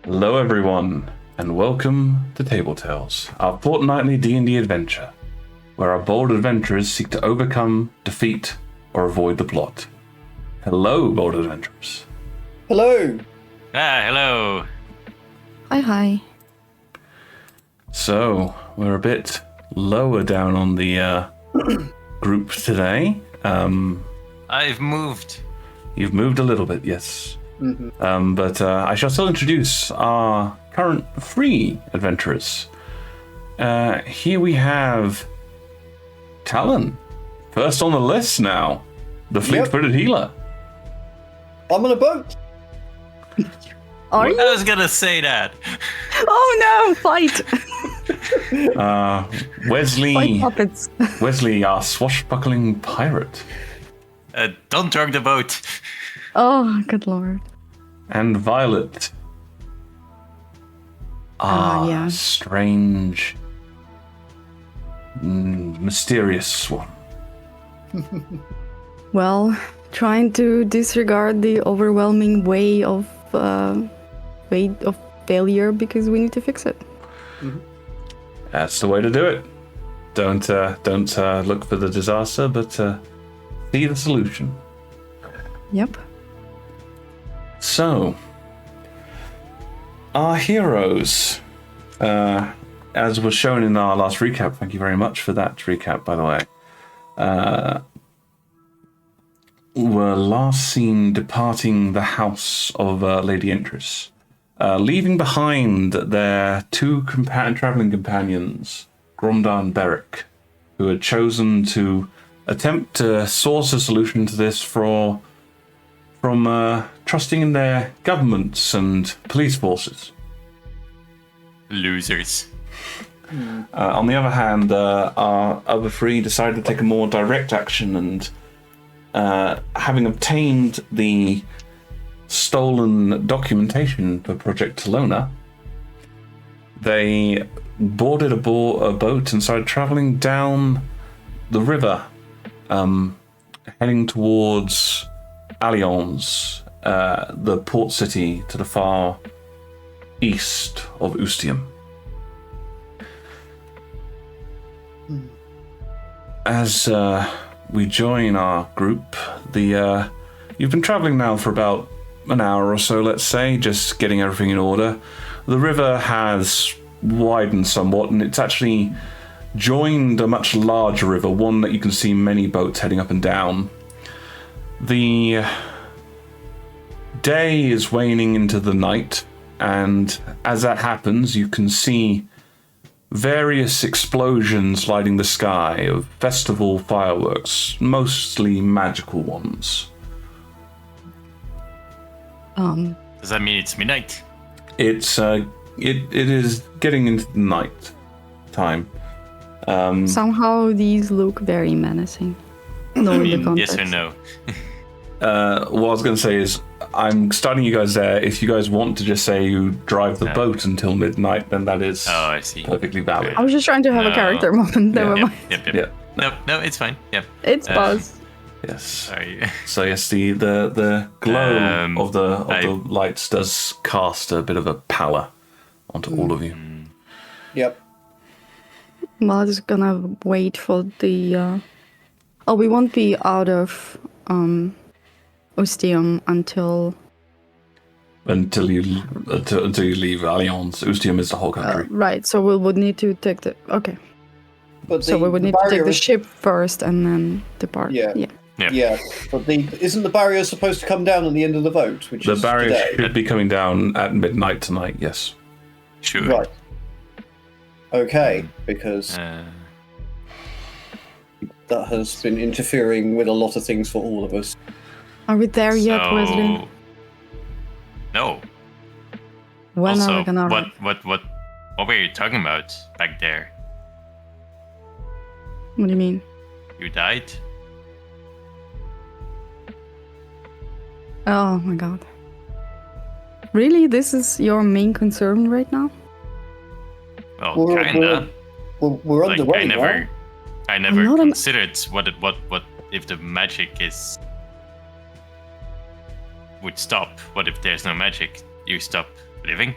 Hello everyone, and welcome to Table Tales, our fortnightly D&D adventure, where our bold adventurers seek to overcome, defeat, or avoid the plot. Hello, bold adventurers. Hello. Hello. Hi. So, we're a bit lower down on the group today. I've moved. You've moved a little bit, yes. Mm-hmm. But I shall still introduce our current free adventurers. Here we have Talon, first on the list now, the fleet-footed healer. I'm on a boat. Are you? I was gonna say that. Oh no, fight! Wesley, Fight puppets. Wesley, our swashbuckling pirate. Don't drug the boat. Oh, good lord. And Violet. Yeah. Strange, mysterious one. Well, trying to disregard the overwhelming weight of failure because we need to fix it. That's the way to do it. Don't look for the disaster, but see the solution. Yep. So, our heroes, as was shown in our last recap, thank you very much for that recap, by the way, were last seen departing the house of Lady Entris, leaving behind their two traveling companions, Gromda and Beric, who had chosen to attempt to source a solution to this from trusting in their governments and police forces. Losers. On the other hand, our other three decided to take a more direct action and, having obtained the stolen documentation for Project Talona, they boarded a boat and started traveling down the river, heading towards Allions, the port city to the far east of Ustium. As we join our group, you've been traveling now for about an hour or so, let's say, just getting everything in order. The river has widened somewhat, and it's actually joined a much larger river, one that you can see many boats heading up and down. The day is waning into the night, and as that happens, you can see various explosions lighting the sky of festival fireworks, mostly magical ones. Does that mean it's midnight? It's it is getting into the night time. Somehow these look very menacing. Knowing the context. Yes or no? What I was going to say is, I'm starting you guys there. If you guys want to just say you drive the boat until midnight, then that is I see. perfectly valid. I was just trying to have a character moment. Never mind. Yep. Yeah. No, it's fine. Yep. It's Buzz. Yes. Sorry. So yes, the glow of the lights does cast a bit of a pallor onto all of you. Yep. Well, I'm just gonna wait for the... we won't be out of Ustium until Until you leave Alliance. Ustium is the whole country. right. So we would need to take the But we would need to take the barrier ship first and then depart. Yeah. Yep. Yeah, but isn't the barrier supposed to come down at the end of the vote? Which The is barrier today? should be coming down at midnight tonight. Yes. Sure. Right. Okay, because that has been interfering with a lot of things for all of us. Are we there yet, Wesley? No. When also, are we gonna arrive? what were you talking about back there? What do you mean? You died? Oh my god. Really? This is your main concern right now? Well, kinda. We're on Like the way, I never not considered what if the magic would stop. What if there's no magic? You stop living?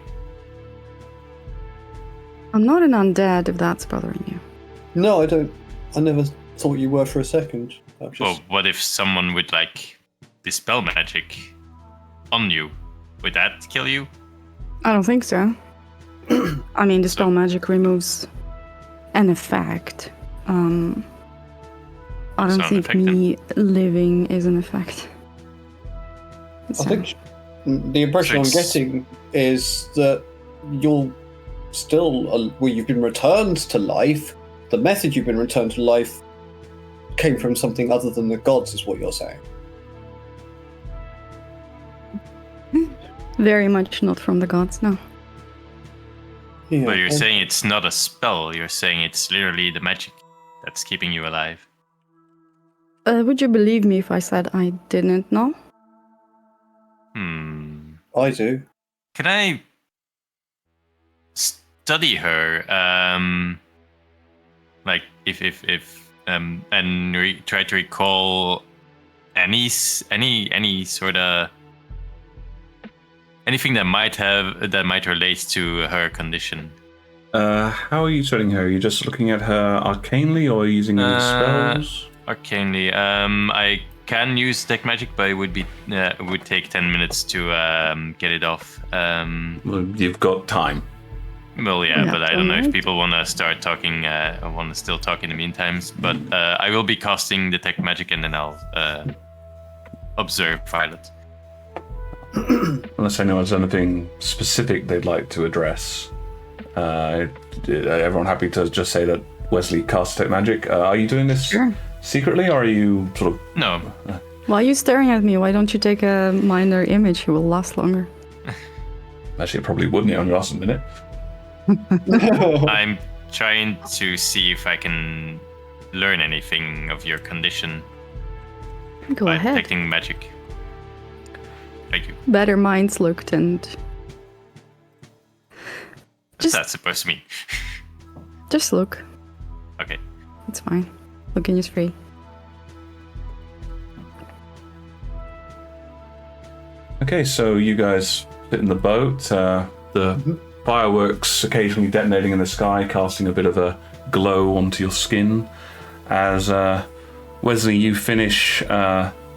I'm not an undead, if that's bothering you. No, I don't. I never thought you were for a second. Well, what if someone would dispel magic on you? Would that kill you? I don't think so. I mean, dispel magic removes an effect. I don't think me living is an effect. I think the impression I'm getting is that you're still, you've been returned to life. The message you've been returned to life came from something other than the gods, is what you're saying. Very much not from the gods, no. Yeah, But you're saying it's not a spell. You're saying it's literally the magic that's keeping you alive. Would you believe me if I said I didn't know? I do. Can I study her? Try to recall any sort of anything that might relate to her condition. How are you studying her? Are you just looking at her arcanely, or are you using any spells? Arcanely. I can use detect magic, but it would take 10 minutes to get it off. Well, you've got time. Well, yeah, but I don't know if alright. people want to start talking or want to still talk in the meantime. But I will be casting detect magic, and then I'll observe Violet. Unless anyone has anything specific they'd like to address. Everyone happy to just say that Wesley casts detect magic? Are you doing this secretly, or are you sort of... No. Why are you staring at me? Why don't you take a minor image? It will last longer. Actually, it probably wouldn't. It only lasts a minute. I'm trying to see if I can learn anything of your condition Go by ahead. detecting magic. Thank you. Better minds looked and... What's that supposed to mean? Just look. Okay. It's fine. Looking is free. Okay, so you guys sit in the boat. The fireworks occasionally detonating in the sky, casting a bit of a glow onto your skin. As Wesley, you finish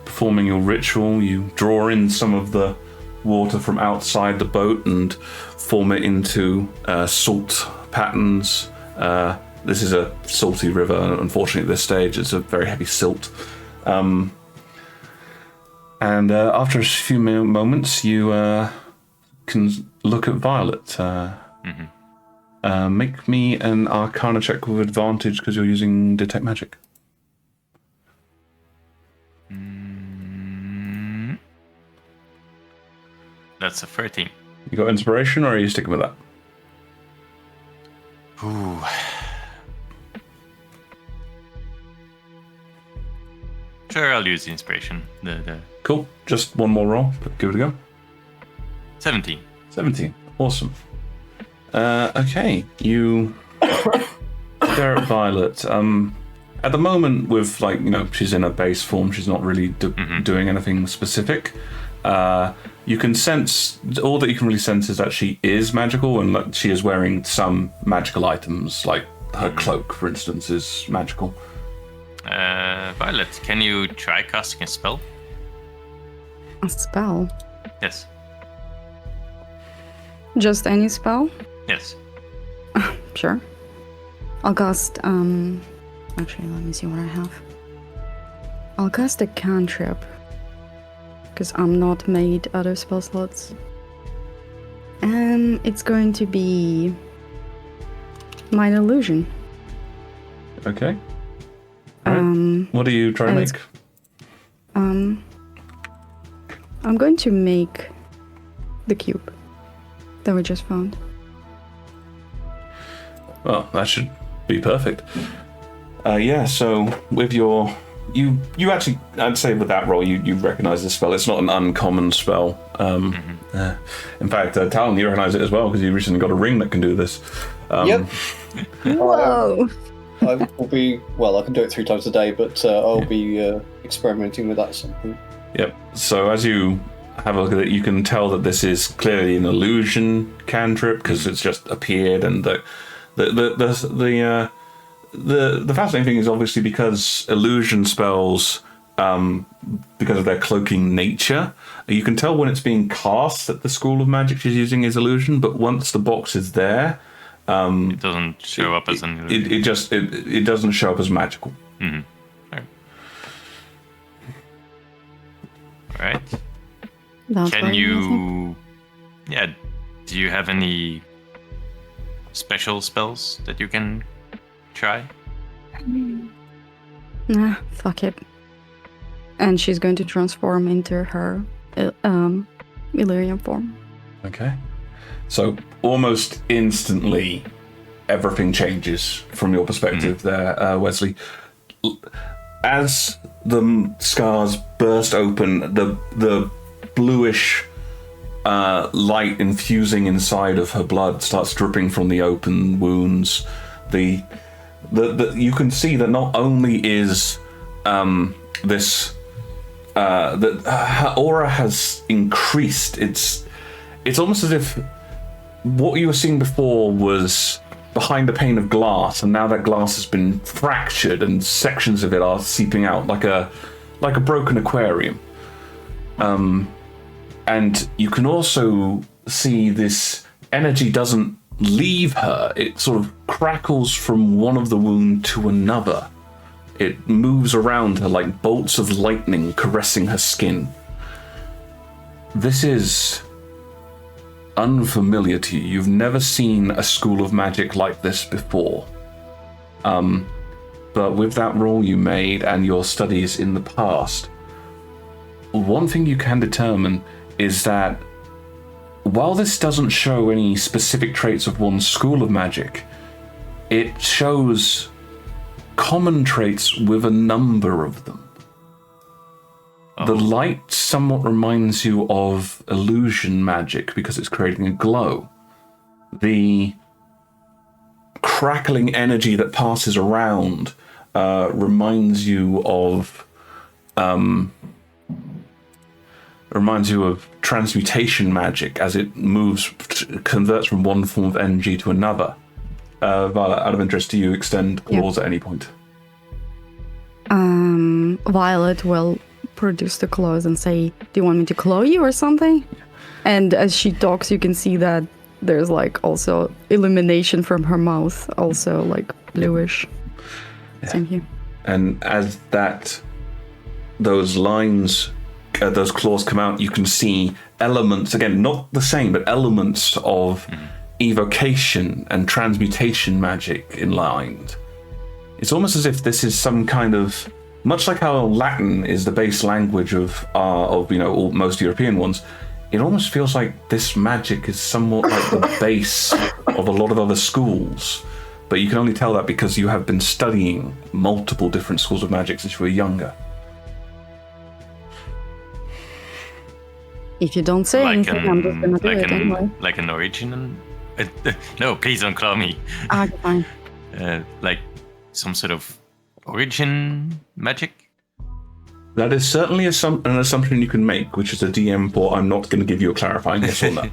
performing your ritual, you draw in some of the water from outside the boat and form it into salt patterns. This is a salty river, unfortunately at this stage. It's a very heavy silt. And after a few moments, you can look at Violet. Make me an Arcana check with advantage because you're using Detect Magic. That's a 13. You got inspiration, or are you sticking with that? Ooh. Sure, I'll use the inspiration. The Cool. Just one more roll, but give it a go. 17. 17. Awesome. Okay, you stare at Violet. At the moment, with she's in a base form. She's not really doing anything specific. You can sense, all that you can really sense is that she is magical, and she is wearing some magical items, like her cloak, for instance, is magical. Violet, can you try casting a spell? A spell? Yes. Just any spell? Yes. Sure. I'll cast, actually, let me see what I have. I'll cast a cantrip, because I'm not made out of spell slots. And it's going to be Minor Illusion. Okay. Right. What are you trying to make? I'm going to make the cube that we just found. Well, that should be perfect. So with your... You actually, I'd say with that roll, you recognize this spell. It's not an uncommon spell. In fact, Talon, you recognize it as well, because you recently got a ring that can do this. Yep. Whoa! I will be, I can do it 3 times a day, but I'll be experimenting with that at some point. Yep. So as you have a look at it, you can tell that this is clearly an illusion cantrip, because it's just appeared, and that The fascinating thing is obviously because illusion spells, because of their cloaking nature, you can tell when it's being cast that the school of magic she's using is illusion, but once the box is there, it doesn't show up as an illusion. It doesn't show up as magical. Mm-hmm. All right. Can you? Yeah. Do you have any special spells that you can try? Nah, fuck it. And she's going to transform into her Illyrian form. Okay. So almost instantly, everything changes from your perspective there, Wesley. As the scars burst open, the bluish light infusing inside of her blood starts dripping from the open wounds. The you can see that not only is this that her aura has increased. It's almost as if what you were seeing before was behind a pane of glass, and now that glass has been fractured and sections of it are seeping out like a broken aquarium. And you can also see this energy doesn't leave her. It sort of crackles from one of the wound to another. It moves around her like bolts of lightning caressing her skin. This is unfamiliar to you. You've never seen a school of magic like this before. But with that roll you made and your studies in the past, one thing you can determine is that while this doesn't show any specific traits of one school of magic, it shows common traits with a number of them. Oh. The light somewhat reminds you of illusion magic because it's creating a glow. The crackling energy that passes around reminds you of transmutation magic as it converts from one form of energy to another. Violet, out of interest, do you extend claws at any point? Violet will produce the claws and say, "Do you want me to claw you or something?" And as she talks, you can see that there's like also illumination from her mouth, also like bluish. Yeah. Same here. And as those lines, those claws come out, you can see elements, again, not the same, but elements of evocation and transmutation magic inlined. It's almost as if this is some kind of, much like how Latin is the base language of most European ones, it almost feels like this magic is somewhat like the base of a lot of other schools. But you can only tell that because you have been studying multiple different schools of magic since you were younger. If you don't say anything, I'm just gonna do it anyway. Like an origin? No, please don't call me. Fine. Like some sort of origin magic? That is certainly an assumption you can make, which is a DM for I'm not going to give you a clarifying yes or no.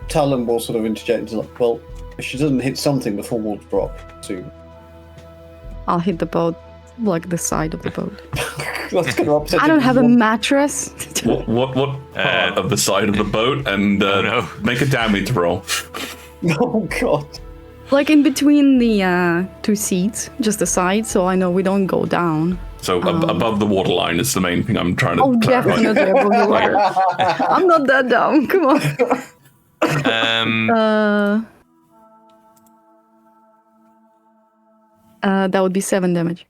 Talon will sort of interject into like, well, if she doesn't hit something, the form will drop soon. I'll hit the boat, like the side of the boat. That's kind of I don't have a mattress. What part of the side of the boat? And make a damage roll. Oh god. Like in between the two seats, just the side, so I know we don't go down. So above the waterline is the main thing I'm trying to clarify. Definitely above the water. I'm not that dumb. Come on. That would be 7 damage.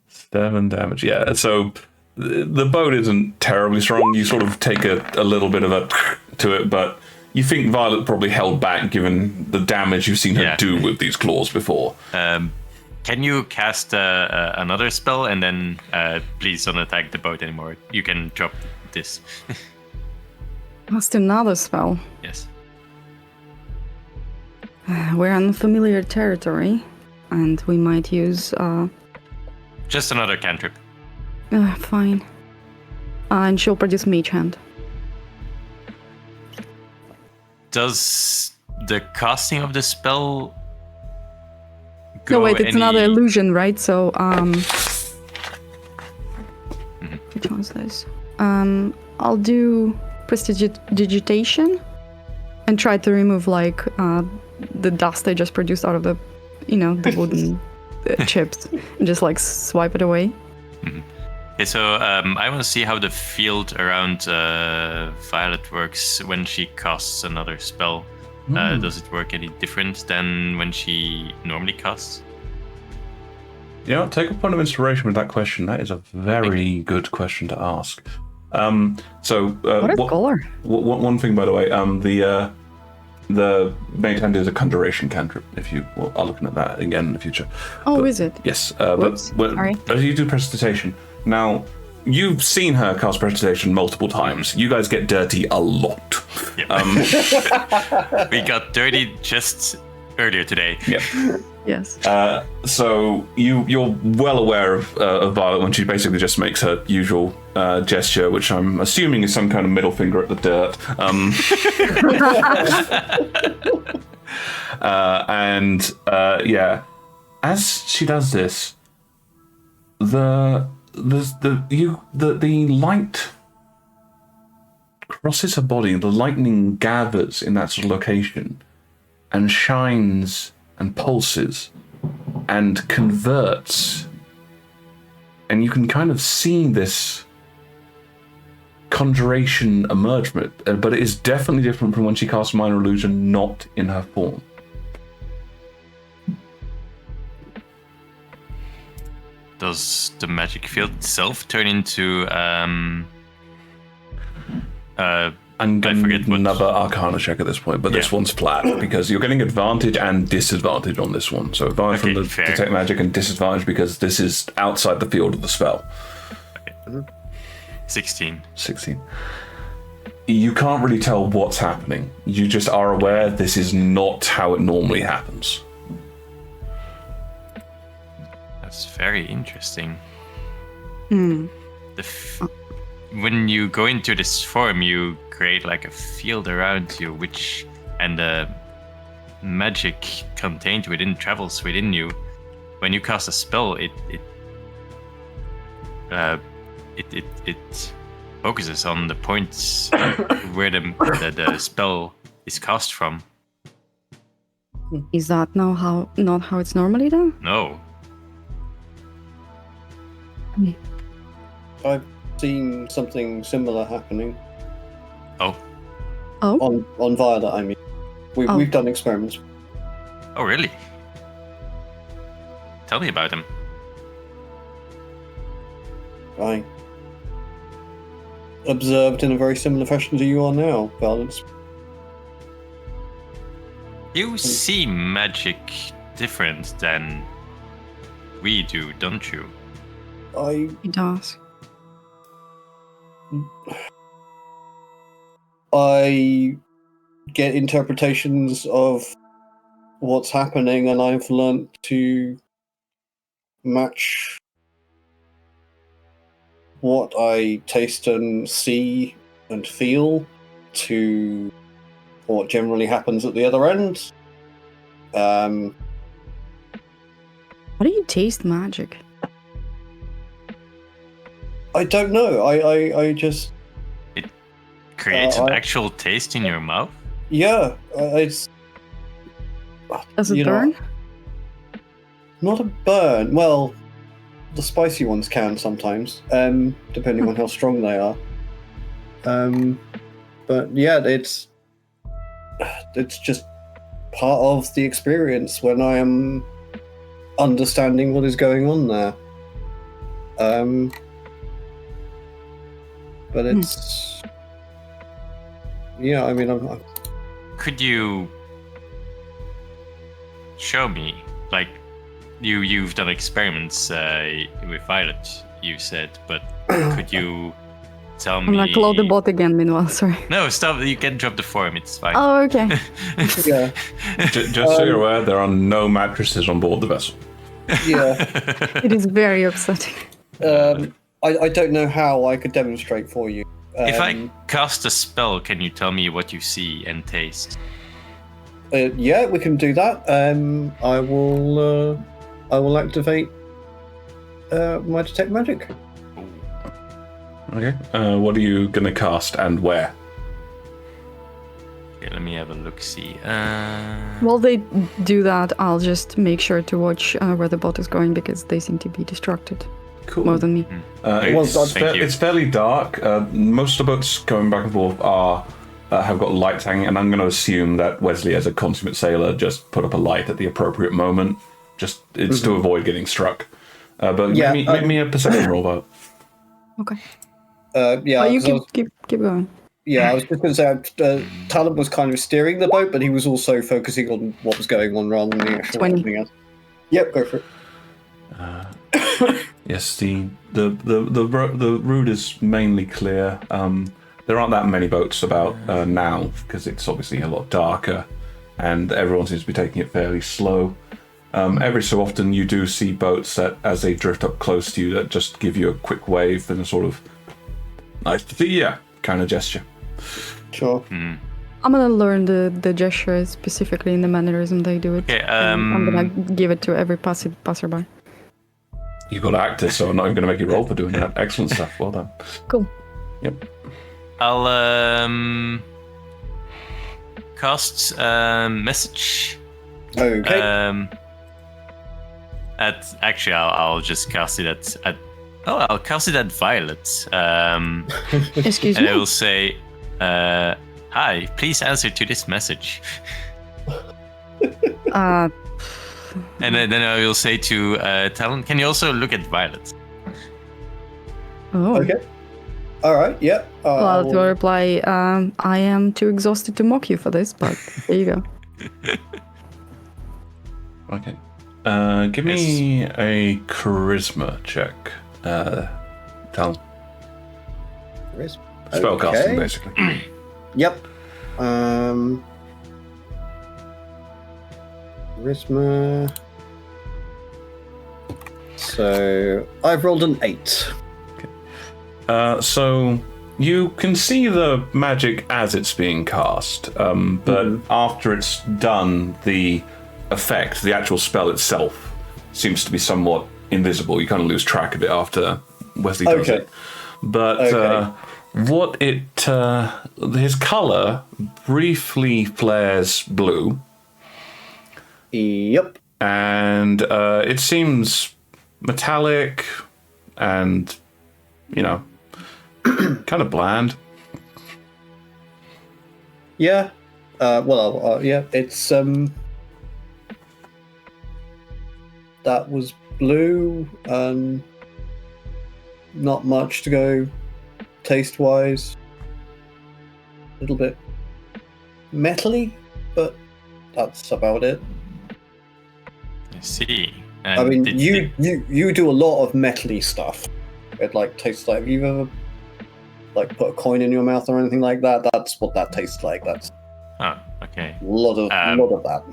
7 damage, yeah. So the boat isn't terribly strong. You sort of take a little bit of a to it, but you think Violet probably held back given the damage you've seen her do with these claws before. Can you cast another spell and then please don't attack the boat anymore? You can drop this. Cast another spell? Yes. We're in familiar territory, and we might use... Just another cantrip. Fine. And she'll produce Mage Hand. Does the casting of the spell go No, wait, it's another illusion, right? So, which one's this? I'll do prestidigitation and try to remove like the dust I just produced out of the, the wooden chips, and just like swipe it away. Okay, so I want to see how the field around Violet works when she casts another spell. Does it work any different than when she normally casts? Yeah, take a point of inspiration with that question. That is a very good question to ask. What color? One thing, by the way, the main hand is a conjuration cantrip. If you are looking at that again in the future. Oh, is it? Yes. Sorry. As you do prestidigitation, now you've seen her cast prestidigitation multiple times. You guys get dirty a lot. Yep. We got dirty just earlier today. Yep. Yes. So you're well aware of Violet when she basically just makes her usual gesture, which I'm assuming is some kind of middle finger at the dirt. As she does this, the light crosses her body. The lightning gathers in that sort of location and shines and pulses and converts, and you can kind of see this conjuration emerge from it, but it is definitely different from when she casts Minor Illusion, not in her form. Does the magic field itself turn into I'm going to get another Arcana check at this point, but this one's flat because you're getting advantage and disadvantage on this one. So advantage from the detect magic and disadvantage because this is outside the field of the spell. Okay. 16. You can't really tell what's happening. You just are aware this is not how it normally happens. That's very interesting. When you go into this form, you create like a field around you, and the magic contained within travels within you. When you cast a spell, it focuses on the points where the spell is cast from. Is that not how it's normally done? No. I've seen something similar happening. Oh. On Violet, I mean. We've done experiments. Oh, really? Tell me about them. I observed in a very similar fashion to you are now, Violet. You see magic different than we do, don't you? He does. I get interpretations of what's happening, and I've learnt to match what I taste and see and feel to what generally happens at the other end. How do you taste magic? I don't know. I just... It creates an actual taste in your mouth? Yeah. It's... Does it burn? Not a burn. Well, the spicy ones can sometimes, depending on how strong they are. But yeah, it's just part of the experience when I am understanding what is going on there. But it's... Yeah, I mean, I'm... Could you show me, like, you've done experiments with Violet, you said, but could you tell me... I'm gonna close the bot again, meanwhile, sorry. No, stop, you can drop the form, it's fine. Oh, okay. Yeah. Just so you're aware, there are no mattresses on board the vessel. Yeah. It is very upsetting. I don't know how I could demonstrate for you. If I cast a spell, can you tell me what you see and taste? Yeah, we can do that. I will activate my detect magic. Okay. What are you gonna cast and where? Okay, let me have a look-see. While they do that, I'll just make sure to watch where the bot is going because they seem to be distracted Cool. more than me. It's fairly dark. Most of the boats going back and forth have got lights hanging, and I'm going to assume that Wesley, as a consummate sailor, just put up a light at the appropriate moment. It's to avoid getting struck. But make me a perception roll, though. Okay. Yeah. You keep going. Yeah, I was just going to say, Talon was kind of steering the boat, but he was also focusing on what was going on rather than the actual 20. anything else. Yep, go for it. Yes, the route is mainly clear. There aren't that many boats about now because it's obviously a lot darker, and everyone seems to be taking it fairly slow. Every so often, you do see boats that, as they drift up close to you, that just give you a quick wave and a sort of nice to see ya kind of gesture. Sure. I'm gonna learn the gesture specifically in the mannerism they do it. Okay, I'm gonna give it to every passerby. You've got actors, so I'm not even going to make you roll for doing that. Excellent stuff. Well done. Cool. Yep. I'll cast message. Okay. I'll just cast it at. I'll cast it at Violet. Excuse and me? I will say, "Hi, please answer to this message." And then I will say to Talon, "Can you also look at Violet?" Oh. Okay. All right. Yep. Well, I'll reply, I am too exhausted to mock you for this, but there you go. Okay. Give me a charisma check. Talon. Spellcasting, basically. Yep. Charisma. So I've rolled an 8. So you can see the magic as it's being cast, but after it's done, the effect, the actual spell itself, seems to be somewhat invisible. You kind of lose track of it after Wesley does it. But his color briefly flares blue. Yep. And it seems metallic and, kind of bland. Yeah. Yeah. It's that was blue and not much to go taste-wise. A little bit metally, but that's about it. I see. I mean, you do a lot of metally stuff. It tastes like. Have you ever put a coin in your mouth or anything like that? That's what that tastes like. That's. Oh, okay. A lot of that.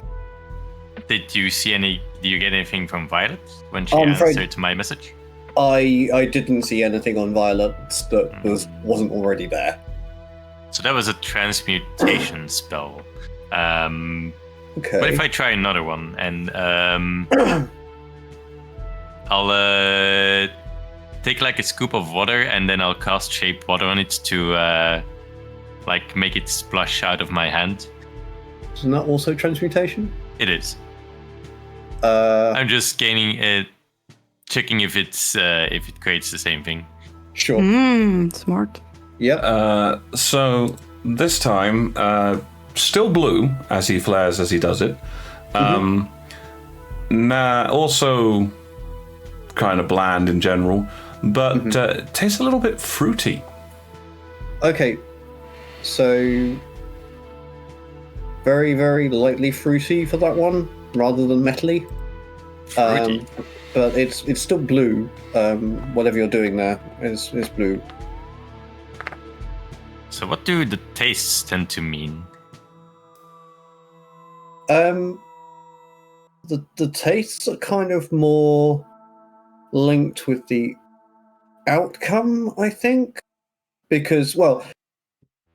Did you get anything from Violet when she answered to my message? I didn't see anything on Violet that wasn't already there. So that was a transmutation spell. Okay. What if I try another one and I'll take a scoop of water and then I'll cast shape water on it to make it splush out of my hand. Isn't that also transmutation? It is. I'm just checking if it creates the same thing. Sure. Smart. Yep. So this time, still blue as he flares as he does it. Also kind of bland in general, but tastes a little bit fruity. Okay. So very, very lightly fruity for that one, rather than metally. Fruity. But it's still blue. Whatever you're doing there is blue. So what do the tastes tend to mean? The tastes are kind of more linked with the outcome, I think. because, well,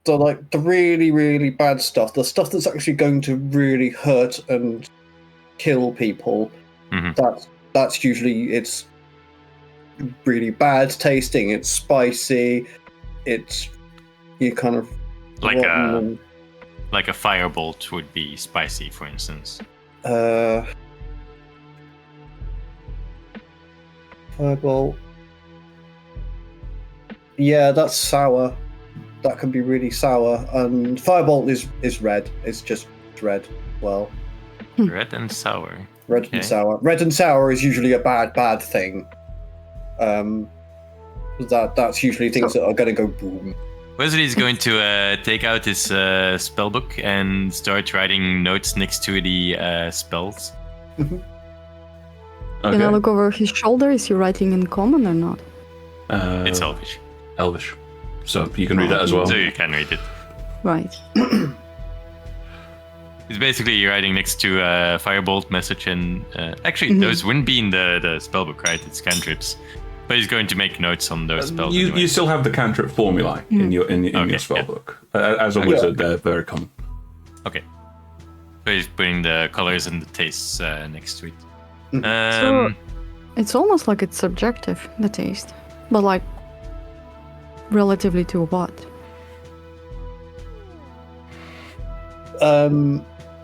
the really, really bad stuff, the stuff that's actually going to really hurt and kill people, that's usually, it's really bad tasting, it's spicy, it's you kind of like a firebolt would be spicy, for instance. Firebolt. Yeah, that's sour. That can be really sour. And firebolt is red. It's just red. Well, red and sour. Red and sour. Red and sour is usually a bad thing. That's usually things that are going to go boom. Wesley's going to take out his spellbook and start writing notes next to the spells. Okay. Can I look over his shoulder? Is he writing in common or not? It's Elvish. Elvish. So you can read that as well. So you can read it. Right. It's basically writing next to Firebolt message, and actually those wouldn't be in the spellbook, right? It's cantrips. But he's going to make notes on those spells. You still have the cantrip formulae in your spellbook. As a wizard, they're very common. Okay. So he's putting the colors and the tastes next to it. So it's almost like it's subjective, the taste, but like relatively to what?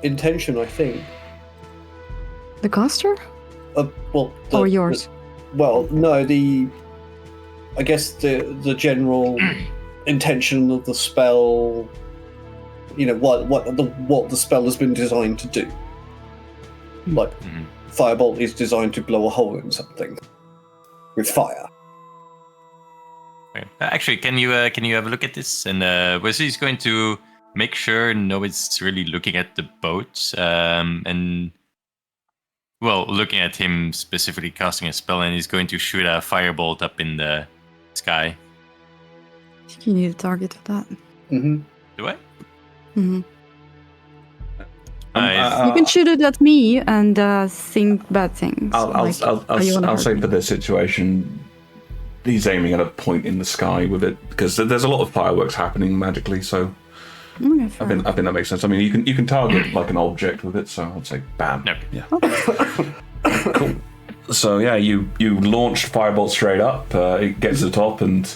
Intention, I think. The caster? Or yours? No, I guess the general intention of the spell. You know what the spell has been designed to do. Like firebolt is designed to blow a hole in something with fire. Okay. Actually, can you have a look at this? And Wesley's going to make sure Noah's really looking at the boat, and looking at him specifically casting a spell, and he's going to shoot a firebolt up in the sky. I think you need a target for that. Do I? You can shoot it at me and think bad things. I'll say for this situation, he's aiming at a point in the sky with it, because there's a lot of fireworks happening magically. So I think that makes sense. I mean, you can target like an object with it. So I'd say bam. No. Yeah. Cool. So yeah, you launched firebolt straight up. It gets to the top, and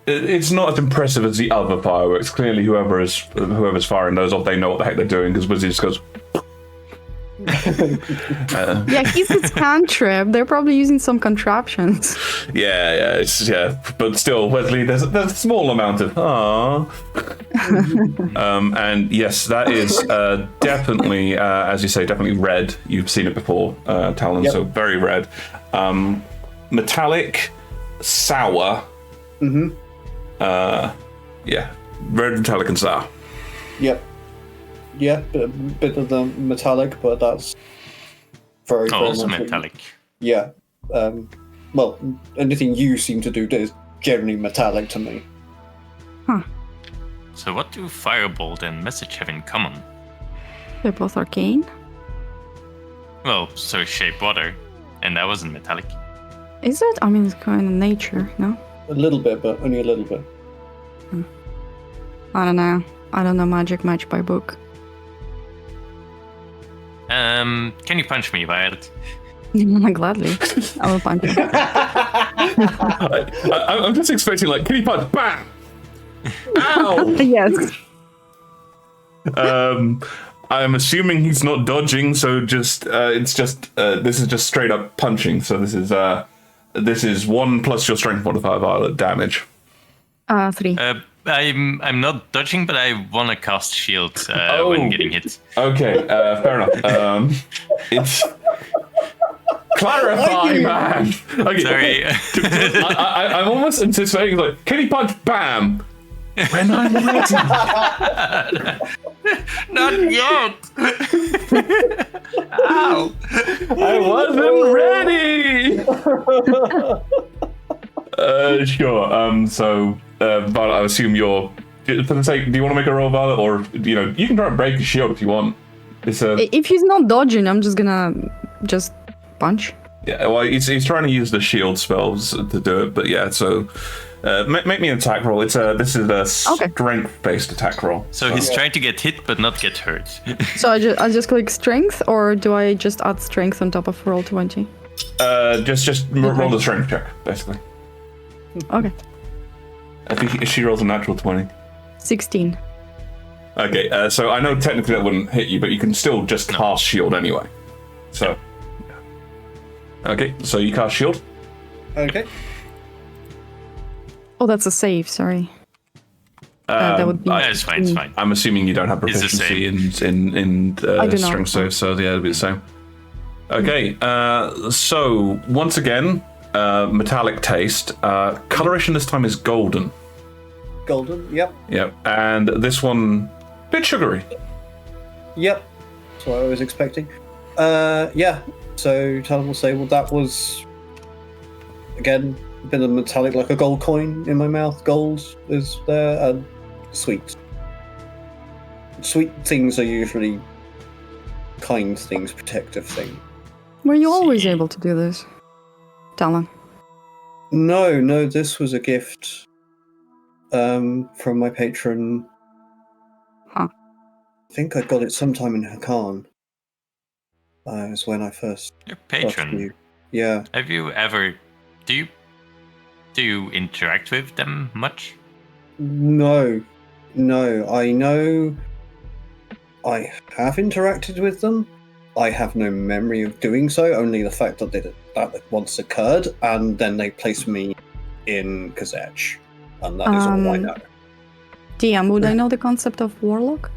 it's not as impressive as the other fireworks. Clearly, whoever's firing those off, they know what the heck they're doing, because Wizzy just goes. He's his cantrip. They're probably using some contraptions. But still, Wesley, there's a small amount of and yes, that is definitely, as you say, definitely red. You've seen it before, Talon. Yep. So very red, metallic, sour. Red, metallic, and sour. Yep. Yeah, a bit of the metallic, but that's very also metallic. Yeah. Anything you seem to do is generally metallic to me. Huh. So what do Firebolt and Message have in common? They're both arcane. Well, so shape water, and that wasn't metallic. Is it? I mean, it's kind of nature, no? A little bit, but only a little bit. I don't know. I don't know magic much by book. Can you punch me, Violet? Gladly. I will punch you. I'm just expecting, like, can you punch? Bam! Ow! Yes. I'm assuming he's not dodging, so this is just straight up punching. So this is 1 plus your strength modifier, Violet, damage. 3. I'm not dodging, but I want to cast shield when getting hit. Okay, fair enough. It's clarify, man. Okay. Sorry. I'm almost anticipating, like, can he punch? Bam. When I'm ready. Not yet. Ow. I wasn't ready. Sure. So. Violet, I assume you're. For the sake, do you want to make a roll, Violet, or you can try and break his shield if you want. If he's not dodging, I'm just gonna punch. Yeah, well, he's trying to use the shield spells to do it, but yeah, so make me an attack roll. This is a strength-based attack roll. So he's trying to get hit but not get hurt. So I just click strength, or do I just add strength on top of roll 20? Just roll the strength check, basically. Okay. I think she rolls a natural 20. 16. Okay, so I know technically that wouldn't hit you, but you can still just cast shield anyway. So, yeah. Okay, so you cast shield. Okay. Oh, that's a save. Sorry. That would be. It's fine. It's fine. I'm assuming you don't have proficiency in strength saves, so yeah, it'll be the same. Okay, so once again, metallic taste. Coloration this time is golden. Golden. Yep. Yep, and this one, bit sugary. Yep. That's what I was expecting. Yeah. So Talon will say, well, that was again a bit of metallic, like a gold coin in my mouth. Gold is there, and sweet. Sweet things are usually kind things, protective things. Were you always able to do this, Talon? No, this was a gift from my patron. Huh. I think I got it sometime in Hakan. Is when I first Your got patron. you. Yeah. Have you ever? Do you interact with them much? No. I know I have interacted with them. I have no memory of doing so, only the fact that that once occurred, and then they placed me in Kazech. And that is all I know. DM, would I know the concept of warlock?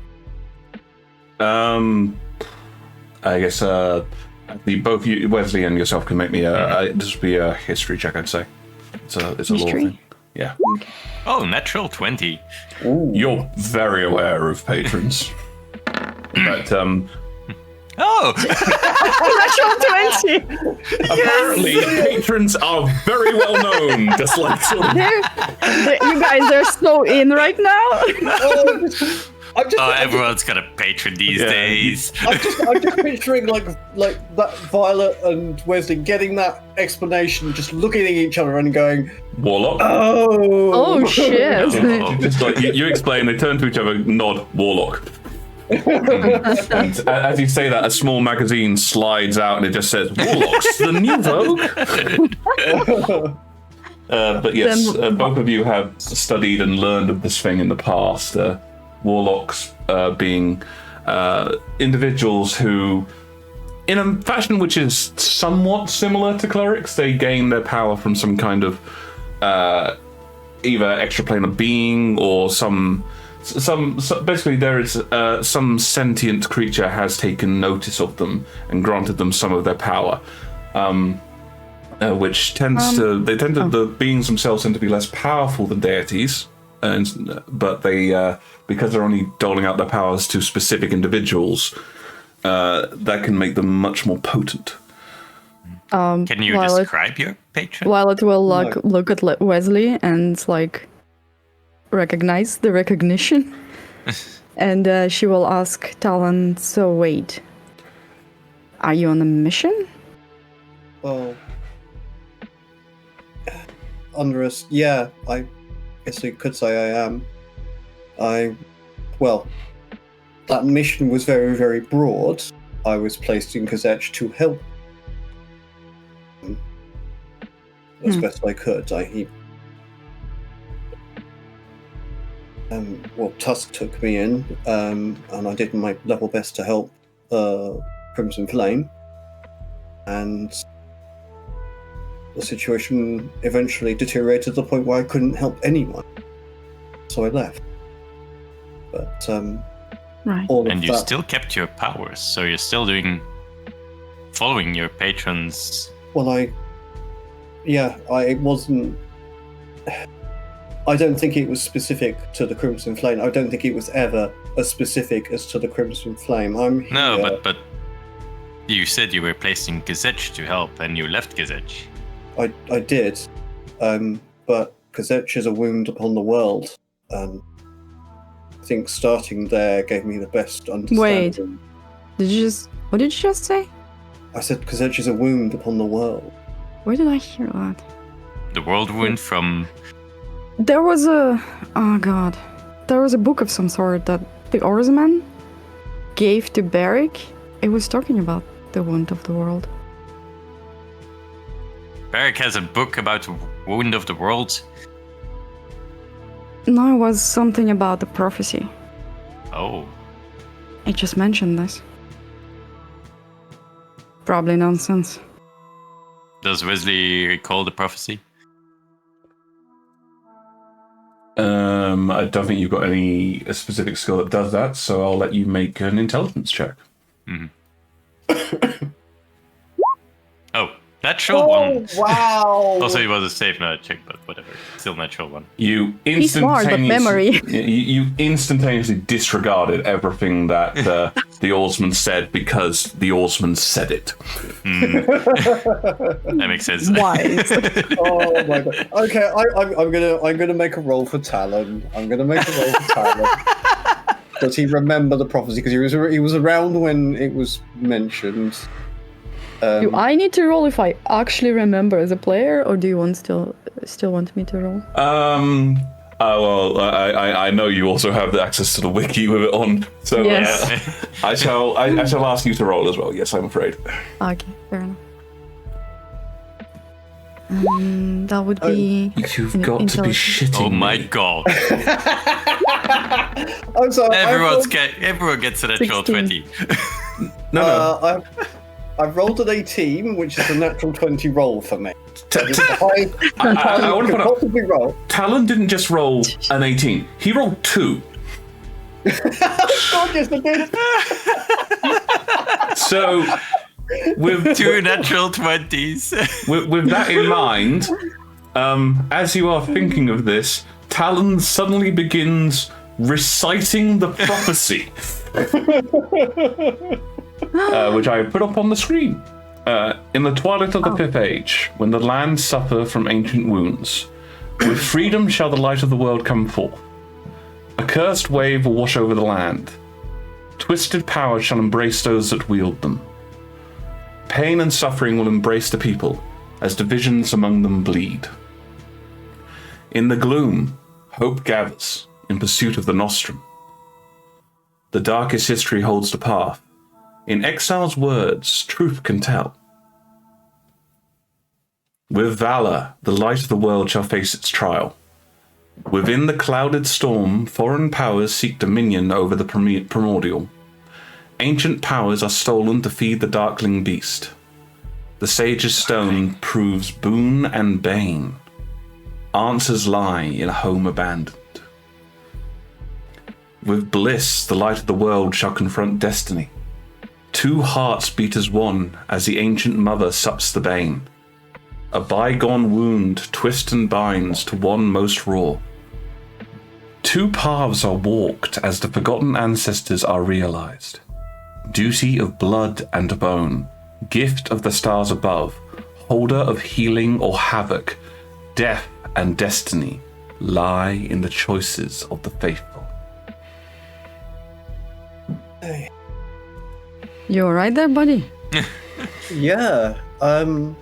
I guess both you, Wesley and yourself, can make me this would be a history check, I'd say. It's a law thing. Yeah. Oh, natural 20. Ooh. You're very aware of patrons. But Oh! Natural 20! apparently patrons are very well known, just like sort of. You guys are so in right now. Everyone's got a patron these days. I'm just picturing like that Violet and Wesley getting that explanation, just looking at each other and going, Warlock. Oh shit! Just like you explain, they turn to each other, nod, Warlock. And as you say that, a small magazine slides out and it just says, Warlocks, the new vogue. But yes, both of you have studied and learned of this thing in the past. Warlocks being individuals who, in a fashion which is somewhat similar to clerics, they gain their power from some kind of either extraplanar being or some basically there is some sentient creature has taken notice of them and granted them some of their power, which tends the beings themselves tend to be less powerful than deities, but they because they're only doling out their powers to specific individuals, that can make them much more potent. Can you describe your patron? Violet will look at Wesley and recognize the recognition, and she will ask Talon, so wait, are you on a mission? well, under us, yeah, I guess you could say I am. That mission was very, very broad. I was placed in Kazech to help as best I could. Tusk took me in, and I did my level best to help Crimson Flame, and the situation eventually deteriorated to the point where I couldn't help anyone, so I left. But Right. And you still kept your powers, so you're still following your patrons. Well, I wasn't. I don't think it was specific to the Crimson Flame. I don't think it was ever as specific as to the Crimson Flame. No, but you said you were placed in Kazech to help, and you left Kazech. I did, but Kazech is a wound upon the world, and I think starting there gave me the best understanding. What did you just say? I said, because such is a wound upon the world. Where did I hear that? The world wound from... There was a... Oh god. There was a book of some sort that the oarsman gave to Beric. It was talking about the wound of the world. Beric has a book about wound of the world. No, it was something about the prophecy. Oh. It just mentioned this. Probably nonsense. Does Wesley recall the prophecy? I don't think you've got any specific skill that does that, so I'll let you make an intelligence check. Mm-hmm. Oh, natural one. Wow! Also, it was a safe check, but whatever. Still natural one. You He's smart, but memory. You instantaneously disregarded everything that the oarsman said because the oarsman said it. That makes sense. Wise. Oh my god. Okay, I'm gonna make a roll for Talon. Does he remember the prophecy? Because he was around when it was mentioned. Do I need to roll if I actually remember as a player, or do you still want me to roll? Well, I know you also have the access to the wiki with it on, so yes. I shall ask you to roll as well. Yes, I'm afraid. Okay, fair enough. That would be. You've got to be shitting Oh me. my god! I'm sorry. Everyone gets a natural 20. No. I've rolled an 18, which is a natural 20 roll for me. I want to possibly roll. Talon didn't just roll an 18. He rolled 2. God, yes, I did. So, with 2 natural 20s. with that in mind, as you are thinking of this, Talon suddenly begins reciting the prophecy. Which I have put up on the screen. In the twilight of the Fifth Age, when the lands suffer from ancient wounds, with freedom shall the light of the world come forth. A cursed wave will wash over the land. Twisted power shall embrace those that wield them. Pain and suffering will embrace the people, as divisions among them bleed. In the gloom, hope gathers in pursuit of the nostrum. The darkest history holds the path. In exile's words, truth can tell. With valor, the light of the world shall face its trial. Within the clouded storm, foreign powers seek dominion over the primordial. Ancient powers are stolen to feed the darkling beast. The sage's stone proves boon and bane. Answers lie in a home abandoned. With bliss, the light of the world shall confront destiny. 2 hearts beat as one as the ancient mother sups the bane. A bygone wound twists and binds to one most raw. 2 paths are walked as the forgotten ancestors are realized. Duty of blood and bone, gift of the stars above, holder of healing or havoc, death and destiny lie in the choices of the faithful. Hey. You alright there, buddy? Yeah. I'm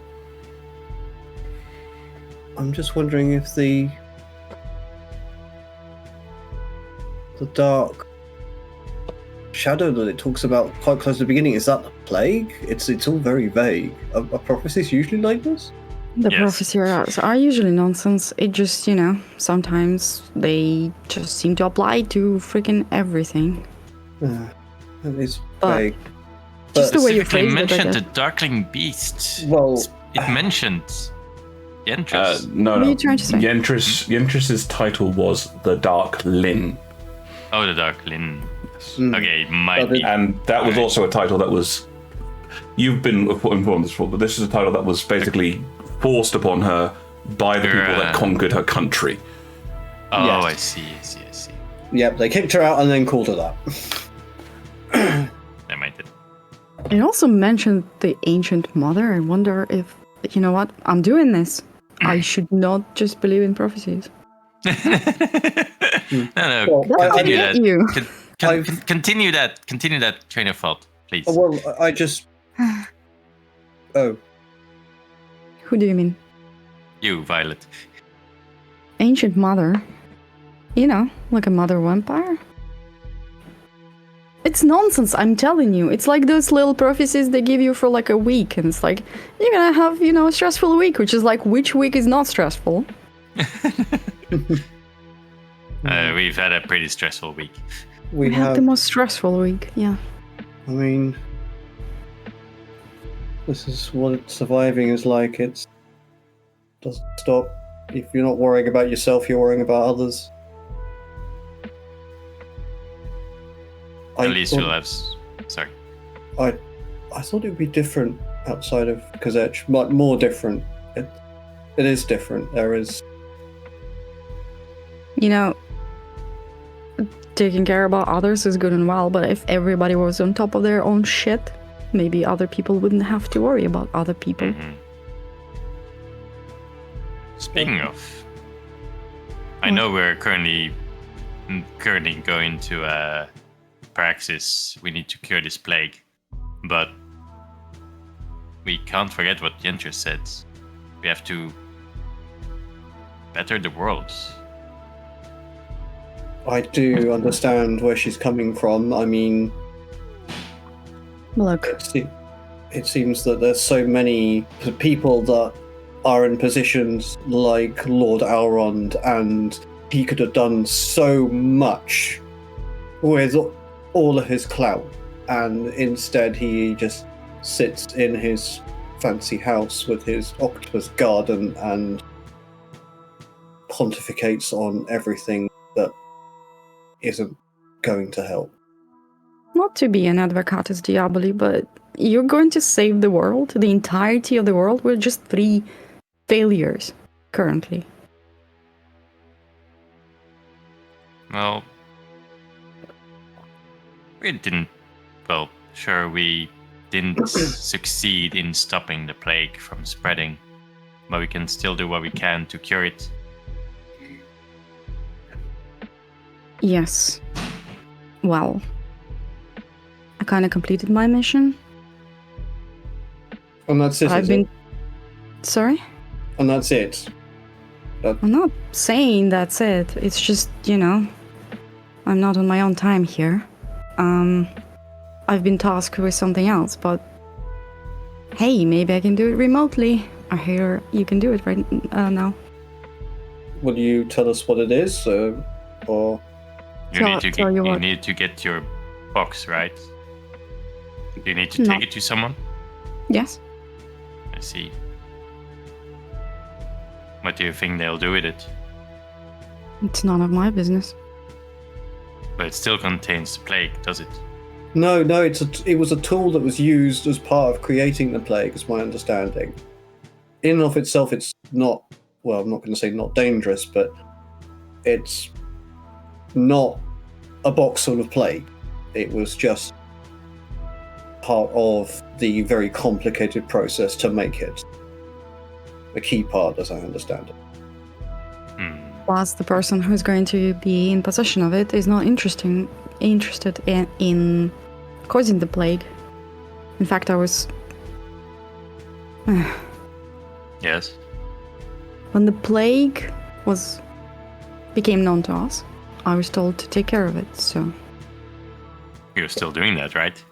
just wondering if the dark shadow that it talks about quite close to the beginning, is that the plague? It's all very vague. Are prophecies usually like this? The Yes. prophecies are usually nonsense. It just, sometimes they just seem to apply to freaking everything. That is But- vague. Just the way you Specifically phrased it, I mentioned guess. the Darkling Beast. Well, It mentioned Yentris. No. What are you trying to say? Yentris's title was The Dark Lin. Oh, the Darkling. Mm. Okay, might But be. And that was also a title that was... You've been informed of this before, but this is a title that was basically forced upon her by the people that conquered her country. Oh, Yes. I see. yep, they kicked her out and then called her that. They might did. It also mentioned the ancient mother. I wonder if, you know what, I'm doing this. I should not just believe in prophecies. No, Well, That's continue what I that. get you. Continue that train of thought, please. Well, I just... Oh, Who do you mean? You, Violet. Ancient mother. You know, like a mother vampire. It's nonsense, I'm telling you. It's like those little prophecies they give you for like a week, and it's like, you're gonna have, you know, a stressful week, which is like, which week is not stressful? We've had a pretty stressful week. We had the most stressful week, yeah. I mean, this is what surviving is like. It doesn't stop. If you're not worrying about yourself, you're worrying about others. At least you'll have... Sorry. I thought it would be different outside of Kazech, but more different. It is different. There is... You know, taking care about others is good and well, but if everybody was on top of their own shit, maybe other people wouldn't have to worry about other people. Mm-hmm. Speaking of, I know we're currently going to Praxis. We need to cure this plague, but we can't forget what Yentra said. We have to better the world. I do understand where she's coming from. I mean, look, it seems that there's so many people that are in positions like Lord Elrond, and he could have done so much with all of his clout, and instead he just sits in his fancy house with his octopus garden and pontificates on everything that isn't going to help. Not to be an advocatus diaboli, but you're going to save the world, the entirety of the world. We're just 3 failures currently. Well, we didn't. Well, sure, we didn't succeed in stopping the plague from spreading, but we can still do what we can to cure it. Yes. Well, I kind of completed my mission. And that's it. Sorry? And that's it. I'm not saying that's it. It's just, you know, I'm not on my own time here. I've been tasked with something else, but hey, maybe I can do it remotely. I hear you can do it right now. Will you tell us what it is, or you need to get your box, right? You need to take it to someone? Yes. I see. What do you think they'll do with it? It's none of my business. But it still contains the plague, does it? No, it was a tool that was used as part of creating the plague, is my understanding. In and of itself, it's not, well, I'm not going to say not dangerous, but it's not a box full of plague. It was just part of the very complicated process to make it. The key part, as I understand it. Plus, the person who's going to be in possession of it is not interested in causing the plague. In fact, I was... Yes? When the plague became known to us, I was told to take care of it, so... You're still doing that, right?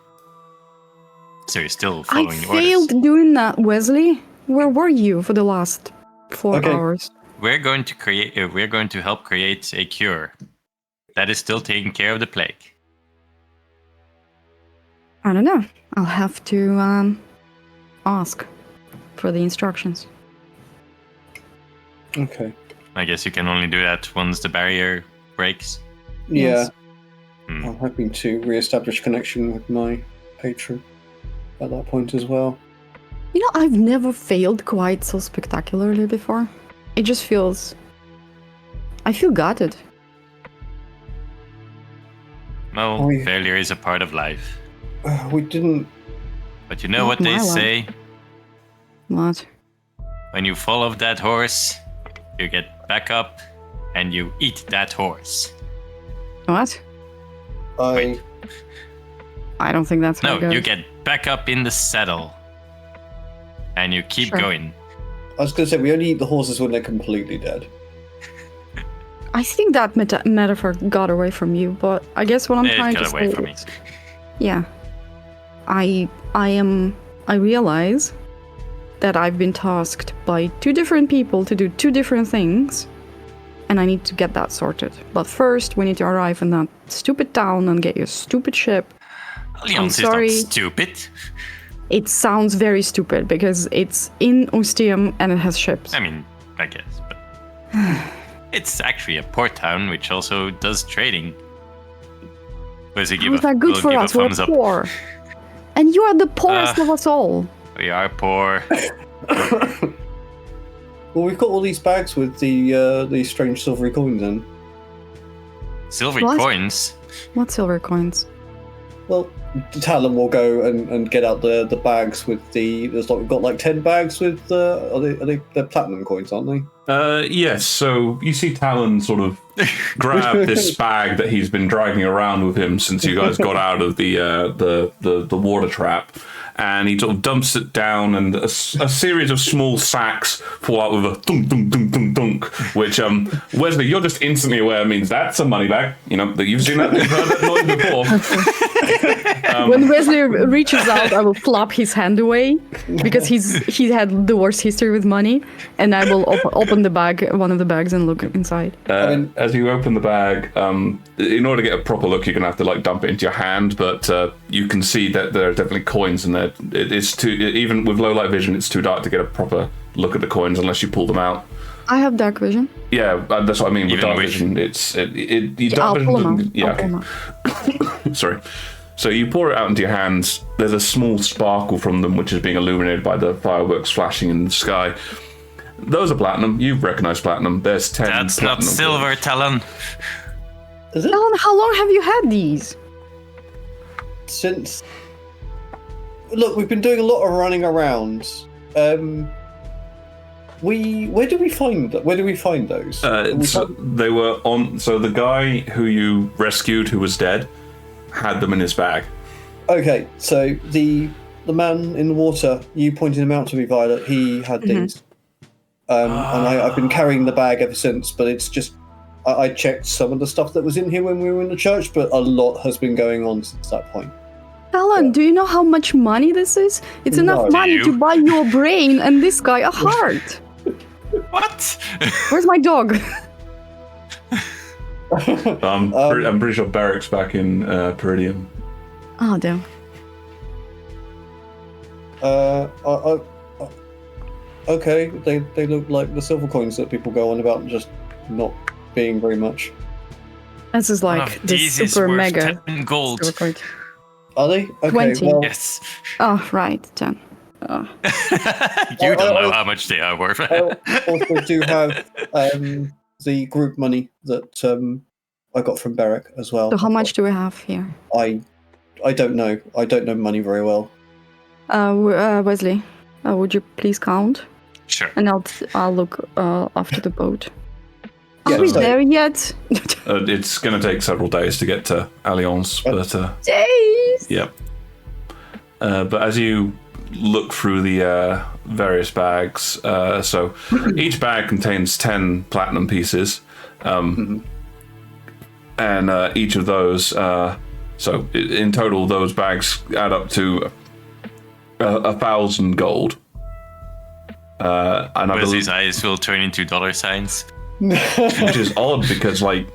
So you're still following orders. I failed doing that, Wesley. Where were you for the last 4 hours? We're going to help create a cure. That is still taking care of the plague. I don't know. I'll have to ask for the instructions. Okay. I guess you can only do that once the barrier breaks. Yeah. Yes. I'm hoping to re-establish connection with my patron at that point as well. You know, I've never failed quite so spectacularly before. It just feels... I feel gutted. Well, failure is a part of life. We didn't... But you know what they say? What? When you fall off that horse, you get back up and you eat that horse. What? Wait. I don't think that's how it goes. No, you get back up in the saddle. and you keep Sure. going. I was going to say, we only eat the horses when they're completely dead. I think that metaphor got away from you, but I guess what I'm It trying got to away say from me. is, yeah, I realize that I've been tasked by 2 different people to do 2 different things, and I need to get that sorted. But first, we need to arrive in that stupid town and get your stupid ship. Alliance is sorry. not stupid. It sounds very stupid because it's in Ostium and it has ships. I mean, I guess, but it's actually a port town which also does trading. Does he give How is that good will for give us? a We're thumbs up? poor. And you are the poorest of us all. We are poor. Well, we've got all these bags with these strange silvery coins in. Silver What? coins. What silver coins? Well, Talon will go and get out the bags with there's like we've got like 10 bags with they're platinum coins, aren't they? Yes, so you see Talon sort of grab this bag that he's been dragging around with him since you guys got out of the water trap, and he sort of dumps it down, and a series of small sacks fall out with a thunk, thunk, thunk, thunk, thunk, which, Wesley, you're just instantly aware means that's a money bag. You know, that you've seen that, you've heard that noise before. When Wesley reaches out, I will flop his hand away because he had the worst history with money, and I will open the bag, one of the bags, and look inside. As you open the bag, in order to get a proper look, you're gonna have to like dump it into your hand, but you can see that there are definitely coins in there. It's too, even with low light vision, it's too dark to get a proper look at the coins unless you pull them out. I have dark vision. Yeah, that's what I mean with Even dark with- vision. I'll pull them out. Yeah, I'll pull them out. sorry. So you pour it out into your hands. There's a small sparkle from them, which is being illuminated by the fireworks flashing in the sky. Those are platinum. You recognize platinum. There's 10 That's platinum not silver, Talon. Is it? Alan, how long have you had these? Since look, we've been doing a lot of running around. Where do we find those? They were on. So the guy who you rescued, who was dead, had them in his bag. Okay, so the man in the water, you pointed him out to me, Violet. He had these, and I've been carrying the bag ever since. But it's just I checked some of the stuff that was in here when we were in the church, but a lot has been going on since that point. Alan, do you know how much money this is? It's enough No. money Do to you? buy your brain and this guy a heart. What? Where's my dog? I'm pretty sure Barrick's back in Peridium. Oh, damn. Okay, they look like the silver coins that people go on about just not being very much. This is One like of the these is super worth mega 10 gold. silver coin. Are they? Okay, 20. well, Yes. Oh, right, 10. Oh. You don't know how much they are worth. I also do have the group money that I got from Barrick as well. So how much do we have here? I don't know. I don't know money very well. Wesley, would you please count? Sure. And I'll look after the boat. Are Yeah, we so- there yet? It's going to take several days to get to Alliance, but Days! yep. But as you look through the various bags, so each bag contains 10 platinum pieces, and each of those, so in total, those bags add up to 1,000 gold. And I believe, Wesley's eyes will turn into dollar signs. which is odd because like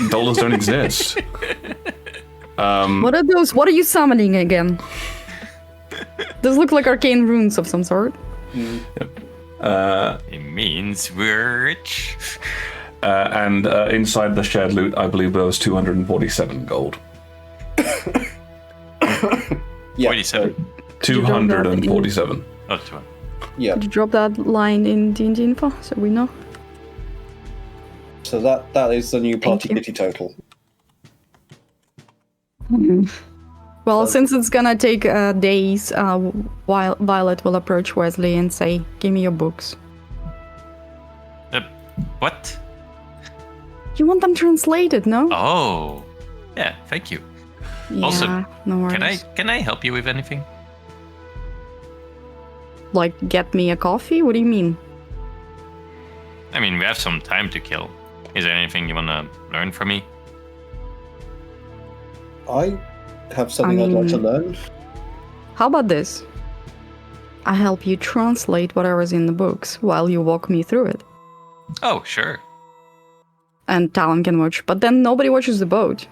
dollars don't exist. What are those? What are you summoning again? Those look like arcane runes of some sort. It means we're rich. And inside the shared loot, I believe there was 247 gold. Yeah, 47. 247. Oh, 200. Yeah, Could you drop that line in D&D info so we know? so that is the new party you. kitty total. Well, since it's gonna take days, Violet will approach Wesley and say, "Give me your books." What? You want them translated, no? Oh. Yeah, thank you. Yeah, also, no worries. Can I help you with anything? like, get me a coffee? What do you mean? I mean, we have some time to kill. Is there anything you want to learn from me? I have something I'd like to learn. How about this? I help you translate whatever's in the books while you walk me through it. Oh, sure. And Talon can watch, but then nobody watches the boat.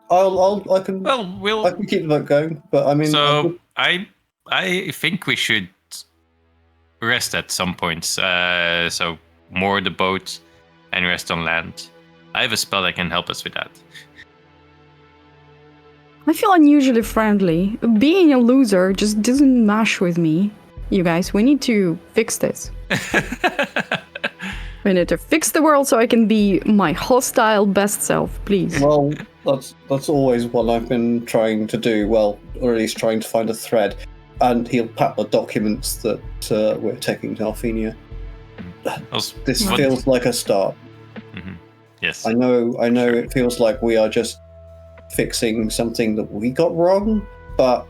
I can. Well, I can keep the boat going, but I mean. So I think we should rest at some point. So moor the boat and rest on land. I have a spell that can help us with that. I feel unusually friendly. Being a loser just doesn't mash with me. You guys, we need to fix this. We need to fix the world so I can be my hostile best self, please. Well, that's always what I've been trying to do. Well, or at least trying to find a thread. And he'll pack the documents that we're taking to Alphenia. This feels like a start. Mm-hmm. Yes. I know. Sure. It feels like we are just fixing something that we got wrong, but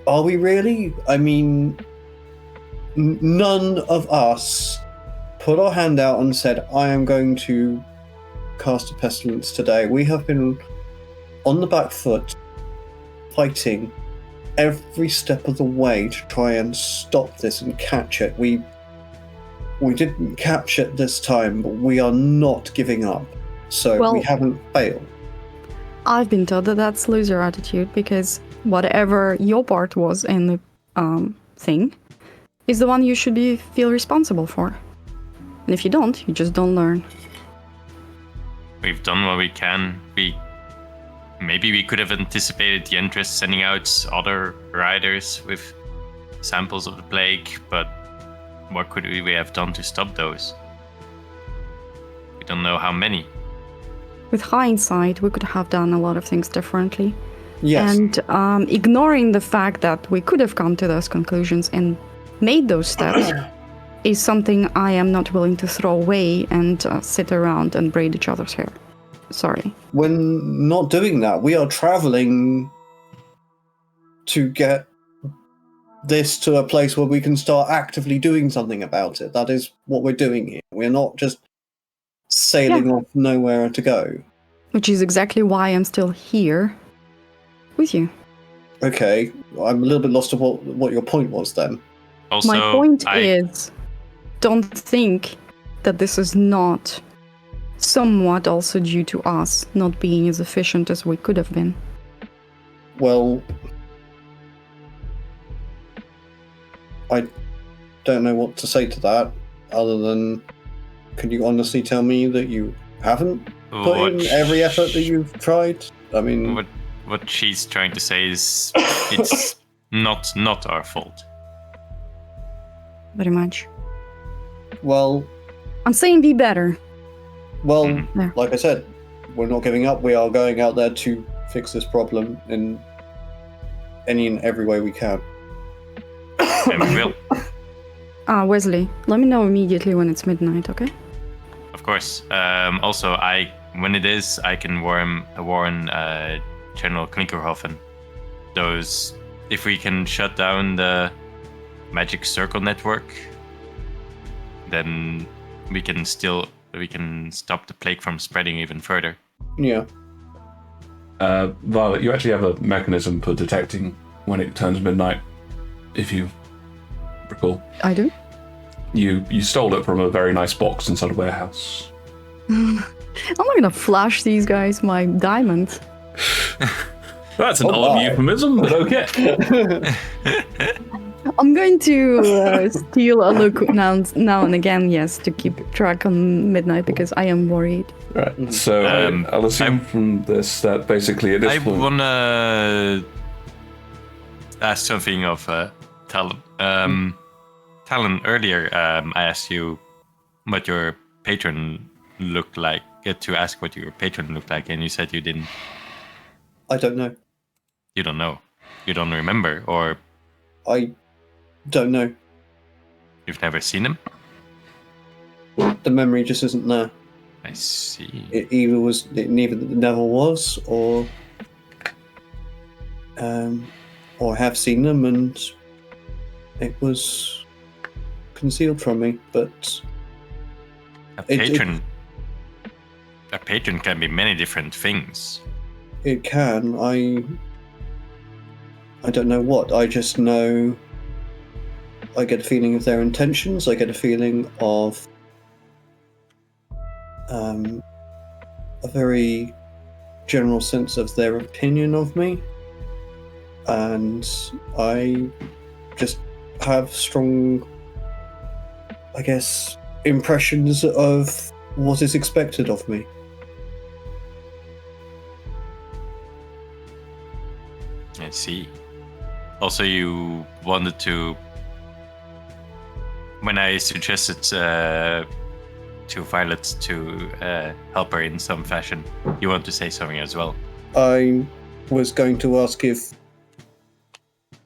are we really? I mean, none of us put our hand out and said, I am going to cast a pestilence today. We have been on the back foot, fighting every step of the way to try and stop this and catch it. We didn't catch it this time, but we are not giving up. So we haven't failed. I've been told that that's loser attitude because whatever your part was in the thing is the one you should feel responsible for. And if you don't, you just don't learn. We've done what we can. Maybe we could have anticipated the interest, sending out other riders with samples of the plague, but what could we have done to stop those? We don't know how many. With hindsight, we could have done a lot of things differently. Yes. And ignoring the fact that we could have come to those conclusions and made those steps is something I am not willing to throw away and sit around and braid each other's hair. Sorry. When not doing that, we are traveling to get this to a place where we can start actively doing something about it. That is what we're doing here. We're not just sailing off nowhere to go. Which is exactly why I'm still here with you. Okay, I'm a little bit lost of what your point was then. Also, my point is, don't think that this is not somewhat also due to us not being as efficient as we could have been. Well, I don't know what to say to that, other than, can you honestly tell me that you haven't put in every effort that you've tried? I mean... What she's trying to say is, it's not our fault. Very much. Well... I'm saying be better. Well, like I said, we're not giving up. We are going out there to fix this problem in any and every way we can. And we will. Wesley, let me know immediately when it's midnight, okay? Of course. Also, when it is, I can warn General Klinkerhofen. If we can shut down the magic circle network, then we can stop the plague from spreading even further. Yeah. Violet, you actually have a mechanism for detecting when it turns midnight, if you recall. I do? You stole it from a very nice box inside a warehouse. I'm not gonna flash these guys my diamond. That's an odd euphemism, but okay. I'm going to steal a look now and again, yes, to keep track on midnight because I am worried. Right. So I'll assume from this that basically at this point... I wanna ask something of Talon. Talon, earlier I asked you what your patron looked like, to ask what your patron looked like, and you said you didn't. I don't know. You don't know? You don't remember, or... I don't know. You've never seen him? The memory just isn't there. I see. It never was, or I have seen them and It was concealed from me, but A patron can be many different things. it can. I don't know what. I just know. I get a feeling of their intentions. I get a feeling of a very general sense of their opinion of me, and I just have strong, I guess, impressions of what is expected of me. I see. Also, you wanted to... When I suggested to Violet to help her in some fashion, you want to say something as well? I was going to ask if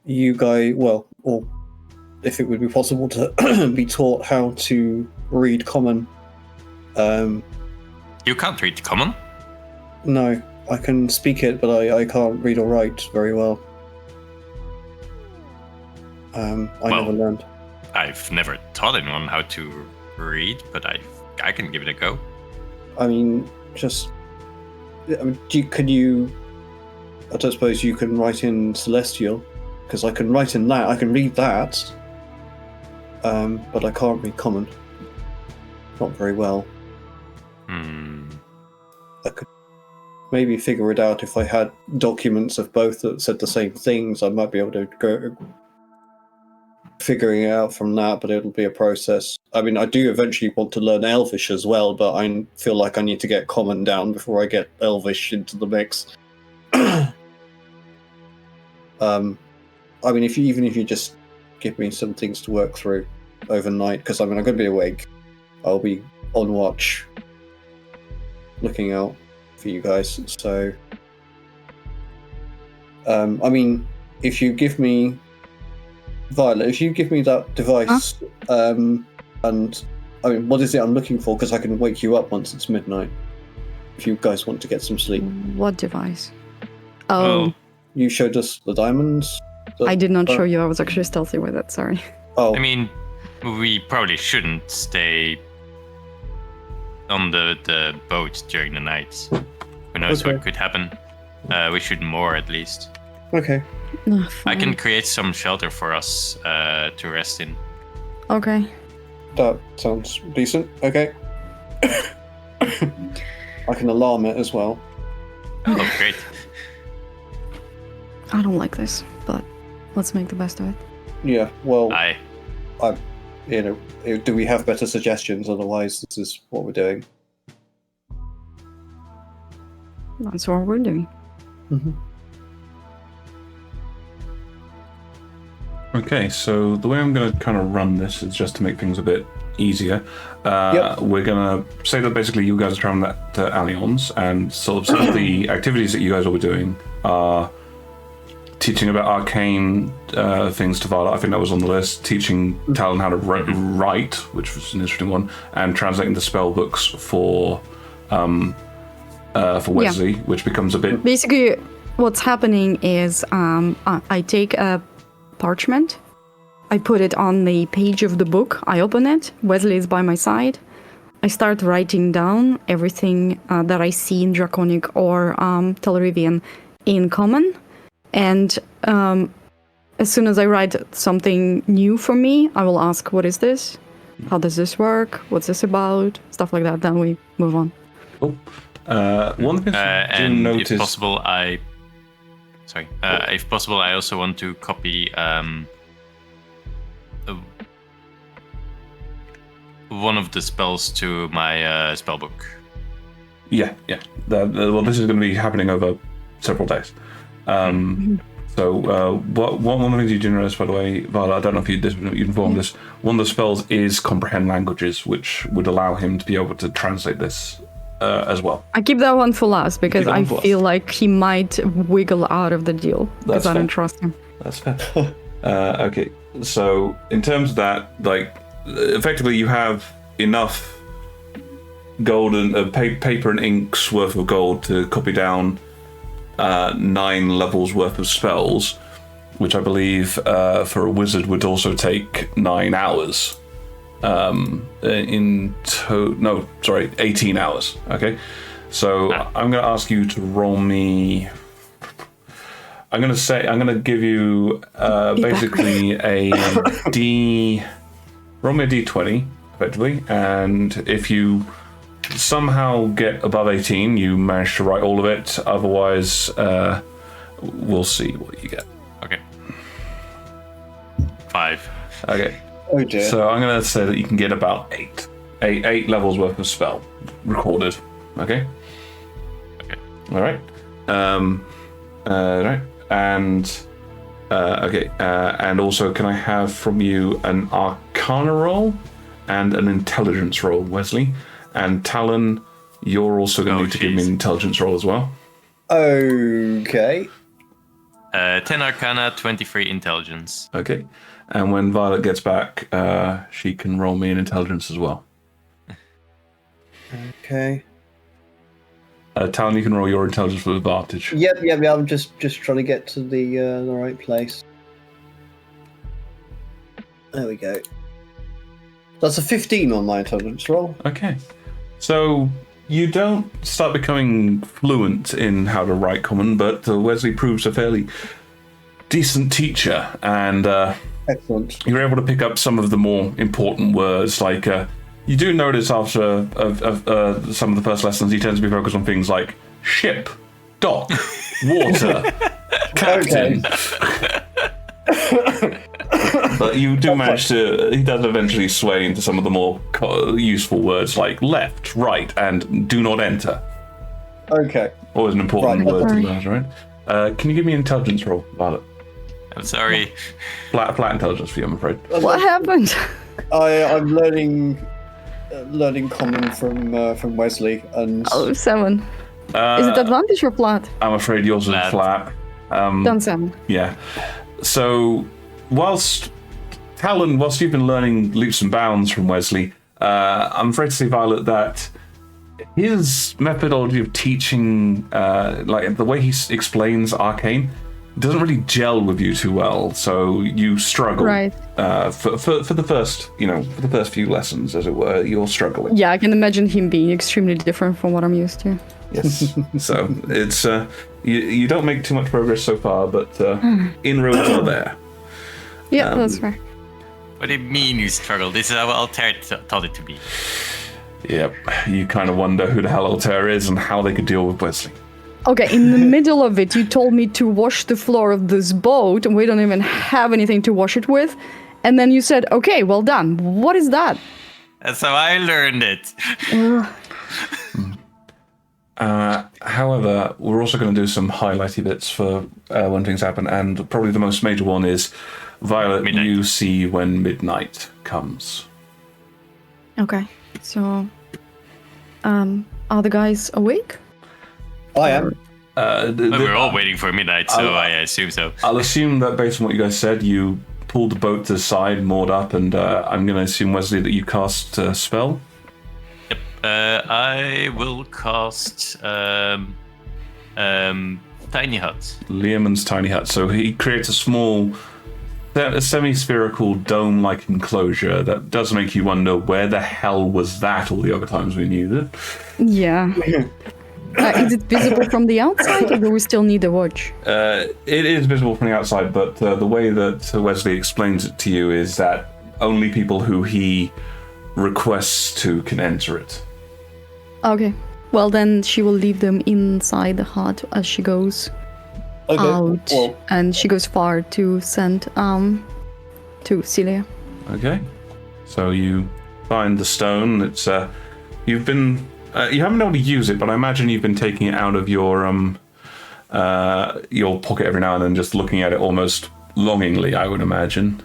you guys, well, or if it would be possible to be taught how to read Common. You can't read Common? No, I can speak it, but I can't read or write very well. I never learned. I've never taught anyone how to read, but I can give it a go. I mean, just... I mean, could you... I don't suppose you can write in Celestial, because I can write in that. I can read that, but I can't read Common. Not very well. I could maybe figure it out if I had documents of both that said the same things. I might be able to go figuring it out from that, but it'll be a process. I mean, I do eventually want to learn Elvish as well, but I feel like I need to get Common down before I get Elvish into the mix. I mean, even if you just give me some things to work through overnight, because I mean, I'm going to be awake. I'll be on watch, looking out for you guys. So, I mean, if you give me Violet, if you give me that device, and I mean, what is it I'm looking for? Because I can wake you up once it's midnight. If you guys want to get some sleep. What device? Oh. You showed us the diamonds. I did not show you. I was actually stealthy with it. Sorry. Oh. I mean, we probably shouldn't stay on the boat during the night. Who knows what could happen? We should moor at least. Okay. I can create some shelter for us to rest in. Okay. That sounds decent. Okay. I can alarm it as well. Oh, great. I don't like this, but let's make the best of it. Yeah, well, Aye. you know, do we have better suggestions? Otherwise, this is what we're doing. That's what we're doing. Mm-hmm. Okay, so the way I'm going to kind of run this is just to make things a bit easier. We're going to say that basically you guys are traveling to Allions, and sort of some of the activities that you guys will be doing are teaching about arcane things to Violet. I think that was on the list. Teaching Talon how to write, which was an interesting one, and translating the spell books for Wesley, which becomes a bit... Basically, what's happening is I take a parchment, I put it on the page of the book, I open it, Wesley is by my side, I start writing down everything that I see in Draconic or Telerivian in Common, and as soon as I write something new for me, I will ask, what is this? How does this work? What's this about? Stuff like that, then we move on. Cool. One thing and notice... if possible, if possible, I also want to copy one of the spells to my spellbook. Yeah. Well, this is going to be happening over several days. So, one of the things you do notice, by the way, Violet, I don't know if you informed this, one of the spells is Comprehend Languages, which would allow him to be able to translate this as well. I keep that one for last because I feel like he might wiggle out of the deal because I don't trust him. That's fair. Okay, so in terms of that, like, effectively you have enough gold and paper and ink's worth of gold to copy down 9 levels worth of spells. which I believe for a wizard would also take 9 hours. 18 hours. Okay, so I'm going to ask you to roll me. I'm going to give you basically roll me a d20 effectively, and if you somehow get above 18, you manage to write all of it. Otherwise, we'll see what you get. Okay. 5. Okay. Oh dear. So I'm going to say that you can get about 8 levels worth of spell recorded. Okay. Okay. All right. Right. And okay. And also, can I have from you an Arcana roll and an Intelligence roll, Wesley? And Talon, you're also going to need to give me an Intelligence roll as well. Okay. 10 Arcana, 23 Intelligence. Okay. And when Violet gets back, she can roll me an Intelligence as well. Okay. Talon, you can roll your Intelligence with advantage. Yep. I'm just trying to get to the right place. There we go. That's a 15 on my Intelligence roll. Okay. So you don't start becoming fluent in how to write Common, but Wesley proves a fairly decent teacher, and Excellent. you're able to pick up some of the more important words. Like you do notice after some of the first lessons, he tends to be focused on things like ship, dock, water, captain. But you do manage to. He does eventually sway into some of the more useful words like left, right, and do not enter. Okay. Always an important Right. word to learn, right? Can you give me an intelligence roll, Violet? I'm sorry. Flat intelligence for you, I'm afraid. What happened? I'm learning Common from Wesley, and 7. Is it advantage or flat? I'm afraid yours is flat. Done 7. Yeah. So, whilst you've been learning leaps and bounds from Wesley, I'm afraid to say, Violet, that his methodology of teaching, like the way he explains arcane, doesn't really gel with you too well. So you struggle. Right. For the first, for the first few lessons, as it were, you're struggling. Yeah, I can imagine him being extremely different from what I'm used to. Yes. So it's you don't make too much progress so far, but inroads are there. Yeah, that's fair. What do you mean you struggle? This is how Altair taught it to be. Yep. You kind of wonder who the hell Altair is and how they could deal with Wesley. Okay, in the middle of it, you told me to wash the floor of this boat, and we don't even have anything to wash it with. And then you said, okay, well done. What is that? That's how I learned it. However, we're also going to do some highlighty bits for when things happen, and probably the most major one is, Violet, Midnight. you see when midnight comes. Okay, so, are the guys awake? I am. We're all waiting for midnight, so I assume so. I'll assume that based on what you guys said, you pulled the boat to the side, moored up, and I'm going to assume, Wesley, that you cast a spell. Yep. I will cast Tiny Hut. Learman's Tiny Hut. So he creates a small, a semi-spherical dome-like enclosure that does make you wonder where the hell was that all the other times we needed it. Yeah. Is it visible from the outside, or do we still need a watch? It is visible from the outside, but the way that Wesley explains it to you is that only people who he requests to can enter it. Okay. Well, then she will leave them inside the hut as she goes out, and she goes far to send to Celia. Okay. So you find the stone. It's you've been you haven't been able to use it, but I imagine you've been taking it out of your pocket every now and then, just looking at it almost longingly, I would imagine.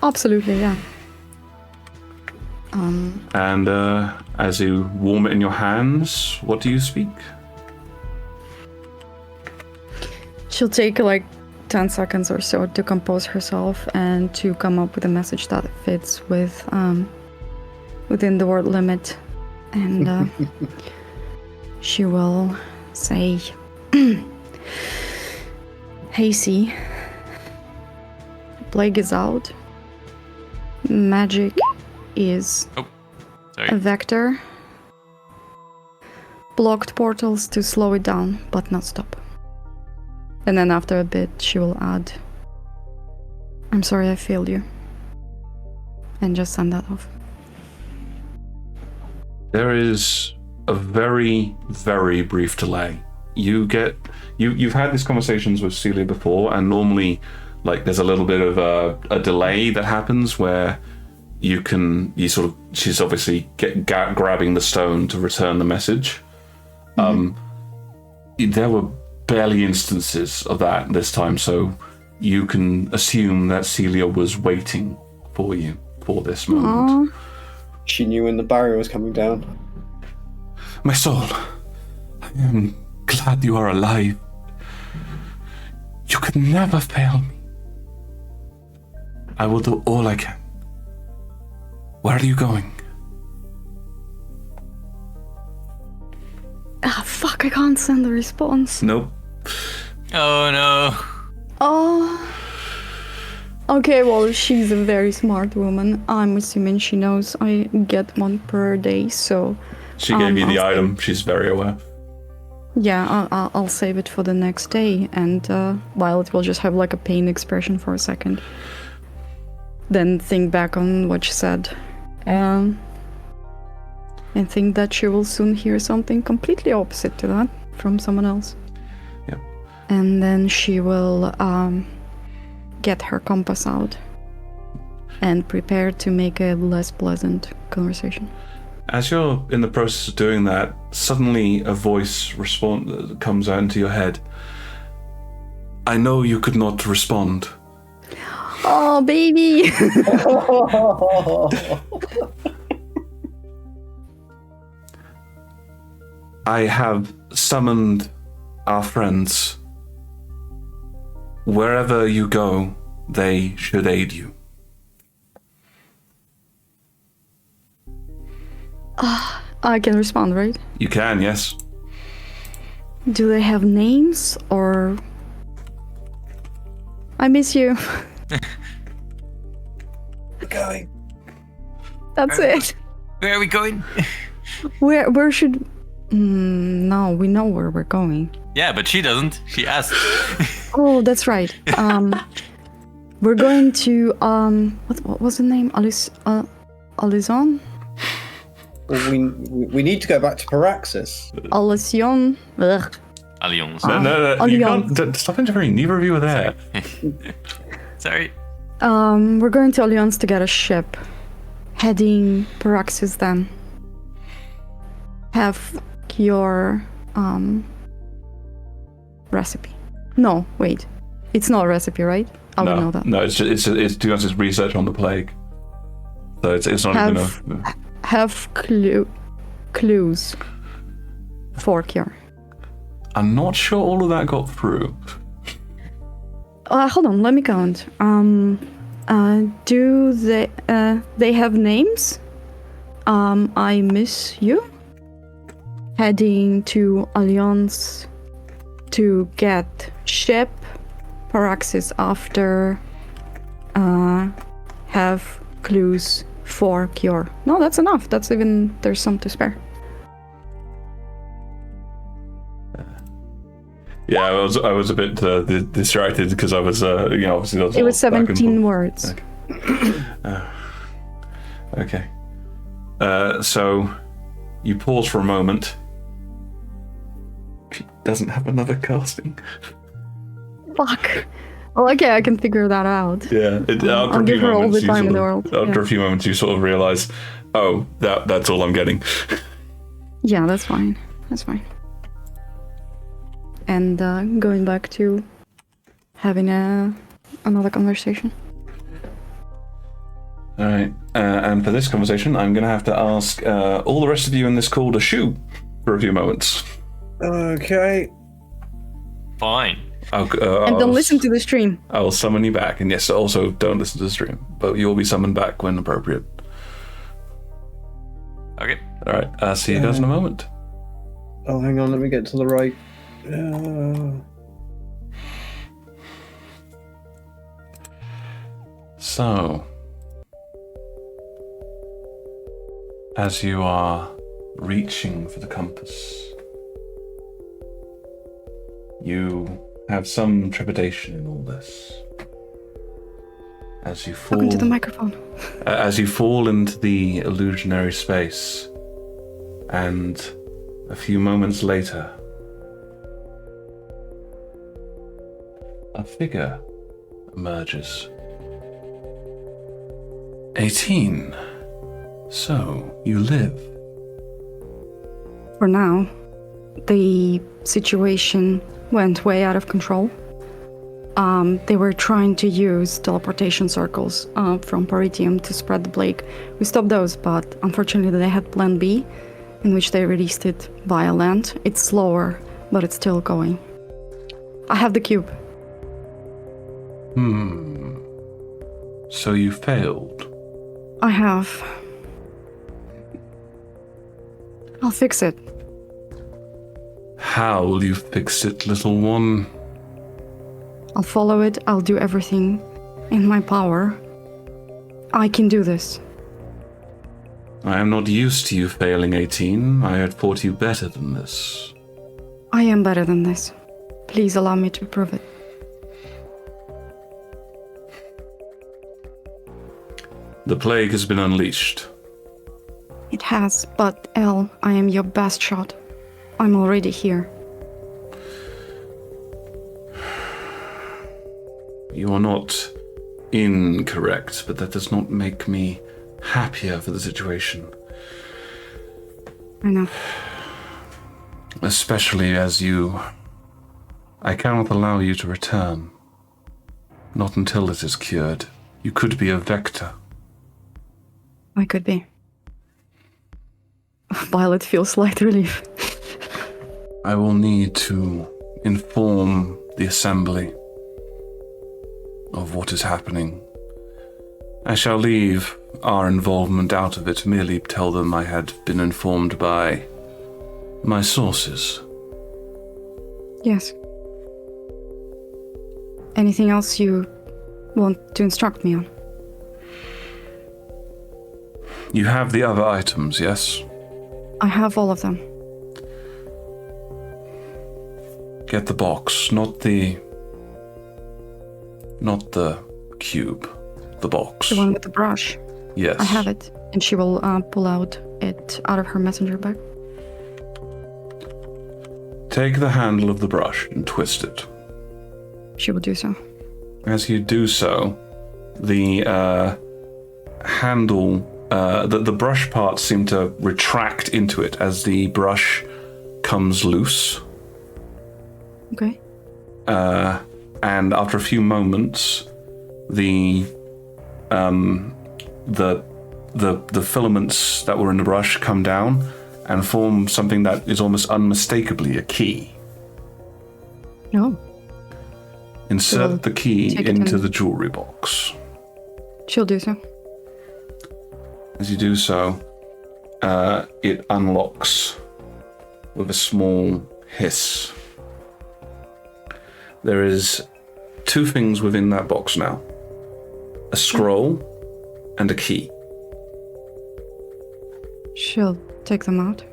Absolutely, yeah. And as you warm it in your hands, what do you speak? She'll take like 10 seconds or so to compose herself and to come up with a message that fits with within the word limit. And she will say, Hey C, plague is out. Magic is Sorry. a vector. Blocked portals to slow it down, but not stop. And then after a bit, she will add, I'm sorry I failed you. And just send that off. There is a very, very brief delay. You've had these conversations with Celia before, and normally, like, there's a little bit of a delay that happens where she's obviously grabbing the stone to return the message. There were barely instances of that this time, so you can assume that Celia was waiting for you for this moment. Aww. She knew when the barrier was coming down. My soul, I am glad you are alive. You could never fail me. I will do all I can. Where are you going? Ah, fuck, I can't send a response. Nope. Oh no. Oh. Okay, well, she's a very smart woman. I'm assuming she knows I get one per day, so... She gave you the I'll item. She's very aware. Yeah, I'll save it for the next day, and while it will just have like a pain expression for a second. Then think back on what she said. And think that she will soon hear something completely opposite to that from someone else. Yeah. And then she will get her compass out and prepare to make a less pleasant conversation. As you're in the process of doing that, suddenly a voice comes out into your head. I know you could not respond. Oh, baby! I have summoned our friends. Wherever you go, they should aid you. I can respond, right? You can, yes. Do they have names, or... I miss you. We're going. That's it. Where are we going? Where should... no, we know where we're going. Yeah, but she doesn't. She asked. Oh, that's right. We're going to, what was the name? Alizon? Well, we need to go back to Paraxis. Alison. Ugh. Alliance. No, you Alliance. can't. Stop interfering. Neither of you are there. Sorry. We're going to Alliance to get a ship. Heading Paraxis then. Have your, recipe. No, wait. It's not a recipe, right? I would know that. No, it's to be honest, it's research on the plague. So it's not even a... Have clues for cure. I'm not sure all of that got through. Hold on, let me count. Do they have names? I miss you. Heading to Alliance to get ship. Paraxis after. Have clues for cure. No, that's enough. That's even, there's some to spare. Yeah, I was a bit distracted because I was, obviously... It was 17 words. Okay. So, you pause for a moment. She doesn't have another casting. Fuck. Well, okay, I can figure that out. Yeah. I'll give her all the time in the world. After a few moments, you sort of realize, oh, that's all I'm getting. Yeah, that's fine. That's fine. And going back to having another conversation. All right. And for this conversation, I'm going to have to ask all the rest of you in this call to shoo for a few moments. Okay. Fine. And don't listen to the stream. I will summon you back. And yes, also don't listen to the stream. But you will be summoned back when appropriate. Okay. All right. See you guys in a moment. Oh, hang on. Let me get to the right. So, as you are reaching for the compass, you have some trepidation in all this. As you fall Talking to the microphone. As you fall into the illusionary space, and a few moments later, a figure emerges. 18. So, you live. For now, the situation went way out of control. They were trying to use teleportation circles from Paritium to spread the plague. We stopped those, but unfortunately they had Plan B, in which they released it via land. It's slower, but it's still going. I have the cube. So you failed. I have. I'll fix it. How will you fix it, little one? I'll follow it. I'll do everything in my power. I can do this. I am not used to you failing, 18. I had thought you better than this. I am better than this. Please allow me to prove it. The plague has been unleashed. It has, but Elle, I am your best shot. I'm already here. You are not incorrect, but that does not make me happier for the situation. I know. Especially as I cannot allow you to return. Not until it is cured. You could be a vector. I could be. Violet feels slight relief. I will need to inform the assembly of what is happening. I shall leave our involvement out of it, merely tell them I had been informed by my sources. Yes. Anything else you want to instruct me on? You have the other items, yes? I have all of them. Get the box, not the cube. The box. The one with the brush. Yes. I have it. And she will pull it out of her messenger bag. Take the handle of the brush and twist it. She will do so. As you do so, the handle, the brush parts seem to retract into it as the brush comes loose. Okay. And after a few moments, the filaments that were in the brush come down and form something that is almost unmistakably a key. No. Insert the key into the jewelry box. She'll do so. As you do so, it unlocks with a small hiss. There is 2 things within that box now. A scroll and a key. She'll take them out.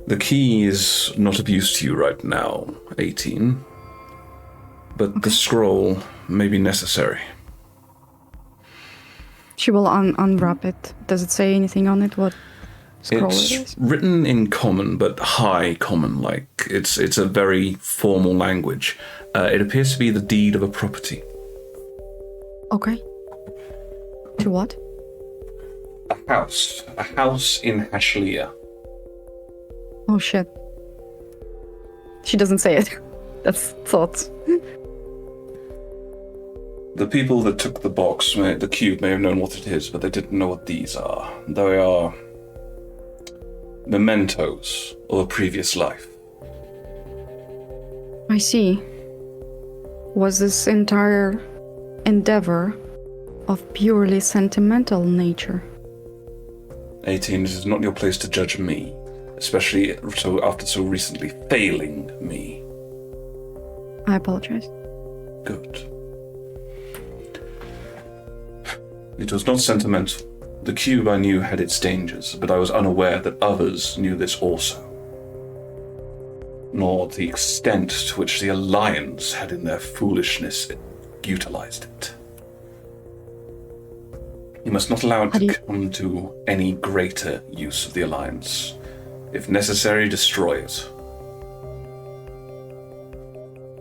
The key is not of use to you right now, 18. But the scroll may be necessary. She will unwrap it. Does it say anything on it? What scroll It's it is? written in common, but high common, like it's a very formal language. It appears to be the deed of a property. Okay. To what? A house in Hashlia. Oh shit. She doesn't say it. That's thoughts. The people that took the box, the cube, may have known what it is, but they didn't know what these are. They are mementos of a previous life. I see. Was this entire endeavor of purely sentimental nature? 18, it is not your place to judge me, especially after so recently failing me. I apologize. Good. It was not sentimental. The cube I knew had its dangers, but I was unaware that others knew this also. Nor the extent to which the Alliance had in their foolishness utilized it. You must not allow it to come to any greater use of the Alliance. If necessary, destroy it.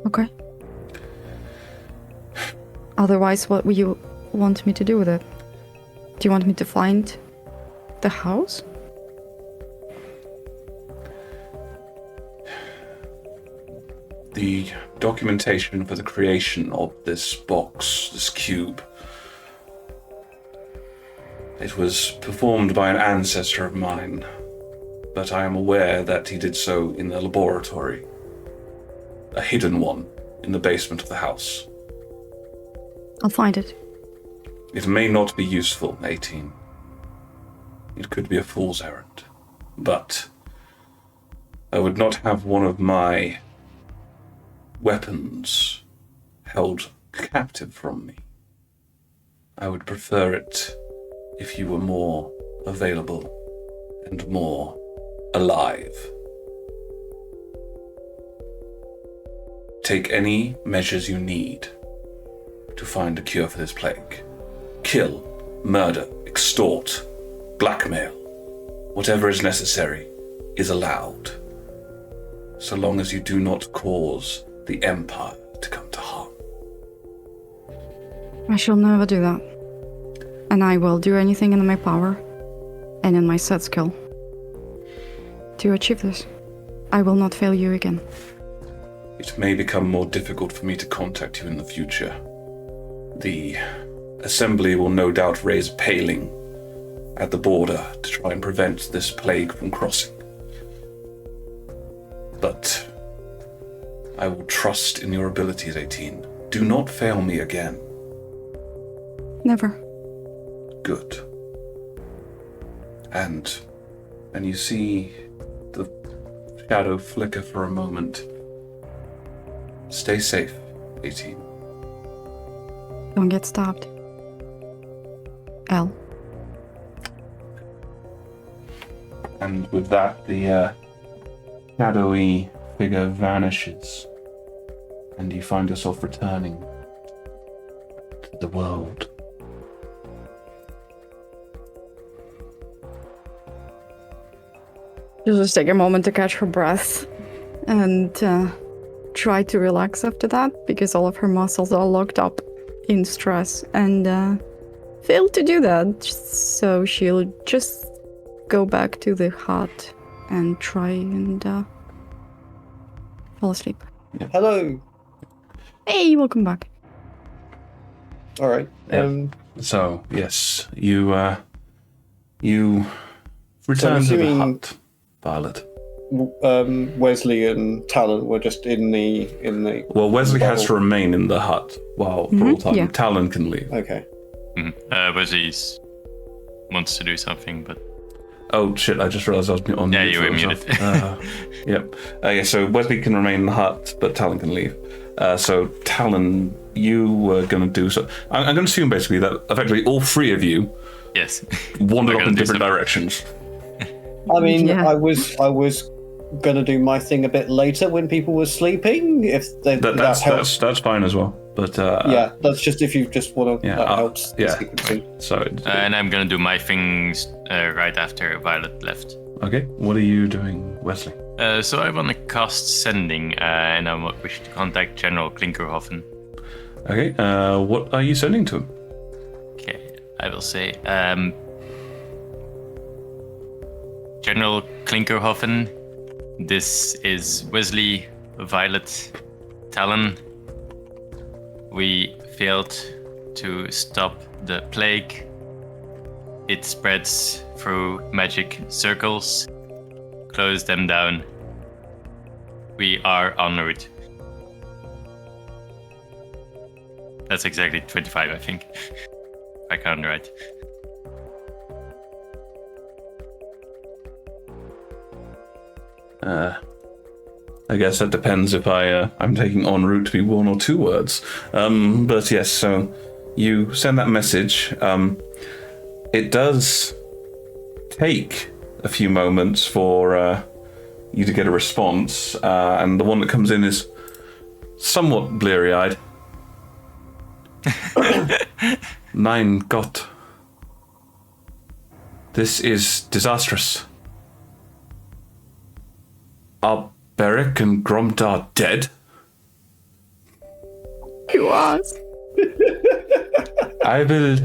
Okay. Otherwise, what will you want me to do with it? Do you want me to find the house? The documentation for the creation of this box, this cube, it was performed by an ancestor of mine, but I am aware that he did so in the laboratory, a hidden one in the basement of the house. I'll find it. It may not be useful, 18. It could be a fool's errand, but I would not have one of my weapons held captive from me. I would prefer it if you were more available and more alive. Take any measures you need to find a cure for this plague. Kill, murder, extort, blackmail, whatever is necessary is allowed, so long as you do not cause the Empire to come to harm. I shall never do that. And I will do anything in my power and in my set skill to achieve this. I will not fail you again. It may become more difficult for me to contact you in the future. The Assembly will no doubt raise a paling at the border to try and prevent this plague from crossing. But I will trust in your abilities, 18. Do not fail me again. Never. Good. And you see the shadow flicker for a moment. Stay safe, 18. Don't get stabbed. L. And with that, the shadowy figure vanishes, and you find yourself returning to the world. Just take a moment to catch her breath and try to relax after that, because all of her muscles are locked up in stress and failed to do that. So she'll just go back to the hut and try and fall asleep. Yeah. Hello. Hey, welcome back. All right. Yeah. So yes, you return to the assuming- hut, Violet. Wesley and Talon were just in the. Well, Wesley has to bubble. remain in the hut for all time. yeah. Talon can leave. Okay. Wesley wants to do something, but Oh shit! I just realised I was on Yeah, mute you for were myself. muted. Yep. Yeah. So Wesley can remain in the hut, but Talon can leave. So Talon, you were going to do so. I'm going to assume basically that effectively all three of you yes. wandered We're off gonna in do different something. directions. I mean, Yeah. I was gonna do my thing a bit later when people were sleeping. If that helps. That's fine as well. But Yeah, that's just if you just want to. Yeah, that helps. yeah. sequencing. So And I'm gonna do my things right after Violet left. okay, what are you doing, Wesley? So I want to cast Sending, and I wish to contact General Klinkerhoffen. Okay, what are you sending to him? Okay, I will say, General Klinkerhoffen, this is Wesley, Violet, Talon. We failed to stop the plague. It spreads through magic circles. Close them down. We are en route. That's exactly 25, I think. I count right. I guess that depends if I'm taking en route to be one or two words. But yes, so you send that message. It does take a few moments for you to get a response, and the one that comes in is somewhat bleary-eyed. Mein Gott. This is disastrous. Are Beric and Gromdar dead? You asked. I will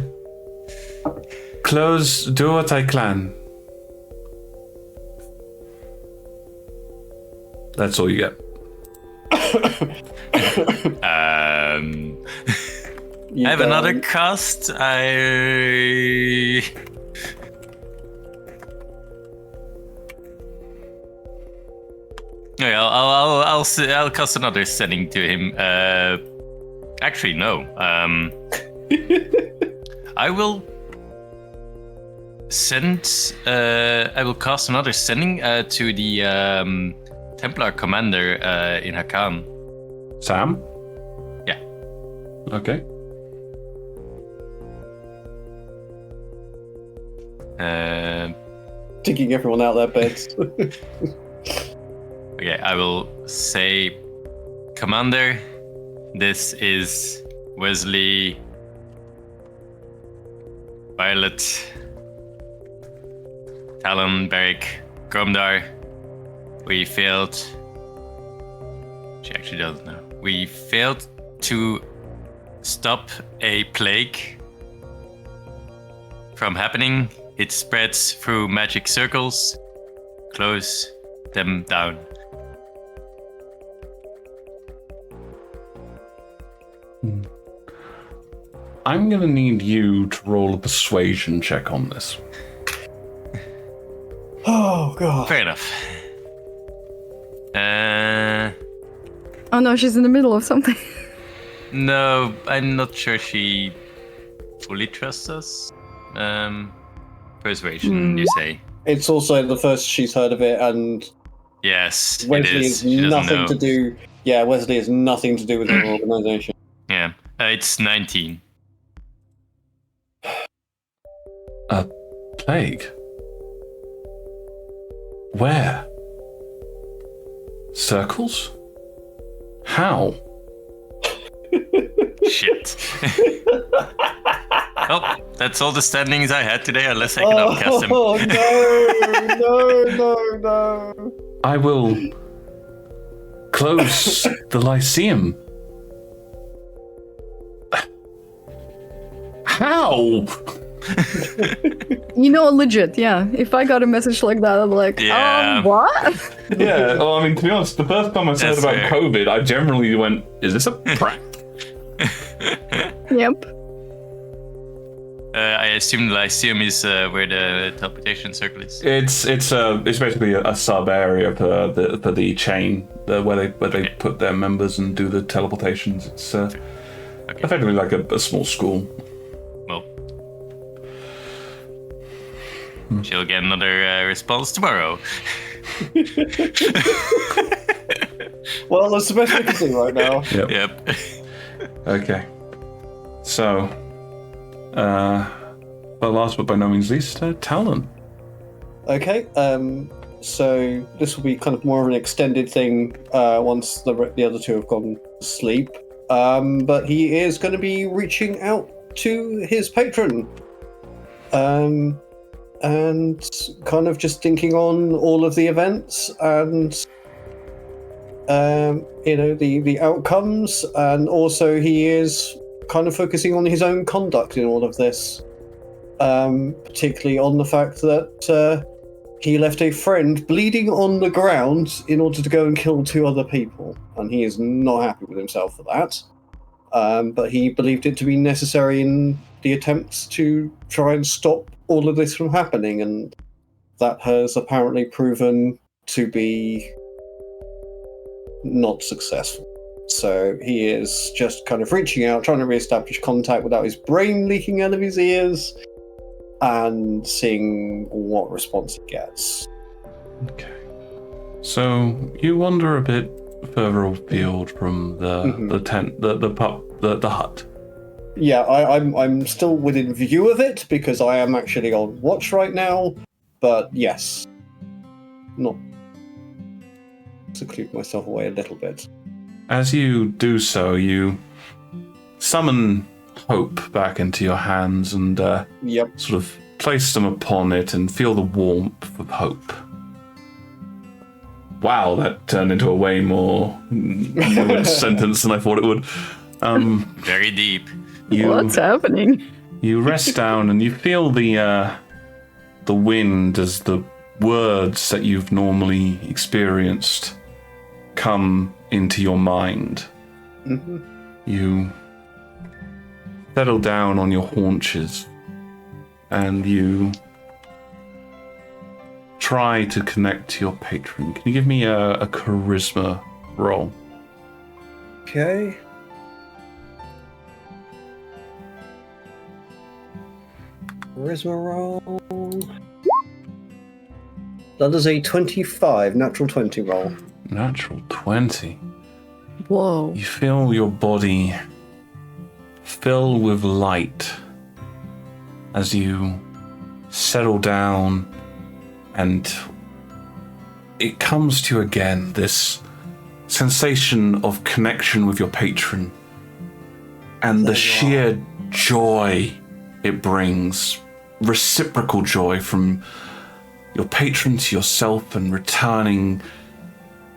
do what I can. That's all you get. I have another cast. Okay, I'll cast another sending to him. Actually, no. I will send. I will cast another sending to the Templar commander in Hakan. Sam? Yeah. Okay. Taking everyone out their beds. Okay, I will say, Commander, this is Wesley, Violet, Talon, Beric, Gromdar. We failed. She actually doesn't know. We failed to stop a plague from happening. It spreads through magic circles. Close them down. I'm gonna need you to roll a persuasion check on this. Oh, God. Fair enough. Oh no, she's in the middle of something. No, I'm not sure she fully trusts us. Persuasion, you say? It's also the first she's heard of it, and Yes, Wesley it is. has She doesn't nothing know. to do. Yeah, Wesley has nothing to do with her organization. Yeah, it's 19. A plague? Where? Circles? How? Shit. Well, that's all the standings I had today, unless I can upcast them. Oh no! I will close the Lyceum. How? You know, legit, yeah. If I got a message like that, I'm like, Yeah. what? Yeah, well, I mean, to be honest, the first time I heard That's about fair. COVID, I generally went, is this a prank? Yep. I assume the Lyceum is where the teleportation circle is. It's basically a sub area for the chain where they put their members and do the teleportations. It's effectively like a small school. Well, she'll get another response tomorrow. Well, that's the best we can do right now. Yep. Okay. So, but last but by no means least, Talon. Okay, so this will be kind of more of an extended thing once the other two have gone to sleep. But he is going to be reaching out to his patron, and kind of just thinking on all of the events and the outcomes, and also he is kind of focusing on his own conduct in all of this. Particularly on the fact that he left a friend bleeding on the ground in order to go and kill two other people, and he is not happy with himself for that. But he believed it to be necessary in the attempts to try and stop all of this from happening, and that has apparently proven to be not successful. So he is just kind of reaching out, trying to re-establish contact without his brain leaking out of his ears, and seeing what response he gets. Okay. So you wander a bit further afield from the tent, the hut. I'm still within view of it because I am actually on watch right now. But yes, not seclude myself away a little bit. As you do so, you summon hope back into your hands and sort of place them upon it and feel the warmth of hope. Wow, that turned into a way more fluent sentence than I thought it would. Very deep. What's happening? You rest down and you feel the wind as the words that you've normally experienced come into your mind. Mm-hmm. You settle down on your haunches and you try to connect to your patron. Can you give me a charisma roll? Okay. Charisma roll. That is a 25, natural 20 roll. Natural 20. Whoa. You feel your body fill with light as you settle down, and it comes to you again, this sensation of connection with your patron and the sheer joy it brings, reciprocal joy from your patron to yourself and returning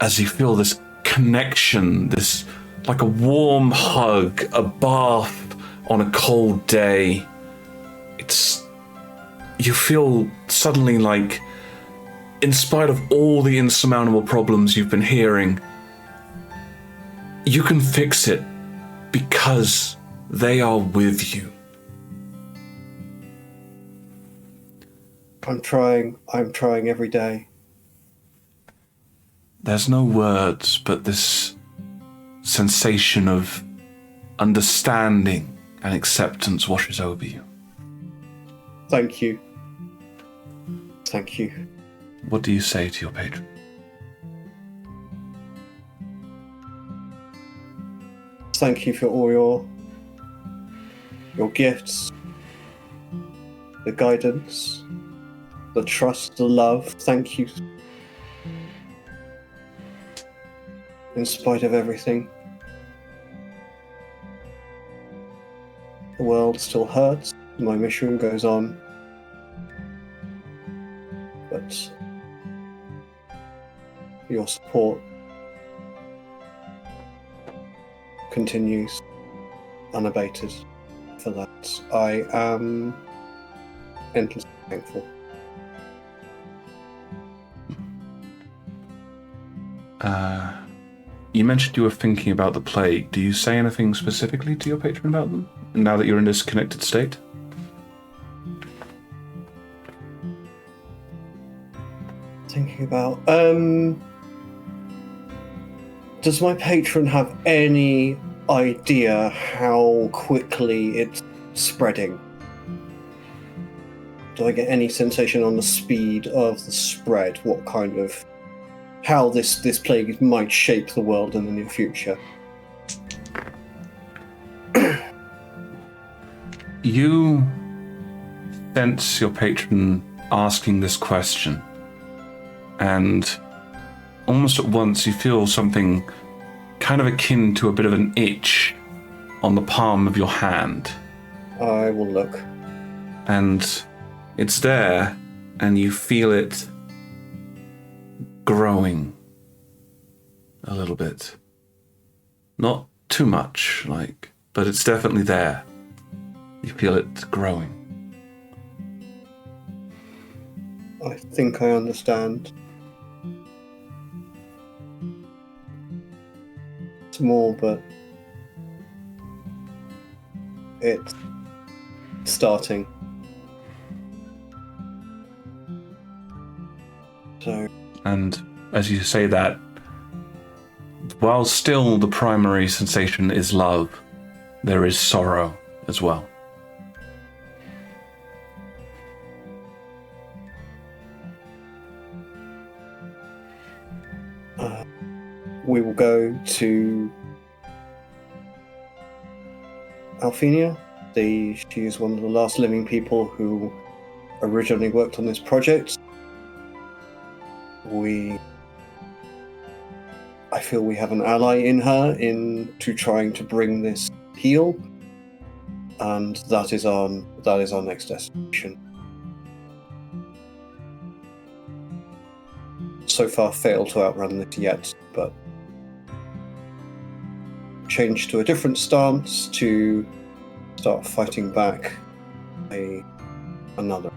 as you feel this connection, this like a warm hug, a bath on a cold day. You feel suddenly like, in spite of all the insurmountable problems you've been hearing, you can fix it because they are with you. I'm trying every day. There's no words, but this sensation of understanding and acceptance washes over you. Thank you. Thank you. What do you say to your patron? Thank you for all your gifts, the guidance, the trust, the love. Thank you. In spite of everything, the world still hurts. My mission goes on. But your support continues unabated. For that, I am endlessly thankful. You mentioned you were thinking about the plague. Do you say anything specifically to your patron about them, now that you're in this connected state? Thinking about, does my patron have any idea how quickly it's spreading? Do I get any sensation on the speed of the spread? What kind of, how this plague might shape the world in the near future? You sense your patron asking this question, and almost at once you feel something kind of akin to a bit of an itch on the palm of your hand. I will look. And it's there, and you feel it growing a little bit. Not too much, but it's definitely there. You feel it growing. I think I understand. Small, but it's starting. So. And as you say that, while still the primary sensation is love, there is sorrow as well. We will go to Alphenia She is one of the last living people who originally worked on this project. I feel we have an ally in her into trying to bring this heal, and that is our next destination. So far failed to outrun this yet, but changed to a different stance to start fighting back another.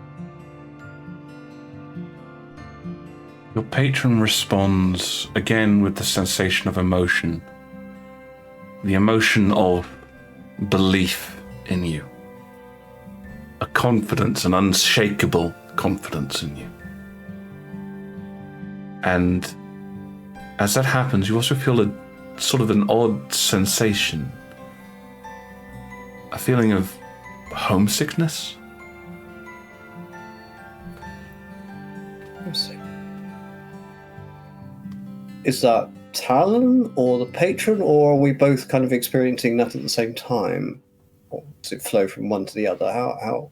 Your patron responds again with the sensation of emotion. The emotion of belief in you. A confidence, an unshakable confidence in you. And as that happens, you also feel a sort of an odd sensation. A feeling of homesickness. Is that Talon or the patron, or are we both kind of experiencing that at the same time? Or does it flow from one to the other? How?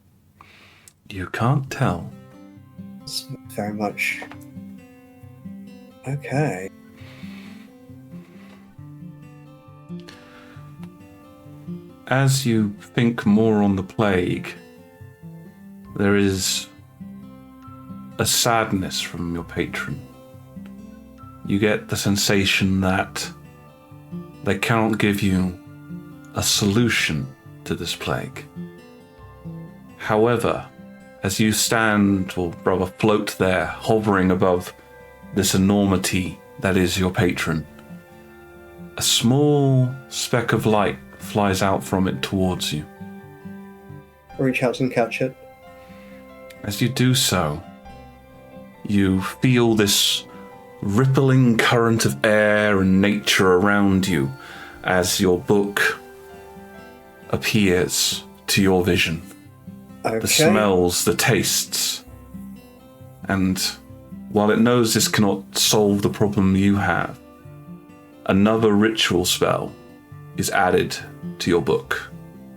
You can't tell. It's very much... Okay. As you think more on the plague, there is a sadness from your patron. You get the sensation that they cannot give you a solution to this plague. However, as you stand, or rather float there, hovering above this enormity that is your patron, a small speck of light flies out from it towards you. Reach out and catch it. As you do so, you feel this rippling current of air and nature around you as your book appears to your vision. Okay. The smells, the tastes. And while it knows this cannot solve the problem you have, another ritual spell is added to your book.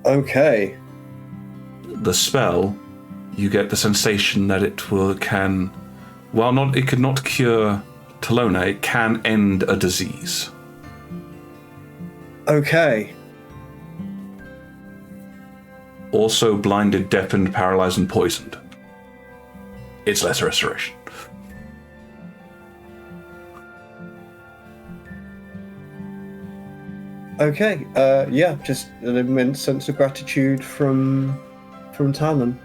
Okay. The spell, you get the sensation that it could not cure Talona, it can end a disease. Okay. Also blinded, deafened, paralyzed, and poisoned. It's lesser restoration. Okay. Yeah, just an immense sense of gratitude from Talon.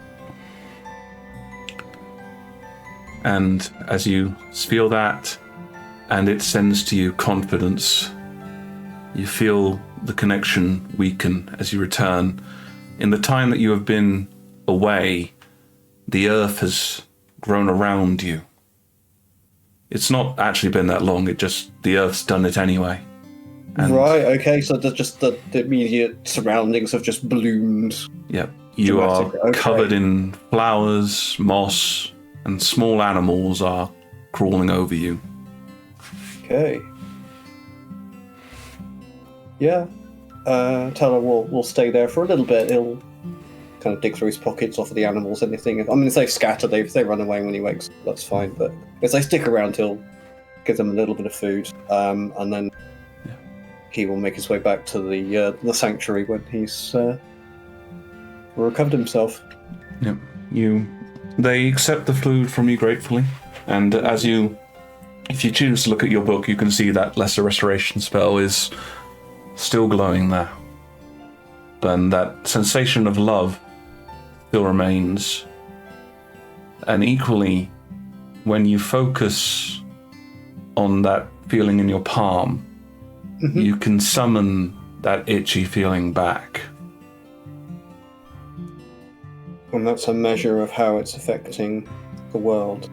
And as you feel that, and it sends to you confidence, you feel the connection weaken as you return. In the time that you have been away, the earth has grown around you. It's not actually been that long, the earth's done it anyway. And right, okay, so just the immediate surroundings have just bloomed. Yep, you are Okay. covered in flowers, moss, and small animals are crawling over you. Okay. Yeah. Talon will stay there for a little bit. He'll kind of dig through his pockets, offer the animals anything. I mean, if they scatter, if they run away when he wakes, that's fine. But if they stick around, he'll give them a little bit of food, and then he will make his way back to the sanctuary when he's recovered himself. Yep. They accept the food from you gratefully, and if you choose to look at your book, you can see that lesser restoration spell is still glowing there. And that sensation of love still remains. And equally, when you focus on that feeling in your palm, you can summon that itchy feeling back. And that's a measure of how it's affecting the world.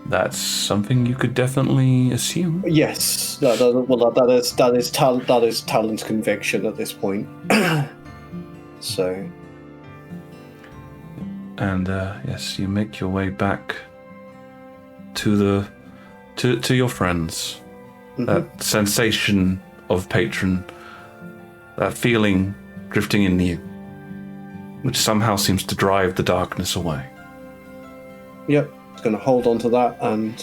That's something you could definitely assume. Yes, that is Talon's conviction at this point. So. And yes, you make your way back to your friends. That sensation of patron, that feeling drifting into you, which somehow seems to drive the darkness away. Yep, it's going to hold on to that and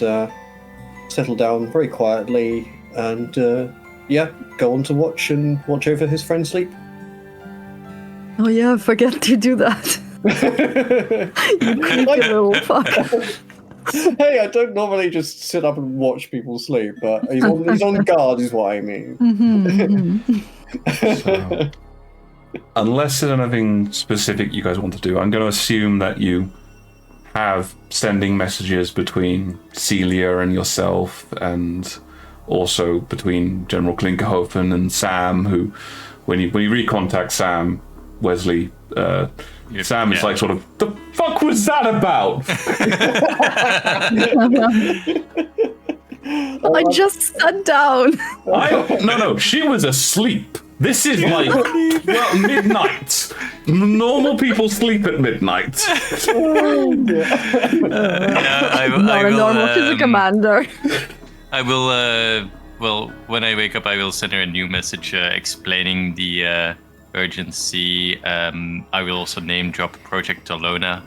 settle down very quietly and, go on to watch over his friend sleep. Oh yeah, I forget to do that. You creepy little fuck. Hey, I don't normally just sit up and watch people sleep, but he's on guard is what I mean. So, unless there's anything specific you guys want to do, I'm going to assume that you have sending messages between Celia and yourself, and also between General Klinkerhofen and Sam, who, when you recontact Sam, Wesley, Sam is like sort of, the fuck was that about? I just sat down. No, she was asleep. This is like midnight. Normal people sleep at midnight. Not a normal physical commander. I will, when I wake up, I will send her a new message explaining the urgency. I will also name drop Project Alona.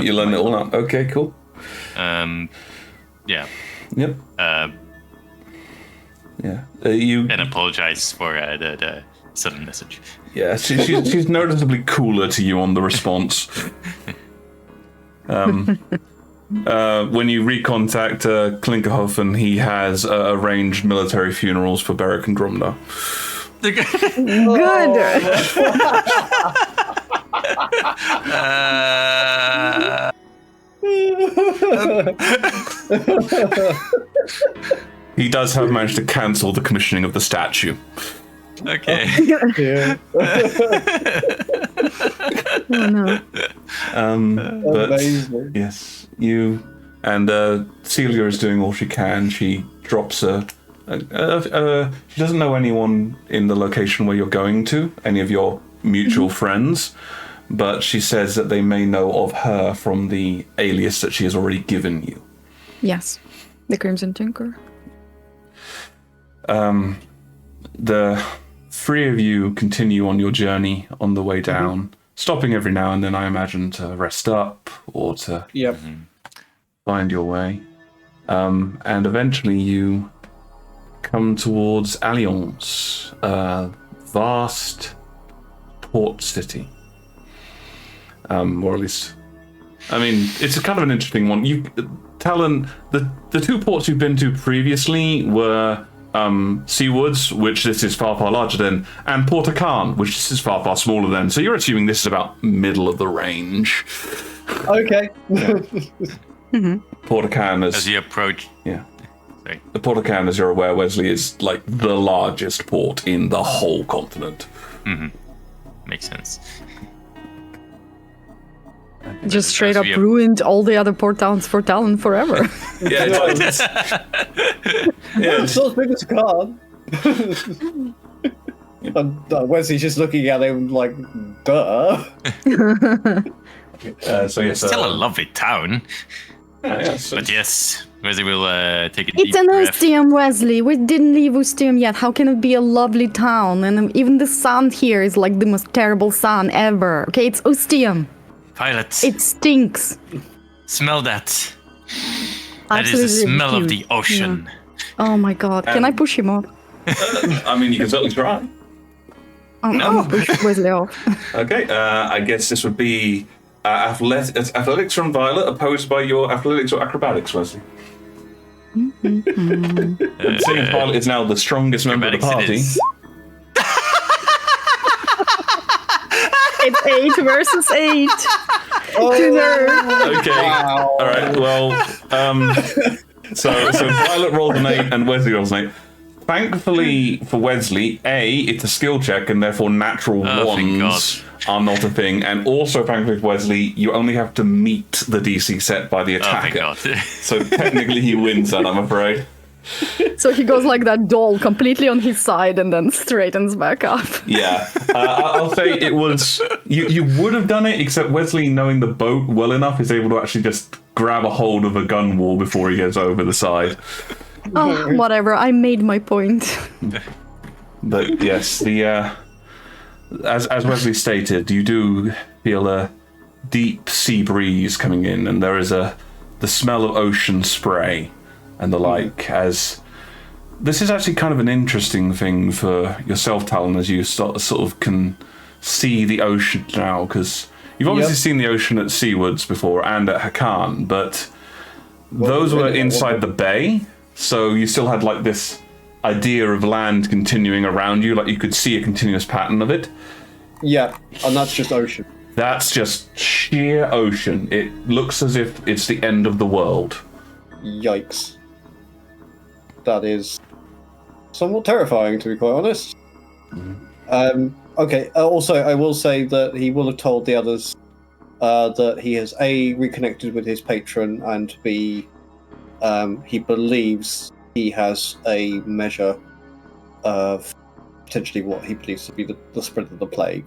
You learn it all now. Okay, cool. Yeah. Yep. You and apologize for the sudden message. Yeah, she's noticeably cooler to you on the response. When you recontact Klinkerhofen, he has arranged military funerals for Beric and Grumner. Good. He does have managed to cancel the commissioning of the statue. Okay. Yeah. Oh no. But Amazing. yes, you and Celia is doing all she can. She drops she doesn't know anyone in the location where you're going to, any of your mutual friends, but she says that they may know of her from the alias that she has already given you. Yes, the Crimson Tinker. The three of you continue on your journey on the way down, stopping every now and then, I imagine, to rest up or to find your way. And eventually you come towards Alliance, a vast port city. Or at least, I mean, it's a kind of an interesting one. Talon, the two ports you've been to previously were Seawoods, which this is far, far larger than, and Porta Khan, which this is far, far smaller than. So you're assuming this is about middle of the range. Okay. Porta Khan is... As you approach... Yeah. Sorry. The Porta Khan, as you're aware, Wesley, is like the largest port in the whole continent. Makes sense. Just straight up As we ruined all the other port towns for Talon forever. Yeah, it's It's not as big as a card. And Wesley's just looking at him like, duh. so yes, Still a lovely town. yes, But yes, Wesley will take a deep It's an breath. Ostium, Wesley. We didn't leave Ostium yet. How can it be a lovely town? And even the sun here is like the most terrible sun ever. Okay, it's Ostium. Pilot, It stinks. smell that. That is the Absolutely smell of cute. the ocean. Oh my god. Can I push him off? I mean, you can certainly try. I'll push Wesley off. Okay, I guess this would be athletics from Violet opposed by your athletics or acrobatics, Wesley. Seeing as Violet is now the strongest member of the Acrobatics it party. is. It's 8 versus 8. Okay, all right. Well, so Violet rolls an 8 and Wesley rolls an 8. Thankfully for Wesley, it's a skill check and therefore natural thank ones are not a thing. And also, thankfully for Wesley, you only have to meet the DC set by the Oh, thank attacker. God. So technically he wins that, I'm afraid. So he goes like that doll, completely on his side, and then straightens back up. Yeah, I'll say it was... You would have done it, except Wesley, knowing the boat well enough, is able to actually just grab a hold of a gun wall before he gets over the side. Oh, whatever. I made my point. But yes, the as Wesley stated, you do feel a deep sea breeze coming in, and there is the smell of ocean spray and the like. As this is actually kind of an interesting thing for yourself, Talon, as you sort of can see the ocean now, because you've obviously seen the ocean at Seawoods before and at Hakan, but those were inside the bay, so you still had like this idea of land continuing around you, like you could see a continuous pattern of it. Yeah, and that's just ocean. That's just sheer ocean. It looks as if it's the end of the world. Yikes. That is somewhat terrifying, to be quite honest. Okay, also, I will say that he will have told the others that he has A, reconnected with his patron, and B, he believes he has a measure of potentially what he believes to be the spread of the plague.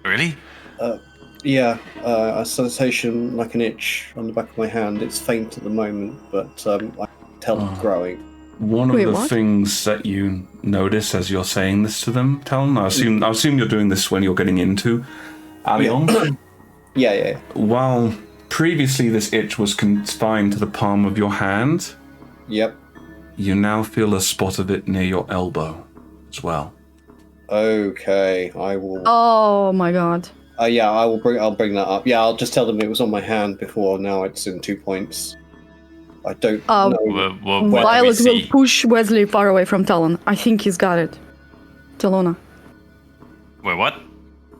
Really? Yeah, a sensation like an itch on the back of my hand. It's faint at the moment, but I can tell it's growing. One of the things that you notice as you're saying this to them, Talon, I assume you're doing this when you're getting into Alion. Yeah. While previously this itch was confined to the palm of your hand, yep, you now feel a spot of it near your elbow as well. Okay, I will. Oh my god. Yeah, I'll bring that up. Yeah, I'll just tell them it was on my hand before. Now it's in 2 points. I don't know. Violet will push Wesley far away from Talon. I think he's got it. Talona. Wait, what?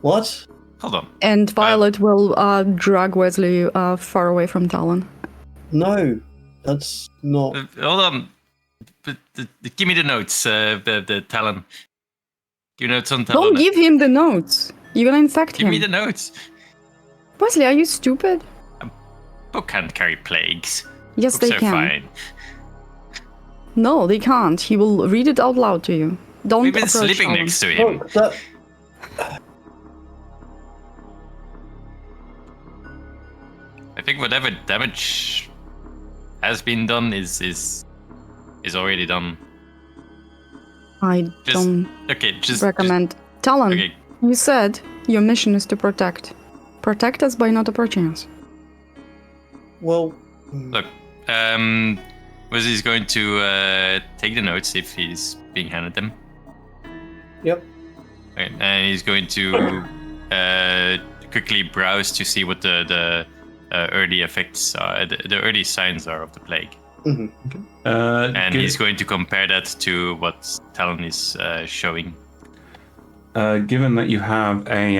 What? Hold on. And Violet will drag Wesley far away from Talon. No, that's not. Hold on. Give me the notes, the Talon. Give notes on Talon. Don't give him the notes. You're gonna infect him. Give me the notes. Wesley, are you stupid? Book can't carry plagues. Yes, Books they are can. Fine. No, they can't. He will read it out loud to you. Don't We've been approach sleeping Talon. next to him. Look, that... I think whatever damage has been done is already done. I don't recommend. Talon, okay. You said your mission is to protect. Protect us by not approaching us. Well... Look, Wesley's going to take the notes if he's being handed them. Yep. Okay, and he's going to quickly browse to see what the early effects are, the early signs are of the plague. Mm-hmm. Okay. And he's going to compare that to what Talon is showing. Given that you have the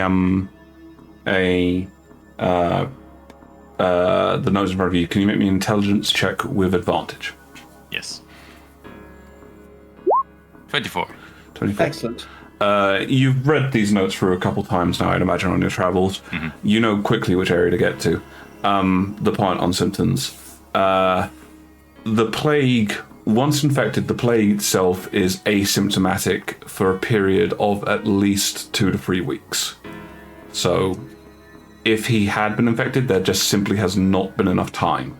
notes in front of you, can you make me an intelligence check with advantage? Yes. 24. 24. Excellent. You've read these notes through a couple times now, I'd imagine, on your travels. Mm-hmm. You know quickly which area to get to. The point on symptoms. The plague, once infected, the plague itself is asymptomatic for a period of at least 2 to 3 weeks. So, if he had been infected, there just simply has not been enough time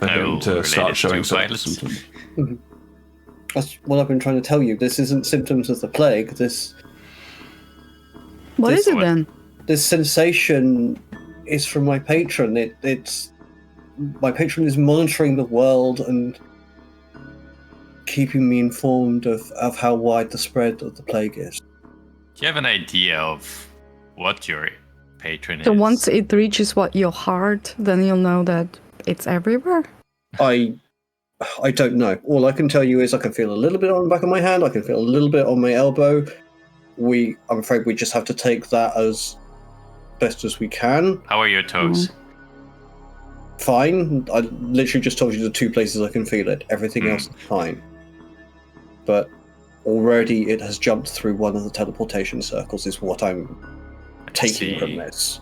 for him to start showing certain symptoms. Mm-hmm. That's what I've been trying to tell you. This isn't symptoms of the plague. What is it then? This sensation is from my patron. It's my patron is monitoring the world and keeping me informed of how wide the spread of the plague is. Do you have an idea of what your patron is? So once it reaches your heart, then you'll know that it's everywhere? I don't know. All I can tell you is I can feel a little bit on the back of my hand. I can feel a little bit on my elbow. I'm afraid we just have to take that as best as we can. How are your toes? Fine. I literally just told you the 2 places I can feel it. Everything else is fine. But already it has jumped through one of the teleportation circles is what I'm taking from this.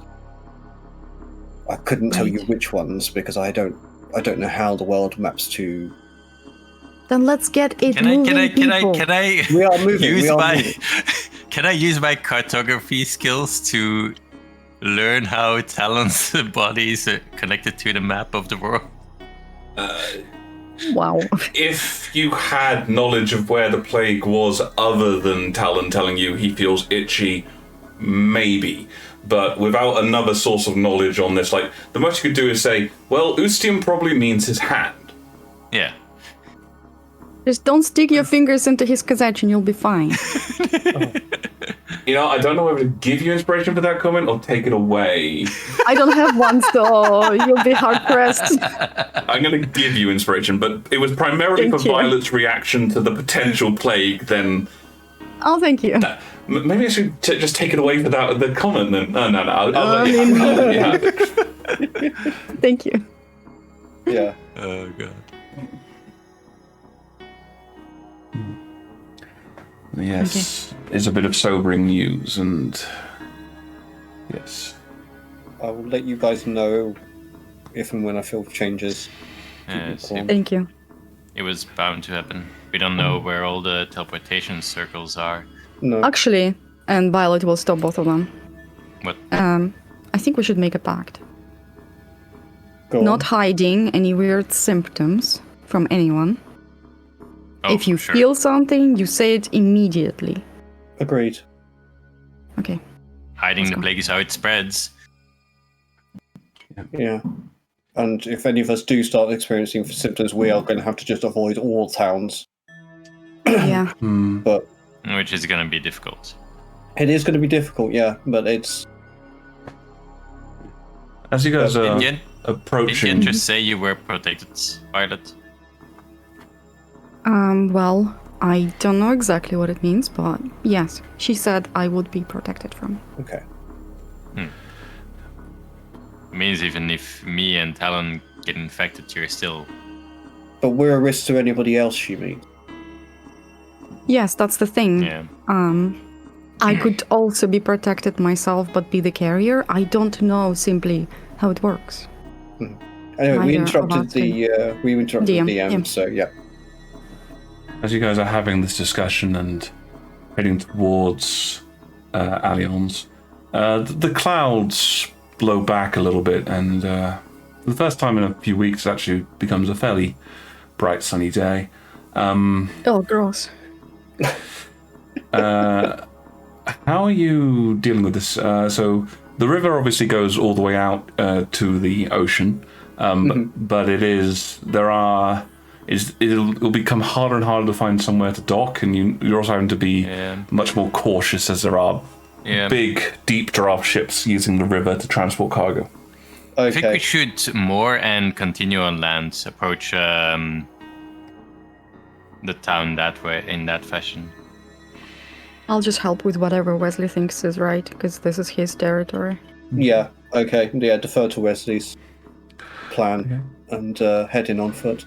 I couldn't tell you which ones because I don't know how the world maps to. Then let's get it Can I We are moving. Can I use my cartography skills to learn how Talon's body is connected to the map of the world? Wow. If you had knowledge of where the plague was other than Talon telling you he feels itchy, maybe. But without another source of knowledge on this, like, the most you could do is say, well, Ustium probably means his hand. Yeah. Just don't stick your fingers into his kazach and you'll be fine. You know, I don't know whether to give you inspiration for that comment or take it away. I don't have one, so you'll be hard-pressed. I'm going to give you inspiration, but it was primarily Thank for you. Violet's reaction to the potential plague, then... Oh, thank you. Maybe I should just take it away for that the comment then. No, I'll let you have it. Thank you. Yeah. Oh god. Yes, it's a bit of sobering news, and yes. I will let you guys know if and when I feel changes. Thank you. It was bound to happen. We don't know where all the teleportation circles are. No. Actually, and Violet will stop both of them. What? I think we should make a pact. Go Not on. hiding any weird symptoms from anyone. Oh, If you sure. feel something, you say it immediately. Agreed. Okay. Hiding Let's the go. plague is how it spreads. Yeah. And if any of us do start experiencing symptoms, we are going to have to just avoid all towns. Yeah. But Which is gonna be difficult. it is going to be difficult, yeah. But it's As you guys are Didn't approaching... you just say you were protected, Violet? Well, I don't know exactly what it means, but yes, she said I would be protected from. okay. Means even if me and Talon get infected, you're still... But we're a risk to anybody else she meets. Yes, that's the thing. Yeah. I could also be protected myself, but be the carrier. I don't know simply how it works. Anyway, we Neither interrupted of us the DM, yeah. so yeah. As you guys are having this discussion and heading towards Allions, the clouds blow back a little bit, and for the first time in a few weeks, it actually becomes a fairly bright, sunny day. Oh, gross. How are you dealing with this? So the river obviously goes all the way out to the ocean, but it'll become harder and harder to find somewhere to dock, and you're also having to be much more cautious as there are big, deep draft ships using the river to transport cargo. I think we Okay. should moor and continue on land, approach the town that way, in that fashion. I'll just help with whatever Wesley thinks is right, because this is his territory. Yeah, okay. Yeah, defer to Wesley's plan and head in on foot.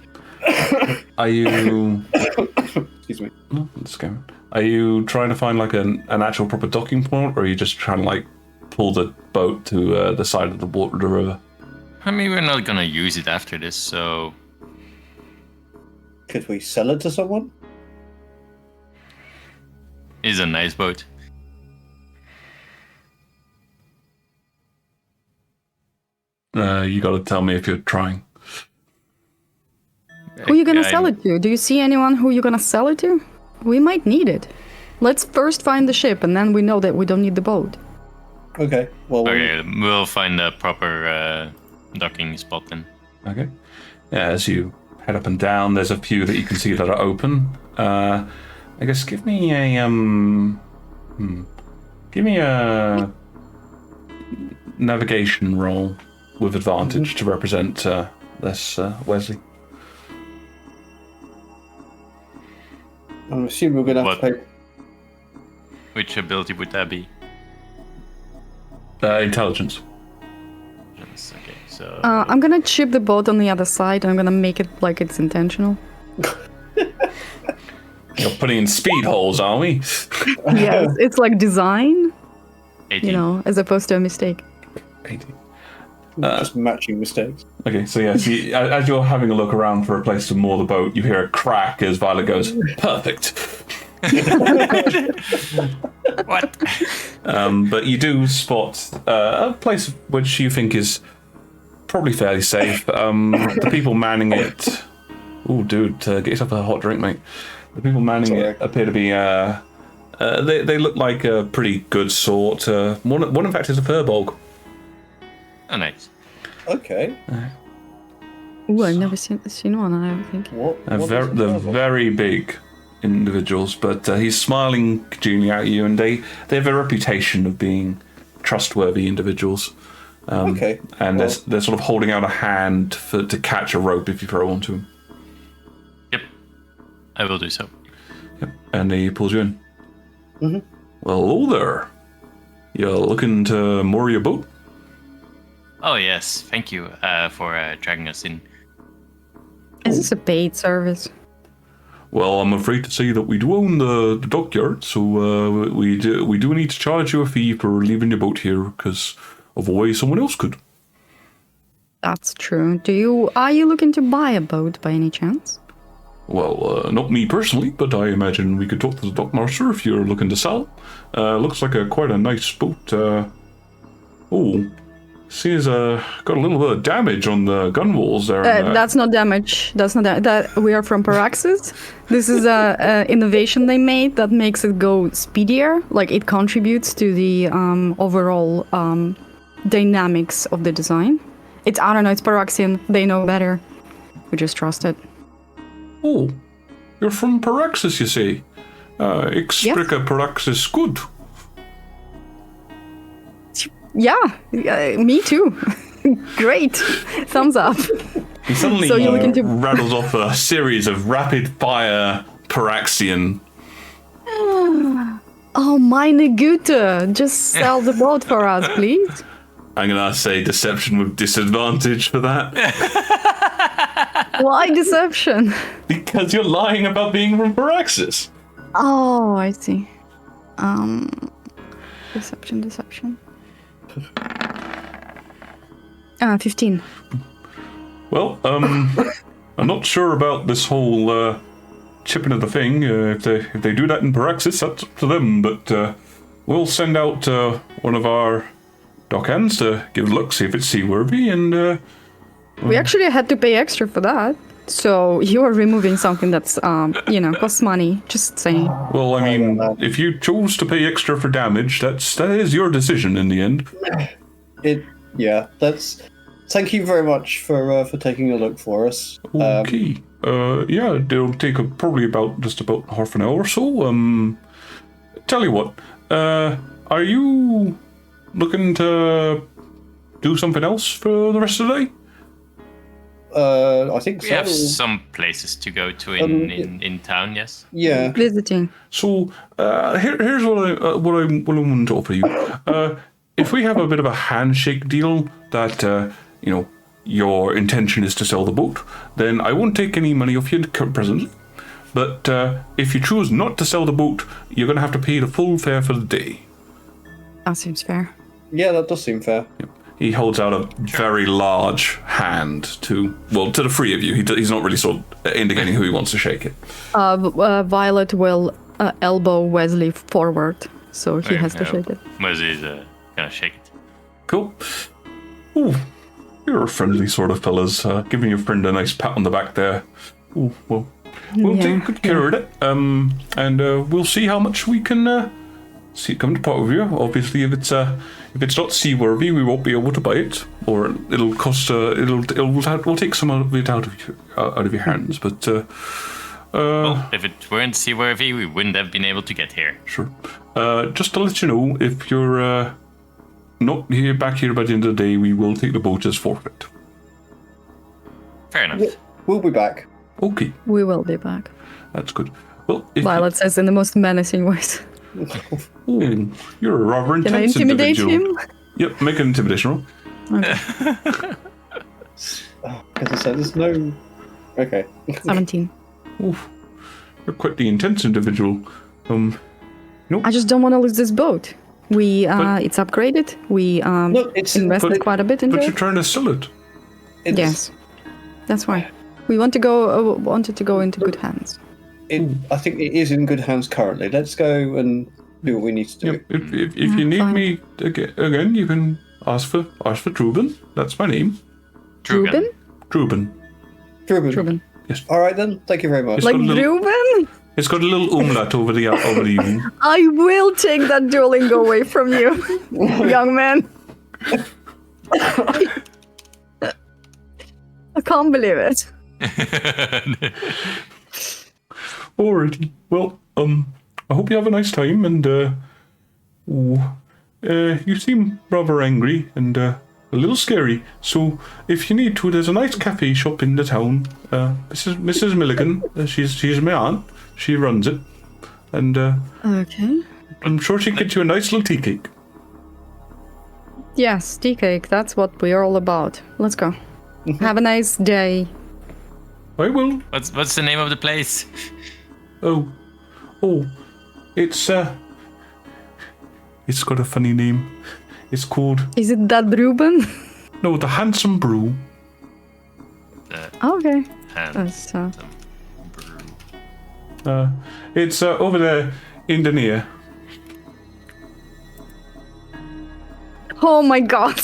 Are you? Excuse me. No, let's go. Are you trying to find like an actual proper docking point, or are you just trying to like pull the boat to the side of the river? I mean, we're not gonna use it after this, so... Could we sell it to someone? It's a nice boat. You got to tell me if you're trying. Who are you gonna Yeah, sell it to? Do you see anyone who you're gonna sell it to? We might need it. Let's first find the ship, and then we know that we don't need the boat. Okay. Well, Okay, we'll find a proper docking spot then. Okay. Yeah, as you head up and down, there's a few that you can see that are open. I guess give me a navigation roll with advantage to represent this Wesley. I'm assuming we're going to have to pay. Which ability would that be? Intelligence. Yes, okay, so... I'm gonna chip the boat on the other side, and I'm gonna make it like it's intentional. You're putting in speed holes, are we? Yes, it's like design, 18. you know, as opposed to a mistake. 18. Just matching mistakes. Okay, so yeah, as you're having a look around for a place to moor the boat, you hear a crack as Violet goes, "Perfect." What? But you do spot a place which you think is probably fairly safe. The people manning it Oh, dude, get yourself a hot drink, mate. The people manning it appear to be, they look like a pretty good sort. One in fact, is a furbolg. Oh, nice. Okay. Ooh, I've never seen one, I don't think. They're very big individuals, but he's smiling genially at you, and they have a reputation of being trustworthy individuals. Okay. And they're sort of holding out a hand to catch a rope if you throw one to him. Yep. I will do so. Yep. And he pulls you in. Mm-hmm. Well, hello there. You're looking to moor your boat? Oh, yes. Thank you for dragging us in. Is this a paid service? Well, I'm afraid to say that we do own the dockyard, so we do need to charge you a fee for leaving your boat here, because of a way someone else could. That's true. Are you looking to buy a boat by any chance? Well, not me personally, but I imagine we could talk to the dockmaster if you're looking to sell. Looks like quite a nice boat. See's got a little bit of damage on the gun walls there. That's not damage. That we are from Paraxis. This is a innovation they made that makes it go speedier. Like, it contributes to the overall dynamics of the design. It's Paraxian. They know better. We just trust it. Oh, you're from Paraxis, you say? Ik spreek Paraxis good. Yeah, me too. Great. Thumbs up. He suddenly So you're looking to... rattles off a series of rapid-fire Paraxian. Oh, meine Güte. Just sell the boat for us, please. I'm going to say deception with disadvantage for that. Why deception? Because you're lying about being from Paraxis. Oh, I see. Deception. 15. Well, I'm not sure about this whole chipping of the thing. If they do that in Paraxis, that's up to them. But we'll send out one of our dockhands to give a look, see if it's seaworthy, and... We actually had to pay extra for that. So you are removing something that's, costs money. Just saying. Well, I mean, if you chose to pay extra for damage, that is your decision in the end. Thank you very much for taking a look for us. Okay. It'll take probably about half an hour or so. Tell you what, are you looking to do something else for the rest of the day? I think so. We have some places to go to in town, yes. Yeah. Visiting. So here's what I want to offer you. If we have a bit of a handshake deal that your intention is to sell the boat, then I won't take any money off you presently. But if you choose not to sell the boat, you're going to have to pay the full fare for the day. That seems fair. Yeah, that does seem fair. Yep. He holds out a very large hand to the three of you. He's not really sort of indicating who he wants to shake it. Violet will elbow Wesley forward, so he has to shake it. Wesley's gonna shake it. Cool. Ooh, you're friendly sort of fellas. Giving your friend a nice pat on the back there. Ooh, well, we'll take good care of it. And we'll see how much we can come to part with you. Obviously, if it's not seaworthy, we won't be able to buy it, or it'll cost. We'll take some of it out of your hands. But well, if it weren't seaworthy, we wouldn't have been able to get here. Sure. Just to let you know, if you're not back here by the end of the day, we will take the boat as forfeit. Fair enough. We'll be back. Okay. We will be back. That's good. Well, Violet says in the most menacing ways. Ooh, you're a rather intense Can I intimidate individual. him? Yep, make an intimidation roll. Okay. As I said, there's no... Okay. 17. Oof, you're quite the intense individual. I just don't want to lose this boat. It's upgraded. We invested quite a bit into it. But you're trying to sell it. Yes, that's why. We wanted to go into good hands. I think it is in good hands currently. Let's go and do what we need to do. Yep. If you need me again, you can ask for Truben. That's my name. Truben? Truben. Truben. Yes. All right then. Thank you very much. It's Like got a little- Ruben? It's got a little umlaut over the U. I will take that Duolingo away from you, young man. I can't believe it. Alrighty. Well, I hope you have a nice time, and you seem rather angry and a little scary. So if you need to, there's a nice cafe shop in the town. Mrs. Milligan, she's my aunt. She runs it, and Okay. I'm sure she can get you a nice little tea cake. Yes, tea cake. That's what we're all about. Let's go. Have a nice day. I will. What's the name of the place? Oh, it's got a funny name. It's called Is it that Ruben? no, the Handsome Brew. Okay. Hands. That's, It's over there in the near. Oh my god.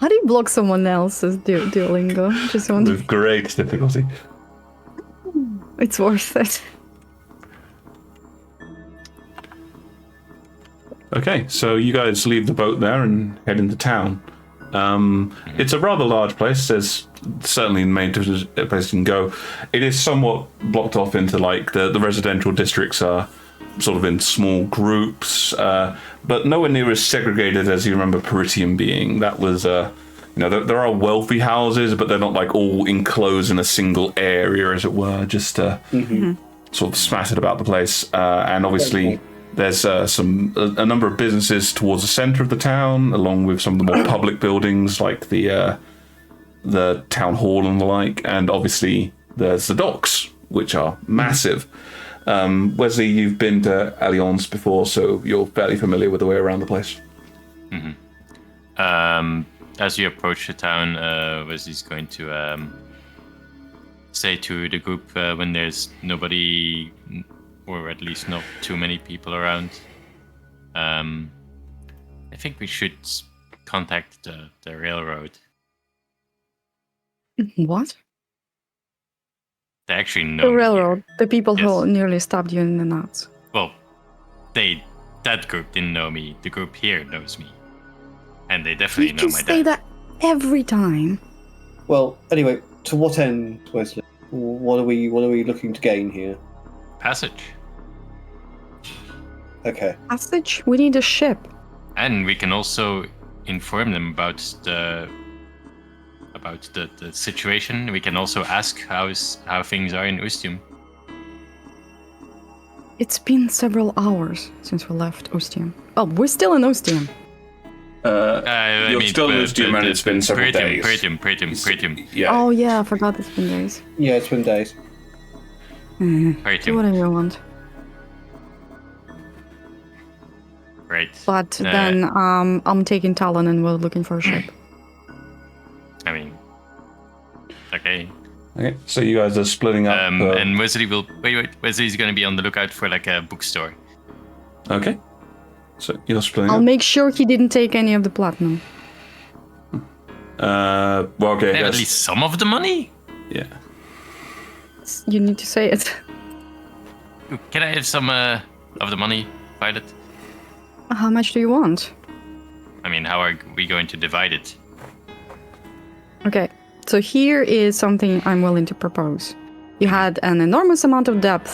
How do you block someone else's Duolingo? Just wonder. With great difficulty. It's worth it. Okay, so you guys leave the boat there and head into town. It's a rather large place. There's certainly main place you can go. It is somewhat blocked off into like the residential districts are sort of in small groups, but nowhere near as segregated as you remember Paritium being. That was, there are wealthy houses, but they're not like all enclosed in a single area, as it were, just sort of scattered about the place. And obviously, there's a number of businesses towards the center of the town, along with some of the more public buildings like the town hall and the like. And obviously, there's the docks, which are massive. Wesley, you've been to Allianz before, so you're fairly familiar with the way around the place. As you approach the town, Wesley's going to say to the group when there's nobody, or at least not too many people around. I think we should contact the railroad. What? They actually know The me railroad. here. The people Yes. who nearly stabbed you in the nuts. Well, that group didn't know me. The group here knows me, and they definitely You know can my say dad. that every time. Well, anyway, to what end, Wesley? What are we looking to gain here? Passage, Okay. Passage? We need a ship. and we can also inform them about the situation. We can also ask how things are in Ustium. It's been several hours since we left Ostium. Oh, we're still in Ostium. You're still in Ustium, and it's been several days. Pretium. Yeah. Oh yeah, I forgot it's been days. Yeah, it's been days. Do Pretium. whatever you want. Right. But then I'm taking Talon and we're looking for a ship. I mean, okay. Okay, so you guys are splitting up. And Wesley will wait. Wesley's going to be on the lookout for like a bookstore. Okay. So you're splitting I'll up. make sure he didn't take any of the platinum. Well, okay. Have at That's, least some of the money. yeah. You need to say it. Can I have some of the money, Violet? How much do you want? I mean, how are we going to divide it? Okay, so here is something I'm willing to propose. You had an enormous amount of debt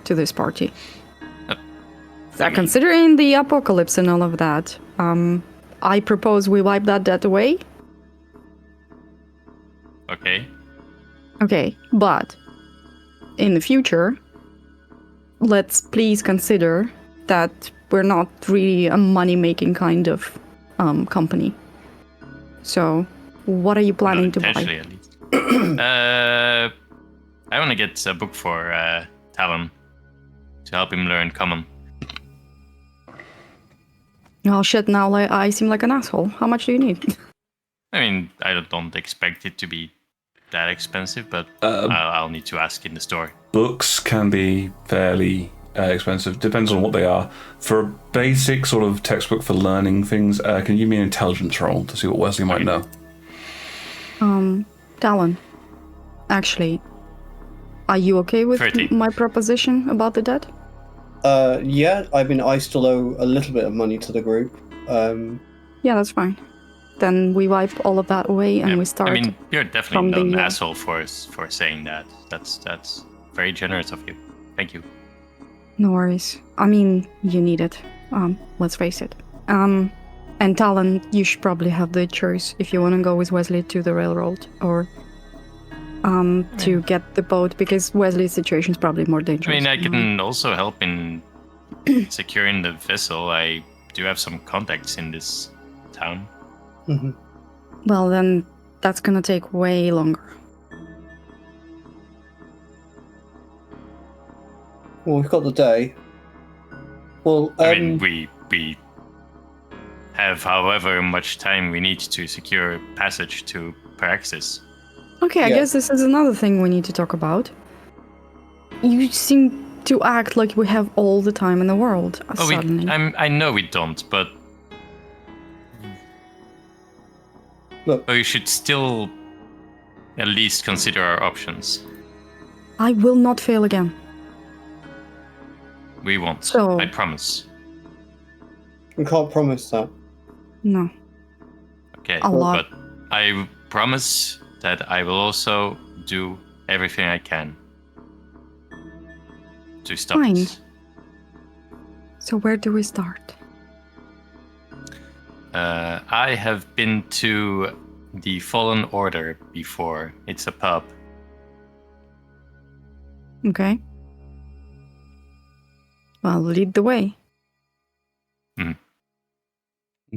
to this party. Considering the apocalypse and all of that, I propose we wipe that debt away. Okay. Okay, but in the future, let's please consider that we're not really a money-making kind of company. So, what are you planning to buy? Potentially, at least. I want to get a book for Talon to help him learn common. Oh shit, now I seem like an asshole. How much do you need? I mean, I don't expect it to be that expensive, but I'll need to ask in the store. Books can be fairly expensive. Depends on what they are. For a basic sort of textbook for learning things, can you give me an intelligence roll to see what Wesley might know? Talon, actually, are you okay with 30. my proposition about the debt? Yeah, I mean, I still owe a little bit of money to the group. Yeah, that's fine. Then we wipe all of that away and we start. I mean, you're definitely from not an the, asshole for saying that. That's very generous of you. Thank you. No worries. I mean, you need it. Let's face it. And Talon, you should probably have the choice if you want to go with Wesley to the railroad or to get the boat, because Wesley's situation is probably more dangerous. I mean, I can also help in securing the vessel. I do have some contacts in this town. Mhm. Well, then that's gonna take way longer. Well, we've got the day. Well, I mean, we have however much time we need to secure passage to Paraxis. Okay, I Yeah. guess this is another thing we need to talk about. You seem to act like we have all the time in the world, suddenly. I know we don't, but Look. we should still at least consider our options. I will not fail again. We won't. So- I promise. we can't promise that. No. Okay, A lot. but I promise that I will also do everything I can to stop Fine. this. So where do we start? I have been to the Fallen Order before. It's a pub. Okay. Well, lead the way.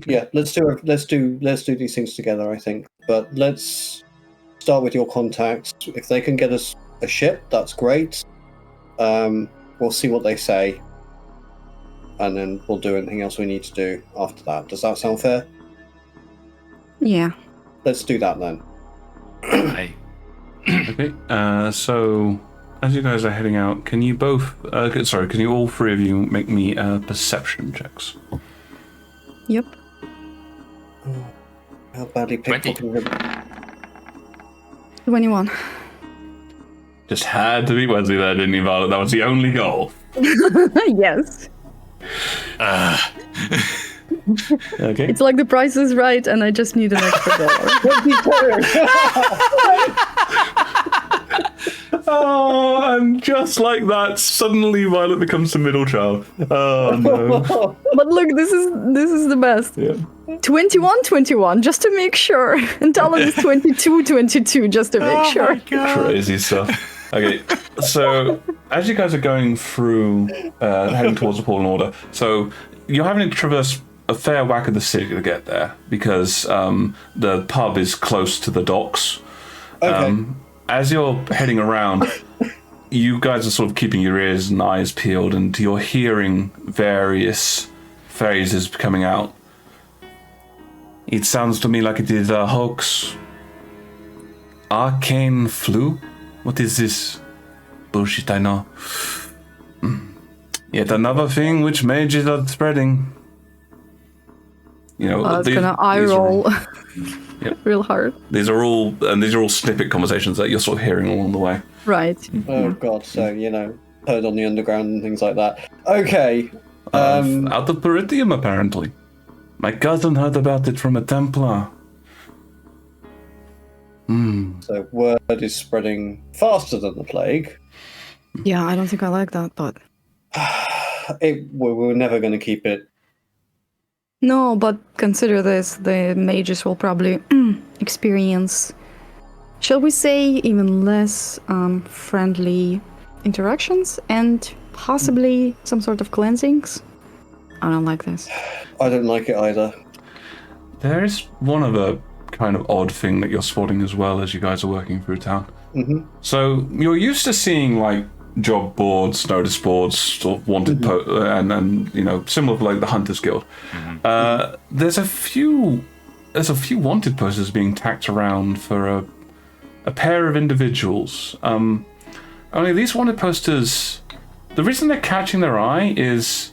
Yeah, let's do these things together, I think. But let's start with your contacts. If they can get us a ship, that's great. We'll see what they say, and then we'll do anything else we need to do after that. Does that sound fair? Yeah. Let's do that then. I Okay, so as you guys are heading out, can you both, can you all three of you make me perception checks? Yep. How badly 20. pickpocketing? 21. Just had to be Wesley there, didn't you, Violet? That was the only goal. Yes. Okay. It's like the price is right and I just need an extra $1. Oh, and just like that, suddenly Violet becomes the middle child. Oh no. But look, this is the best. Yeah. 21, just to make sure. And Talon is 22, just to make sure. Crazy stuff. Okay, so as you guys are going through, heading towards the Fallen Order, so you're having to traverse a fair whack of the city to get there because the pub is close to the docks. Okay. As you're heading around, you guys are sort of keeping your ears and eyes peeled, and you're hearing various phrases coming out. It sounds to me like it is a hoax. Arcane flu? What is this? Bullshit, I know. Yet another thing which mages are spreading. You know, I was gonna eye roll Yep. real hard. These are all snippet conversations that you're sort of hearing along the way. Right. Oh god, so heard on the underground and things like that. Okay. Out of Peritium, apparently. My cousin heard about it from a Templar. So word is spreading faster than the plague. Yeah, I don't think I like that, but We're never going to keep it. no, but consider this, the mages will probably experience, shall we say, even less friendly interactions and possibly some sort of cleansings. I don't like this. I don't like it either. There is one other kind of odd thing that you're spotting as well as you guys are working through town. Mm-hmm. So you're used to seeing like job boards, notice boards, sort of wanted and similar to like the Hunters Guild. There's a few wanted posters being tacked around for a pair of individuals. Only these wanted posters, the reason they're catching their eye is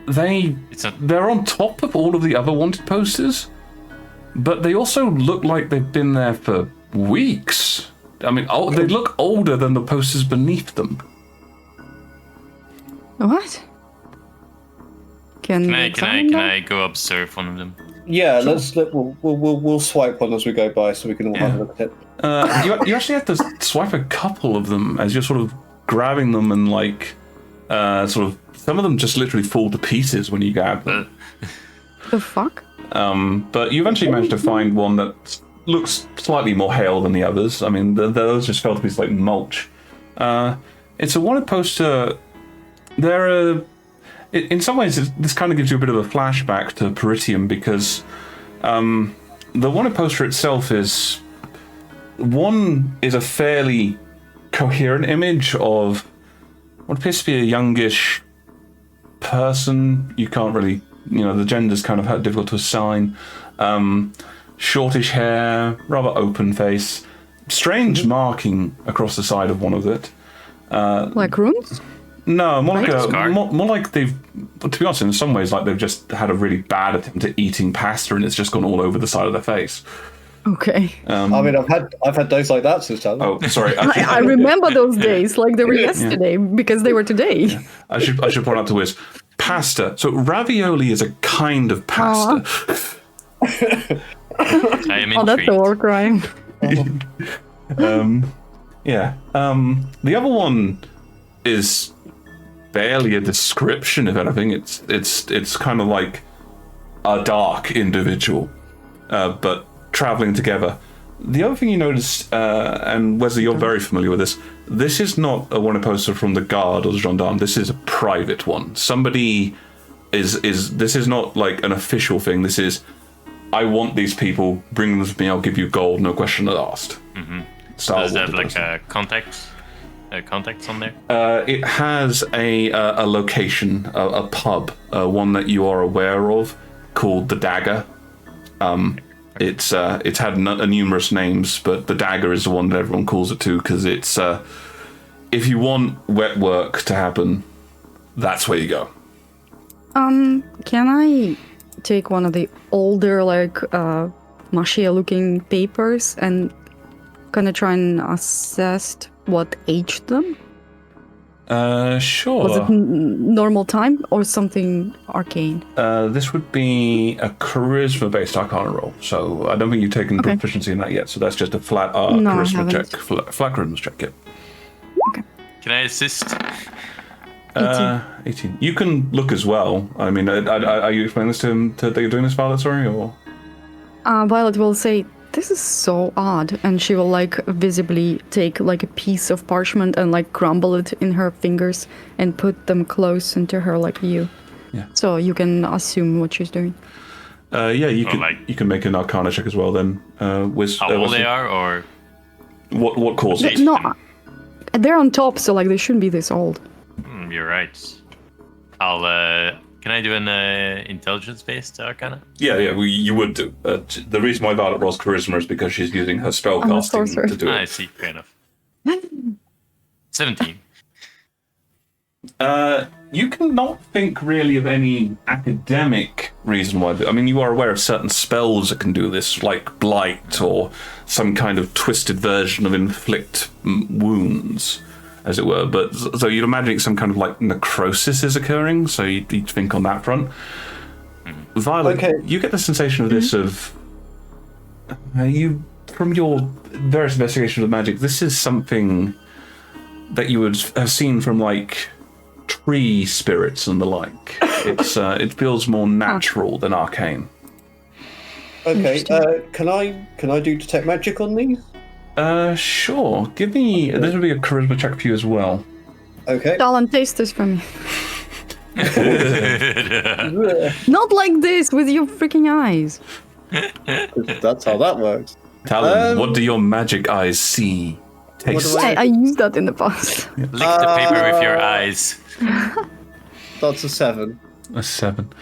they're on top of all of the other wanted posters. but they also look like they've been there for weeks. I mean, they look older than the posters beneath them. What? Can I go observe one of them? Yeah, sure. We'll swipe one as we go by, so we can all have a look at it. You actually have to swipe a couple of them as you're sort of grabbing them, and like, sort of some of them just literally fall to pieces when you grab them. The fuck? But you eventually managed to find one that looks slightly more hale than the others. I mean, those just fell to pieces like mulch. It's a wanted poster. In some ways, this kind of gives you a bit of a flashback to Peritium, because the wanted poster itself is a fairly coherent image of what appears to be a youngish person. You can't really, the gender's kind of difficult to assign. Shortish hair, rather open face, strange marking across the side of one of it. Like runes? No, more like they've, to be honest, in some ways, like they've just had a really bad attempt at eating pasta and it's just gone all over the side of their face. Okay. I mean, I've had days like that since time. Oh, sorry. I remember those days like they were yesterday because they were today. Yeah. I should point out to Wiz, pasta. So ravioli is a kind of pasta. I am intrigued. That's a war crime. Yeah. The other one is barely a description, if anything. It's kind of like a dark individual, but traveling together. The other thing you noticed, and Wesley, you're very familiar with this. This is not a wanted poster from the guard or the gendarme. This is a private one. Somebody is. This is not like an official thing. This is, I want these people. Bring them to me. I'll give you gold. No question asked. Mm-hmm. Does that have like a contacts on there? It has a location, a pub, one that you are aware of, called the Dagger. It's had numerous names, but the Dagger is the one that everyone calls it to, because it's if you want wet work to happen, that's where you go. Can I take one of the older, like maché-looking papers and kind of try and assess what aged them? Sure. Was it normal time or something arcane? This would be a charisma-based arcana roll, so I don't think you've taken proficiency in that yet, so that's just a flat charisma check. Flat charisma check, yeah. Okay. Can I assist? 18. You can look as well. I mean, are you explaining this to him that you're doing this, Violet, sorry, or? Violet will say, this is so odd, and she will like visibly take like a piece of parchment and like crumble it in her fingers and put them close into her like you. Yeah. So you can assume what she's doing. You can make an arcana check as well then. With how old they are, or what caused it? No, they're on top, so like they shouldn't be this old. You're right. Can I do an intelligence-based arcana? Yeah, you would do. The reason why Violet rolls charisma is because she's using her spellcasting to do it. I see, fair enough. 17. You cannot think really of any academic reason why. I mean, you are aware of certain spells that can do this, like blight or some kind of twisted version of inflict wounds, as it were. But so you'd imagine some kind of like necrosis is occurring. So you'd think on that front. Violet, you get the sensation of this of you from your various investigations of magic. This is something that you would have seen from like tree spirits and the like. It feels more natural than arcane. Okay, can I do detect magic on these? Sure. Give me. This would be a charisma check for you as well. Okay. Talon, taste this from me. Not like this with your freaking eyes. That's how that works. Talon, what do your magic eyes see? Taste. I used that in the past. Lick the paper with your eyes. That's a 7. A 7.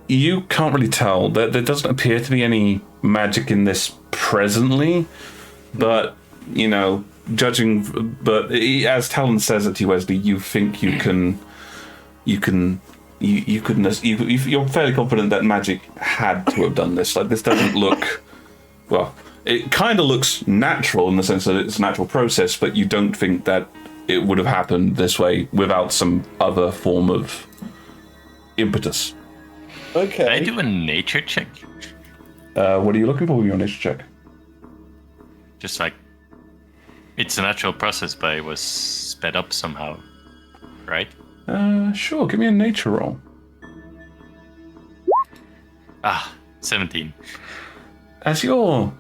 You can't really tell. There doesn't appear to be any magic in this presently, but judging. But as Talon says it to you, Wesley, you think you can you couldn't. You're fairly confident that magic had to have done this. Like, this doesn't look. Well, it kind of looks natural in the sense that it's a natural process, but you don't think that it would have happened this way without some other form of impetus. Okay. Can I do a nature check? What are you looking for with your nature check? Just like, it's a natural process, but it was sped up somehow, right? Sure. Give me a nature roll. 17. As you're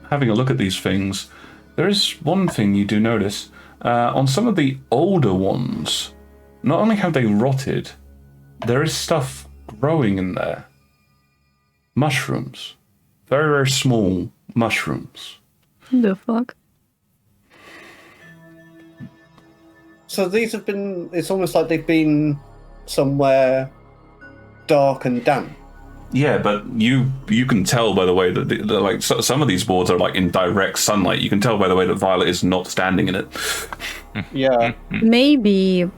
having a look at these things, there is one thing you do notice. On some of the older ones, not only have they rotted, there is stuff growing in there. Mushrooms. Very, very small mushrooms. The fuck? So these have been. It's almost like they've been somewhere dark and damp. Yeah, but you can tell by the way that like some of these boards are like in direct sunlight. You can tell by the way that Violet is not standing in it. Yeah. Maybe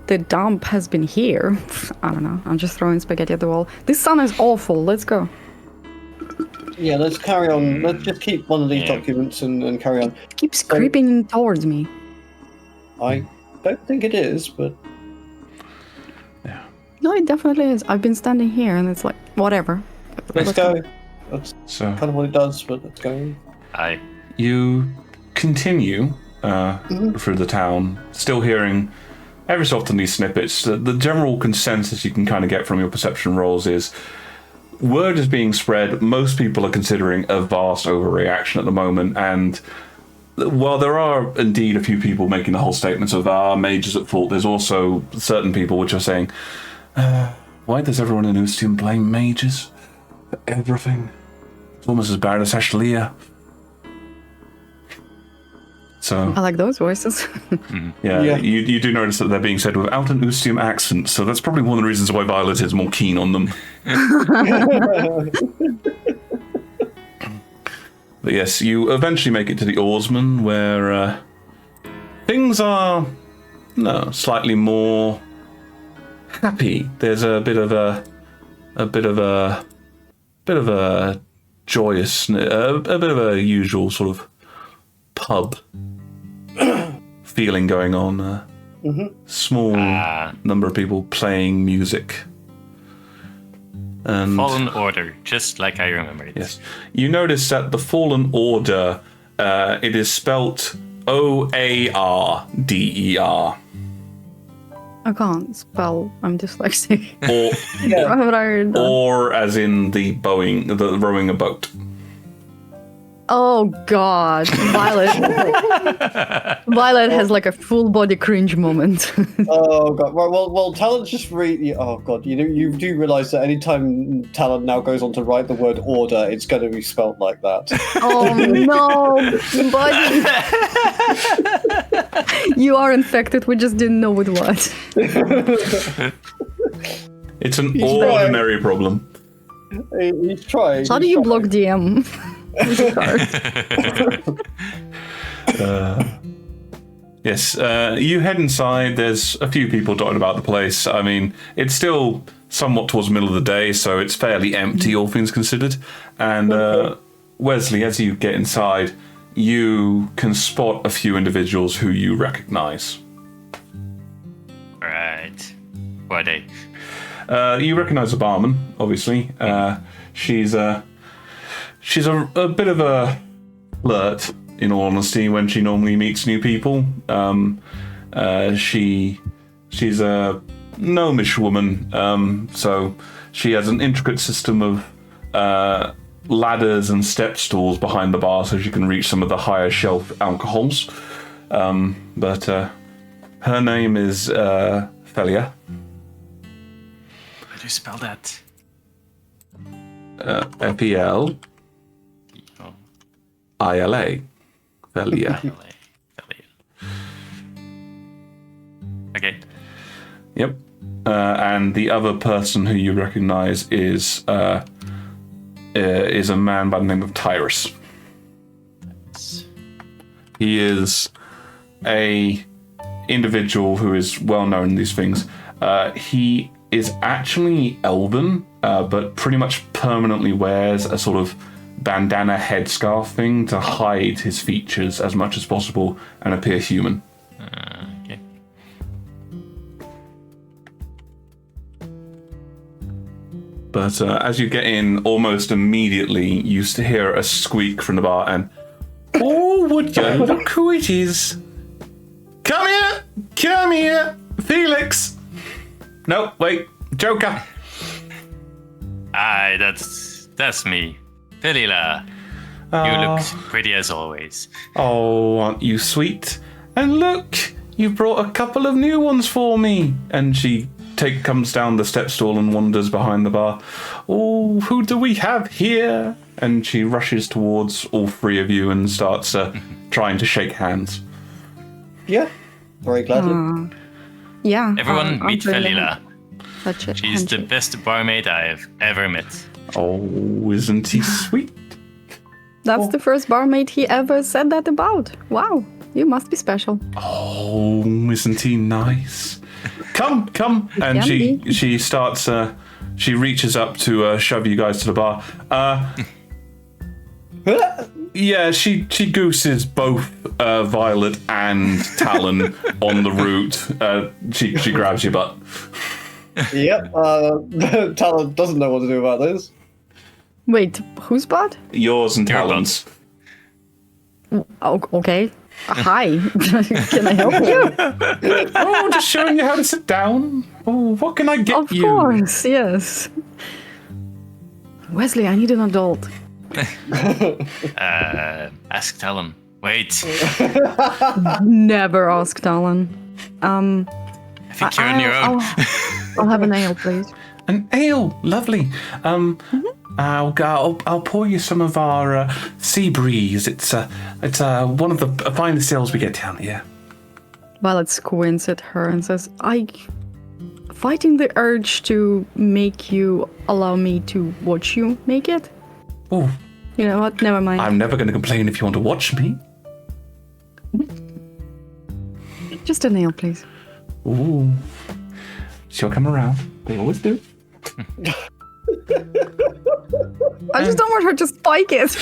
the dump has been here. I don't know. I'm just throwing spaghetti at the wall. This sun is awful. Let's go. Yeah, let's carry on. Let's just keep one of these documents and carry on. Keeps creeping towards me. I don't think it is, but... Yeah. No, it definitely is. I've been standing here and it's like, whatever. Let's go. That's So kind of what it does, but let's go. you continue through the town, still hearing every so often these snippets. The general consensus you can kind of get from your perception rolls is word is being spread. Most people are considering a vast overreaction at the moment, and while there are indeed a few people making the whole statements of mages at fault, there's also certain people which are saying, why does everyone in Ustium blame mages for everything? It's almost as bad as Ashlia. So I like those voices. yeah. You do notice that they're being said without an Ustium accent, so that's probably one of the reasons why Violet is more keen on them. But yes, you eventually make it to the Oarsman, where things are slightly more happy. There's a bit of a joyous, a bit of a usual sort of pub feeling going on. Small number of people playing music. And Fallen Order, just like I remember it. yes, you notice that the Fallen Order, it is spelt Oarder. I can't spell. I'm dyslexic. Or, Why would I heard that? or as in the rowing a boat. Oh god, Violet. Violet has like a full body cringe moment. Oh god. Well, Talon's just oh god. You do realize that anytime Talon now goes on to write the word order, it's going to be spelt like that. Oh no, buddy. You are infected. We just didn't know with what. It's an ordinary problem. He's trying. How do you block DM? Yes, you head inside. There's a few people dotted about the place. I mean, it's still somewhat towards the middle of the day, so it's fairly empty, all things considered. And Wesley, as you get inside, you can spot a few individuals who you recognize. Right. Who are they? You recognize the barman, obviously. She's a bit of a flirt, in all honesty, when she normally meets new people. She's a gnomish woman, so she has an intricate system of ladders and step stools behind the bar so she can reach some of the higher shelf alcohols. But her name is Felia. How do you spell that? F-E-L I-L-A. Felia. Okay. Yep. And the other person who you recognize is a man by the name of Tyrus. He is a individual who is well known in these things. He is actually elven, but pretty much permanently wears a sort of bandana headscarf thing to hide his features as much as possible and appear human. Okay. But as you get in, almost immediately, you hear a squeak from the bar, and oh, would you look who it is? Come here, Felix. No, wait, Joker. Aye, that's me, Felila. You look pretty as always. Oh, aren't you sweet? And look, you brought a couple of new ones for me. And she comes down the step stool and wanders behind the bar. Oh, who do we have here? And she rushes towards all three of you and starts trying to shake hands. Yeah, very gladly. Yeah. Everyone I'm meet really Felila. such a She's the handshake. best barmaid I have ever met. Oh, isn't he sweet? That's the first barmaid he ever said that about. Wow, you must be special. Oh, isn't he nice? Come. And can she starts, she reaches up to shove you guys to the bar. Yeah, she gooses both Violet and Talon on the route. She grabs your butt. Yep, Talon doesn't know what to do about this. Wait, whose butt? Yours and Your Talon's. Oh, okay. Hi. Can I help you? Oh, just showing you how to sit down. Oh, what can I get Of you? course, yes. Wesley, I need an adult. Ask Talon. Wait, Never ask Talon. I think you're on your own. I'll have an ale, please. An ale, lovely. I'll pour you some of our sea breeze. It's one of the finest ales we get down here. Violet squints at her and says, fighting the urge to make you allow me to watch you make it? Oh, You know what? Never mind. I'm never going to complain if you want to watch me. Just a nail, please. Ooh, she'll come around. They always do. I just don't want her to spike it.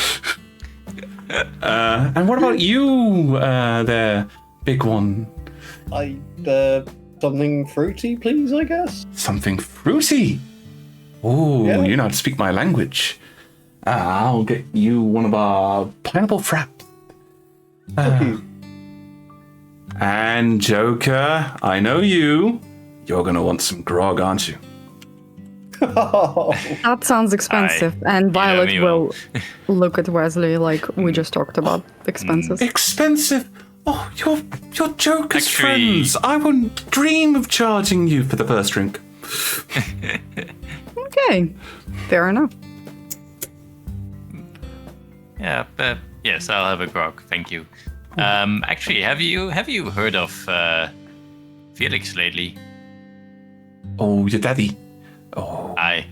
And what about you, there, big one? Something fruity, please, I guess? Something fruity. Ooh, Yeah. you know how to speak my language. I'll get you one of our pineapple fraps. And Joker, I know you. You're gonna want some grog, aren't you? That sounds expensive. And know Violet me will look at Wesley like we just talked about expenses. Expensive. Oh, you're Joker's Actually- friends. I wouldn't dream of charging you for the first drink. Okay, fair enough. Yeah, but yes, I'll have a grog. Thank you. Actually, have you heard of Felix lately? Oh, your daddy. Oh, Aye.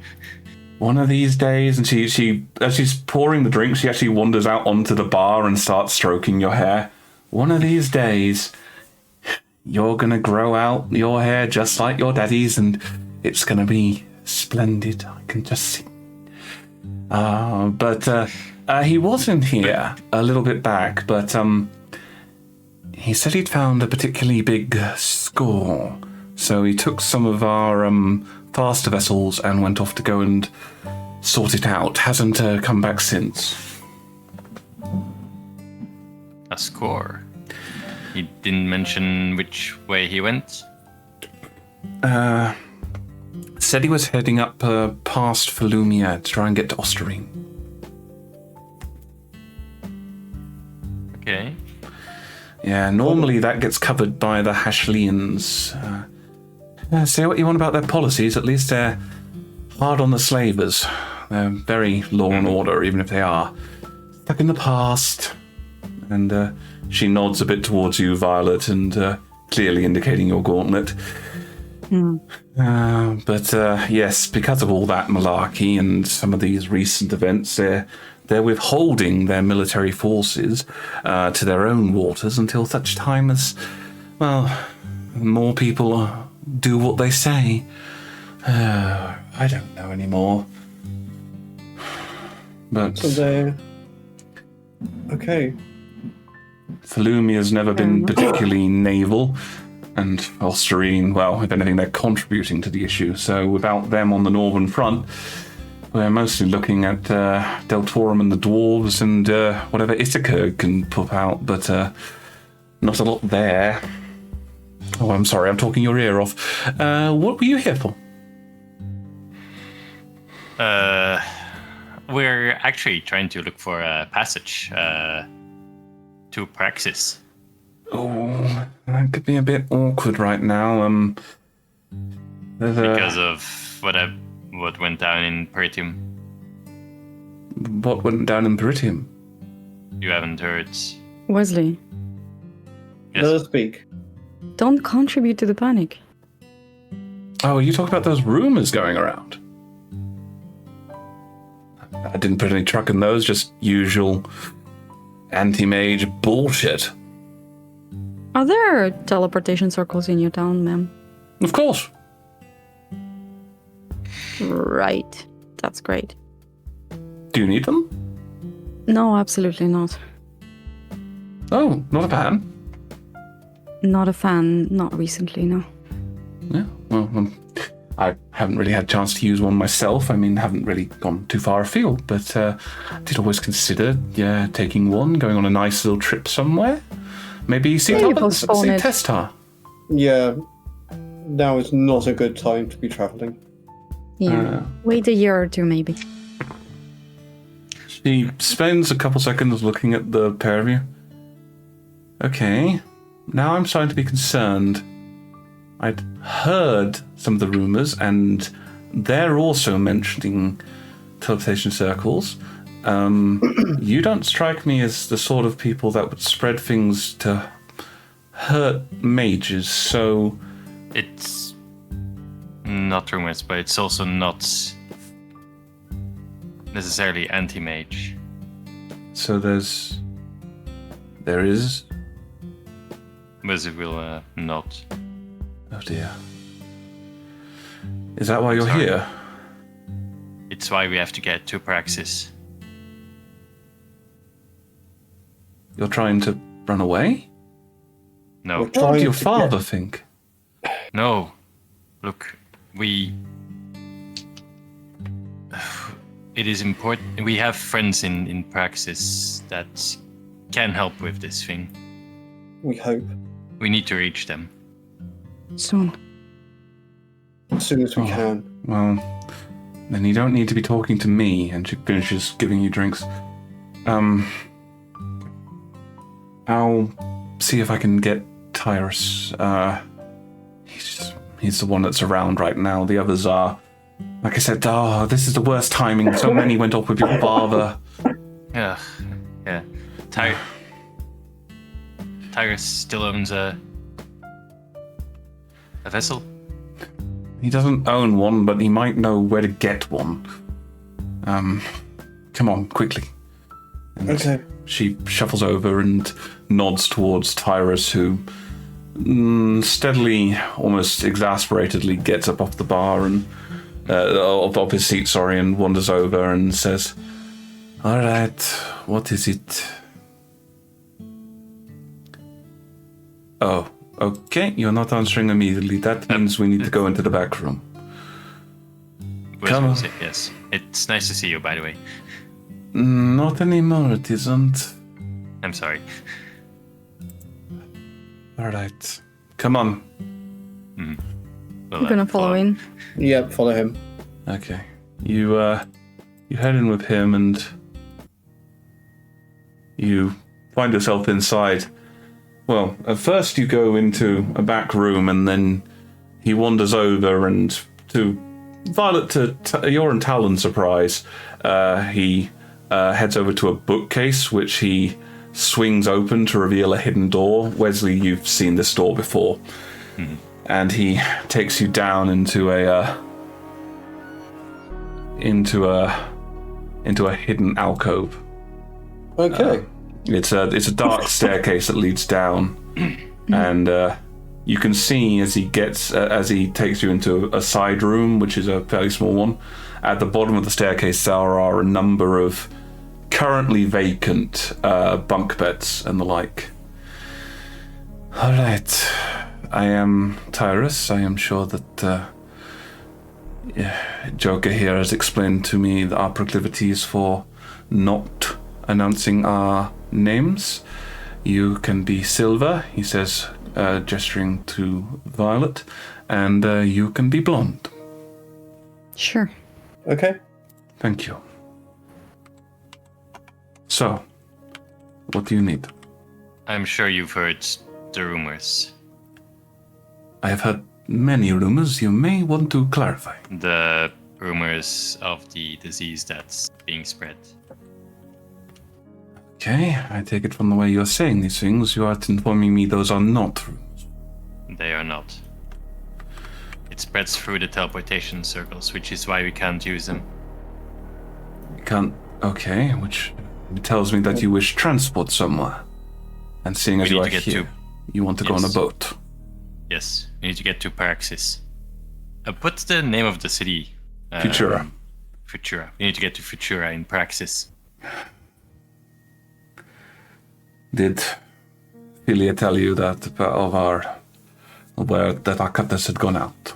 one of these days, and she as she's pouring the drink, she actually wanders out onto the bar and starts stroking your hair. One of these days, you're gonna grow out your hair just like your daddy's, and it's gonna be splendid. I can just see. But he was in here a little bit back, but he said he'd found a particularly big score. So he took some of our faster vessels and went off to go and sort it out. Hasn't come back since. A score. He didn't mention which way he went. Said he was heading up past Falumia to try and get to Osterine. Okay. Yeah, normally that gets covered by the Hashlians. Say what you want about their policies, at least they're hard on the slavers. They're very law and order, even if they are stuck in the past. And she nods a bit towards you, Violet, and clearly indicating your gauntlet. But yes, because of all that malarkey and some of these recent events, they're withholding their military forces to their own waters until such time as, well, more people do what they say. I don't know anymore. But So they're okay. Falumia's never been particularly naval, and Ulsterine, well, if anything, they're contributing to the issue. So without them on the northern front, we're mostly looking at Deltorum and the dwarves and whatever Ithaca can put out, but not a lot there. Oh, I'm sorry, I'm talking your ear off. What were you here for? We're actually trying to look for a passage to Praxis. Oh, that could be a bit awkward right now. Because of what went down in Peritium. What went down in Peritium? You haven't heard. Wesley, Yes. Let us speak. don't contribute to the panic. Oh, you talk about those rumors going around. I didn't put any truck in those, just usual anti-mage bullshit. Are there teleportation circles in your town, ma'am? Of course. Right. That's great. Do you need them? No, absolutely not. Oh, not a fan. Not a fan, not recently, no. Yeah, well, I haven't really had a chance to use one myself. I mean, haven't really gone too far afield, but I did always consider taking one, going on a nice little trip somewhere. Maybe see postpone it. Testar. Yeah, now is not a good time to be traveling. Yeah. Wait a year or two, maybe. She spends a couple seconds looking at the pair of you. Okay, now I'm starting to be concerned. I'd heard some of the rumors, and they're also mentioning teleportation circles. You don't strike me as the sort of people that would spread things to hurt mages, so... It's not rumors, but it's also not necessarily anti-mage. So there is... But it will not. Oh dear. Is that why you're Sorry. here? It's why we have to get to Praxis. You're trying to run away? No. What would your father think? No. Look, it is important. We have friends in Praxis that can help with this thing. We hope. We need to reach them. Soon. As soon as we can. Well, then you don't need to be talking to me. And she finishes giving you drinks. I'll see if I can get Tyrus. He's the one that's around right now. The others are, like I said, this is the worst timing. So many went off with your father. Yeah. Tyrus still owns a vessel. He doesn't own one, but he might know where to get one. Come on, quickly. And Okay. she shuffles over and nods towards Tyrus, who steadily, almost exasperatedly, gets up off the bar and off his seat, and wanders over and says, "All right, what is it?" Oh, okay. You're not answering immediately. That means we need to go into the back room. Come on. Yes. It's nice to see you, by the way. Not anymore, it isn't. I'm sorry. All right. Come on. Well, I'm gonna follow in. Yep, follow him. Okay. You head in with him and you find yourself inside. Well, at first you go into a back room and then he wanders over and to your and Talon's surprise, he heads over to a bookcase which he swings open to reveal a hidden door. Wesley, you've seen this door before. Mm-hmm. And he takes you down into a hidden alcove. Okay. It's a dark staircase that leads down, and You can see as he takes you into a side room, which is a fairly small one. At the bottom of the staircase, there are a number of currently vacant bunk beds and the like. All right, I am Tyrus. I am sure that Joker here has explained to me our proclivities for not announcing our names. You can be Silver, he says, gesturing to Violet, and you can be Blonde. Sure. Okay. Thank you. So, what do you need? I'm sure you've heard the rumors. I have heard many rumors. You may want to clarify. The rumors of the disease that's being spread. Okay, I take it from the way you're saying these things, you are informing me those are not rumors. They are not. It spreads through the teleportation circles, which is why we can't use them. You can't... Okay, which tells me that you wish transport somewhere. And seeing as you are here, you want to go on a boat. Yes, we need to get to Paraxis. What's the name of the city? Futura. Futura. We need to get to Futura in Paraxis. Did Philia tell you that that our cutlass had gone out?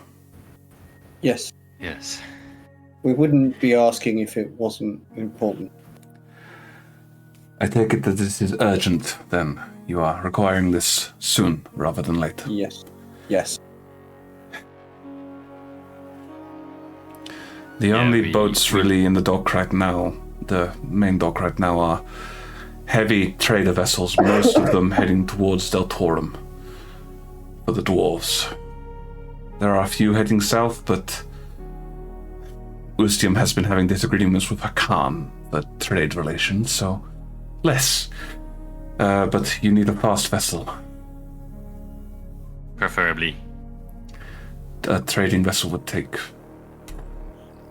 Yes. Yes. We wouldn't be asking if it wasn't important. I take it that this is urgent, then. You are requiring this soon, rather than later. Yes. Yes. The only boats really in the dock right now, the main dock right now, are heavy trader vessels, most of them heading towards Deltorum for the dwarves. There are a few heading south, but Ustium has been having disagreements with Hakan for trade relations, so less. But you need a fast vessel. Preferably. A trading vessel would take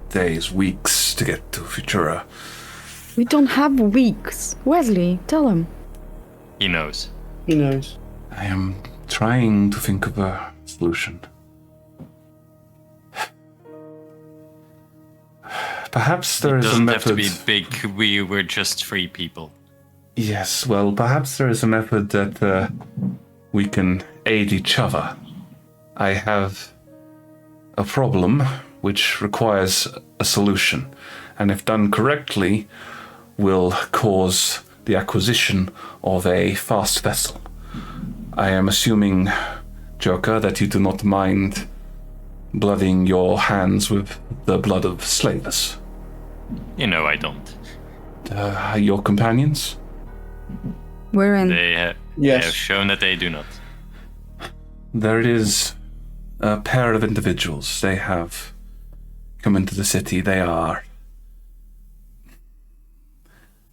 days, weeks to get to Futura. We don't have weeks. Wesley, tell him. He knows. He knows. I am trying to think of a solution. Perhaps there is a method... It doesn't have to be big. We were just 3 people. Yes, well, perhaps there is a method that we can aid each other. I have a problem which requires a solution, and if done correctly, will cause the acquisition of a fast vessel. I am assuming, Joker, that you do not mind blooding your hands with the blood of slavers. You know I don't. Your companions? We're in. They have shown that they do not. There is a pair of individuals. They have come into the city. They are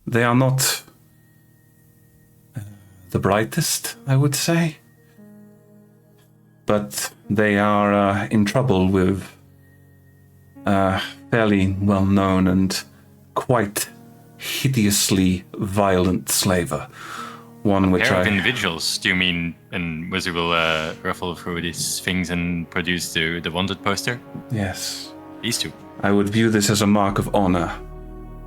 not the brightest, I would say. But they are in trouble with a fairly well-known and quite hideously violent slaver. One which pair of individuals, do you mean? And was it will ruffle through these things and produce the wanted poster? Yes. These 2. I would view this as a mark of honor.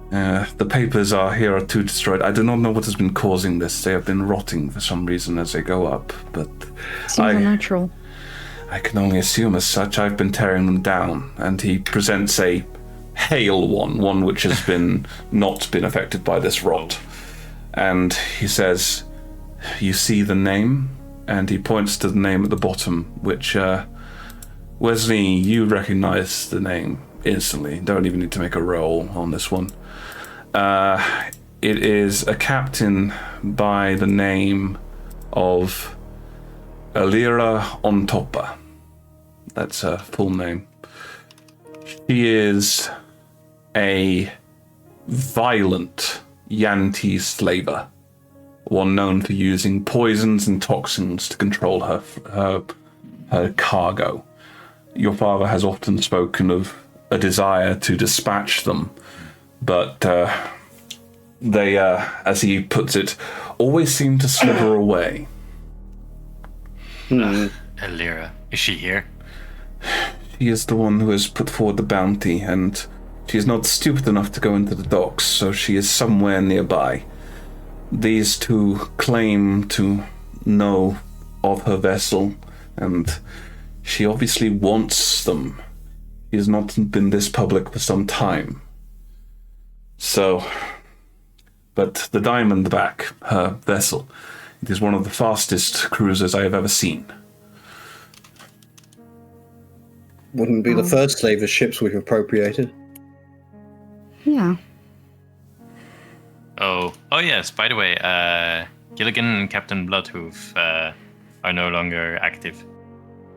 The papers are 2 destroyed. I do not know what has been causing this. They have been rotting for some reason as they go up, but Seems unnatural. I can only assume as such. I've been tearing them down, and he presents a hale one which has not been affected by this rot. And he says, "You see the name?" And he points to the name at the bottom, which, Wesley, you recognize the name instantly. Don't even need to make a roll on this one. It is a captain by the name of Alira Ontopa. That's her full name. She is a violent Yanti slaver, one known for using poisons and toxins to control her cargo. Your father has often spoken of a desire to dispatch them, but they, as he puts it, always seem to slither away. Elira, is she here? She is the one who has put forward the bounty, and she is not stupid enough to go into the docks, so she is somewhere nearby. These two claim to know of her vessel, and she obviously wants them. She has not been this public for some time. So, but the Diamondback, her vessel, it is one of the fastest cruisers I have ever seen. Wouldn't be the first slaver ships we've appropriated. Yeah. Oh yes, by the way, Gilligan and Captain Bloodhoof are no longer active.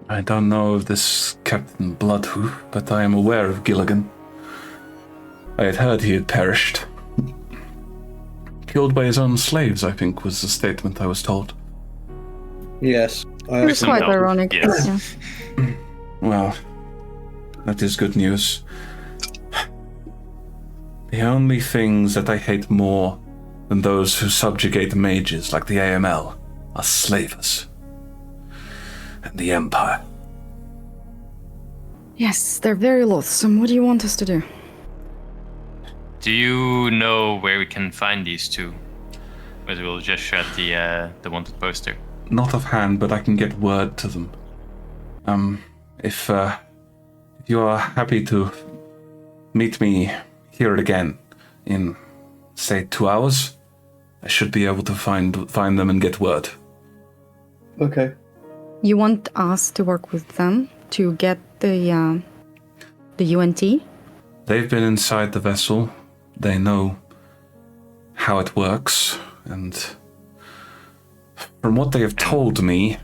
I don't know of this Captain Bloodhoof, but I am aware of Gilligan. I had heard he had perished. Killed by his own slaves, I think, was the statement I was told. Yes. It's quite ironic. Yes. Yeah. Well, that is good news. The only things that I hate more than those who subjugate mages like the AML are slavers. And the Empire. Yes, they're very loathsome. What do you want us to do? Do you know where we can find these two? Whether we'll just shred the wanted poster. Not offhand, but I can get word to them. If you are happy to meet me here again in, say, 2 hours, I should be able to find them and get word. Okay. You want us to work with them to get the UNT? They've been inside the vessel. They know how it works, and from what they have told me,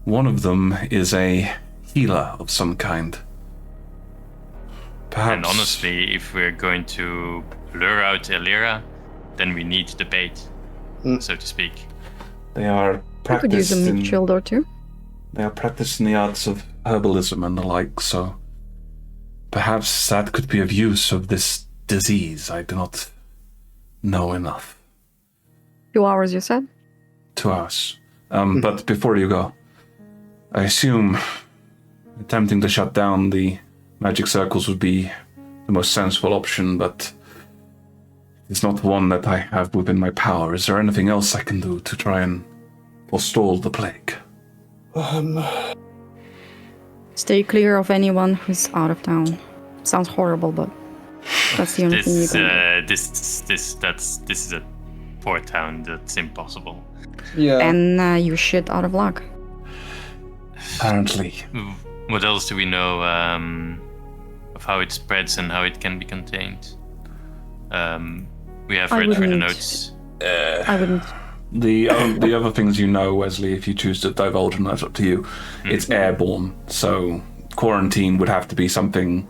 one of them is a healer of some kind. Perhaps. And honestly, if we're going to lure out Elira, then we need the bait, so to speak. They are I could use practiced a meat shield or two. They are practiced in the arts of herbalism and the like, so perhaps that could be of use of this disease. I do not know enough. 2 hours, you said? 2 hours. But before you go, I assume attempting to shut down the magic circles would be the most sensible option, but it's not one that I have within my power. Is there anything else I can do to try and forestall the plague? Stay clear of anyone who's out of town. Sounds horrible, but that's the only thing you can do. This is a port town. That's impossible. Yeah. And you shit out of luck. Apparently. What else do we know of how it spreads and how it can be contained? We have read through the notes. I wouldn't. The other things you know, Wesley, if you choose to divulge them, that's up to you. It's airborne, so quarantine would have to be something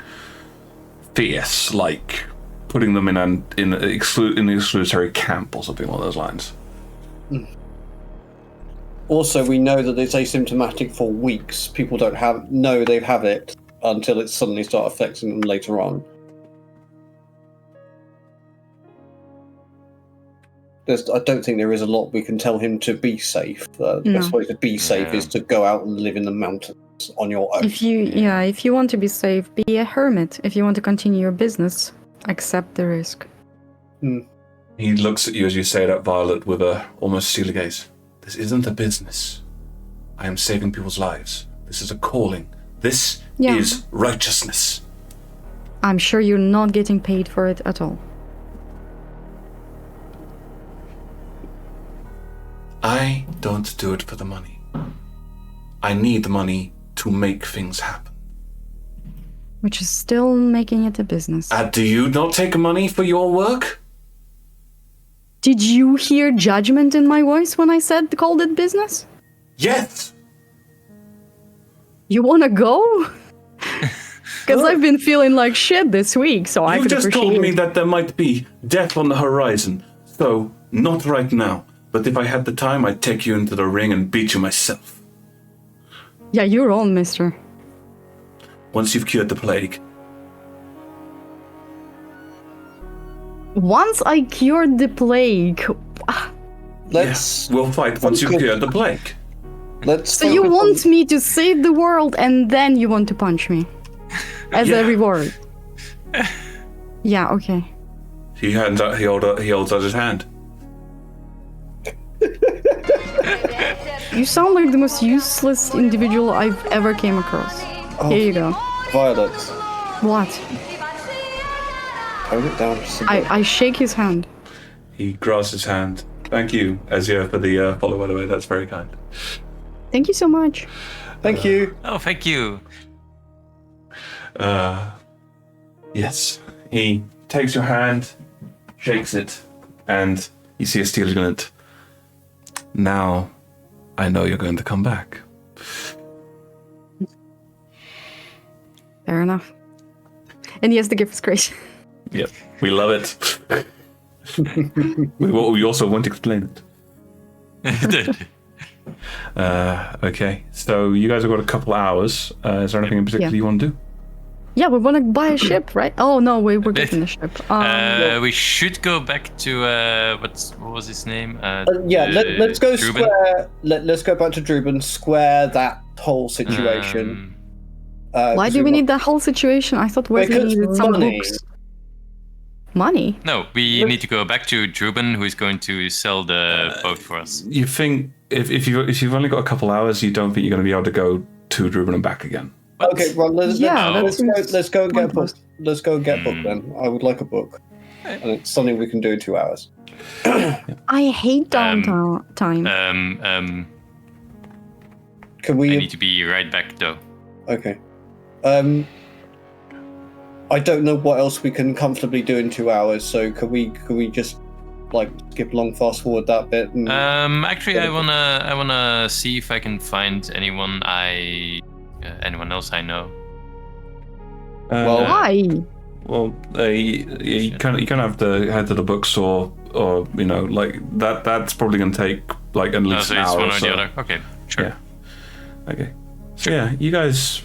fierce, like putting them in an exclusionary camp or something along those lines. Also, we know that it's asymptomatic for weeks. People don't know they have it until it suddenly starts affecting them later on. I don't think there is a lot we can tell him to be safe. The best way to be safe is to go out and live in the mountains on your own. If you want to be safe, be a hermit. If you want to continue your business, accept the risk. He looks at you as you say that, Violet, with a almost steely gaze. This isn't a business. I am saving people's lives. This is a calling. This is righteousness. I'm sure you're not getting paid for it at all. I don't do it for the money. I need the money to make things happen. Which is still making it a business. Do you not take money for your work? Did you hear judgment in my voice when I called it business? Yes! You wanna go? Because I've been feeling like shit this week, so I could appreciate. You just told me that there might be death on the horizon, so not right now. But if I had the time, I'd take you into the ring and beat you myself. Yeah, you're on, mister. Once you've cured the plague. Once I cured the plague... We'll fight once you've cured the plague. Let's. So you focus want me to save the world and then you want to punch me as a reward? Yeah. Okay. He holds out his hand. You sound like the most useless individual I've ever came across. Here you go. Violet. What? Tone it down just a bit. I shake his hand. He grasps his hand. Thank you, Ezio, for the follow, by the way. That's very kind. Thank you so much. Thank you. Oh, thank you. Yes. He takes your hand, shakes it, and you see a steel glint. Now, I know you're going to come back. Fair enough. And yes, the gift is great. Yep, we love it. we also won't explain it. Okay, so you guys have got a couple hours. Is there anything in particular you want to do? Yeah, we want to buy a ship, right? Oh no, we're getting a ship. We should go back to what was his name? Let's go Druben? square. Let's go back to Druben. Square that whole situation. Why do we need that whole situation? I thought we Because needed some money. books. Money? No, we need to go back to Druben, who is going to sell the boat for us. You think if you've only got a couple hours, you don't think you're going to be able to go to Druben and back again? What? Okay, well let's go and get a book. Let's go and get a book then. I would like a book, and it's something we can do in 2 hours. I hate downtime. Can I we? need to be right back though. Okay. I don't know what else we can comfortably do in 2 hours. So can we just like skip along, fast forward that bit? And... Actually, I wanna see if I can find anyone else I know. Why? Well, you kind of have to head to the bookstore, or you know, like that. That's probably going to take like at least So an it's hour one or or so. the other. Okay, sure. Yeah. Okay. So yeah, you guys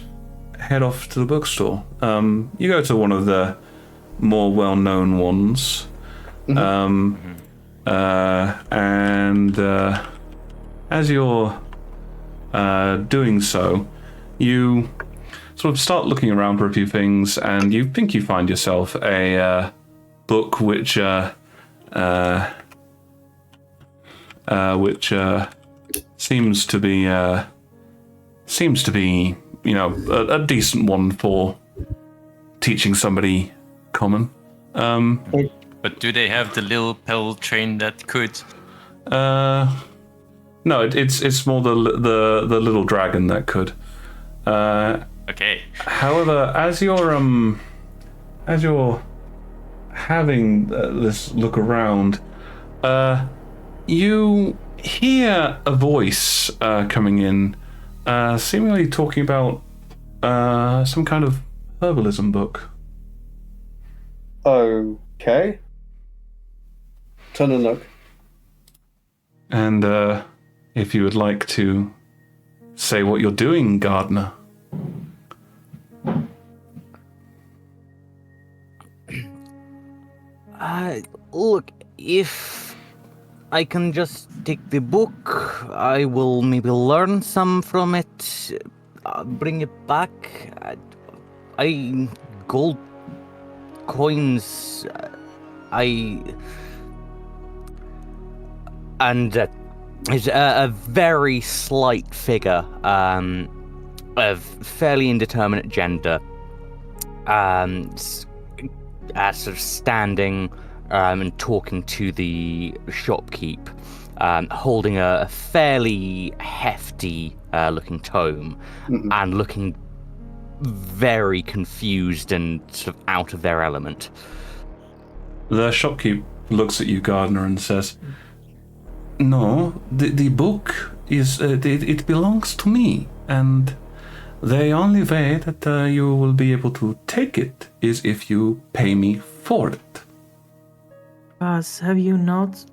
head off to the bookstore. You go to one of the more well-known ones, and as you're doing so, you sort of start looking around for a few things, and you think you find yourself a book which seems to be you know a decent one for teaching somebody common. But do they have the little pedal train that could? No, it's more the little dragon that could. Okay. However, as you're having this look around, you hear a voice coming in, seemingly talking about some kind of herbalism book. Okay. Turn and look. And if you would like to say what you're doing, gardener. Look, if I can just take the book, I will maybe learn some from it, bring it back. Gold coins, and is a very slight figure of fairly indeterminate gender, sort of standing and talking to the shopkeep, holding a fairly hefty looking tome, and looking very confused and sort of out of their element. The shopkeep looks at you, gardener, and says, "No, the book is it belongs to me, and the only way that you will be able to take it is if you pay me for it." Baz, have you not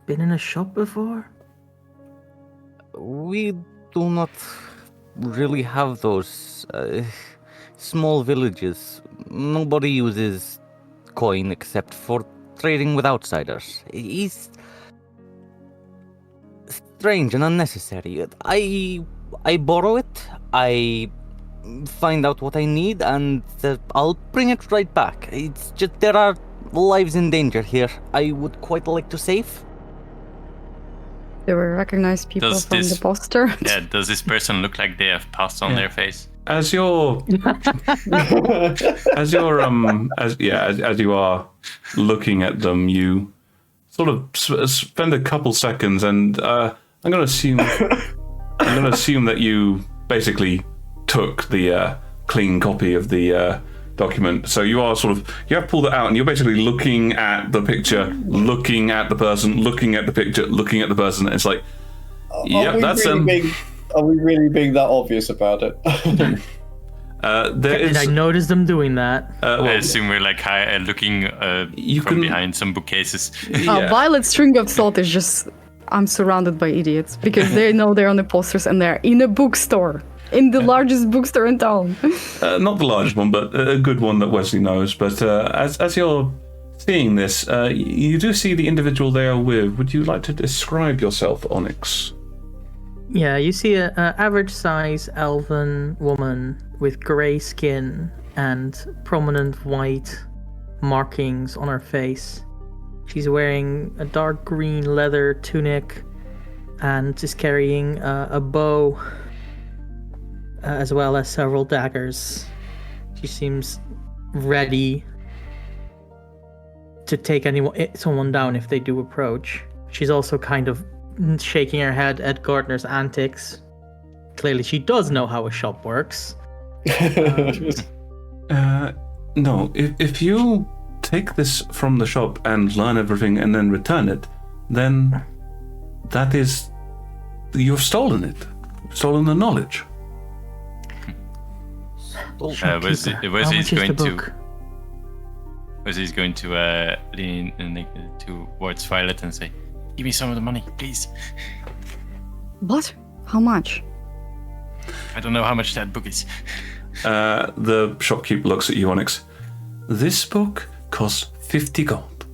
been in a shop before? We do not really have those small villages. Nobody uses coin except for trading with outsiders. strange and unnecessary. I borrow it, I find out what I need, and I'll bring it right back. It's just there are lives in danger here. I would quite like to save. Do we recognize people from the poster? Yeah, does this person look like they have pus on their face? As you are looking at them, you sort of spend a couple seconds, and I'm going to assume that you basically took the clean copy of the document. So you have pulled it out, and you're basically looking at the picture, looking at the person, looking at the picture, looking at the person. And it's like, that's Are we really being that obvious about it? Did I notice them doing that? I assume we're like looking from behind some bookcases. Violet's string of thought is just, I'm surrounded by idiots because they know they're on the posters and they're in a bookstore. In the largest bookstore in town. Not the largest one, but a good one that Wesley knows. But as you're seeing this, you do see the individual they are with. Would you like to describe yourself, Onyx? Yeah, you see an average-size elven woman with grey skin and prominent white markings on her face. She's wearing a dark green leather tunic and is carrying a bow as well as several daggers. She seems ready to take someone down if they do approach. She's also kind of shaking her head at Gardner's antics. Clearly she does know how a shop works. No, if you take this from the shop and learn everything and then return it, then that is... You've stolen it. Stolen the knowledge. Wesley's going to lean towards Violet and say, "Give me some of the money, please." What? How much? I don't know how much that book is. The shopkeep looks at you, Onyx. This book costs 50 gold.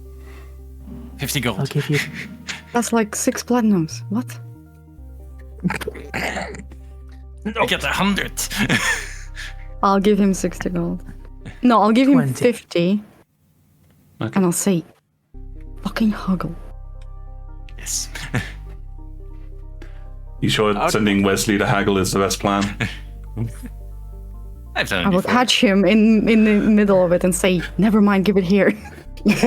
50 gold. I'll give you... That's like 6 platinums. What? I get 100. I'll give him 60 gold. No, I'll give 20. him 50. Okay. And I'll say, fucking huggle. Yes. You sure sending Wesley to haggle is the best plan? I've done it I will before. catch him in the middle of it and say, never mind, give it here. Just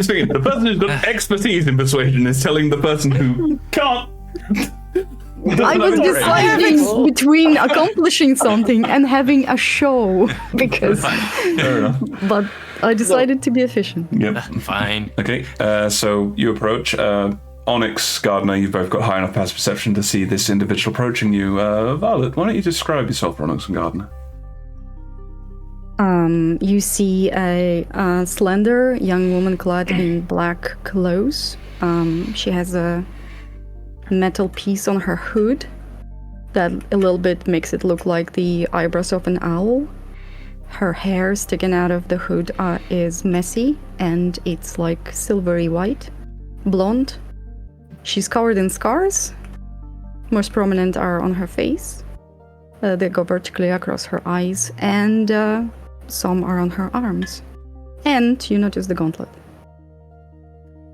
thinking, the person who's got expertise in persuasion is telling the person who can't. I was deciding between accomplishing something and having a show because... Fair enough. But I decided to be efficient. Yep. Fine. Okay, so you approach. Onyx, Gardner, you've both got high enough passive perception to see this individual approaching you. Violet, why don't you describe yourself for Onyx and Gardner? You see a slender young woman clad in black clothes. She has a metal piece on her hood that a little bit makes it look like the eyebrows of an owl. Her hair sticking out of the hood is messy and it's like silvery white, blonde. She's covered in scars. Most prominent are on her face. They go vertically across her eyes, and some are on her arms. And you notice the gauntlet.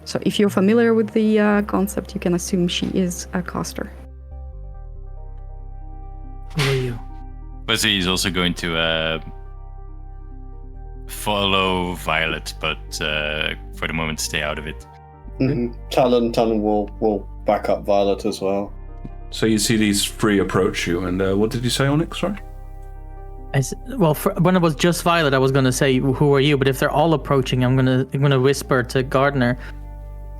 So if you're familiar with the concept, you can assume she is a caster. Who are you? Wesley is also going to follow Violet, but for the moment stay out of it. Mm-hmm. Talon will back up Violet as well. So you see these three approach you, and what did you say, Onyx? Sorry. When it was just Violet, I was gonna say, "Who are you?" But if they're all approaching, I'm gonna whisper to Gardner,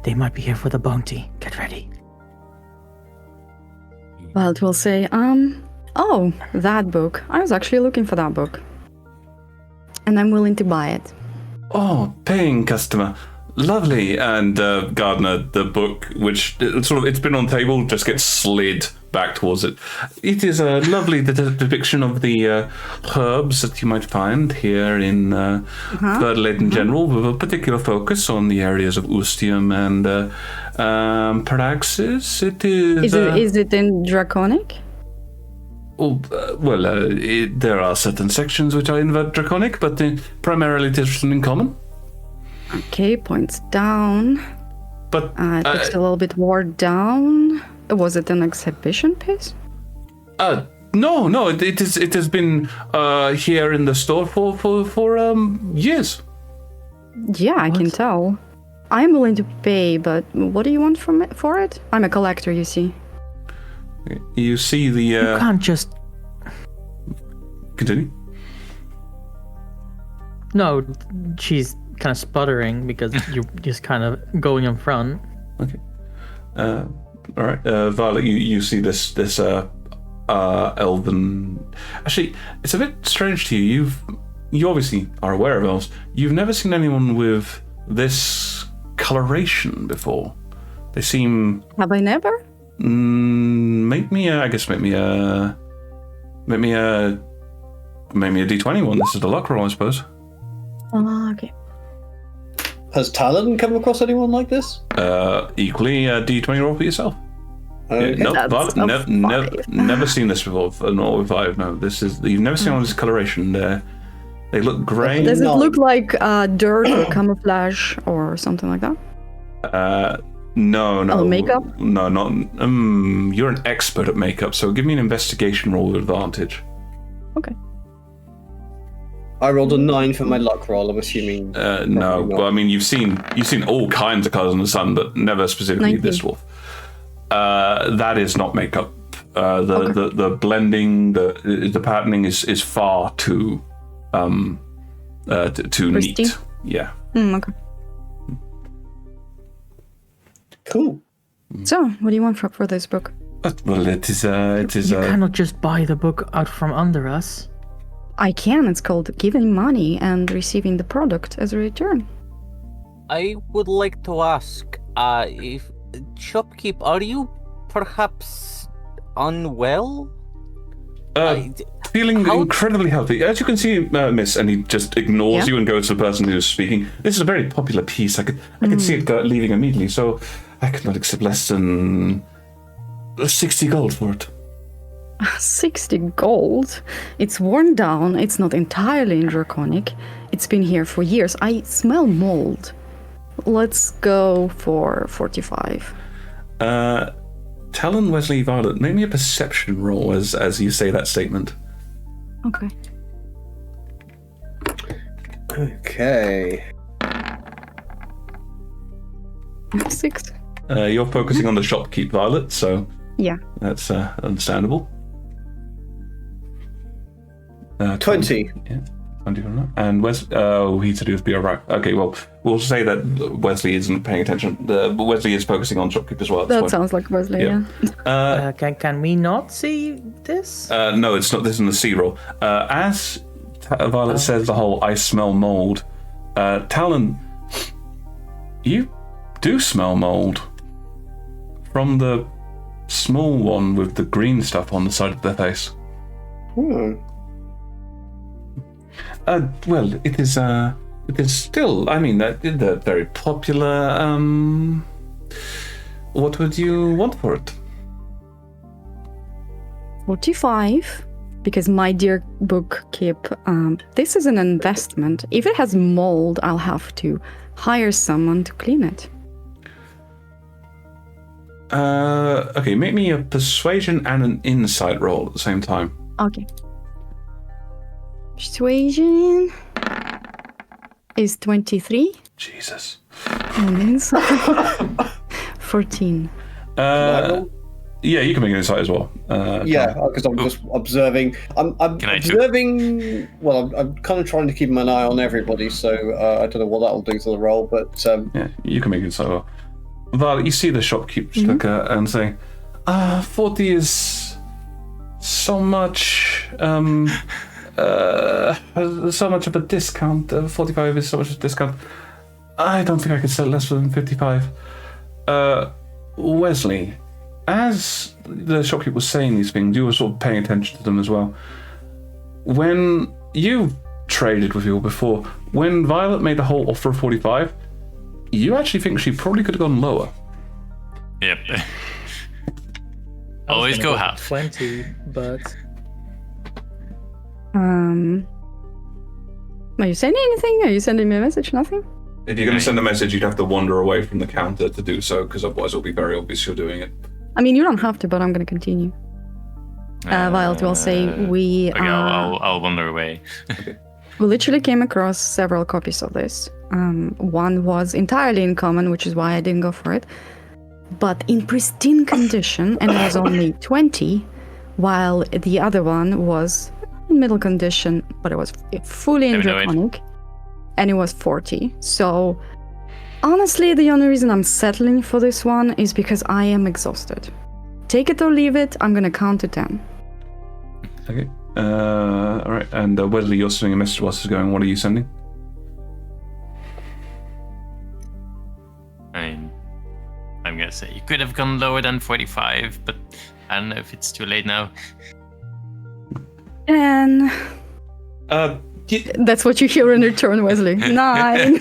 "They might be here for the bounty. Get ready." Violet will say, "Oh, that book. I was actually looking for that book, and I'm willing to buy it." Oh, paying customer. Lovely. And Gardner, the book, which it's been on the table, just gets slid back towards it. It is a lovely depiction of the herbs that you might find here in Verdalade in general, with a particular focus on the areas of Ustium and Paraxis. It is. Is it in Draconic? There are certain sections which are in Draconic, but primarily it is in Common. Okay, points down. But It looks a little bit worn down. Was it an exhibition piece? No. It is. It has been here in the store for years. Yeah, I can tell. I'm willing to pay, but what do you want for it? I'm a collector, you see. You see the. You can't just. Continue. No, she's kind of sputtering because you're just kind of going in front. Okay. All right, Violet. You see this elven. Actually, it's a bit strange to you. You obviously are aware of elves. You've never seen anyone with this coloration before. They seem. Have I never? Make me a D20 one. This is the luck roll, I suppose. Okay. Has Talon come across anyone like this? Equally, a D20 roll for yourself. Okay. No, That's Violet, a 5. never seen this before. Not with 5. No, this is you've never seen all this coloration. They look grey. Does it look like dirt or camouflage or something like that? No. Oh, makeup? No, not. You're an expert at makeup, so give me an investigation roll with advantage. Okay. I rolled a 9 for my luck roll. I'm assuming. No, well, I mean, you've seen all kinds of colors in the sun, but never specifically 19. this wolf. That is not makeup. The blending, the patterning is far too too Pristine? neat. Yeah. Okay. Cool. So, what do you want for this book? Well, it is. You cannot just buy the book out from under us. I can. It's called giving money and receiving the product as a return. I would like to ask, if shopkeep, are you perhaps unwell? Feeling incredibly healthy. As you can see, miss, and he just ignores you and goes to the person who's speaking. This is a very popular piece. I could see it leaving immediately, so I could not accept less than 60 gold for it. 60 gold? It's worn down. It's not entirely in Draconic. It's been here for years. I smell mold. Let's go for 45. Talon, Wesley, Violet, make me a perception roll as you say that statement. Okay. Okay. 6. You're focusing on the shopkeep, Violet, so Yeah. that's understandable. 20. Yeah, 20 from that. And he said he was be alright. Okay, well, we'll say that Wesley isn't paying attention. Wesley is focusing on shopkeep as well. At this That point. sounds like Wesley, yeah. Can we not see this? No, it's not. This is in the C roll. As Violet says the whole "I smell mold," Talon, you do smell mold from the small one with the green stuff on the side of their face. Well, it is still. I mean, they're very popular. What would you want for it? 45, because my dear bookkeep, this is an investment. If it has mold, I'll have to hire someone to clean it. Okay, make me a persuasion and an insight roll at the same time. Okay. Persuasion is 23. Jesus. And insight 14. Yeah, you can make an insight as well. Yeah, because I'm just observing. I'm Can I observing. Well, I'm kind of trying to keep an eye on everybody, so I don't know what that'll do to the roll, but yeah, you can make an insight as well. Violet, you see the shopkeep look and say, 40 is so much, so much of a discount. 45 is so much of a discount. I don't think I could sell less than 55. Wesley, as the shopkeeper was saying these things, you were sort of paying attention to them as well. When you traded with people before, when Violet made the whole offer of 45, you actually think she probably could have gone lower. Yep. Always go half. 20, but... Are you sending anything? Are you sending me a message? Nothing? If you're going to send a message, you'd have to wander away from the counter to do so, because otherwise it'll be very obvious you're doing it. I mean, you don't have to, but I'm going to continue. Violet will say, we... Okay, I'll wander away. We literally came across several copies of this. One was entirely in common, which is why I didn't go for it. But in pristine condition, and it was only 20, while the other one was in middle condition, but it was fully in draconic, and it was 40. So, honestly, the only reason I'm settling for this one is because I am exhausted. Take it or leave it, I'm gonna count to 10. Okay. Alright, and Wesley, you're sending a message whilst it's going. What are you sending? I'm gonna say you could have gone lower than 45, but I don't know if it's too late now. And that's what you hear in return, Wesley. 9.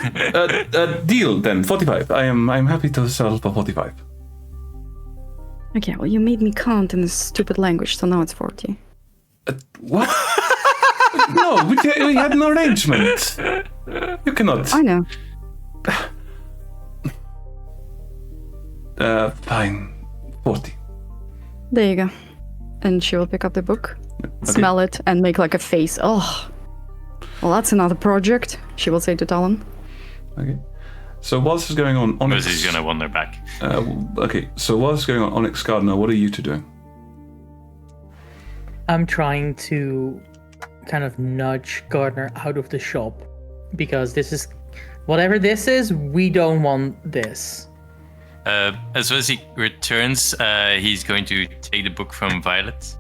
Deal then. 45. I'm happy to settle for 45. Okay, well, you made me count in this stupid language, so now it's 40. What? No, we had an arrangement. You cannot. I know. Fine. 40. There you go. And she will pick up the book, smell it, and make like a face. Oh, well, that's another project, she will say to Talon. Okay. So while this is going on, Onyx... Because he's gonna wander back. Okay, so while this is going on, Onyx, Gardner, what are you two doing? I'm trying to kind of nudge Gardner out of the shop. Because this is... Whatever this is, we don't want this. As soon as he returns, he's going to take the book from Violet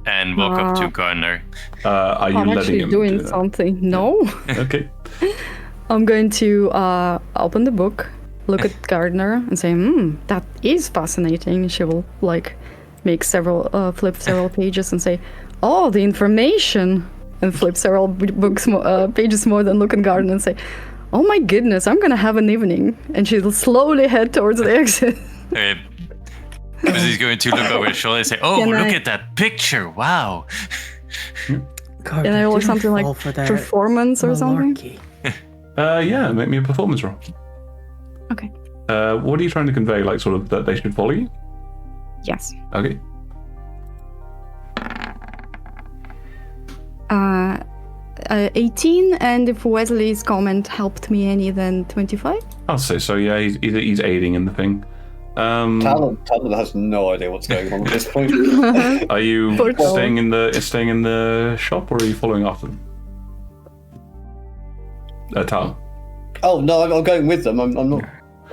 and walk up to Gardner. Are you I'm letting actually him doing do that? something. No. Okay. I'm going to open the book, look at Gardner, and say, that is fascinating. She will, like, make flip several pages and say, oh, the information, and flip several pages more, then look at Gardner and say, oh my goodness, I'm gonna have an evening. And she'll slowly head towards the exit. Okay. Because he's going to look over his shoulder and say, oh, look at that picture, wow. Gardner, Can I roll didn't something like fall for that performance or something? malarkey. Yeah, make me a performance roll. Okay. What are you trying to convey? Like, sort of, that they should follow you? Yes. Okay. 18, and if Wesley's comment helped me any, then 25. I'll say so, yeah, he's aiding in the thing. Talon has no idea what's going on at this point. Are you Poor staying in the shop, or are you following after them? Talon. Oh no, I'm going with them. I'm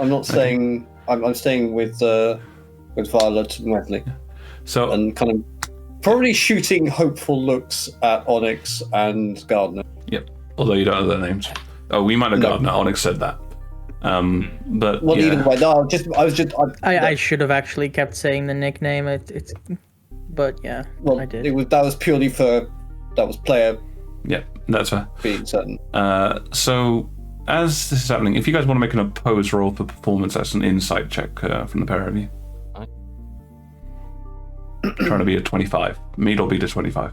not staying. I'm staying with Violet and Wesley, So and kind of probably shooting hopeful looks at Onyx and Gardner. Yep. Although you don't know their names. Oh, we might have gotten that. Onyx said that. But Well, yeah. either way, no. I should have actually kept saying the nickname. But yeah, Well, I did. that was purely for player Yeah, that's fair. being certain. So as this is happening, if you guys want to make an opposed roll for performance, that's an insight check from the pair of you. Trying to be a 25. Mead will beat a 25.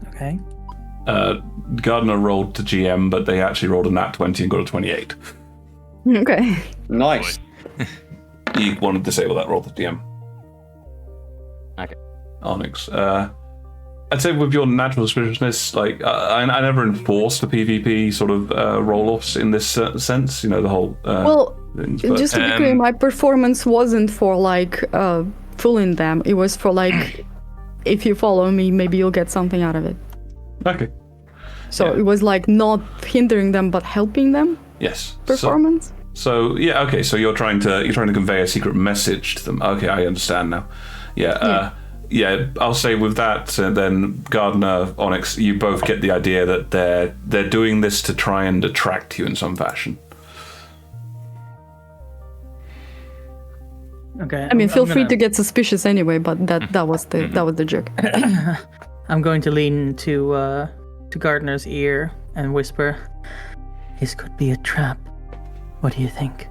Okay. Gardner rolled to GM, but they actually rolled a nat 20 and got a 28. Okay. Nice. You want to disable that roll to GM. Okay. Onyx. I'd say with your natural suspiciousness, like I never enforced the PvP sort of roll-offs in this sense. You know, the whole. Things, but, just to be clear, my performance wasn't for like fooling them. It was for like, if you follow me, maybe you'll get something out of it. Okay. So it was like not hindering them, but helping them. Yes. Performance. So yeah, okay. So you're trying to convey a secret message to them. Okay, I understand now. Yeah. I'll say with that, then Gardner, Onyx, you both get the idea that they're doing this to try and attract you in some fashion. Okay. I mean, feel free to get suspicious anyway, but that was the joke. I'm going to lean to Gardner's ear and whisper, "This could be a trap. What do you think?"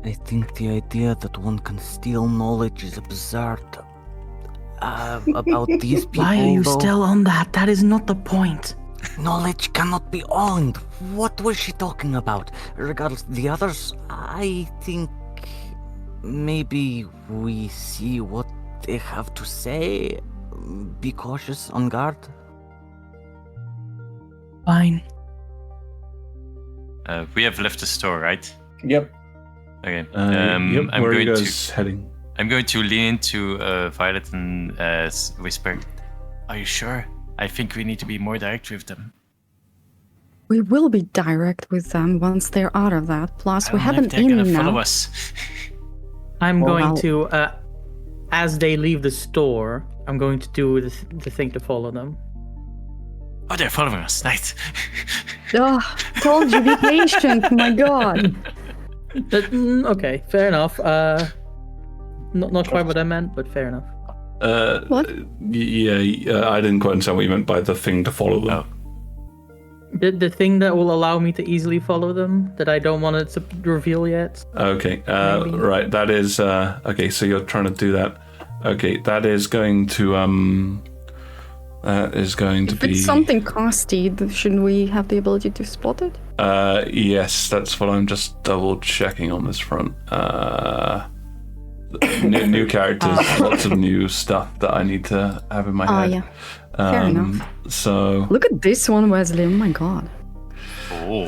I think the idea that one can steal knowledge is absurd. About these people, Why are you though, still on that? That is not the point. knowledge cannot be owned. What was she talking about? Regardless, the others, I think maybe we see what they have to say. Be cautious, on guard. Fine. We have left the store, right? Yep. Okay. Yep. Where I'm are you going guys heading? I'm going to lean into Violet and whisper, "Are you sure? I think we need to be more direct with them." We will be direct with them once they're out of that. Plus, we I have don't an know if they're gonna inn follow now. us. I'm Well, going I'll- to, as they leave the store, I'm going to do the thing to follow them. Oh, they're following us. Nice. Ugh, told you, be patient. My God. Okay, fair enough. Not quite what I meant, but fair enough. What? Yeah, I didn't quite understand what you meant by the thing to follow them. Oh. The thing that will allow me to easily follow them, that I don't want it to reveal yet. Okay, Maybe. right, that is, okay, so you're trying to do that. Okay, that is going to If be... it's something costly, shouldn't we have the ability to spot it? Yes, that's what I'm just double checking on this front. New characters, lots of new stuff that I need to have in my head. Yeah. Fair enough. So, Look at this one, Wesley. Oh my God. Oh.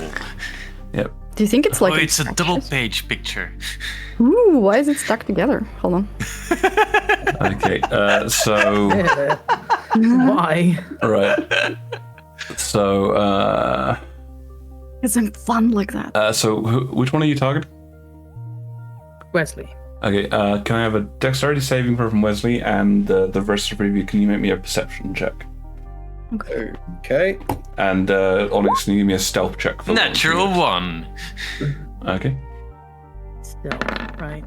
yep. Do you think it's like... Oh, it's a double infectious? page picture. Ooh, why is it stuck together? Hold on. Okay, so, Why? right. So, Because I'm fun like that. so which one are you targeting? Wesley. Okay, can I have a dexterity saving throw from Wesley, and the rest of you, can you make me a perception check? Okay. And Onyx, can you give me a stealth check for Natural one? one. Okay. Still, right.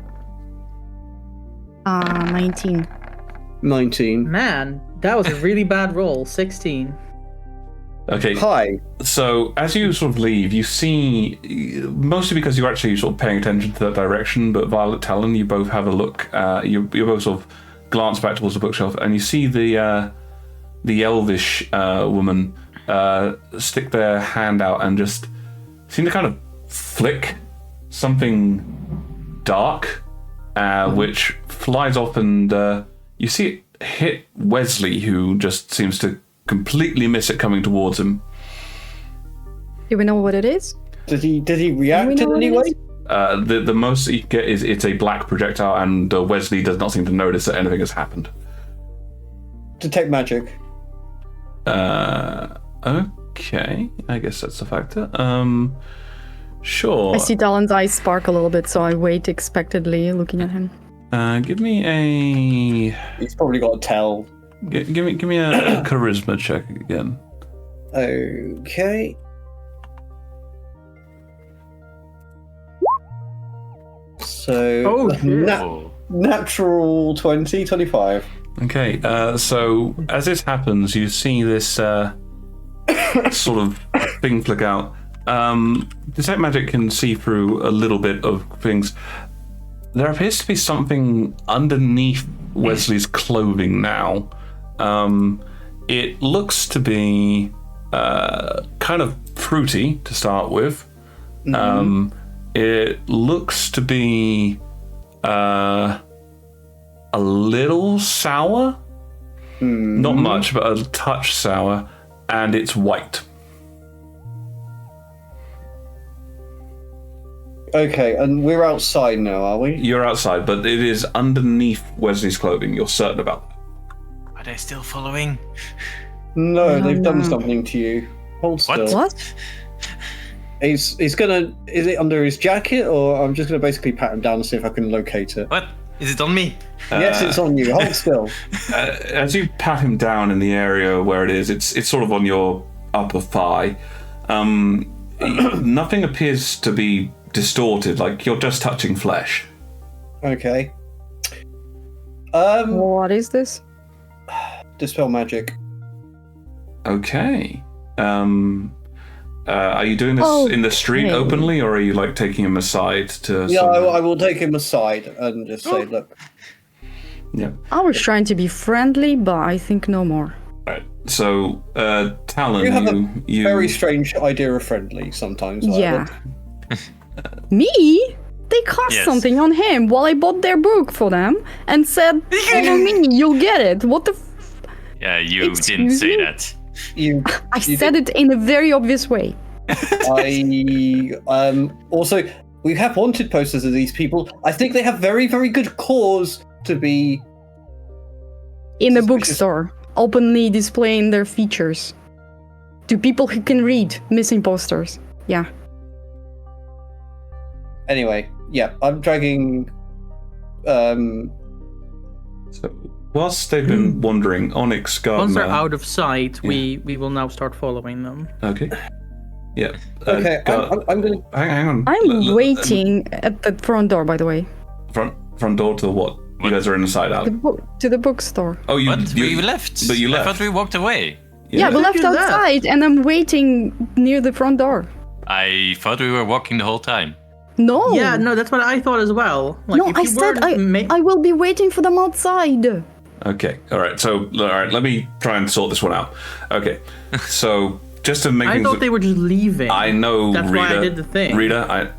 19. 19. Man, that was a really bad roll. 16. Okay. Hi. So as you sort of leave, you see, mostly because you're actually sort of paying attention to that direction, but Violet, Talon, you both have a look. You both sort of glance back towards the bookshelf, and you see the elvish woman stick their hand out and just seem to kind of flick something dark, which flies off, and you see it hit Wesley, who just seems to completely miss it coming towards him. Do we know what it is? Did he react in any way? The most you get is it's a black projectile, and Wesley does not seem to notice that anything has happened. Detect magic. Okay, I guess that's a factor. Sure. I see Talon's eyes spark a little bit, so I wait expectantly, looking at him. Give me a He's probably got a tell. give me a charisma check again. Okay. So Oh, shit. Oh. natural 20, 25. Okay, so as this happens, you see this sort of thing flick out. Detect magic can see through a little bit of things. There appears to be something underneath Wesley's clothing now. It looks to be kind of fruity to start with. It looks to be a little sour. Not much, but a touch sour. And it's white. Okay, and we're outside now, are we? You're outside, but it is underneath Wesley's clothing. You're certain about that. Are they still following? No, they've done no. something to you. Hold still. What? He's gonna. Is it under his jacket, or I'm just gonna basically pat him down and see if I can locate it? What? Is it on me? Yes, it's on you. Hold still. As you pat him down in the area where it is, it's sort of on your upper thigh. Nothing appears to be distorted, like you're just touching flesh. Okay. What is this? Dispel magic. Okay. Are you doing this in the street openly, or are you like taking him aside to? Yeah, I will take him aside and just say, look. Yeah. I was trying to be friendly, but I think no more. Right. So, Talon, You have a you very strange idea of friendly sometimes. Yeah. Me? They cast something on him while I bought their book for them and said, follow me, you'll get it. What the Yeah, you didn't say that. I said it in a very obvious way. Also, we have wanted posters of these people. I think they have very, very good cause to be... In a bookstore, openly displaying their features. To people who can read missing posters. Yeah. Anyway, yeah, I'm dragging... So, whilst they've been wandering, Onyx Gardener... Once they're out of sight, we will now start following them. Okay. Yeah. Okay, I'm going to... Hang on. I'm waiting at the front door, by the way. Front door to what? You guys are in the side alley. To the bookstore. Oh, We left. But you left. I thought we walked away. Yeah, we left You left. outside, and I'm waiting near the front door. I thought we were walking the whole time. No. Yeah, no, that's what I thought as well. Like, No, if I you said weren't I will be waiting for them outside. Okay. All right. So, let me try and sort this one out. Okay. So, just to make I things... thought they were just leaving. I know, That's Rita. why I did the thing. Rita,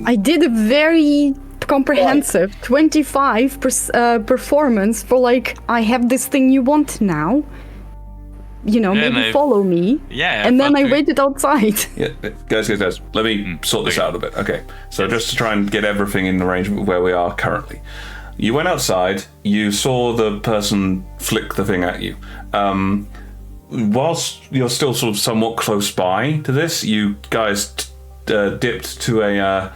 I did a very comprehensive 25 performance for like, I have this thing you want now. You know, Yeah, maybe no. follow me. Yeah. And then thought I we- waited outside. Yeah, guys, let me sort this okay. out a bit. Okay, so just to try and get everything in the range of where we are currently. You went outside, you saw the person flick the thing at you. Whilst you're still sort of somewhat close by to this, you guys dipped to a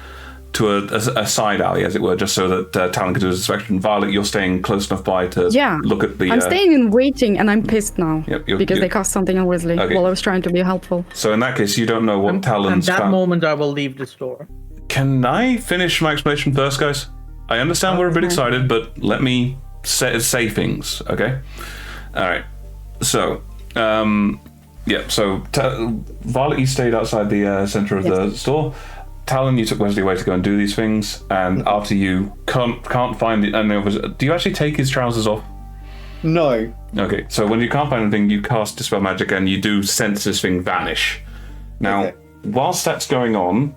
side alley, as it were, just so that Talon could do his inspection. Violet, you're staying close enough by to look at the... I'm staying and waiting, and I'm pissed now. Yep, because they cast something on Wesley while I was trying to be helpful. So in that case, you don't know what Talon's... At that moment, I will leave the store. Can I finish my explanation first, guys? I understand we're a bit excited, but let me say things, okay? All right. So, Violet, you stayed outside the center of the store. Talon, you took Wesley away to go and do these things, and after you can't find it, do you actually take his trousers off? No. Okay, so when you can't find anything, you cast Dispel Magic, and you do sense this thing vanish. Now, whilst that's going on,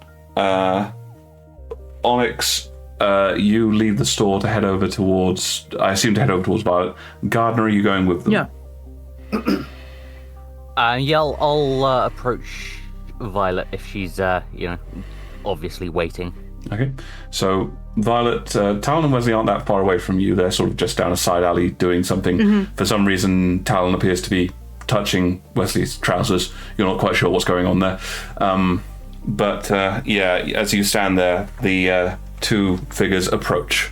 Onyx, you leave the store to head over towards... I assume to head over towards Violet. Gardener, are you going with them? Yeah. I'll approach Violet if she's, obviously waiting. Okay, so Violet, Talon and Wesley aren't that far away from you. They're sort of just down a side alley doing something. For some reason, Talon appears to be touching Wesley's trousers. You're not quite sure what's going on there. But as you stand there, the two figures approach.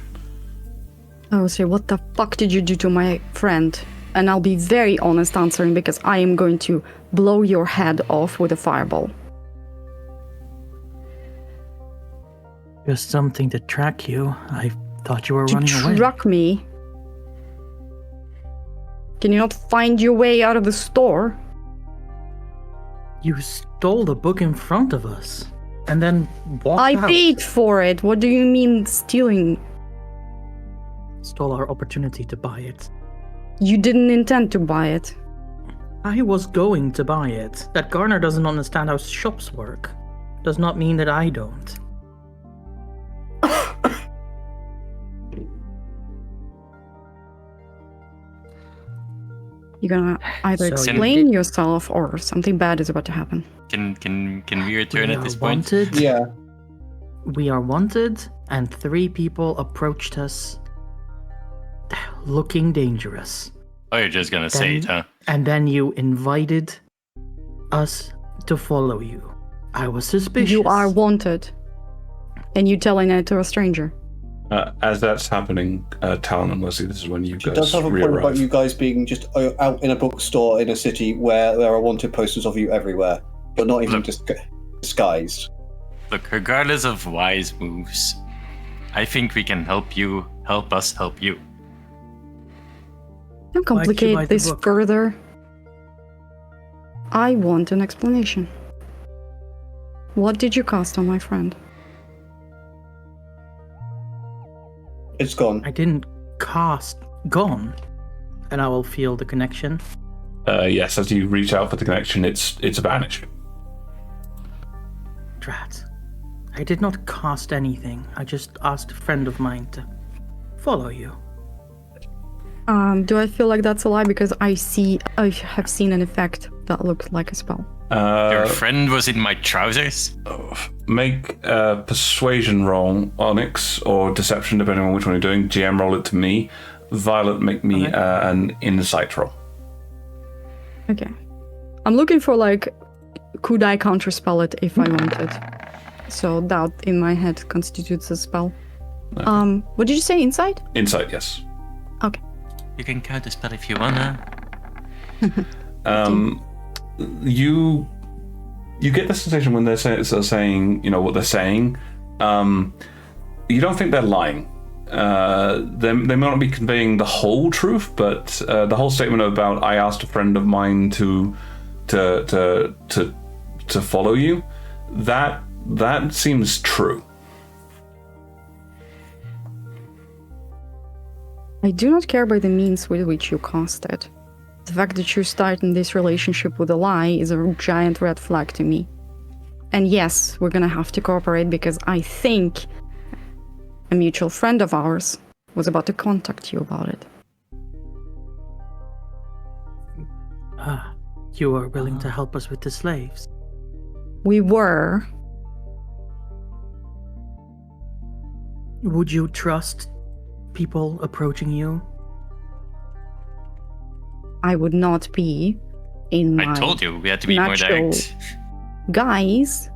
Oh, so what the fuck did you do to my friend? And I'll be very honest answering, because I am going to blow your head off with a fireball. Just something to track you. I thought you were running To away. track me? Can you not find your way out of the store? You stole the book in front of us, and then walked I out. paid for it. What do you mean stealing? Stole our opportunity to buy it. You didn't intend to buy it. I was going to buy it. That Garner doesn't understand how shops work. Does not mean that I don't. You're gonna either So explain yourself or something bad is about to happen. Can we return We at are this point? wanted. Yeah. We are wanted, and 3 people approached us looking dangerous. Oh, you're just gonna say it, huh? And then you invited us to follow you. I was suspicious. You are wanted. And you telling it to a stranger. As that's happening, Talon and Wesley, this is when you She guys does have a point re-arrive. about you guys being just out in a bookstore in a city where there are wanted posters of you everywhere, but not even just disguised. Look, regardless of Wise moves, I think we can help you. Help us help you. Don't Why'd you buy complicate the this book? further. I want an explanation. What did you cast on my friend? It's gone. I didn't cast gone, and I will feel the connection. Yes, as you reach out for the connection, it's vanished. Drat. I did not cast anything. I just asked a friend of mine to follow you. Do I feel like that's a lie? Because I have seen an effect that looked like a spell. Your friend was in my trousers? Make a persuasion roll, Onyx, or deception, depending on which one you're doing. GM roll it to me. Violet, make me an insight roll. Okay. I'm looking for like, could I counterspell it if I wanted? So that in my head constitutes a spell. Okay. What did you say? Insight? Insight, yes. Okay. You can counterspell if you wanna. You get the sensation when they're saying, you know, what they're saying. You don't think they're lying. They may not be conveying the whole truth, but the whole statement about I asked a friend of mine to follow you, that seems true. I do not care by the means with which you cast it. The fact that you start in this relationship with a lie is a giant red flag to me. And yes, we're gonna have to cooperate because I think a mutual friend of ours was about to contact you about it. You are willing to help us with the slaves? We were. Would you trust people approaching you? I would not be in my I told you we had to be more natural direct. guise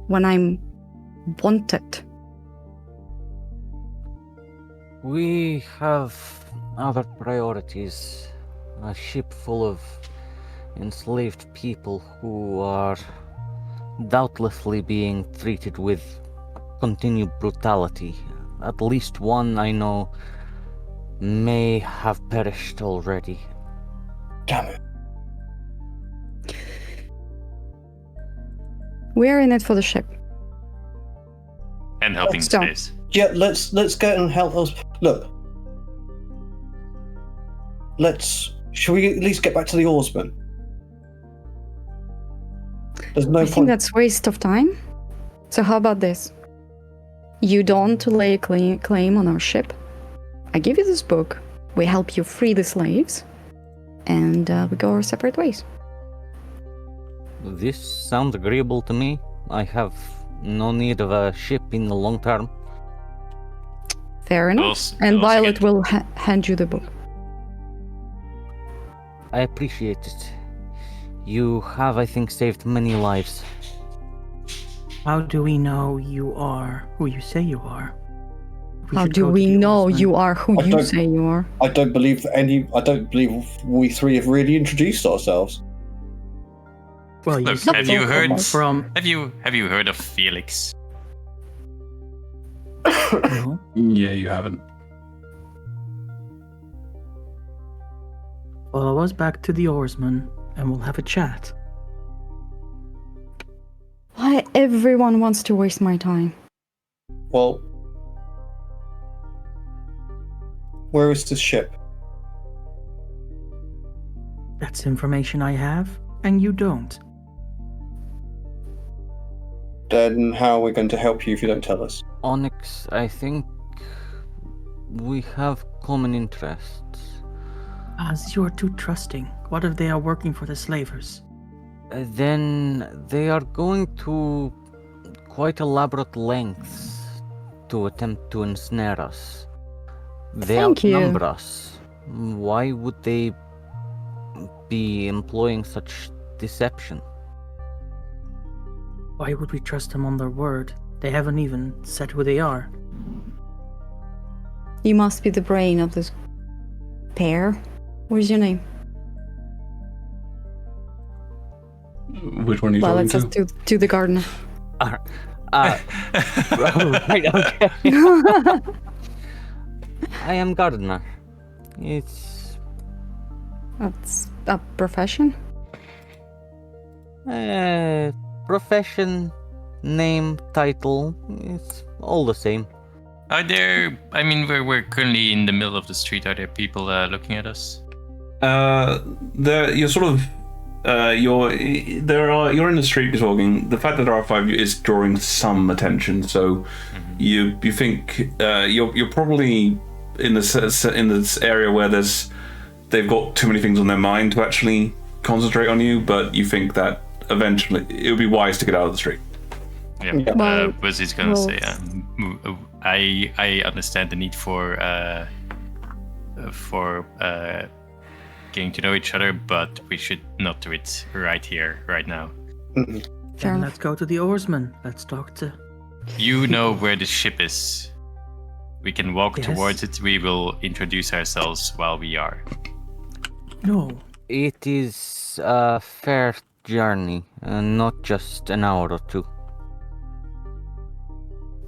when I'm wanted. We have other priorities. A ship full of enslaved people who are doubtlessly being treated with continued brutality. At least one I know may have perished already. Damn it. We're in it for the ship. And helping Let's go. slaves. Yeah, let's go and help us. Look. Shall we at least get back to the oarsman? There's no I point. think that's waste of time. So how about this? You don't lay a claim on our ship. I give you this book. We help you free the slaves. And we go our separate ways. This sounds agreeable to me. I have no need of a ship in the long term. Fair enough. Also- And also Violet get- will hand you the book. I appreciate it. You have, I think, saved many lives. How do we know you are who you say you are? How do we know you are who I you don't- say you are? I don't believe we three have really introduced ourselves. Well, you Look, said have you heard from Have you heard of Felix? no? Yeah, you haven't. Follow us back to the oarsman and we'll have a chat. Why everyone wants to waste my time? Well, where is this ship? That's information I have, and you don't. Then how are we going to help you if you don't tell us? Onyx, I think we have common interests. As you're too trusting, what if they are working for the slavers? Then they are going to quite elaborate lengths to attempt to ensnare us. They Thank you. outnumber us. Why would they be employing such deception? Why would we trust them on their word? They haven't even said who they are. You must be the brain of this pair. What is your name? Which one are you Well, talking it says to? to the gardener. Right, okay. I am gardener. It's That's a profession. Profession, name, title. It's all the same. Are there? I mean, we're currently in the middle of the street. Are there people looking at us? You're sort of you're in the street. You're talking. The fact that there are 5 of you is drawing some attention. So you think you're probably in this area where they've got too many things on their mind to actually concentrate on you. But you think that eventually it would be wise to get out of the street. Yeah. Well, was he's gonna say? I understand the need for getting to know each other, but we should not do it right here, right now. Fair Then enough. let's go to the oarsman. Let's talk to. You know where the ship is. We can walk Yes. towards it. We will introduce ourselves while we are. No. It is a fair journey, not just an hour or two.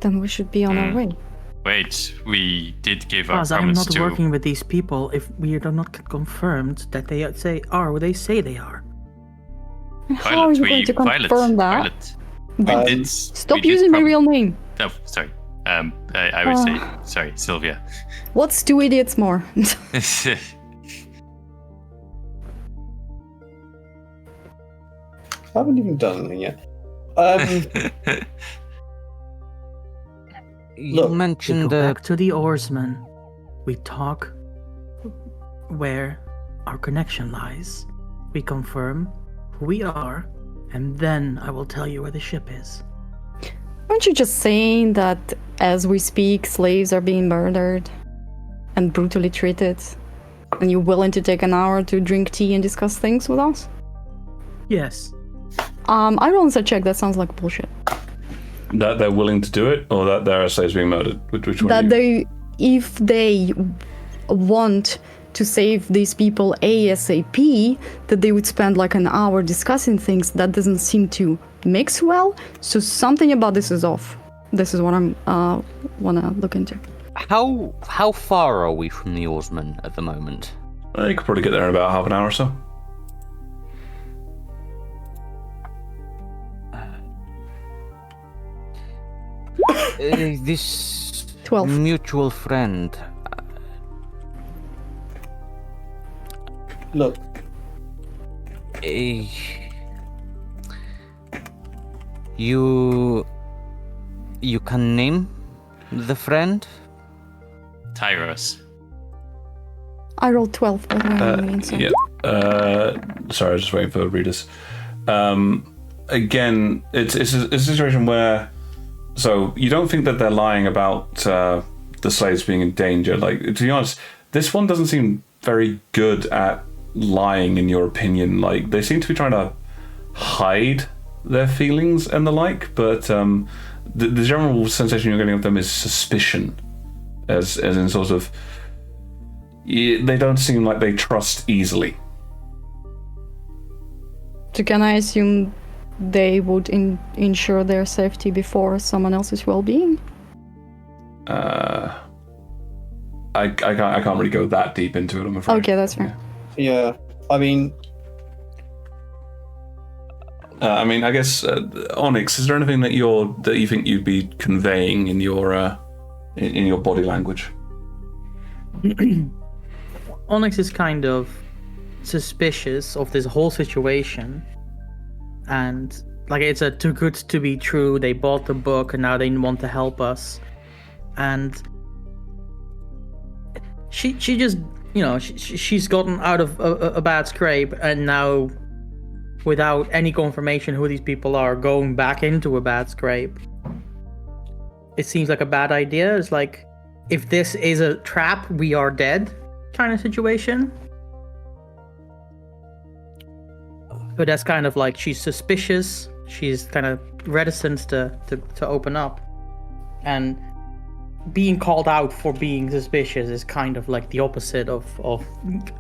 Then we should be on our way. Wait, we did give our As I'm promise not to. working with these people if we are not confirmed that they are what they say they are. How are you going to confirm that? Violet. We did. Stop we did using my real name. Oh, sorry. I would say sorry, Sylvia. What's two idiots more? I haven't even done anything yet. You Look, We mentioned go back to the oarsman. We talk where our connection lies. We confirm who we are, and then I will tell you where the ship is. Aren't you just saying that as we speak, slaves are being murdered and brutally treated? And you're willing to take an hour to drink tea and discuss things with us? Yes. I roll a check. That sounds like bullshit. That they're willing to do it, or that there are slaves being murdered? Which one? That if they want to save these people ASAP, that they would spend like an hour discussing things. That doesn't seem to mix well. So something about this is off. This is what I'm wanna look into. how far are we from the oarsman at the moment? You could probably get there in about half an hour or so. This 12. mutual friend. Look, eh, you can name the friend? Tyros. I rolled 12 by the way. on the inside. Yeah. Sorry, I was just waiting for readers. Again, it's a situation where, so you don't think that they're lying about the slaves being in danger. Like, to be honest, this one doesn't seem very good at lying, in your opinion. Like, they seem to be trying to hide their feelings and the like, but the general sensation you're getting of them is suspicion, as in sort of, they don't seem like they trust easily. So can I assume they would ensure their safety before someone else's well-being? I can't really go that deep into it, I'm afraid. Okay, that's fair. yeah, I mean, I guess Onyx, is there anything that you think you'd be conveying in your body language? Onyx is kind of suspicious of this whole situation, and like it's a too good to be true. They bought the book and now they want to help us, and she just, you know, she's gotten out of a bad scrape, and now without any confirmation who these people are, going back into a bad scrape. It seems like a bad idea. It's like, if this is a trap, we are dead kind of situation. But that's kind of like, she's suspicious. She's kind of reticent to open up. And being called out for being suspicious is kind of like the opposite of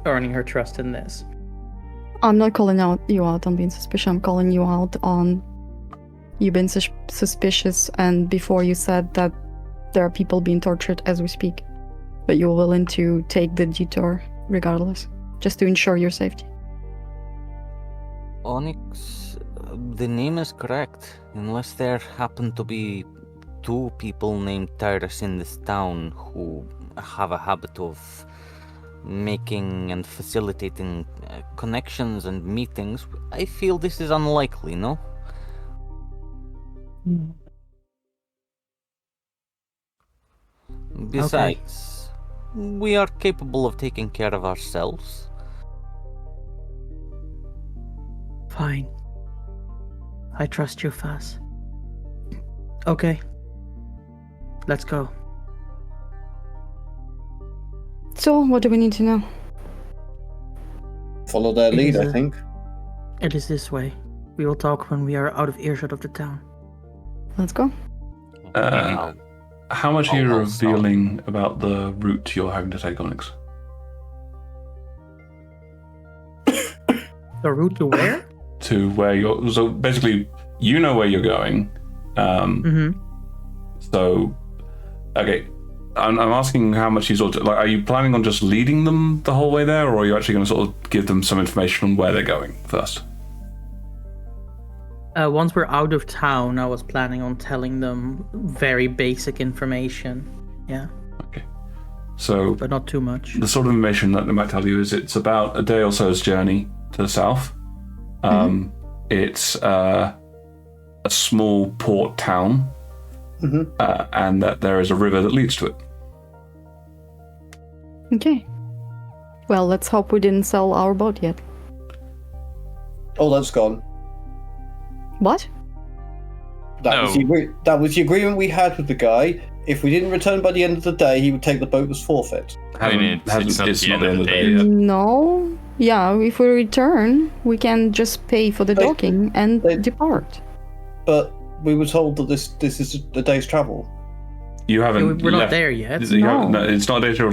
earning her trust in this. I'm not calling you out on being suspicious. I'm calling you out on you've been suspicious, and before you said that there are people being tortured as we speak. But you're willing to take the detour regardless, just to ensure your safety. Onyx, the name is correct, unless there happen to be 2 people named Tyrus in this town who have a habit of making and facilitating connections and meetings. I feel this is unlikely, no? Besides, we are capable of taking care of ourselves. Fine. I trust you, Faz. Okay. Let's go. So, what do we need to know? Follow their lead, I think. It is this way. We will talk when we are out of earshot of the town. Let's go. How much are you revealing about the route you're having to take, Onyx? The route to where? To where you're... So basically, you know where you're going. So, okay. I'm asking how much you sort of... Like, are you planning on just leading them the whole way there, or are you actually going to sort of give them some information on where they're going first? Once we're out of town, I was planning on telling them very basic information. Yeah. Okay. So... But not too much. The sort of information that they might tell you is it's about a day or so's journey to the south. It's a small port town, and that there is a river that leads to it. Okay. Well, let's hope we didn't sell our boat yet. Oh, that's gone. What? That was the agreement we had with the guy. If we didn't return by the end of the day, he would take the boat as forfeit. I mean, it's not the end of the day yet. No. Yeah, if we return, we can just pay for the docking and depart. But we were told that this is a day's travel. You haven't. We're not there yet. No, it's not a day's travel.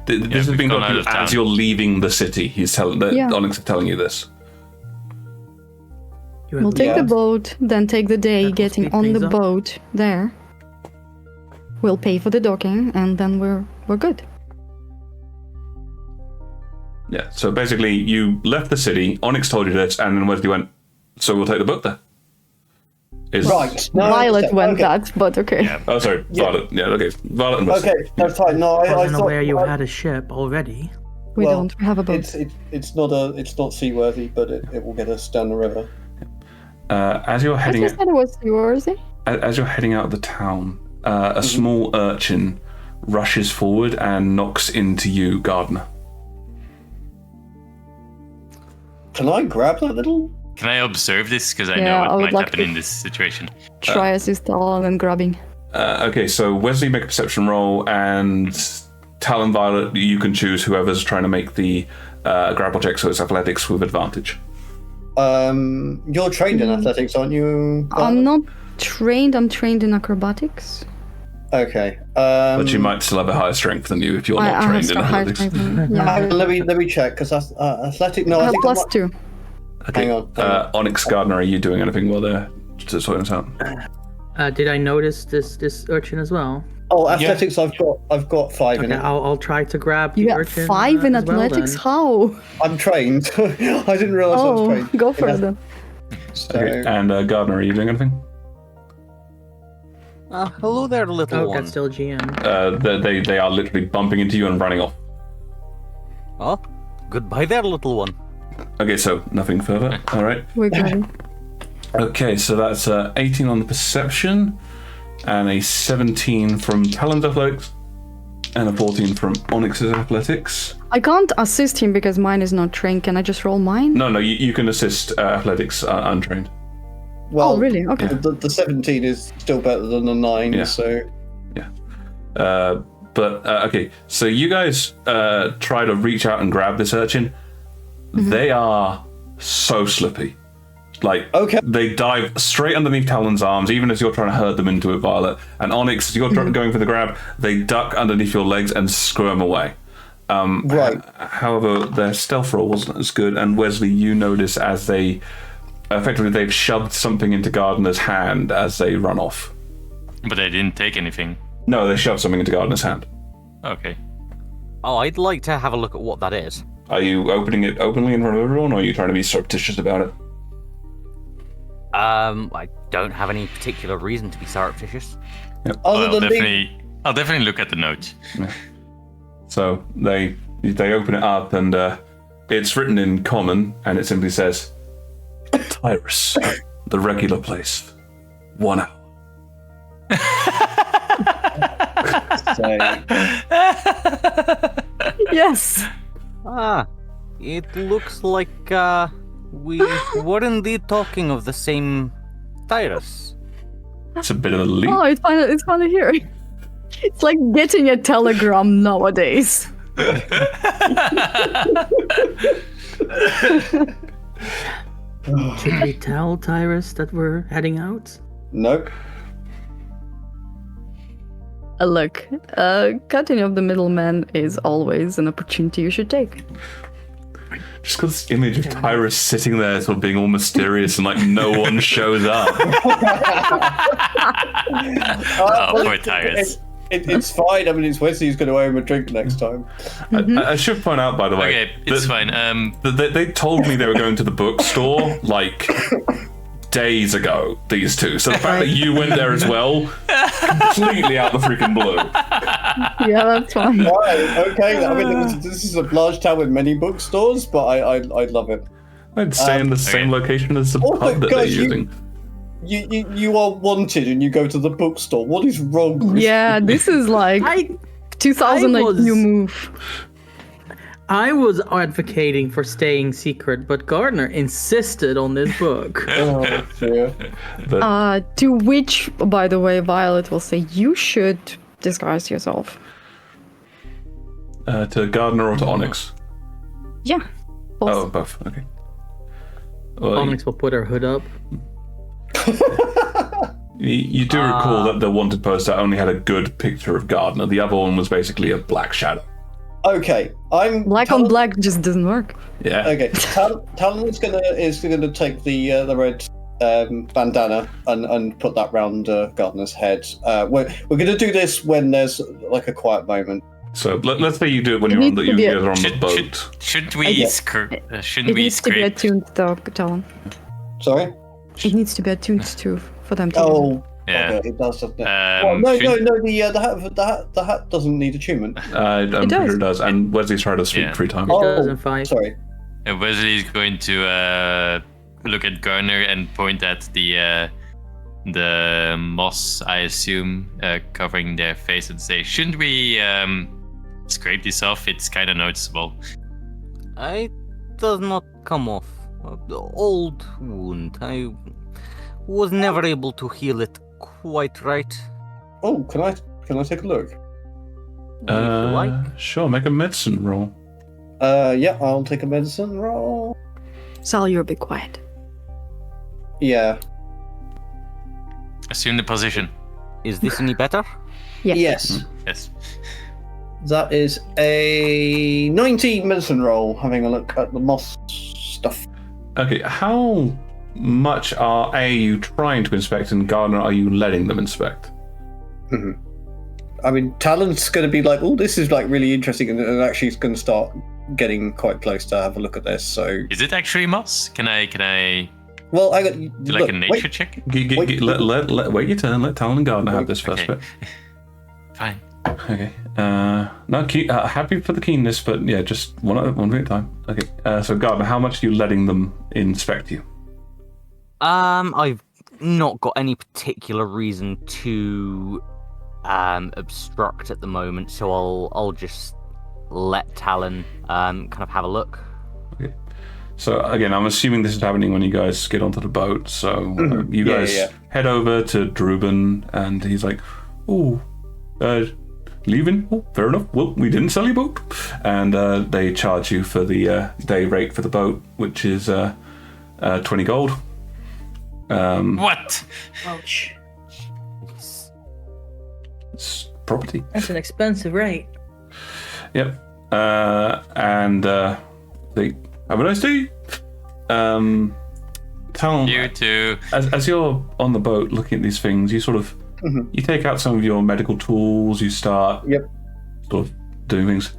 This has been done as you're leaving the city. Onyx is telling you this. We'll take the boat, then take the day getting on the boat there. We'll pay for the docking, and then we're good. Yeah, so basically you left the city, Onyx told you this, and then Wesley went, so we'll take the boat there. Right. No, Violet went that, but okay. Yeah. Oh, sorry, Violet. Yeah, okay. Violet and Wesley. Okay, that's fine. No, I wasn't thought aware you had a ship already. We don't. We have a boat. It's not seaworthy, but it will get us down the river. As you're heading I said it was seaworthy. As you're heading out of the town, a small urchin rushes forward and knocks into you, Gardner. Can I grab that little? Can I observe this? Because I know what might happen in this situation. Try assist Talon and grabbing. Okay, so Wesley, make a perception roll, and Talon, Violet, you can choose whoever's trying to make the grapple check, so it's athletics with advantage. You're trained in athletics, aren't you? I'm not trained. I'm trained in acrobatics. Okay. But you might still have a higher strength than you if you're not trained in athletics. Let me check, because that's athletic. No, I think plus 2. Okay. Hang on. Onyx, Gardner, are you doing anything while they're sorting this out? Did I notice this urchin as well? Oh, athletics! Yeah. I've got 5 in it. I'll try to grab the urchin. You got 5 in athletics? How? I'm trained. I didn't realize I was trained. Go for it then. So... Okay. And Gardner, are you doing anything? Hello there, little one. That's still GM. They are literally bumping into you and running off. Oh, goodbye there, little one. Okay, so nothing further. All right. We're good. Okay, so that's 18 on the perception, and a 17 from Talon's athletics, and a 14 from Onyx's athletics. I can't assist him because mine is not trained. Can I just roll mine? No, you can assist athletics untrained. Well, really? Okay. The 17 is still better than the 9, so... Yeah. Okay, so you guys try to reach out and grab this urchin. They are so slippy. They dive straight underneath Talon's arms, even as you're trying to herd them into it, Violet. And Onyx, as you're going for the grab, they duck underneath your legs and squirm away. Right. However, their stealth roll wasn't as good, and Wesley, you notice as they effectively they've shoved something into Gardner's hand as they run off. But they didn't take anything. No, they shoved something into Gardner's hand. Okay. Oh, I'd like to have a look at what that is. Are you opening it openly in front of everyone, or are you trying to be surreptitious about it? I don't have any particular reason to be surreptitious. Yep. Other than I'll definitely look at the note. Yeah. So they open it up, and it's written in common, and it simply says, Tyrus, the regular place, 1 hour. Yes. Ah, it looks like we were indeed talking of the same Tyrus. It's a bit of a leap. Oh, it's fun to hear. It's like getting a telegram nowadays. Should we tell Tyrus that we're heading out? Nope. Look, cutting off the middleman is always an opportunity you should take. Just because this image of Tyrus sitting there sort of being all mysterious and like no one shows up. Poor Tyrus. It's fine. I mean, it's Wesley who's going to owe him a drink next time. I should point out, by the way, Okay, it's fine. they told me they were going to the bookstore like days ago, these two. So the fact that you went there as well, completely out the freaking blue. Yeah, that's fine. Right, okay. I mean, this is a large town with many bookstores, but I love it. I'd stay in the same location as the pub that they're guys, using. You are wanted and you go to the bookstore. What is wrong with Yeah, this is like 2000 like new move. I was advocating for staying secret, but Gardner insisted on this book. Oh, dear. To which, by the way, Violet will say you should disguise yourself. To Gardner or to Onyx? Yeah. Both. Oh, both. Okay. Well, Onyx will put her hood up. you do recall that the wanted poster only had a good picture of Gardner. The other one was basically a black shadow. Okay, Black on black just doesn't work. Yeah. Okay, Talon is gonna take the red bandana and put that round Gardner's head. We're gonna do this when there's like a quiet moment. So let's say you do it when you guys are on the boat. Shouldn't we It scrape? needs to be attuned to Talon. Sorry. It needs to be attuned to for them to. Oh. Yeah. Okay, it does, doesn't it? Um, no. should- The hat doesn't need attunement. I'm pretty sure it does. And Wesley's tried to sleep 3 times. It does in 5. Sorry. Wesley is going to look at Garner and point at the moss, I assume, covering their face and say, "Shouldn't we scrape this off? It's kind of noticeable." It does not come off. The old wound. I was never able to heal it quite right. Oh, can I take a look? If you like. Sure, make a medicine roll. Yeah, I'll take a medicine roll. Sal, you're a bit quiet. Yeah. Assume the position. Is this any better? Yeah. Yes. Yes. That is a 19 medicine roll, having a look at the moss stuff. Okay, how much are you trying to inspect, and Gardner are you letting them inspect? Mm-hmm. I mean, Talon's going to be like, "Oh, this is like really interesting," and actually he's going to start getting quite close to have a look at this. So, Is it actually moss? Can I well, I got do like a nature check? Wait your turn. Let Talon and Gardner have this first Okay. bit. Fine. Okay. Happy for the keenness, but yeah, just one bit at a time. Okay. So Gardner, how much are you letting them inspect you? I've not got any particular reason to obstruct at the moment, so I'll just let Talon kind of have a look. Okay. So again, I'm assuming this is happening when you guys get onto the boat. So you guys head over to Druben, and he's like, "Oh, leaving? Oh, fair enough. Well, we didn't sell your boat," and they charge you for the day rate for the boat, which is 20 gold. What? Ouch. It's property. That's an expensive rate. Yep. And they have a nice day. Talon, You too. as you're on the boat looking at these things, you sort of you take out some of your medical tools. You start sort of doing things.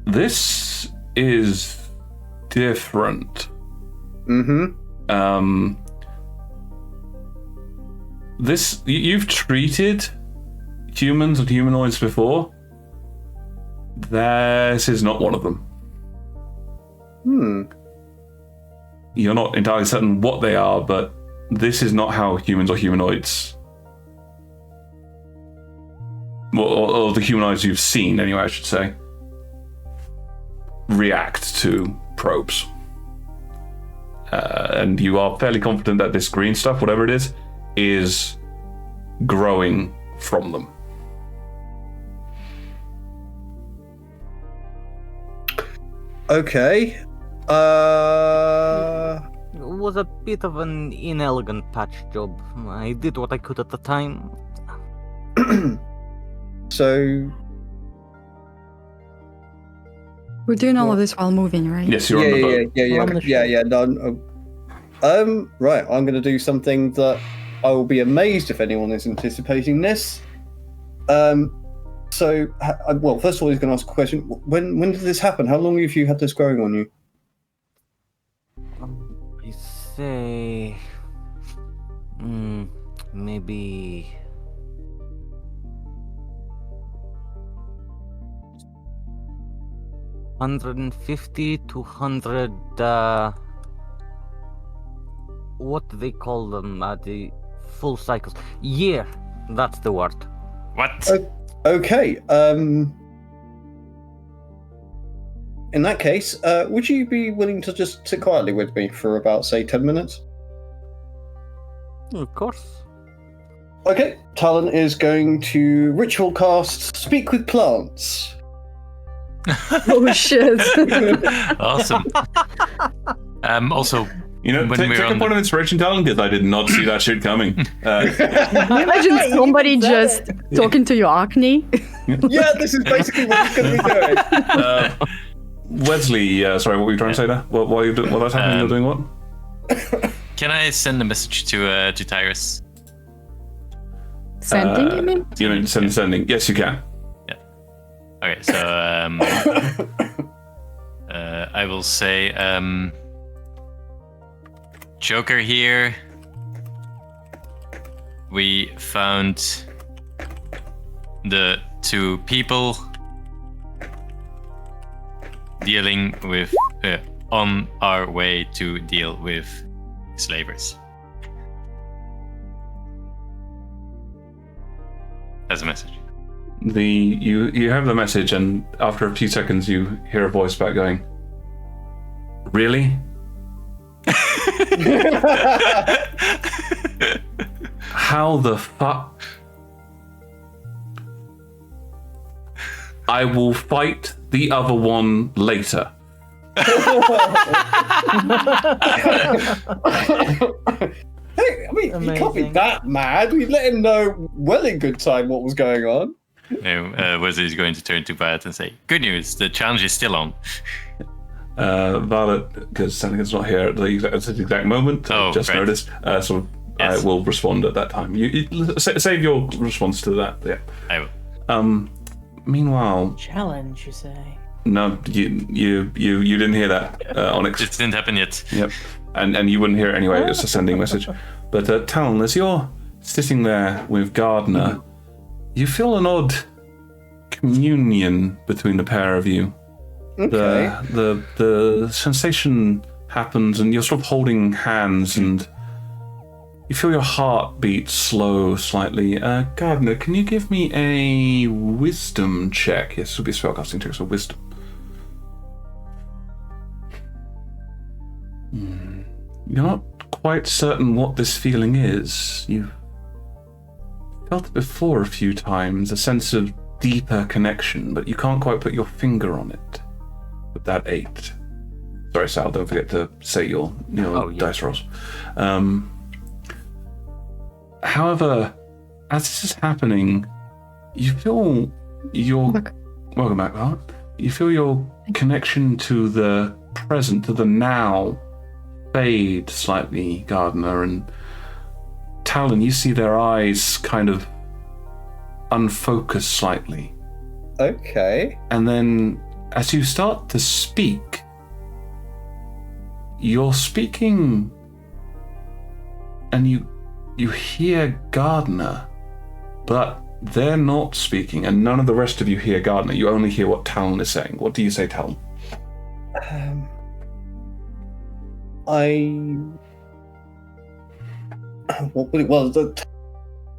This is different. This you've treated humans and humanoids before. This is not one of them. You're not entirely certain what they are, but this is not how humans or humanoids, or the humanoids you've seen anyway, I should say, react to probes. And you are fairly confident that this green stuff, whatever it is growing from them. Okay. It was a bit of an inelegant patch job. I did what I could at the time. So We're doing all of this while moving, right? Yes, you're on the boat. Right, I'm going to do something that I will be amazed if anyone is anticipating this. Well, first of all, he's going to ask a question. When did this happen? How long have you had this growing on you? I say... maybe... 150 to 100, what do they call them? The full cycles. Yeah, that's the word. What? Okay. In that case, would you be willing to just sit quietly with me for about, say, 10 minutes? Of course. Okay. Talon is going to ritual cast Speak with Plants. Oh shit! Awesome. Also, take a point of inspiration, Talon, because I did not see that shit coming. Can you imagine somebody just talking to your acne? Yeah, this is basically what he's going to be doing. Wesley, sorry, what were you trying to say there? What that's happening? You're doing what? can I send a message to Tyrus? Sending, you mean? You mean sending? Yes, you can. Okay, so I will say, Joker here. We found the two people dealing with, on our way to deal with slavers. As a message. You have the message, and after a few seconds, you hear a voice back going, "Really? How the fuck? I will fight the other one later." Hey, I mean, he can't be that mad. We let him know well in good time what was going on. No, Wesley's going to turn to Violet and say, "Good news, the challenge is still on." Violet, because Sanakan's not here at the exact moment, I just noticed, so yes. I will respond at that time. You save your response to that, yeah. I will. Meanwhile... Challenge, you say? No, you didn't hear that, Onyx. It didn't happen yet. Yep, and you wouldn't hear it anyway, it's a sending message. But Talon, as you're sitting there with Gardner, you feel an odd communion between the pair of you. Okay. The sensation happens, and you're sort of holding hands, and you feel your heart beat slow slightly. Gardner, can you give me a wisdom check? Yes, this will be a spellcasting check, so wisdom. You're not quite certain what this feeling is. You've felt it before a few times, a sense of deeper connection, but you can't quite put your finger on it. With that 8. Sorry, Sal, don't forget to say your dice rolls. However, as this is happening, you feel your... Welcome back, Bart. You feel your connection to the present, to the now, fade slightly, Gardener, and Talon, you see their eyes kind of unfocus slightly. Okay. And then as you start to speak, you're speaking and you hear Gardener, but they're not speaking, and none of the rest of you hear Gardener. You only hear what Talon is saying. What do you say, Talon? That's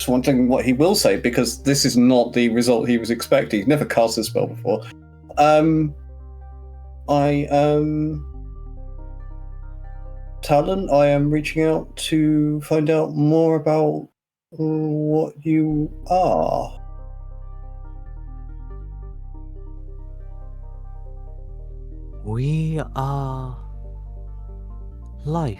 one thing what he will say, because this is not the result he was expecting. He's never cast a spell before. Talon, I am reaching out to find out more about what you are. We are life.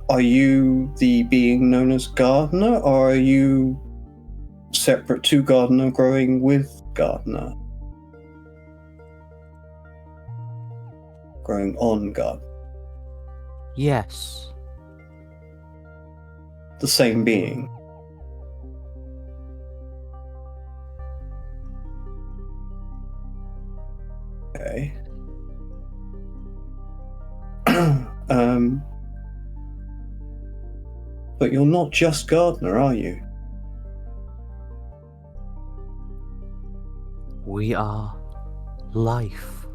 Are you the being known as Gardener, or are you separate to Gardener, growing with Gardener? Growing on Gardener? Yes. The same being? Okay. But you're not just Gardener, are you? We are life.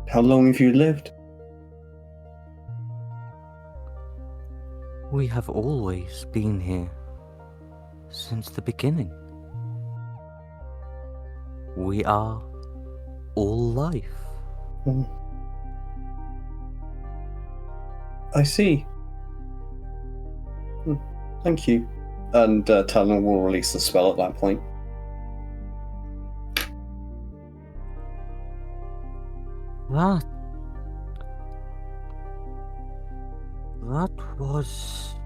How long have you lived? We have always been here. Since the beginning. We are all life. I see. Thank you. And Talon will release the spell at that point. That was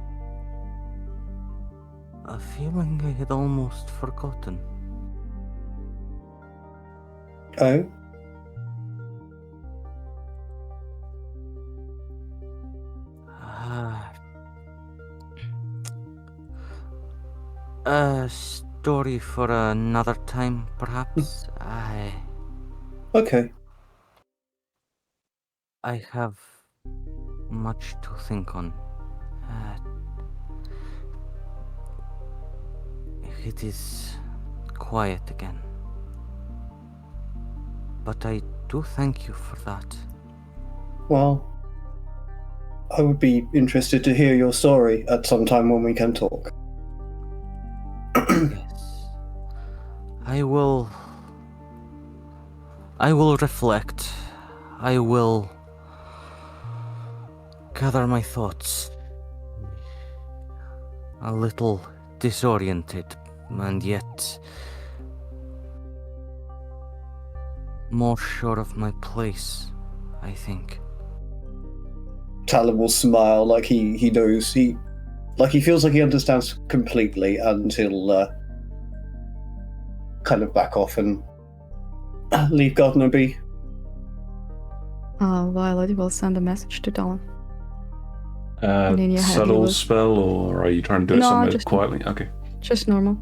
a feeling I had almost forgotten. Oh? A story for another time, perhaps. Okay. I have much to think on. It is quiet again. But I do thank you for that. Well, I would be interested to hear your story at some time when we can talk. Yes. I will reflect. I will gather my thoughts. A little disoriented, and yet more sure of my place, I think. Talon will smile like he knows, he feels like he understands completely, and he'll kind of back off and leave Gardener be. Violet will send a message to Talon. And in your head Subtle you will... spell, or are you trying to do it somewhere just quietly? Okay. Just normal.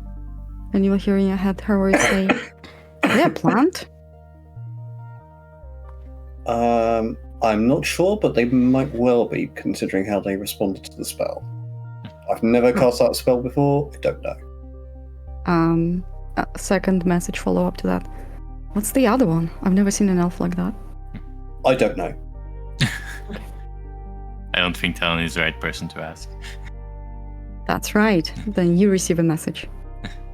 And you will hear in your head her words say, "Are they a plant?" I'm not sure, but they might well be, considering how they responded to the spell. I've never cast that spell before, I don't know. A second message follow up to that. What's the other one? I've never seen an elf like that. I don't know. I don't think Talon is the right person to ask. That's right. Then you receive a message.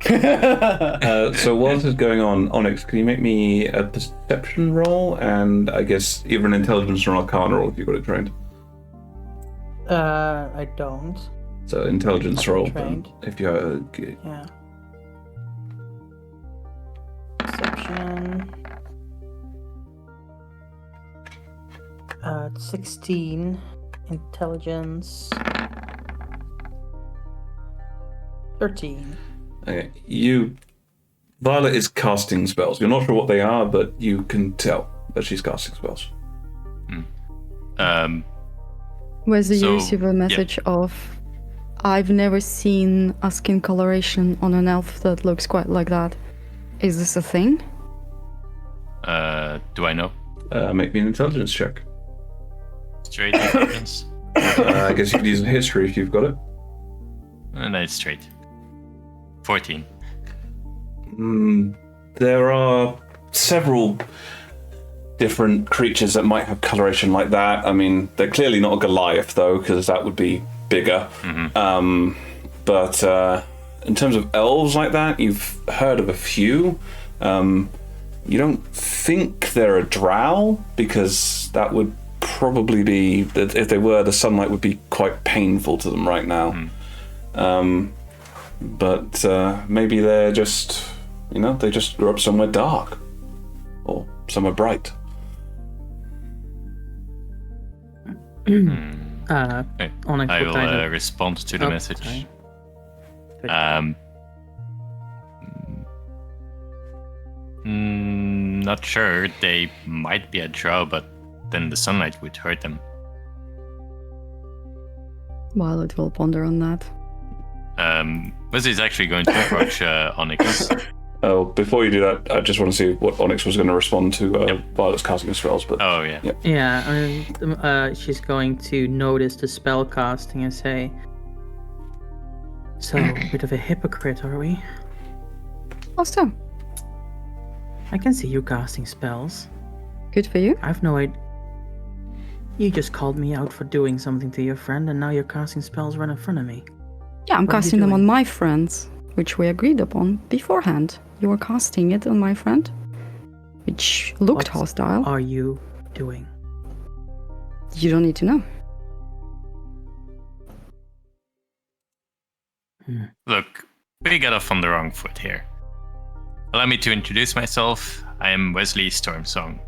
So while this is going on, Onyx, can you make me a perception roll, and I guess either an intelligence or arcana roll if you've got it trained? I don't. So intelligence roll. Trained. If you have Yeah. Perception. 16. Intelligence. 13. Okay, Violet is casting spells. You're not sure what they are, but you can tell that she's casting spells. Whether So, you receive a message of, I've never seen a skin coloration on an elf that looks quite like that. Is this a thing? Do I know? Make me an intelligence check. Straight intelligence. I guess you could use a history if you've got it. No, it's straight. 14. There are several different creatures that might have coloration like that. I mean, they're clearly not a Goliath, though, because that would be bigger. But in terms of elves like that, you've heard of a few. You don't think they're a drow, because that would probably be, if they were, the sunlight would be quite painful to them right now. But maybe they're just, they just grew up somewhere dark or somewhere bright. Onyx I will kind will of- respond to the Oh, message. sorry. Not sure. They might be a drow, but then the sunlight would hurt them. Violet will ponder on that. Wesley is actually going to approach Onyx. Oh, before you do that, I just want to see what Onyx was going to respond to Violet's casting spells. But Oh, yeah. Yeah, I mean, she's going to notice the spell casting and say, "So, a bit of a hypocrite, are we? Oh, so. I can see you casting spells. Good for you. I've no idea. You just called me out for doing something to your friend, and now you're casting spells right in front of me. Yeah, I'm What are you casting them on doing? my friends, which we agreed upon beforehand. You were casting it on my friend, which looked What hostile. are you doing?" You don't need to know. Look, we got off on the wrong foot here. Allow me to introduce myself. I am Wesley Stormsong.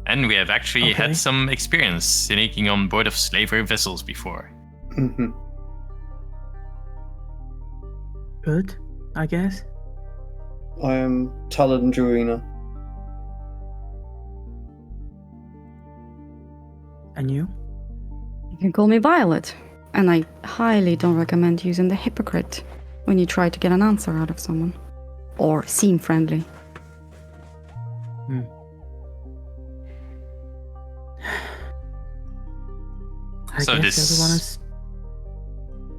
And we have actually Okay. had some experience sneaking on board of slavery vessels before. Good, I guess. I am Talon Druina. And you? You can call me Violet. And I highly don't recommend using the hypocrite when you try to get an answer out of someone. Or seem friendly. I So guess this- everyone has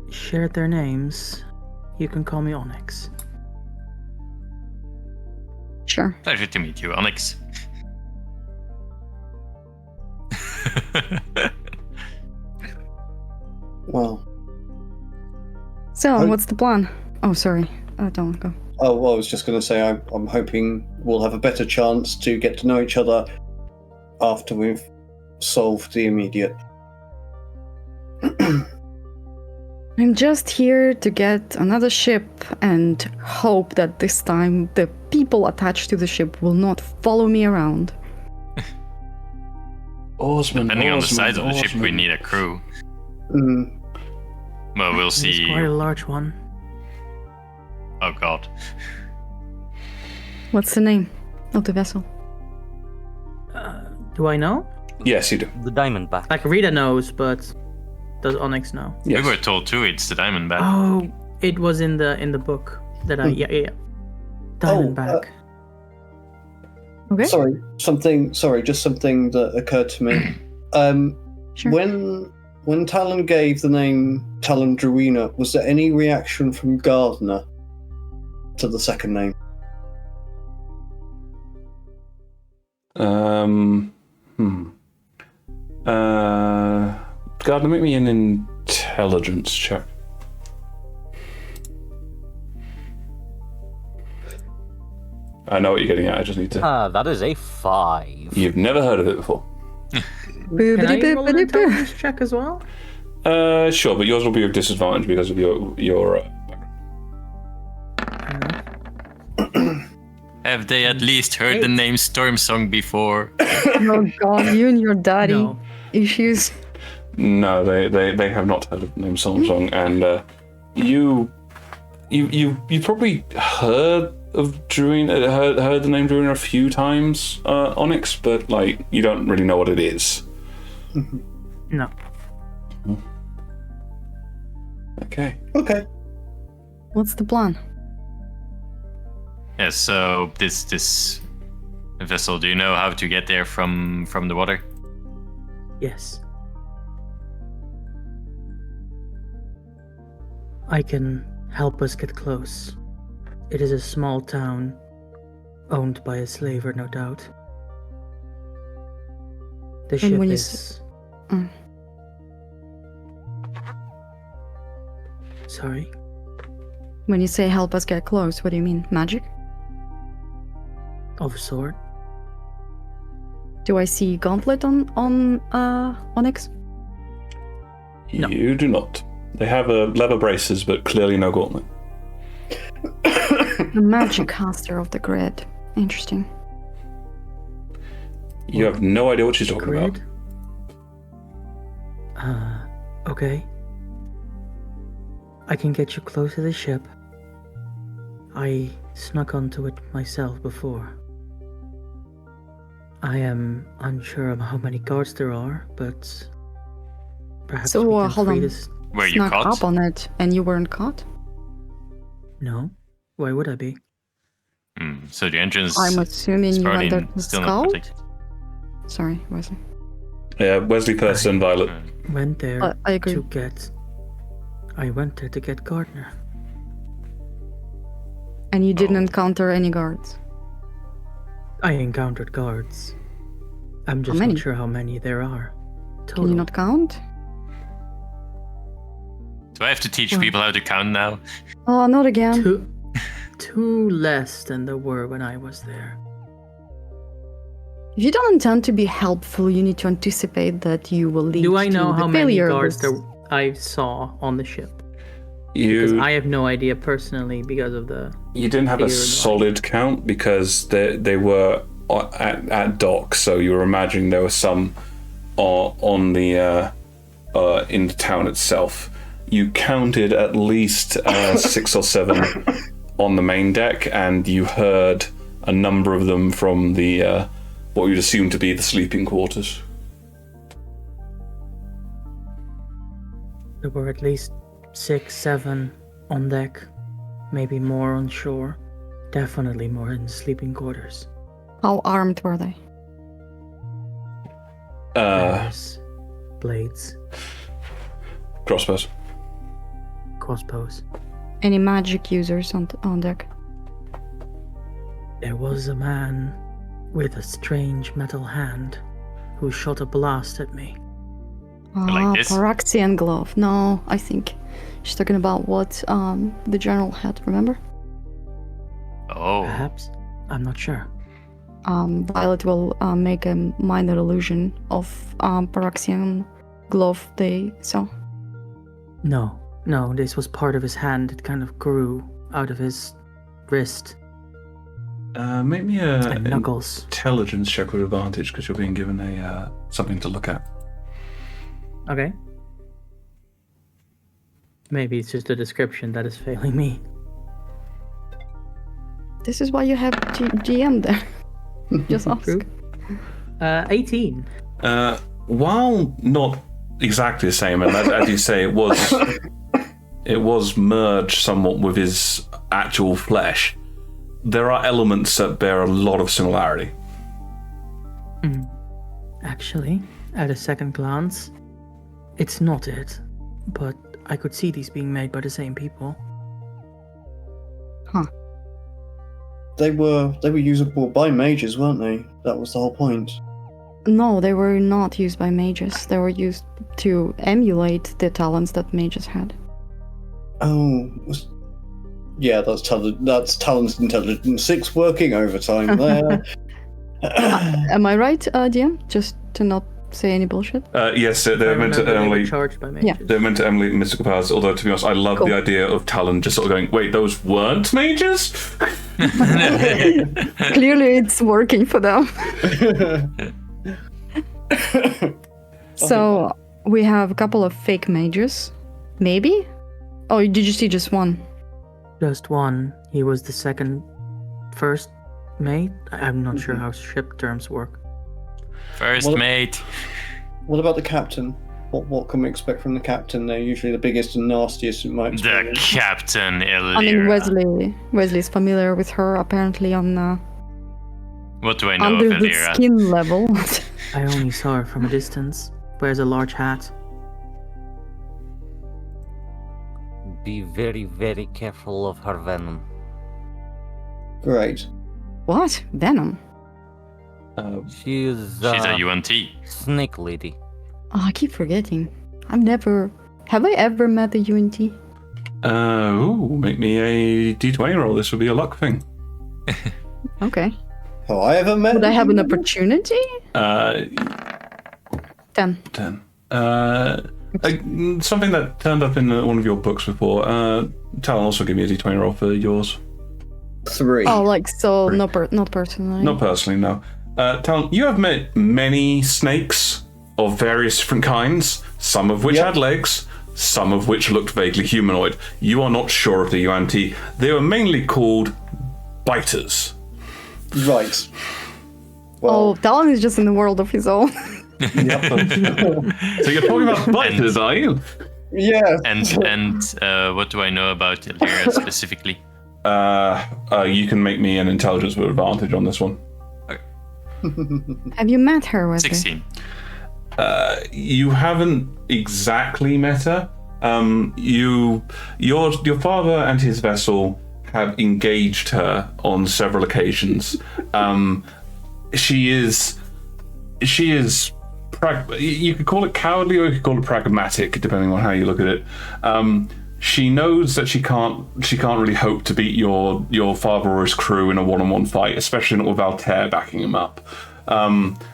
shared their names. You can call me Onyx. Sure. Pleasure to meet you, Onyx. Well, So, Oh. what's the plan? Oh, sorry. Don't go. I was just going to say I'm hoping we'll have a better chance to get to know each other after we've solved the immediate. I'm just here to get another ship and hope that this time the people attached to the ship will not follow me around. Osman, Depending on the size of the ship, we Osman. need a crew. Mm, Well, we'll It's see. quite a large one. Oh, God. What's the name of the vessel? Do I know? Yes, you do. The Diamondback. Like Rita knows, but does Onyx know? Yes. We were told too, it's the Diamondback. Oh, it was in the book that I yeah. Diamondback. Okay. Sorry, just something that occurred to me. Sure. When Talon gave the name Talon Druina, was there any reaction from Gardner to the second name? Gardner, make me an intelligence check. I know what you're getting at. I just need to. That is a 5. You've never heard of it before. Can I roll an intelligence check as well? Sure, but yours will be with disadvantage because of your. Hey, Have they at least heard the name Storm Song before? Oh god, you and your daddy No. issues. No, they have not heard of the name Song, and you probably heard of Druina, heard the name Druina a few times, Onyx, but like you don't really know what it is. No. Okay. What's the plan? Yeah, so this vessel, do you know how to get there from the water? Yes. I can help us get close. It is a small town, owned by a slaver, no doubt. The ship when you is... Sorry? When you say help us get close, what do you mean? Magic? Of sort. Do I see gauntlet on Onyx? No. You do not. They have leather braces, but clearly no gauntlet. The magic caster of the grid. Interesting. You have no idea what she's talking about. Grid? Okay. I can get you close to the ship. I snuck onto it myself before. I am unsure of how many guards there are, but perhaps So, we can hold free on. this... Were you Snuck caught? up on it, and you weren't caught? No? Why would I be? So the entrance I'm assuming is you probably went there to still not scout? protected. Sorry, Wesley. Yeah, Wesley Person, Violet. Went there I agree. to get... I went there to get Gardner. And you didn't encounter any guards? I encountered guards. I'm just many? not sure how many there are. Total. Can you not count? Do I have to teach people how to count now? Oh, not again. Two less than there were when I was there. If you don't intend to be helpful, you need to anticipate that you will lead Do I to know the how many failure guards of there this. I saw on the ship? Because You I have no idea personally because of the... you didn't have a figure in the solid count because they were at dock, so you were imagining there were some on the in the town itself. You counted at least 6 or 7 on the main deck, and you heard a number of them from the what you'd assume to be the sleeping quarters. There were at least 6, 7 on deck. Maybe more on shore. Definitely more in sleeping quarters. How armed were they? Spears, blades, Crossbows. crossbows. Any magic users on deck? There was a man with a strange metal hand who shot a blast at me. Like this? Paraxian glove. No, I think she's talking about what the general had, remember? Oh, Perhaps? I'm not sure. Violet will make a minor illusion of Paraxian glove they saw. No, this was part of his hand. It kind of grew out of his wrist Make me and a knuckles. intelligence check with advantage because you're being given a something to look at. Okay. Maybe it's just the description that is failing me. This is why you have GM there. Just ask. True. 18. While not exactly the same, and as you say, it was merged somewhat with his actual flesh. There are elements that bear a lot of similarity. Actually, at a second glance, it's not it. But I could see these being made by the same people. Huh. They were usable by mages, weren't they? That was the whole point. No, they were not used by mages. They were used to emulate the talents that mages had. Oh, yeah, that's talent intelligence 6 working overtime there. Am I right, DM? Just to not say any bullshit? Yes, they're meant to emulate. Charged by mages. Yeah. They're meant to emulate mystical powers. Although, to be honest, I love Cool. the idea of Talon just sort of going, "Wait, those weren't mages." Clearly, it's working for them. So we have a couple of fake mages, maybe. Oh, did you see just one? Just one. He was the first mate. I'm not sure how ship terms work. First Well- mate. What about the captain? What can we expect from the captain? They're usually the biggest and nastiest in my The experience. Captain Elira. I mean, Wesley's familiar with her apparently on What do I know under of the Elira? skin level. I only saw her from a distance. Wears a large hat. Be very, very careful of her venom. Great. What? Venom? She is She's a UNT. snake lady. Oh, I keep forgetting. Have I ever met a UNT? Make me a D20 roll. This would be a luck thing. Okay. Have I ever met? Would I have an you? opportunity? 10. 10. Something that turned up in one of your books before. Talon, also give me a D20 roll for yours. 3. Oh, like, so not personally. Not personally, no. Talon, you have met many snakes of various different kinds, some of which Yep. had legs, some of which looked vaguely humanoid. You are not sure of the UNT. They were mainly called biters. Right. Oh, Talon is just in the world of his own. So you're talking about biters, are you? Yeah. And what do I know about Elira specifically? You can make me an intelligence with advantage on this one. Have you met her, Wesley? 16. You haven't exactly met her. Your father and his vessel have engaged her on several occasions. She is. You could call it cowardly, or you could call it pragmatic, depending on how you look at it. She knows that she can't really hope to beat your father or his crew in a one-on-one fight, especially not with Altair backing him up.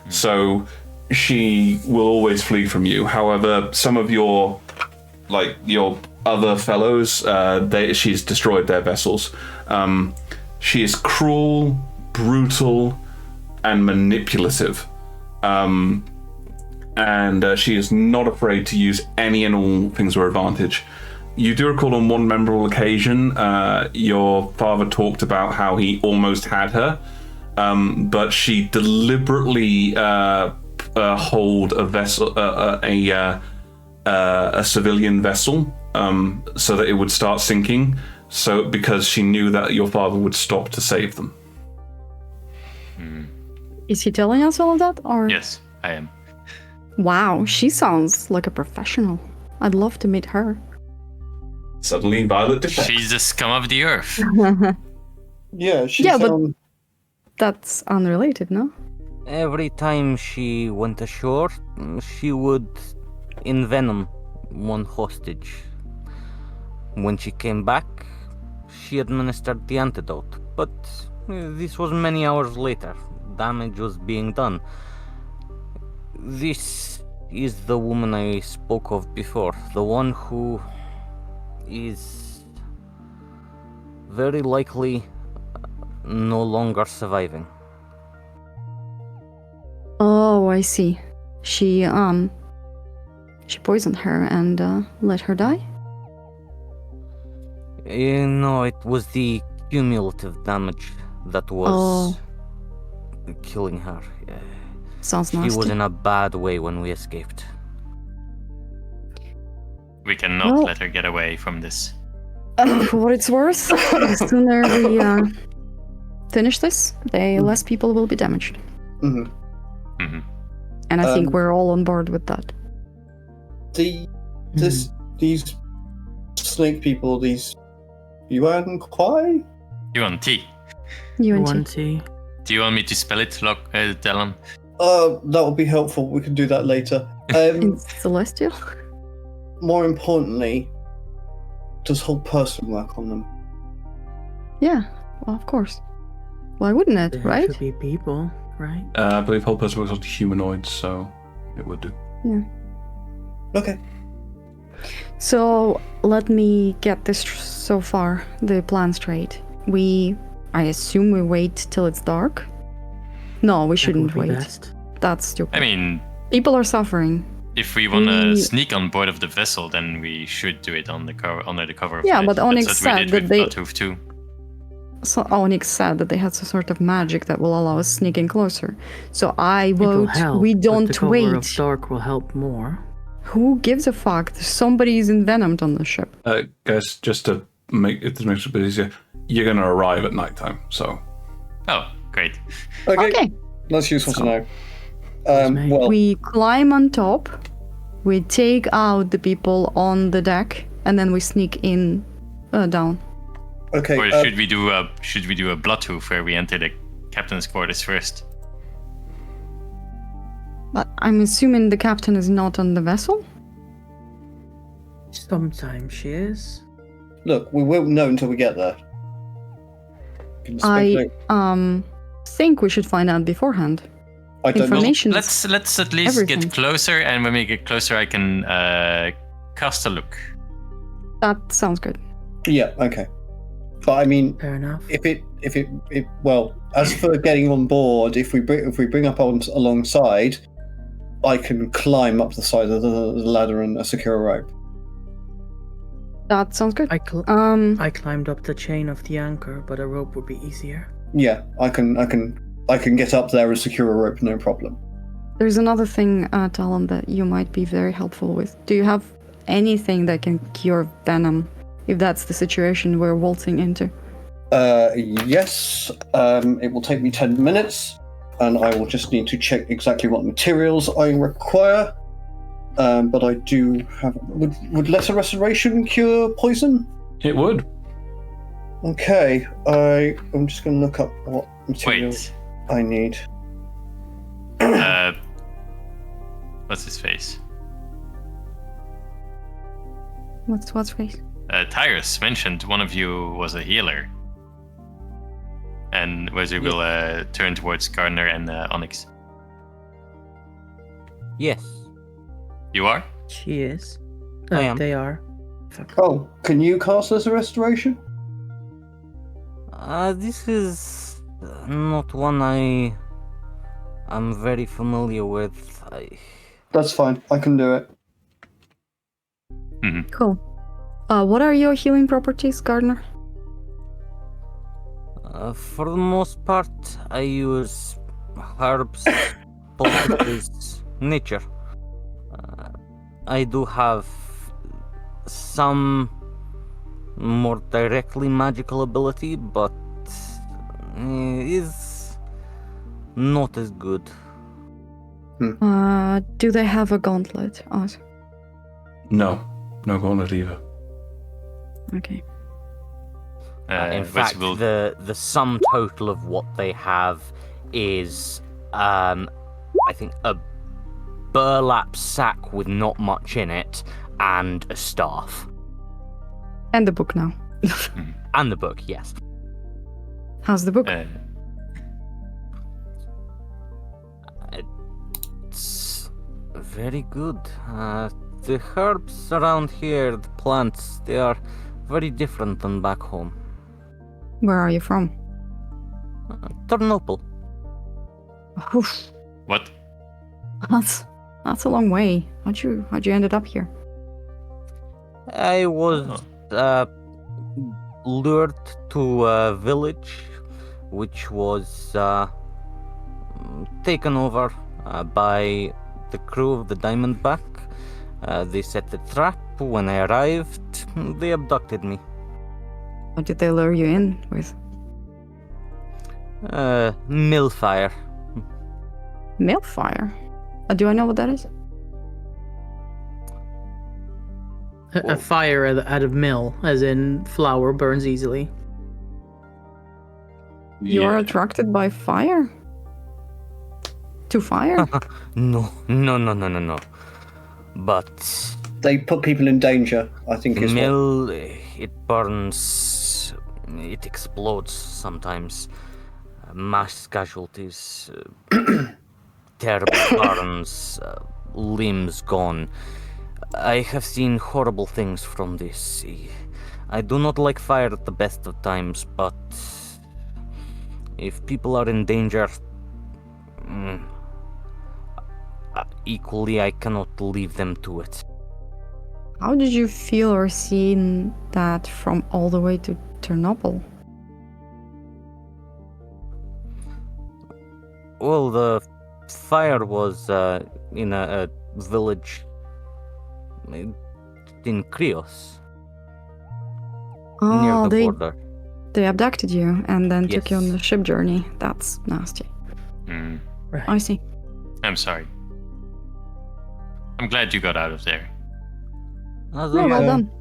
So she will always flee from you. However, some of your other fellows, she's destroyed their vessels. She is cruel, brutal, and manipulative. And she is not afraid to use any and all things to her advantage. You do recall on one memorable occasion, your father talked about how he almost had her, but she deliberately hold a vessel, a civilian vessel, so that it would start sinking. So because she knew that your father would stop to save them. Is he telling us all of that? Or Yes, I am. Wow, she sounds like a professional. I'd love to meet her. Suddenly, Violet defects. She's the scum of the earth. Yeah. She's, Yeah, but- That's unrelated, no? Every time she went ashore, she would envenom one hostage. When she came back, she administered the antidote, but this was many hours later. Damage was being done. This is the woman I spoke of before, the one who is very likely no longer surviving. Oh, I see. She poisoned her and let her die? No, it was the cumulative damage that was killing her. Sounds She nasty. was in a bad way when we escaped. We cannot Well- let her get away from this. For what it's worth, the sooner we finish this, the less people will be damaged. Mhm. Mhm. And I think Um, we're all on board with that. These snake people, these Yuan Kwai? UNT. UNT. One T. Do you want me to spell it, Dylan? That would be helpful. We can do that later. In Celestial? More importantly, does whole person work on them? Yeah, well, of course. Why wouldn't it, There right? should be people, right? I believe whole person works on humanoids, so It would do. Yeah. Okay. So let me get this so far, the plan straight. I assume we wait till it's dark? No, we shouldn't That would be wait. best. That's stupid. I mean, People are suffering. if we want to We- sneak on board of the vessel, then we should do it under the cover of Yeah, night. but Onyx That's what we said did that with they- Bloodhoof too. So Onyx said that they had some sort of magic that will allow us sneaking closer. So I It will vote help, we but the don't cover wait. of dark will help more. Who gives a fuck? Somebody's envenomed on the ship. Guys, just to make it a bit easier, you're going to arrive at nighttime, so... Oh, great. Okay. That's useful to know. mate. Well, We climb on top, we take out the people on the deck, and then we sneak in down. okay. Or should we do a Bloodhoof where we enter the captain's quarters first? But I'm assuming the captain is not on the vessel? Sometimes she is. Look, we won't know until we get there. Can I speculate. think we should find out beforehand. I don't know. Information. Let's at least everything. get closer, and when we get closer, I can cast a look. That sounds good. Yeah. Okay. But I mean, Fair enough. if it well, as for getting on board, if we bring up alongside, I can climb up the side of the ladder and secure a rope. That sounds good. I climbed up the chain of the anchor, but a rope would be easier. Yeah, I can get up there and secure a rope, no problem. There's another thing, Talon, that you might be very helpful with. Do you have anything that can cure venom, if that's the situation we're waltzing into? Yes. It will take me 10 minutes, and I will just need to check exactly what materials I require. But I do have. Would lesser restoration cure poison? It would. Okay. I'm just going to look up what materials Wait. I need. What's his face? What's face? Tyrus mentioned one of you was a healer. And Wesley will turn towards Gardner and Onyx. Yes. You are? She is. I am. They are. Oh, can you cast lesser restoration? This is not one I'm very familiar with. That's fine. I can do it. Mm-hmm. Cool. What are your healing properties, Gardner? For the most part, I use herbs, poultices, nature. I do have some more directly magical ability, but is not as good. Do they have a gauntlet, Oz? No gauntlet either. Okay. In Wesley fact, will- the sum total of what they have is, I think, a burlap sack with not much in it, and a staff. And the book now. And the book, yes. How's the book? It's very good. The herbs around here, the plants, they are very different than back home. Where are you from? Ternopil. Oof, What? that's a long way. How'd you ended up here? I was lured to a village which was taken over by the crew of the Diamondback. They set the trap. When I arrived, they abducted me. What did they lure you in with? Millfire. Milfire? Do I know what that is? A fire at a mill, as in flour burns easily. You're attracted by fire? To fire? No. But They put people in danger, I think the is what. mill, it burns, it explodes sometimes. Mass casualties, terrible burns, limbs gone. I have seen horrible things from this sea. I do not like fire at the best of times, but if people are in danger, equally I cannot leave them to it. How did you feel or seen that from all the way to Ternopil? Well, the fire was in a village in Krios, near Oh, the border. they abducted you and then took you on Yes. the ship journey. That's nasty. Right. I see. I'm sorry. I'm glad you got out of there. As Oh, a- well done.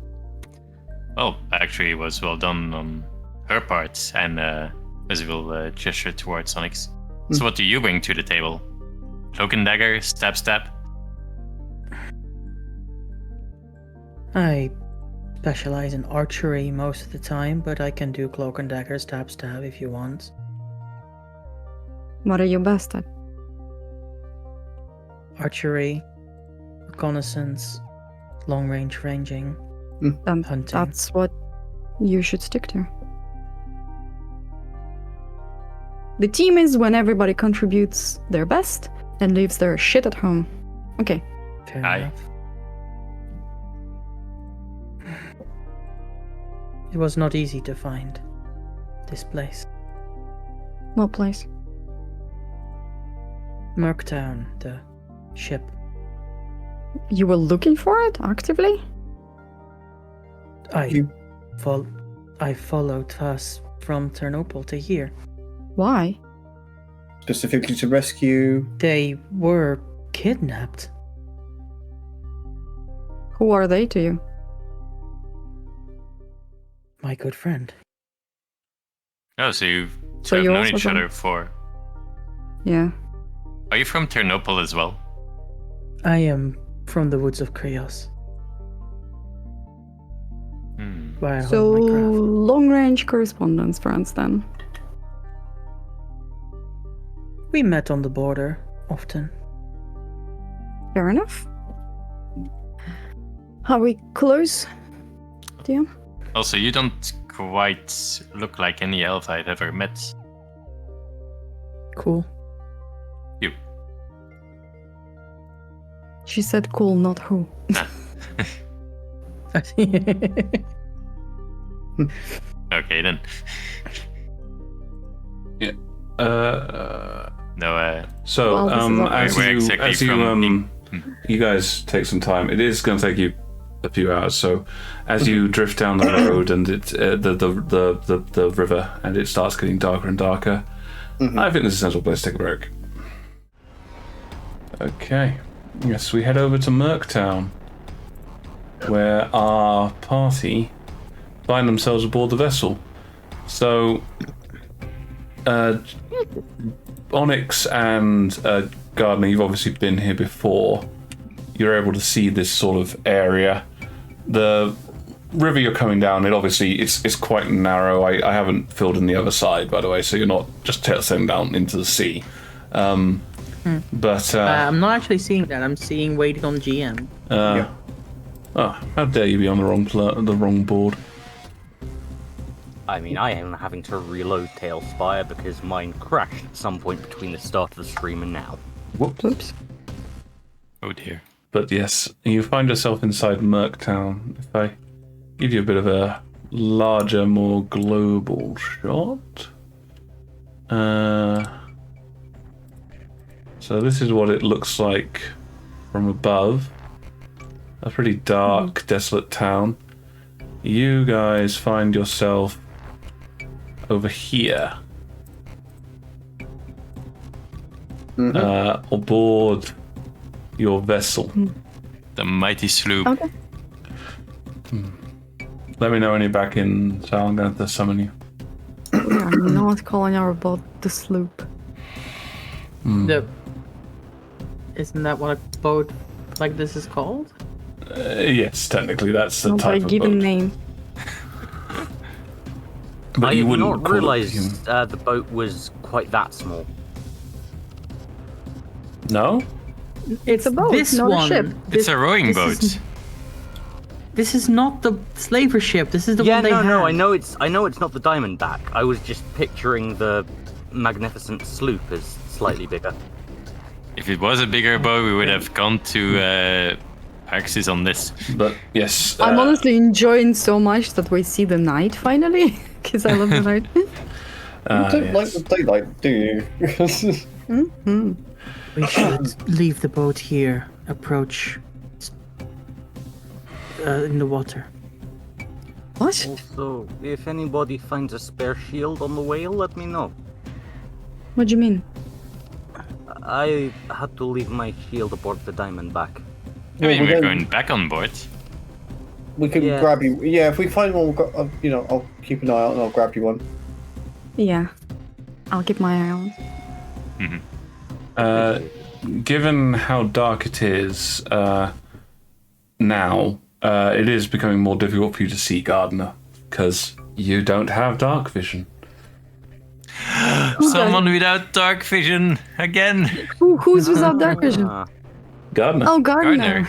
Well, actually, it was well done on her part, and as will gesture towards Onyx. So what do you bring to the table? Cloak and dagger, stab. I specialize in archery most of the time, but I can do cloak and dagger, stab if you want. What are you best at? Archery, reconnaissance, long range ranging, Then hunting. that's what you should stick to. The team is when everybody contributes their best and leaves their shit at home. Okay. Fair Aye. enough. It was not easy to find this place. What place? Merktown, the ship. You were looking for it actively? I You- followed us from Ternopil to here. Why? Specifically to rescue. They were kidnapped. Who are they to you? My good friend. Oh, so you've So sort of you're known also each from- other for... Yeah. Are you from Ternopil as well? I am from the woods of Krios, where I So hone my craft. long-range correspondence, friends, then. We met on the border often. Fair enough. Are we close, DM? Also, you don't quite look like any elf I've ever met. Cool. You. She said cool, not who. Okay, then. No, So, Well, this is awkward. Where exactly from? you guys take some time. It is going to take you a few hours. So, as you drift down the road and it the river and it starts getting darker and darker, I think this is a sensible place to take a break. Okay. Yes, we head over to Merktown, where our party find themselves aboard the vessel. So, Onyx and Gardner, you've obviously been here before. You're able to see this sort of area. The river you're coming down, it's quite narrow. I haven't filled in the other side, by the way, so you're not just sailing down into the sea. But I'm not actually seeing that. I'm seeing waiting on GM. oh, how dare you be on the wrong board? I mean, I am having to reload Tailspire because mine crashed at some point between the start of the stream and now. Whoops. Oops. oh dear. But yes, you find yourself inside Merktown. If I give you a bit of a larger, more global shot. So this is what it looks like from above. A pretty dark, desolate town. You guys find yourself over here. Aboard your vessel. The mighty sloop. Okay. Let me know when you're back in, so I'm going to summon you. We are not calling our boat the sloop. Isn't that what a boat like this is called? Yes, technically that's the Not by type of given boat. name. But I you did wouldn't not call it realize the boat was quite that small. No? It's a boat, this not one. a ship. It's a rowing boat. This is not the slaver ship. This is the Yeah, one they had. no, I know it's not the Diamondback. I was just picturing the magnificent sloop as slightly bigger. If it was a bigger boat, we would have gone to Praxis on this. But yes, I'm honestly enjoying so much that we see the night finally, because I love the night. You don't like yes. the daylight, do you? We should leave the boat here. Approach in the water. What? Also, if anybody finds a spare shield on the whale, let me know. What do you mean? I had to leave my shield aboard the Diamondback. I mean, we we're don't- going back on board. We can Yeah. grab you. Yeah, if we find one, I'll keep an eye out and I'll grab you one. Yeah. I'll keep my eye on. Given how dark it is now, it is becoming more difficult for you to see Gardener, because you don't have dark vision. Someone without dark vision again. Who's without dark vision? Gardener. Oh, Gardener. Gardener.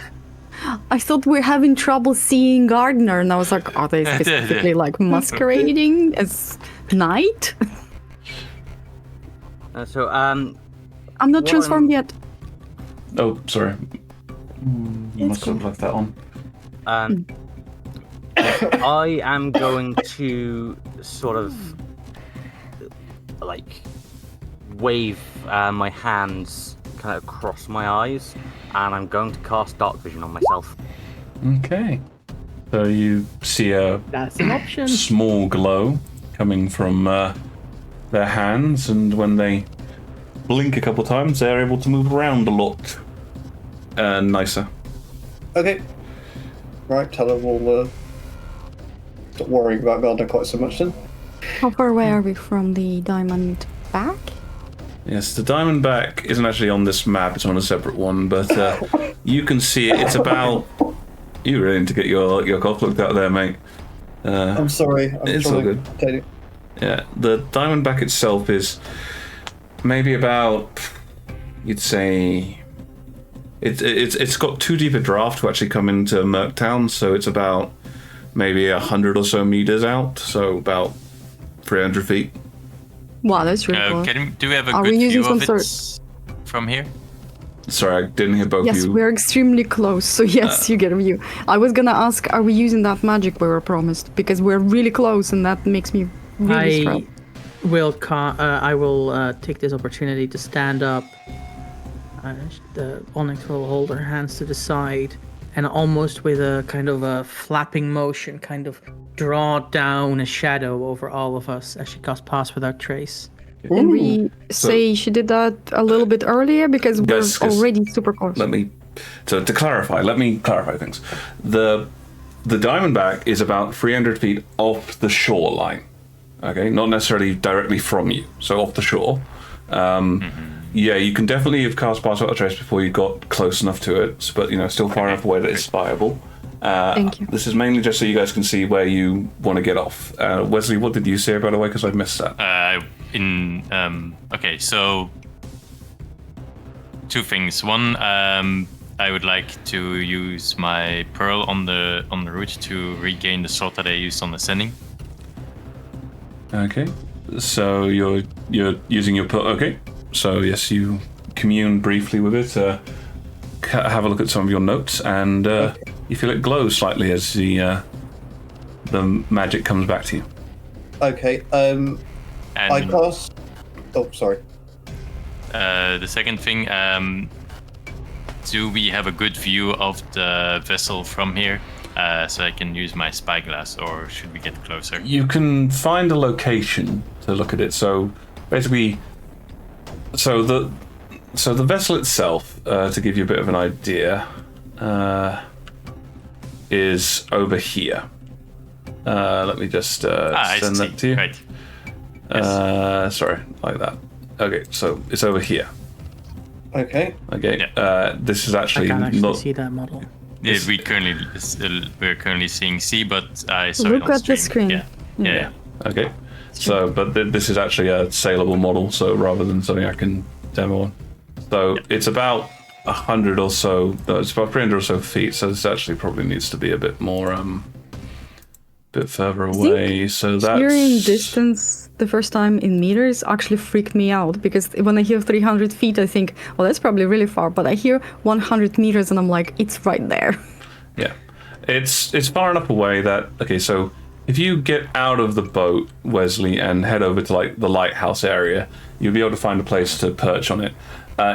I thought we're having trouble seeing Gardener, and I was like, are they specifically like masquerading as night? I'm not transformed yet. Oh, sorry. You must have left that on. I am going to sort of like wave my hands kind of across my eyes, and I'm going to cast dark vision on myself. Okay. So you see a That's an option. small glow coming from their hands, and when they blink a couple times, they're able to move around a lot nicer. Okay. Right, tell her we'll stop worrying about Gardener quite so much then. How far away are we from the diamond back? Yes, the Diamondback isn't actually on this map, it's on a separate one, but you can see it. It's about... You really need to get your cough looked at there, mate. I'm sorry. It's all good. Yeah, the Diamondback itself is maybe about, you'd say, it's got too deep a draft to actually come into Merktown, so it's about maybe 100 or so meters out, so about 300 feet. Wow, that's really cool. Do we have a Are good we using view of some it from here? Sorry, I didn't hear both Yes, you. we're extremely close, so yes, you get a view. I was gonna ask, are we using that magic we were promised? Because we're really close, and that makes me really I stressed. I will take this opportunity to stand up. The Onyx will hold her hands to the side, and almost with a kind of a flapping motion, kind of draw down a shadow over all of us as she casts Pass Without Trace. Can we say she did that a little bit earlier? Because we're Yes, already super close. To clarify, let me clarify things. The Diamondback is about 300 feet off the shoreline. Okay, not necessarily directly from you, so off the shore. Yeah, you can definitely have cast Pass Without Trace before you got close enough to it, but still far enough away that it's viable. Thank you. This is mainly just so you guys can see where you want to get off. Wesley, what did you say, by the way? Because I missed that. Okay, so two things. One, I would like to use my pearl on the route to regain the sword that I used on ascending. Okay, so you're using your pearl. Okay, so yes, you commune briefly with it. Have a look at some of your notes, and you feel it glow slightly as the magic comes back to you. Okay. I cast. Oh, sorry. The second thing, do we have a good view of the vessel from here, so I can use my spyglass, or should we get closer? You can find a location to look at it. So basically, the vessel itself, to give you a bit of an idea, is over here. Let me just send that to you. Right. Yes. Sorry, like that. Okay, so it's over here. Okay. Okay, Yeah. this is I actually can't actually not. see that model. Yeah, we're currently seeing C, but I saw it Look on at the stream. screen. Yeah. Okay, so but this is actually a saleable model, so rather than something I can demo on. So it's about 100 or so. It's about 300 or so feet. So this actually probably needs to be a bit more, bit further away. So that's hearing distance the first time in meters actually freaked me out, because when I hear 300 feet, I think, well, that's probably really far. But I hear 100 meters, and I'm like, it's right there. Yeah, it's far enough away that So if you get out of the boat, Wesley, and head over to like the lighthouse area, you'll be able to find a place to perch on it.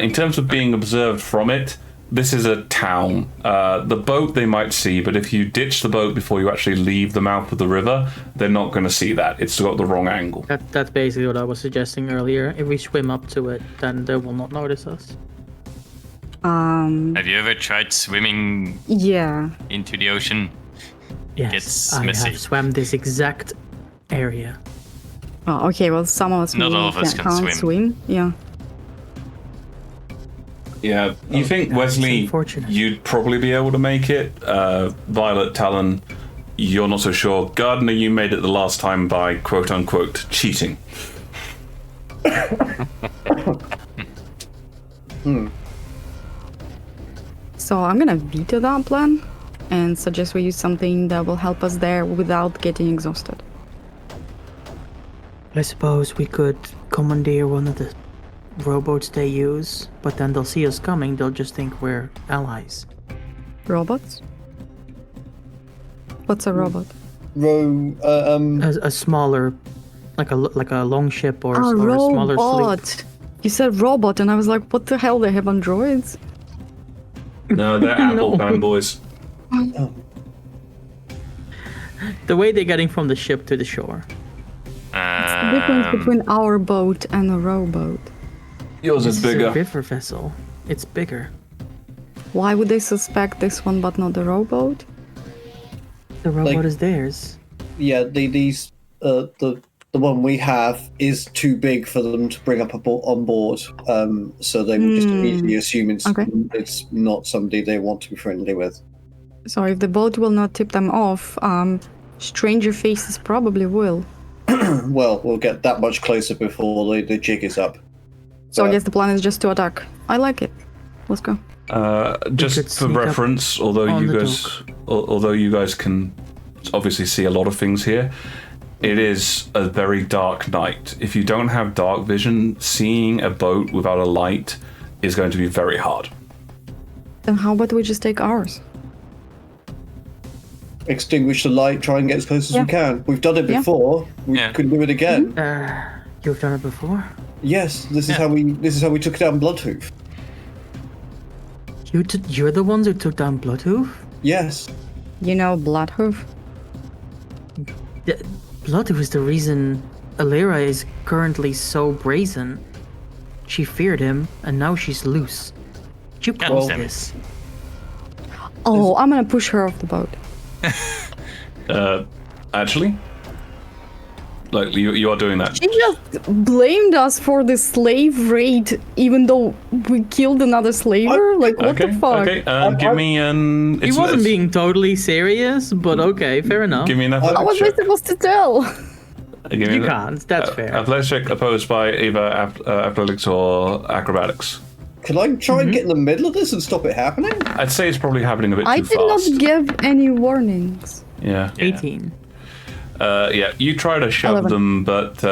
In terms of being observed from it, this is a town. The boat they might see, but if you ditch the boat before you actually leave the mouth of the river, they're not going to see that. It's got the wrong angle. That's basically what I was suggesting earlier. If we swim up to it, then they will not notice us. Have you ever tried swimming Yeah. into the ocean? Yes, Gets I messy. have swam this exact area. Oh, okay, well, some of us Not maybe all of us can't can swim. Yeah. Yeah, you think, that's Wesley, unfortunate. you'd probably be able to make it. Violet, Talon, you're not so sure. Gardner, you made it the last time by quote-unquote cheating. So I'm gonna veto that plan and suggest we use something that will help us there without getting exhausted. I suppose we could commandeer one of the rowboats they use, but then they'll see us coming, they'll just think we're allies. Robots? What's a robot? A smaller, like a long ship or, or a smaller robot. fleet. You said robot, and I was like, what the hell? They have androids? No, they're Apple fanboys. The way they're getting from the ship to the shore. What's the difference between our boat and a rowboat? Yours is It's a bigger. river vessel. It's bigger. Why would they suspect this one but not the rowboat? The rowboat Like- is theirs. Yeah, the one we have is too big for them to bring up on board. So they will just immediately assume it's not somebody they want to be friendly with. So if the boat will not tip them off, stranger faces probably will. Well, we'll get that much closer before the jig is up. So I guess the plan is just to attack. I like it. Let's go. could Just for sneak up reference, although on you the guys, although you guys can obviously see a lot of things here, it is a very dark night. If you don't have dark vision, seeing a boat without a light is going to be very hard. Then how about we just take ours? Extinguish the light, try and get as close as Yeah. we can. We've done it Yeah. before. We Yeah. could do it again. You've done it before? Yes, this is how we took down Bloodhoof. You're the ones who took down Bloodhoof? Yes. You know, Bloodhoof? Bloodhoof is the reason Alira is currently so brazen. She feared him, and now she's loose. You God caused damn it. this. Oh, I'm gonna push her off the boat. Actually, like you are doing that. She just blamed us for the slave raid, even though we killed another slaver? Like, what the fuck? Okay, give me an. He wasn't being totally serious, but okay, fair enough. Give me an What athletics was I check. supposed to tell? Give me You the- can't, that's fair. Athletics check opposed by either athletics or acrobatics. Can I try and get in the middle of this and stop it happening? I'd say it's probably happening a bit I too did fast. not give any warnings. Yeah. 18. Yeah, you try to shove 11. them, but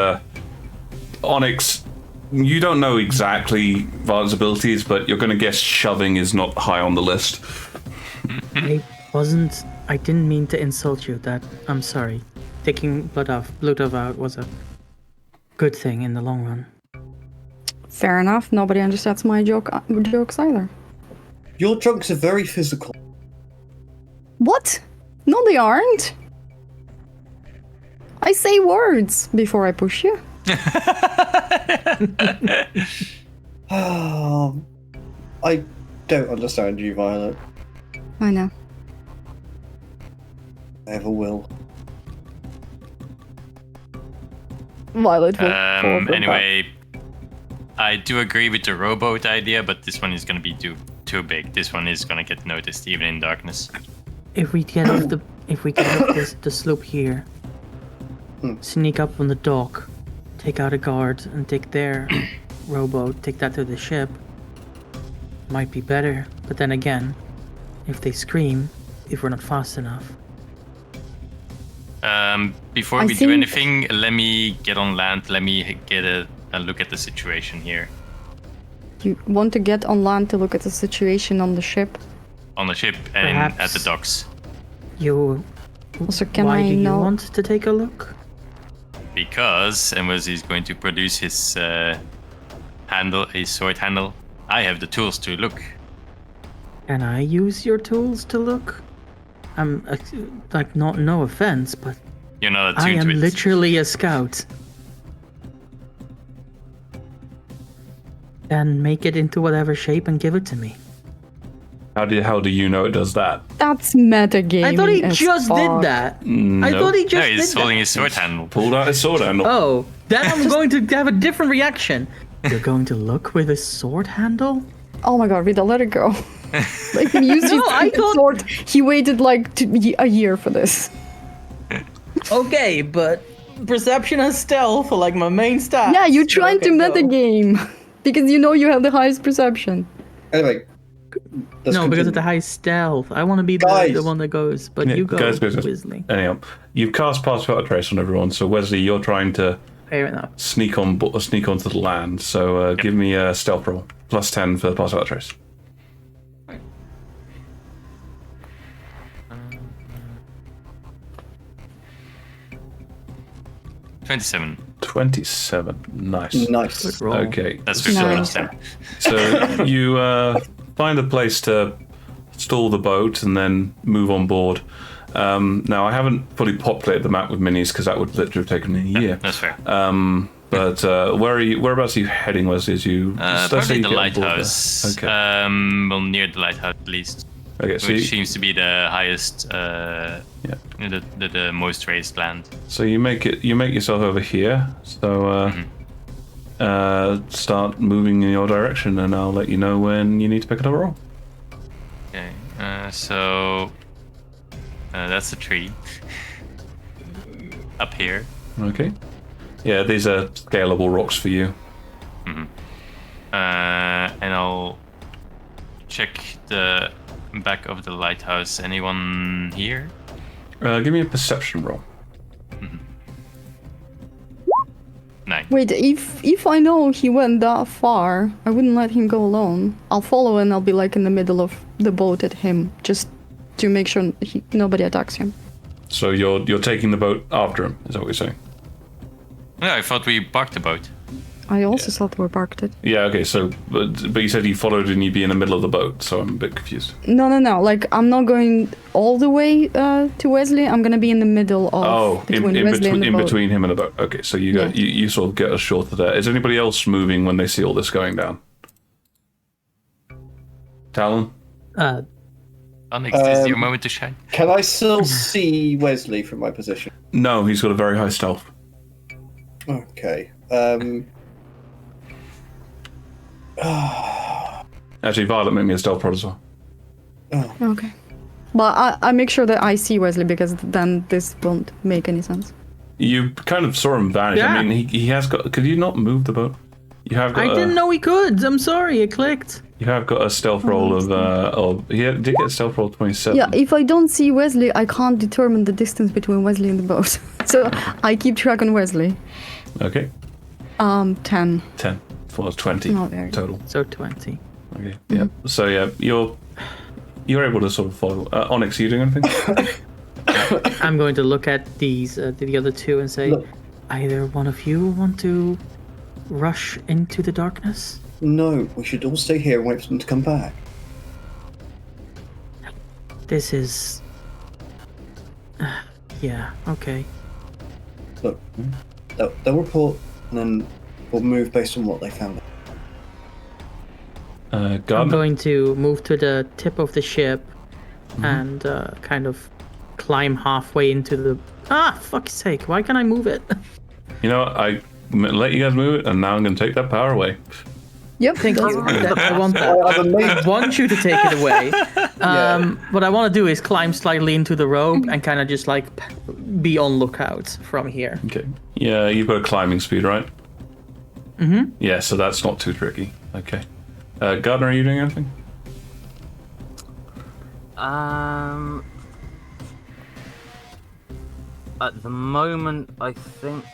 Onyx, you don't know exactly Violet's abilities, but you're going to guess shoving is not high on the list. I didn't mean to insult you. I'm sorry. Taking Bloodhoof out was a good thing in the long run. Fair enough. Nobody understands my jokes either. Your jokes are very physical. What? No, they aren't. I say words before I push you. I don't understand you, Violet. I know. I never will. Violet will fall for that. Anyway, I do agree with the rowboat idea, but this one is going to be too big. This one is going to get noticed even in darkness. If we get off the sloop here, sneak up on the dock, take out a guard, and take their rowboat, take that to the ship, might be better, but then again, if they scream, if we're not fast enough. Before we do anything, let me get on land. Let me get a look at the situation here. You want to get on land to look at the situation on the ship? On the ship and at the docks. You... Also, can Why I do you know? want to take a look? Because, and was he's going to produce his his sword handle, I have the tools to look. Can I use your tools to look? I'm like, no offense, but You're not I attuned am to it. literally a scout. Then make it into whatever shape and give it to me. How do you know it does that? That's metagaming. I thought he as just fuck. did that. No. I thought he No, just he's did holding that. his sword handle. Pulled out his sword handle. Oh, then I'm going to have a different reaction. You're going to look with a sword handle? Oh my god, Rita, let it go. Like, he used his I thought- sword. He waited like a year for this. Okay, but perception and stealth for like my main stats. Yeah, you're trying to Okay, go. metagame. Because you know you have the highest perception. Anyway. let's No, because of the continue. high stealth. I want to be Guys. the one that goes, but Yeah, you go, guys. Weasley. Anyhow, you've cast Pass Without a Trace on everyone, so Wesley, you're trying to Fair enough. sneak onto the land. So give me a stealth roll. Plus 10 for Pass Without a Trace. Uh, 27. 27. Nice. Nice. Good roll. Okay. That's 50 Nice. plus 10. So you find a place to stall the boat and then move on board. Now, I haven't fully populated the map with minis because that would literally have taken me a year. That's fair. But whereabouts are you heading, Wesley? As you let's say Probably you the get on board there. lighthouse. Okay. Well, near the lighthouse at least. Okay. So Which you, seems to be the highest, the most raised land. so you make yourself over here. So start moving in your direction, and I'll let you know when you need to pick another roll. Okay, so that's a tree up here. Okay. Yeah, these are scalable rocks for you. And I'll check the back of the lighthouse. Anyone here? Give me a perception roll. 9. Wait, if I know he went that far, I wouldn't let him go alone. I'll follow and I'll be like in the middle of the boat at him, just to make sure nobody attacks him. So you're taking the boat after him. Is that what you're saying? No, I thought we parked the boat. I also thought we parked it. Yeah. Okay. So, but you said you followed and you'd be in the middle of the boat. So I'm a bit confused. No. Like, I'm not going all the way to Wesley. I'm gonna be in the middle of Oh, between Wesley and the in boat. between him and the boat. Okay, so you Yeah. you sort of get us short of there. Is anybody else moving when they see all this going down? Talon? Onyx, this is your moment to shine. Can I still see Wesley from my position? No, he's got a very high stealth. Okay. Actually, Violet made me a stealth prod as well. Okay. But I make sure that I see Wesley because then this won't make any sense. You kind of saw him vanish. Yeah. I mean, he has got. Could you not move the boat? You have got. I didn't know he could. I'm sorry, it clicked. You have got a stealth roll of. He did get a stealth roll of 27. Yeah, if I don't see Wesley, I can't determine the distance between Wesley and the boat. So I keep track on Wesley. Okay. 10. 10. Well, it's 20 Not very. total. So 20. Okay. Yeah. So yeah, you're able to sort of follow. Onyx, are you doing anything? I'm going to look at these, the other two, and say, Look. either one of you want to rush into the darkness? No, we should all stay here and wait for them to come back. This is... yeah, okay. Look, they'll report, and then we'll move based on what they found. I'm Gardner? going to move to the tip of the ship and kind of climb halfway into the... Ah, fuck's sake, why can't I move it? You know what? I let you guys move it, and now I'm going to take that power away. Yep. Thank that's you. fine. I want that. I want you to take it away. What I want to do is climb slightly into the rope and kind of just like be on lookout from here. Okay. Yeah, you've got a climbing speed, right? Mm-hmm. Yeah, so that's not too tricky. Okay. Gardner, are you doing anything? At the moment, I think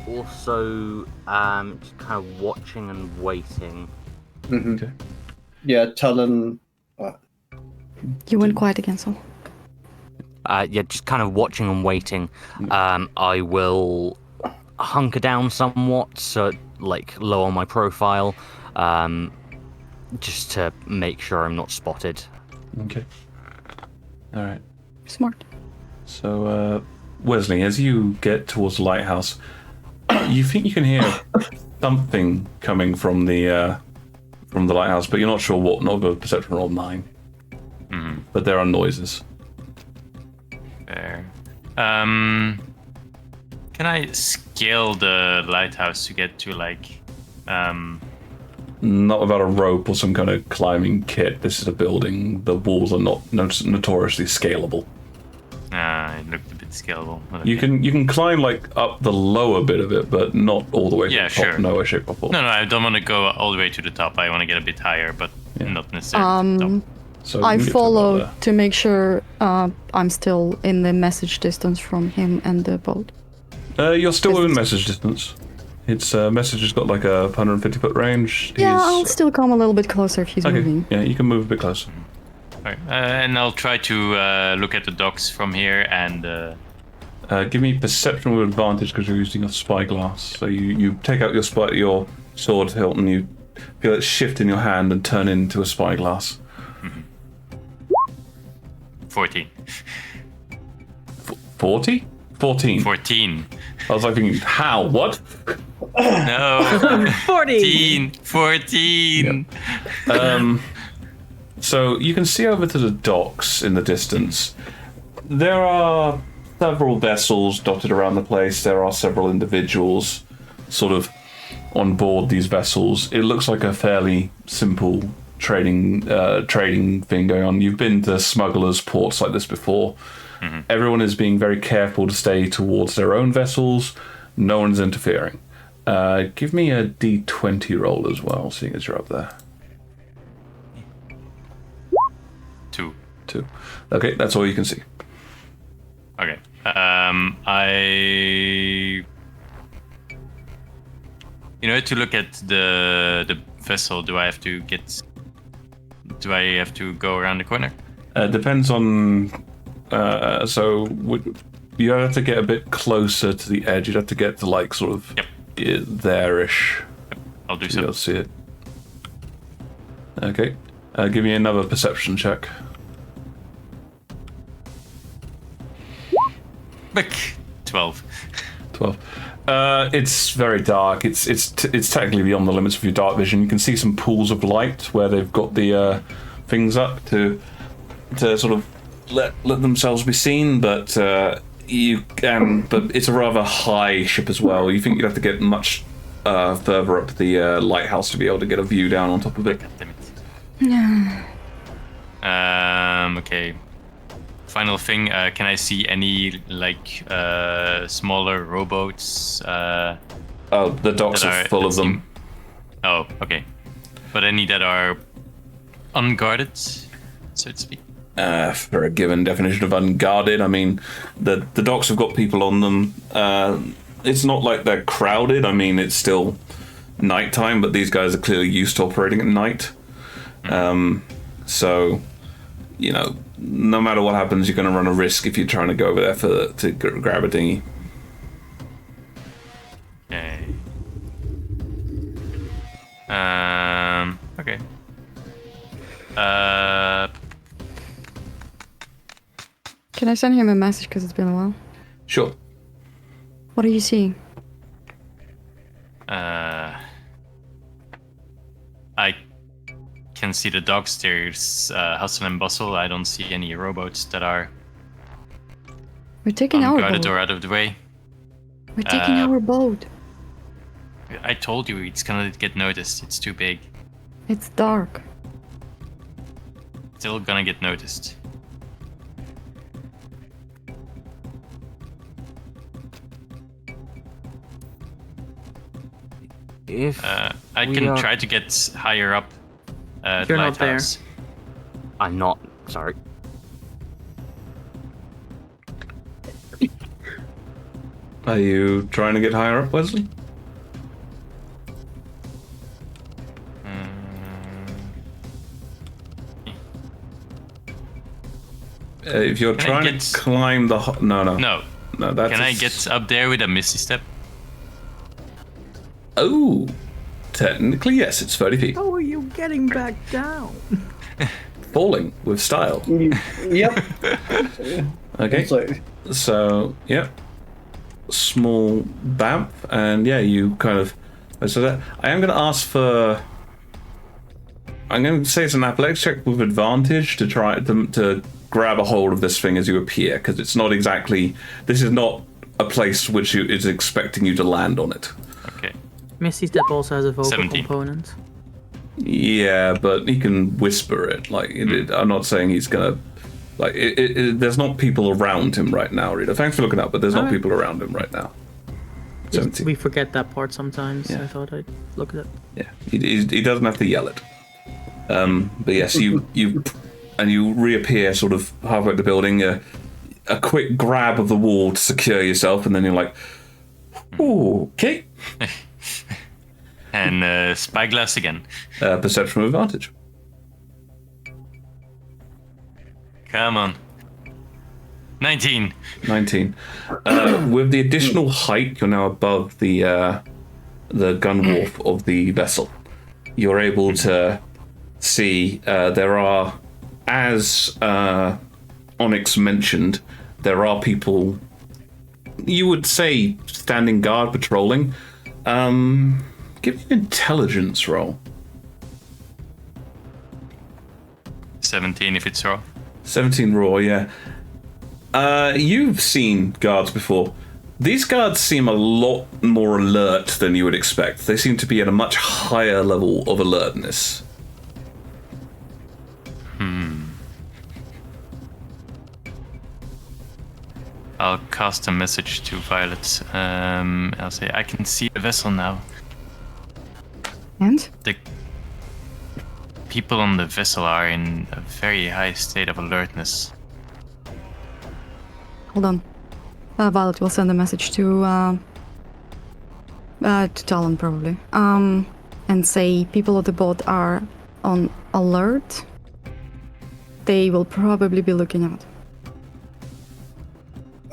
also just kind of watching and waiting. Mm-hmm. Okay. Yeah, Talon. You went quiet again, so. Yeah, just kind of watching and waiting. I will hunker down somewhat, so like lower my profile, just to make sure I'm not spotted. Okay. All right. Smart. So, Wesley, as you get towards the lighthouse, you think you can hear something coming from the lighthouse, but you're not sure what. Not a perception roll 9. Mm-hmm. But there are noises. Fair. Can I scale the lighthouse to get to like? Not without a rope or some kind of climbing kit. This is a building. The walls are not notoriously scalable. It looked a bit scalable. You can climb like up the lower bit of it, but not all the way to the top. Sure. No way, shape, or form. No, I don't want to go all the way to the top. I want to get a bit higher, but not necessarily to the top. So I you get to follow about to make sure I'm still in the message distance from him and the boat. there. You're still within message distance. Its message has got like a 150-foot range. Yeah, I'll still come a little bit closer if he's Okay. moving. Yeah, you can move a bit closer. Alright, and I'll try to look at the docks from here and. Give me perception with advantage because you're using a spyglass. So you take out your sword hilt and you feel it shift in your hand and turn into a spyglass. 14. 40? 14. 14. I was like thinking, how? What? No. 14. 14. So you can see over to the docks in the distance. There are several vessels dotted around the place. There are several individuals sort of on board these vessels. It looks like a fairly simple trading thing going on. You've been to smugglers' ports like this before. Mm-hmm. Everyone is being very careful to stay towards their own vessels. No one's interfering. Give me a D20 roll as well, seeing as you're up there. 2. Okay, that's all you can see. Okay. In order to look at the vessel, do I have to go around the corner? Depends on. You have to get a bit closer to the edge. You'd have to get to like sort of there-ish. Yep. I'll do to so. be able to see it. Okay. Give me another perception check. Back. 12. 12. It's very dark. It's technically beyond the limits of your dark vision. You can see some pools of light where they've got the things up to sort of let themselves be seen, but it's a rather high ship as well. You think you'd have to get much further up the lighthouse to be able to get a view down on top of it. Yeah. Okay. Final thing, can I see any like smaller rowboats? The docks are full of them. Oh, okay. But any that are unguarded, so to speak? For a given definition of unguarded, I mean, the docks have got people on them. It's not like they're crowded. I mean, it's still nighttime, but these guys are clearly used to operating at night. So, you know, no matter what happens, you're going to run a risk if you're trying to go over there to grab a dinghy. Okay. Okay. Can I send him a message because it's been a while? Sure. What are you seeing? I can see the docks. There's hustle and bustle. I don't see any rowboats that are We're taking our unguarded boat. or out of the way. We're taking our boat. I told you it's gonna get noticed. It's too big. It's dark. Still gonna get noticed. If I can try to get higher up. The You're not there. lighthouse. I'm not, sorry. Are you trying to get higher up, Wesley? If you're trying to climb the... No, that's... Can I get up there with a Misty Step? Oh, technically, yes, it's 30 feet. How are you getting back down? Falling with style. Yep. Okay. So, yep. Small bamf, and yeah, you kind of... So that I am going to ask for... I'm going to say it's an athletics check with advantage to try to grab a hold of this thing as you appear, because it's not exactly... This is not a place which is expecting you to land on it. Okay. Misty Step also has a vocal 17. component. Yeah, but he can whisper it. Like, I'm not saying he's gonna... Like, there's not people around him right now, Rita. Thanks for looking up, but there's not people around him right now. 17. We forget that part sometimes. Yeah. I thought I'd look at it. Yeah, he doesn't have to yell it. But yes, you reappear sort of halfway up the building. A quick grab of the wall to secure yourself, and then you're like, "Ooh, okay." And spyglass again. Perception with advantage. Come on. 19. 19. With the additional height, you're now above the gun wharf of the vessel. You're able to see there are, as Onyx mentioned, there are people, you would say, standing guard, patrolling. Give me an intelligence roll. 17 if it's raw. 17 raw, yeah. You've seen guards before. These guards seem a lot more alert than you would expect. They seem to be at a much higher level of alertness. I'll cast a message to Violet. I'll say, I can see the vessel now. And? The people on the vessel are in a very high state of alertness. Hold on. Violet will send a message to Talon probably. And say people on the boat are on alert. They will probably be looking out.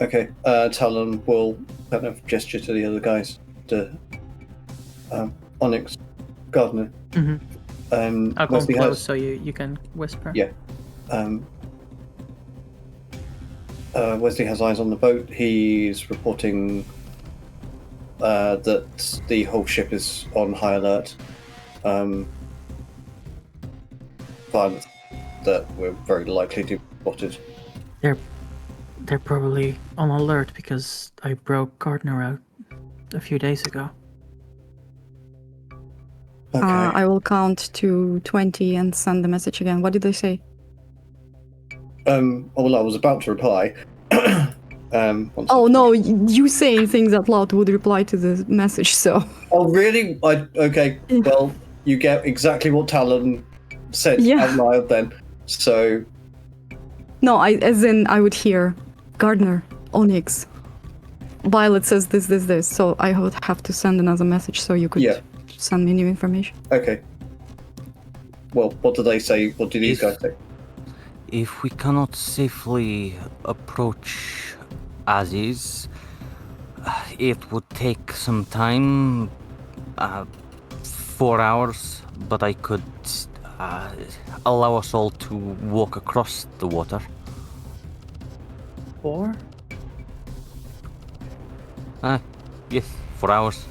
Okay, Talon will kind of gesture to the other guys, to Onyx, Gardener. I'll come Wesley close has, so you can whisper. Yeah. Wesley has eyes on the boat. He's reporting that the whole ship is on high alert. Violet, that we're very likely to be spotted. They're probably on alert because I broke Gardner out a few days ago. Okay. I will count to 20 and send the message again. What did they say? Well, I was about to reply. Oh no, you saying things out loud would reply to the message, so... Oh, really? Okay, well, you get exactly what Talon said out loud then. So... No, as in I would hear Gardner, Onyx. Violet says this, so I would have to send another message so you could send me new information. Okay. Well, what do they say? What do these guys say? If we cannot safely approach as is, it would take some time, 4 hours, but I could allow us all to walk across the water. 4? Yes, 4 hours.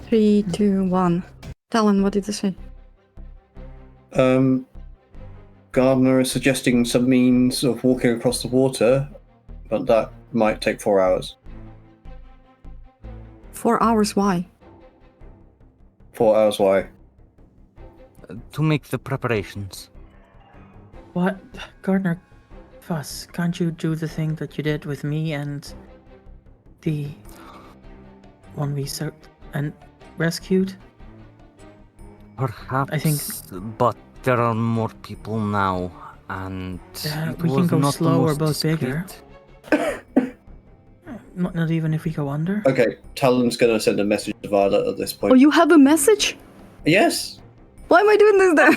3, 2, 1. Talon, what did they say? Gardner is suggesting some means of walking across the water, but that might take 4 hours. 4 hours, why? 4 hours, why? To make the preparations. What? Gardner, Fuss, can't you do the thing that you did with me and the one we served and rescued? Perhaps, I think... but there are more people now. And it we can was go not the slow or most both bigger. discreet. Not even if we go under. Okay, Talon's gonna send a message to Violet at this Oh, point. you have a message? Yes, Why am I doing this then?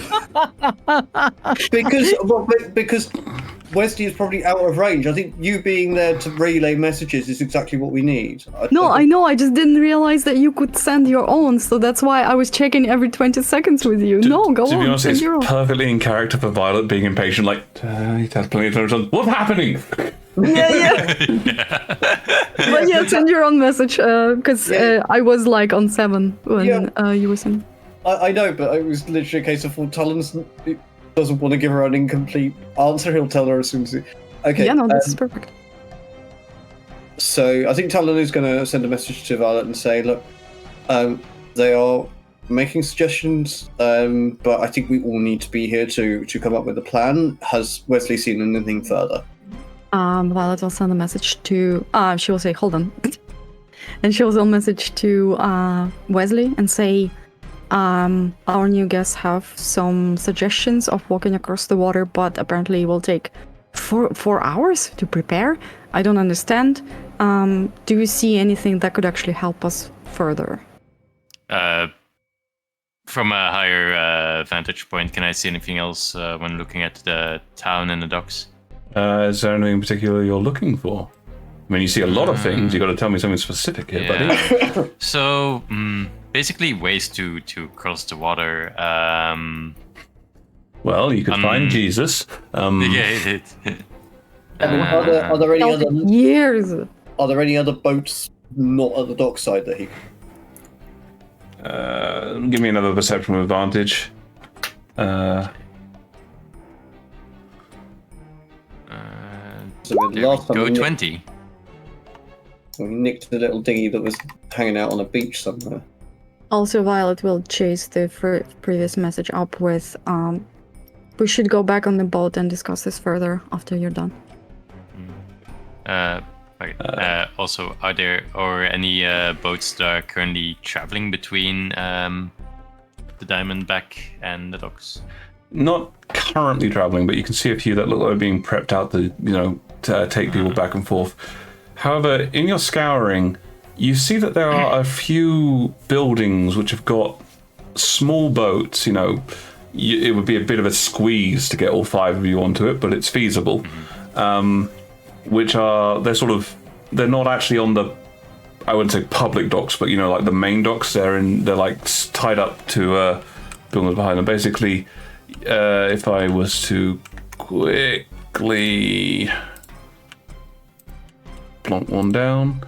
because Wesley is probably out of range. I think you being there to relay messages is exactly what we need. No, I know. I just didn't realize that you could send your own, so that's why I was checking every 20 seconds with you. No, go on. To be honest, send it's your own. perfectly in character for Violet being impatient. Like, it has plenty of time. What's happening? Yeah. But yeah, send your own message, because I was like on 7 when you were sending. I know, but it was literally a case of Talon's doesn't want to give her an incomplete answer. He'll tell her as soon as he... Okay. Yeah, no, this is perfect. So I think Talon is going to send a message to Violet and say, look, they are making suggestions, but I think we all need to be here to come up with a plan. Has Wesley seen anything further? Violet will send a message to... she will say, hold on. And she will send a message to Wesley and say, our new guests have some suggestions of walking across the water, but apparently it will take 4 hours to prepare. I don't understand. Do you see anything that could actually help us further? From a higher vantage point, can I see anything else when looking at the town and the docks? Is there anything in particular you're looking for? I mean, you see a lot of things. You got to tell me something specific here, buddy. So, basically, ways to cross the water. Well, you could find Jesus. Are there any other Years. Are there any other boats not at the dockside that he? Give me another perception advantage. Last time Go we 20. we nicked a little dinghy that was hanging out on a beach somewhere. Also, Violet will chase the previous message up with, we should go back on the boat and discuss this further after you're done. Also, are there any boats that are currently traveling between the Diamondback and the docks? Not currently traveling, but you can see a few that look like being prepped out to take people back and forth. However, in your scouring, you see that there are a few buildings which have got small boats. It would be a bit of a squeeze to get all 5 of you onto it, but it's feasible. They're not actually on the, I wouldn't say public docks, but like the main docks. They're like tied up to buildings behind them. Basically, if I was to quickly plonk one down,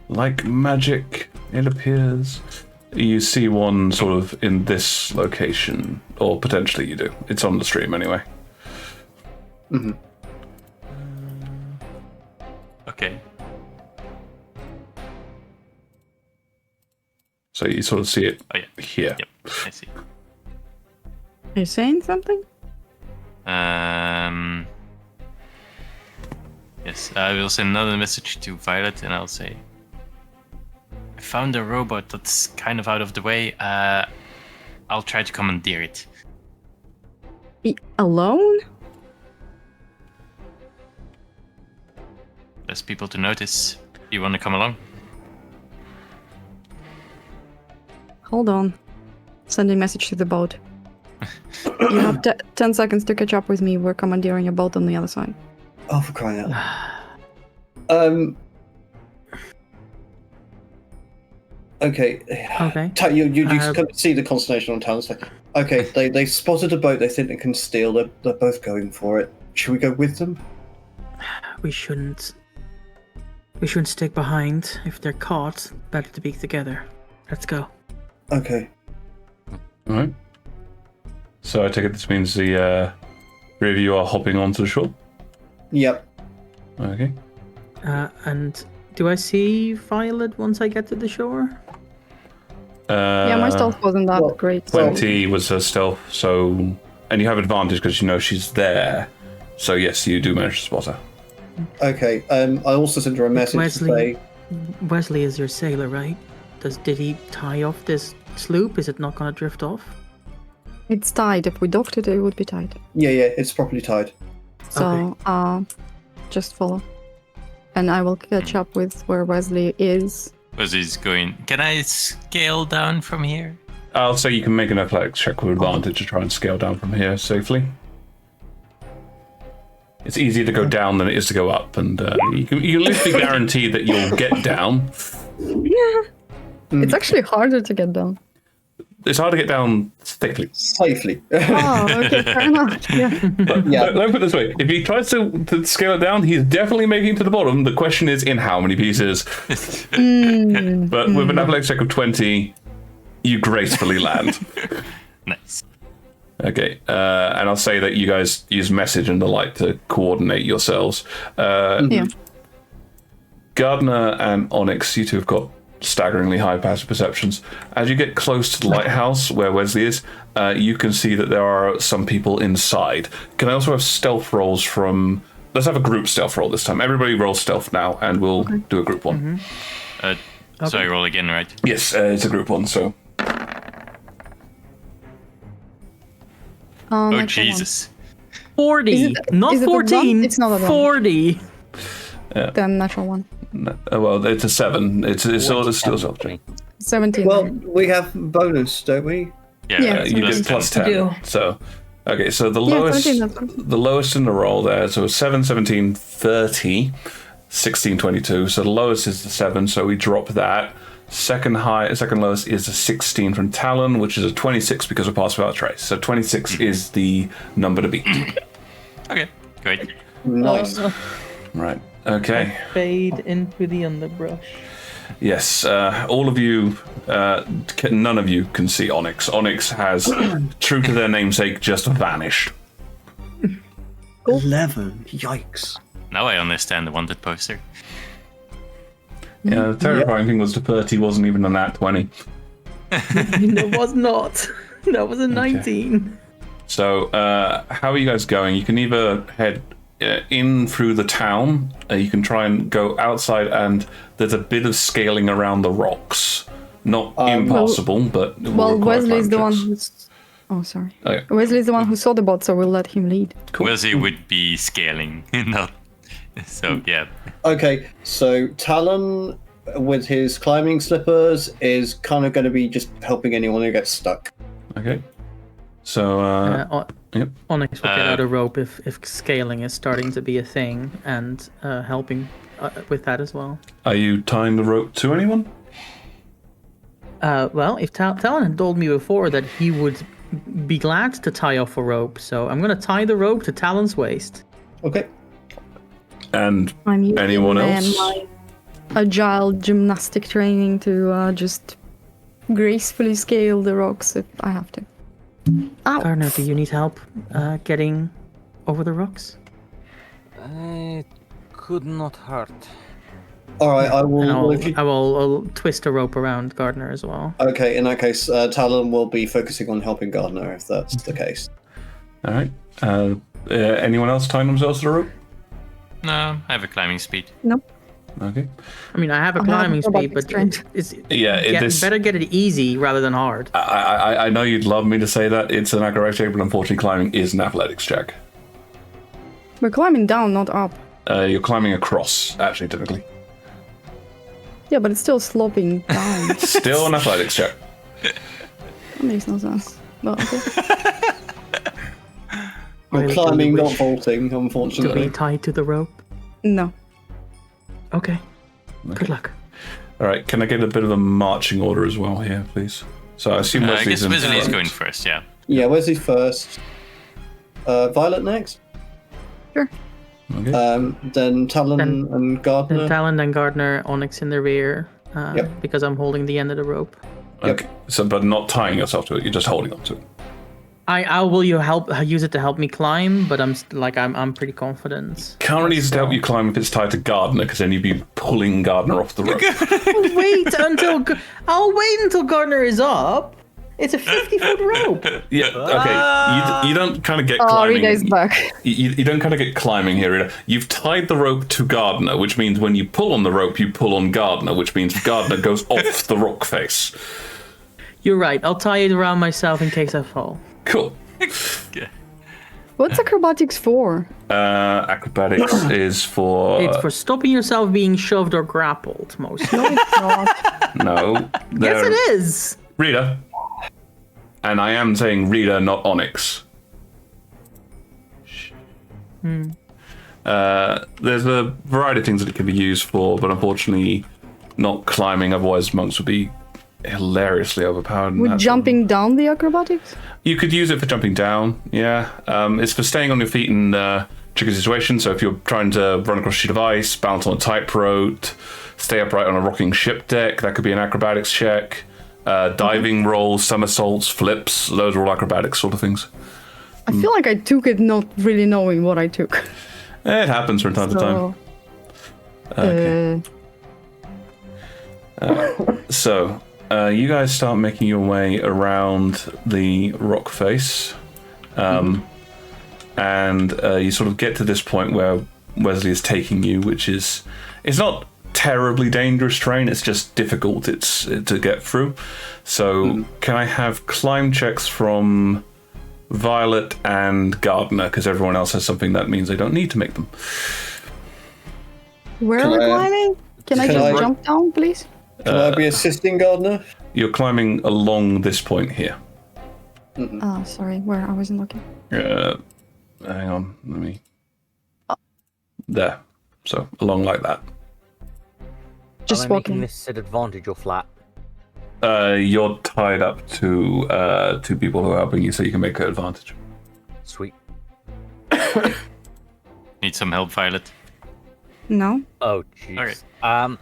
like magic, it appears. You see one sort of in this location, or potentially you do. It's on the stream anyway. Mm-hmm. Okay. So you sort of see it here. Yep, I see. Are you saying something? Yes, I will send another message to Violet and I'll say, I found a robot that's kind of out of the way. I'll try to commandeer it. Alone? There's people to notice. You want to come along? Hold on. Sending message to the boat. You have 10 seconds to catch up with me. We're commandeering a boat on the other side. Oh, for crying out loud. Okay. You kind of see the consternation on town. It's like, okay, they spotted a boat they think they can steal. They're both going for it. Should we go with them? We shouldn't stick behind. If they're caught, better to be together. Let's go. Okay. All right. So I take it this means the 3 of you are hopping onto the shore? Yep. Okay. And do I see Violet once I get to the shore? Yeah, my stealth wasn't that great. 20 was her stealth, and you have advantage because you know she's there. So yes, you do manage to spot her. Okay. I also sent her a message to say... Wesley is your sailor, right? Did he tie off this sloop? Is it not going to drift off? It's tied. If we docked it, it would be tied. Yeah, it's properly tied. So, just follow. And I will catch up with where Wesley is. Wesley's going, can I scale down from here? I'll say you can make an athletics check with advantage to try and scale down from here safely. It's easier to go down than it is to go up, and you can at least be guaranteed that you'll get down. It's actually harder to get down. It's hard to get down safely. Safely. Oh, okay, fair enough. Yeah. But let me put it this way. If he tries to scale it down, he's definitely making it to the bottom. The question is in how many pieces. But with an athletics check of 20, you gracefully land. Nice. Okay, and I'll say that you guys use message and the light to coordinate yourselves. Yeah. Gardner and Onyx, you two have got staggeringly high passive perceptions. As you get close to the lighthouse where Wesley is, you can see that there are some people inside. Can I also have stealth rolls from... Let's have a group stealth roll this time. Everybody roll stealth now, and we'll do a group one. So I roll again, right? Yes, it's a group one, so... Oh, Jesus. 40, not is it a 14. one? It's not a one. 40. Then natural one. No, well, it's a 7. It's still stealth. 17. Well, we have bonus, don't we? Yeah, You plus get plus 10. 10. do. So, okay, so the Yeah, lowest 17, that's fine. the lowest in the roll there, so 7, 17, 30, 16, 22. So the lowest is the 7, so we drop that. Second lowest is a 16 from Talon, which is a 26 because of pass without trace. So 26 is the number to beat. Okay, great. Nice. Right. Okay. Fade into the underbrush. Yes. All of you, none of you can see Onyx. Onyx has, true to their namesake, just vanished. 11. Yikes. Now I understand the wanted poster. Yeah, the terrifying thing was the 30 wasn't even a nat 20. It was not. That was a 19. So, how are you guys going? You can either head in through the town, you can try and go outside, and there's a bit of scaling around the rocks. Not impossible, but it will Well, require Wesley's the climb one checks. who's... Oh, sorry. Okay. Wesley's the one who saw the bot, so we'll let him lead. Wesley would be scaling, not. So, yeah. Okay, so Talon with his climbing slippers is kind of going to be just helping anyone who gets stuck. Okay. So, yep. Onyx will get out a rope if scaling is starting to be a thing, and helping with that as well. Are you tying the rope to anyone? Well, if Talon had told me before that he would be glad to tie off a rope, so I'm going to tie the rope to Talon's waist. Okay. And I'm using anyone else? my agile gymnastic training to just gracefully scale the rocks if I have to. Ow. Garner, do you need help getting over the rocks? It could not hurt. All right, I And will. I'll twist a rope around Gardner as well. Okay, in that case, Talon will be focusing on helping Gardner if that's the case. All right. Anyone else tying themselves to the rope? No, I have a climbing speed. Nope. Okay. I mean, I have a I have climbing speed, robotic but strength. it's this- better get it easy rather than hard. I know you'd love me to say that it's an acrobatics check, but unfortunately climbing is an athletics check. We're climbing down, not up. You're climbing across, actually, typically. Yeah, but it's still sloping down. Still an athletics check. That makes no sense. But okay. We're Really, climbing, do you not wish vaulting, To be unfortunately. tied to the rope. No. Okay. Good luck. All right, can I get a bit of a marching order as well here, please? So I assume I Wesley's guess in Wesley is front. going first, yeah. Yeah, Wesley first. Violet next. Sure. Okay. Then Talon Then- and Gardner. Then Talon and Gardner, Onyx in the rear, Yep. because I'm holding the end of the rope. Okay. So, but not tying yourself to it. You're just holding on to it. I will you help use it to help me climb, but I'm pretty confident. Can't really use it to help you climb if it's tied to Gardner, because then you'd be pulling Gardner off the rope. I'll wait until Gardner is up. It's a 50-foot rope. Yeah. Okay. You don't kind of get Oh, climbing. Rita is back. You don't kind of get climbing here, Rita. You've tied the rope to Gardner, which means when you pull on the rope, you pull on Gardner, which means Gardner goes off the rock face. You're right. I'll tie it around myself in case I fall. Cool. What's acrobatics for? Acrobatics is for... It's for stopping yourself being shoved or grappled, mostly. No, it's not. No. Yes, it is. Reader. And I am saying Reader, not Onyx. There's a variety of things that it can be used for, but unfortunately not climbing, otherwise monks would be hilariously overpowered. Would jumping down the acrobatics? You could use it for jumping down, yeah. It's for staying on your feet in tricky situations, so if you're trying to run across a sheet of ice, bounce on a tightrope, stay upright on a rocking ship deck, that could be an acrobatics check. Diving rolls, somersaults, flips, those are all acrobatics sort of things. I feel like I took it not really knowing what I took. It happens from time to time. Okay. So, you guys start making your way around the rock face. And you sort of get to this point where Wesley is taking you, which is... It's not terribly dangerous terrain, it's just difficult to get through. So, can I have climb checks from Violet and Gardner, because everyone else has something that means they don't need to make them. Where are we climbing? Can I just jump down, please? Can I be assisting Gardner? You're climbing along this point here. Oh, sorry. Where? I wasn't looking. Hang on, let me... There. So, along like that. Just Am I walking. making this at advantage or flat? You're tied up to two people who are helping you, so you can make an advantage. Sweet. Need some help, Violet? No? Oh, jeez. Okay.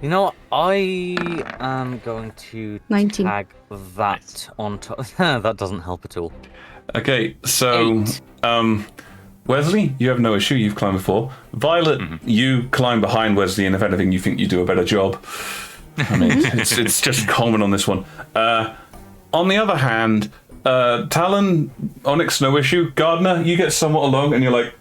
You know what? I am going to 19. tag that on top. That doesn't help at all. Okay, so... 8. Wesley, you have no issue, you've climbed before. Violet, you climb behind Wesley, and if anything, you think you do a better job. I mean, it's just common on this one. On the other hand, Talon, Onyx, no issue. Gardner, you get somewhat along, and you're like,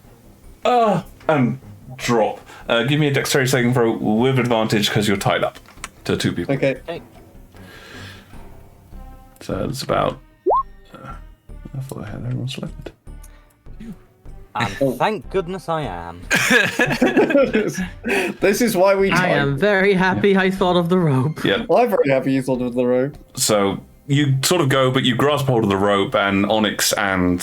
and drop. Give me a dexterity saving throw with advantage, because you're tied up to two people. Okay. So it's about... I thought I had everyone selected. And thank goodness I am. This is why we I am very happy I thought of the rope. Yeah. I'm very happy you thought of the rope. So you sort of go, but you grasp hold of the rope, and Onyx and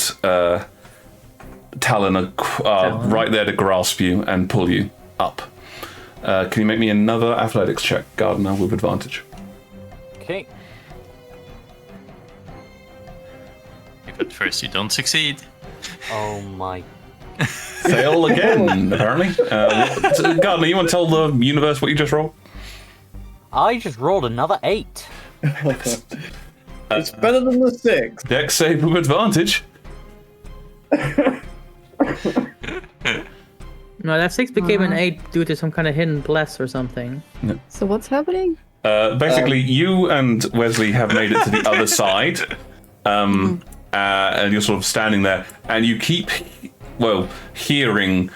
Talon are right there to grasp you and pull you up. Can you make me another athletics check, Gardner, with advantage? Okay. If at first you don't succeed. Oh my. Fail again, apparently. Gardner, you want to tell the universe what you just rolled? I just rolled another 8. It's better than the 6. Dex save with advantage. No, that 6 became an 8 due to some kind of hidden bless or something. So what's happening? Basically, you and Wesley have made it to the other side. And you're sort of standing there, and you keep, hearing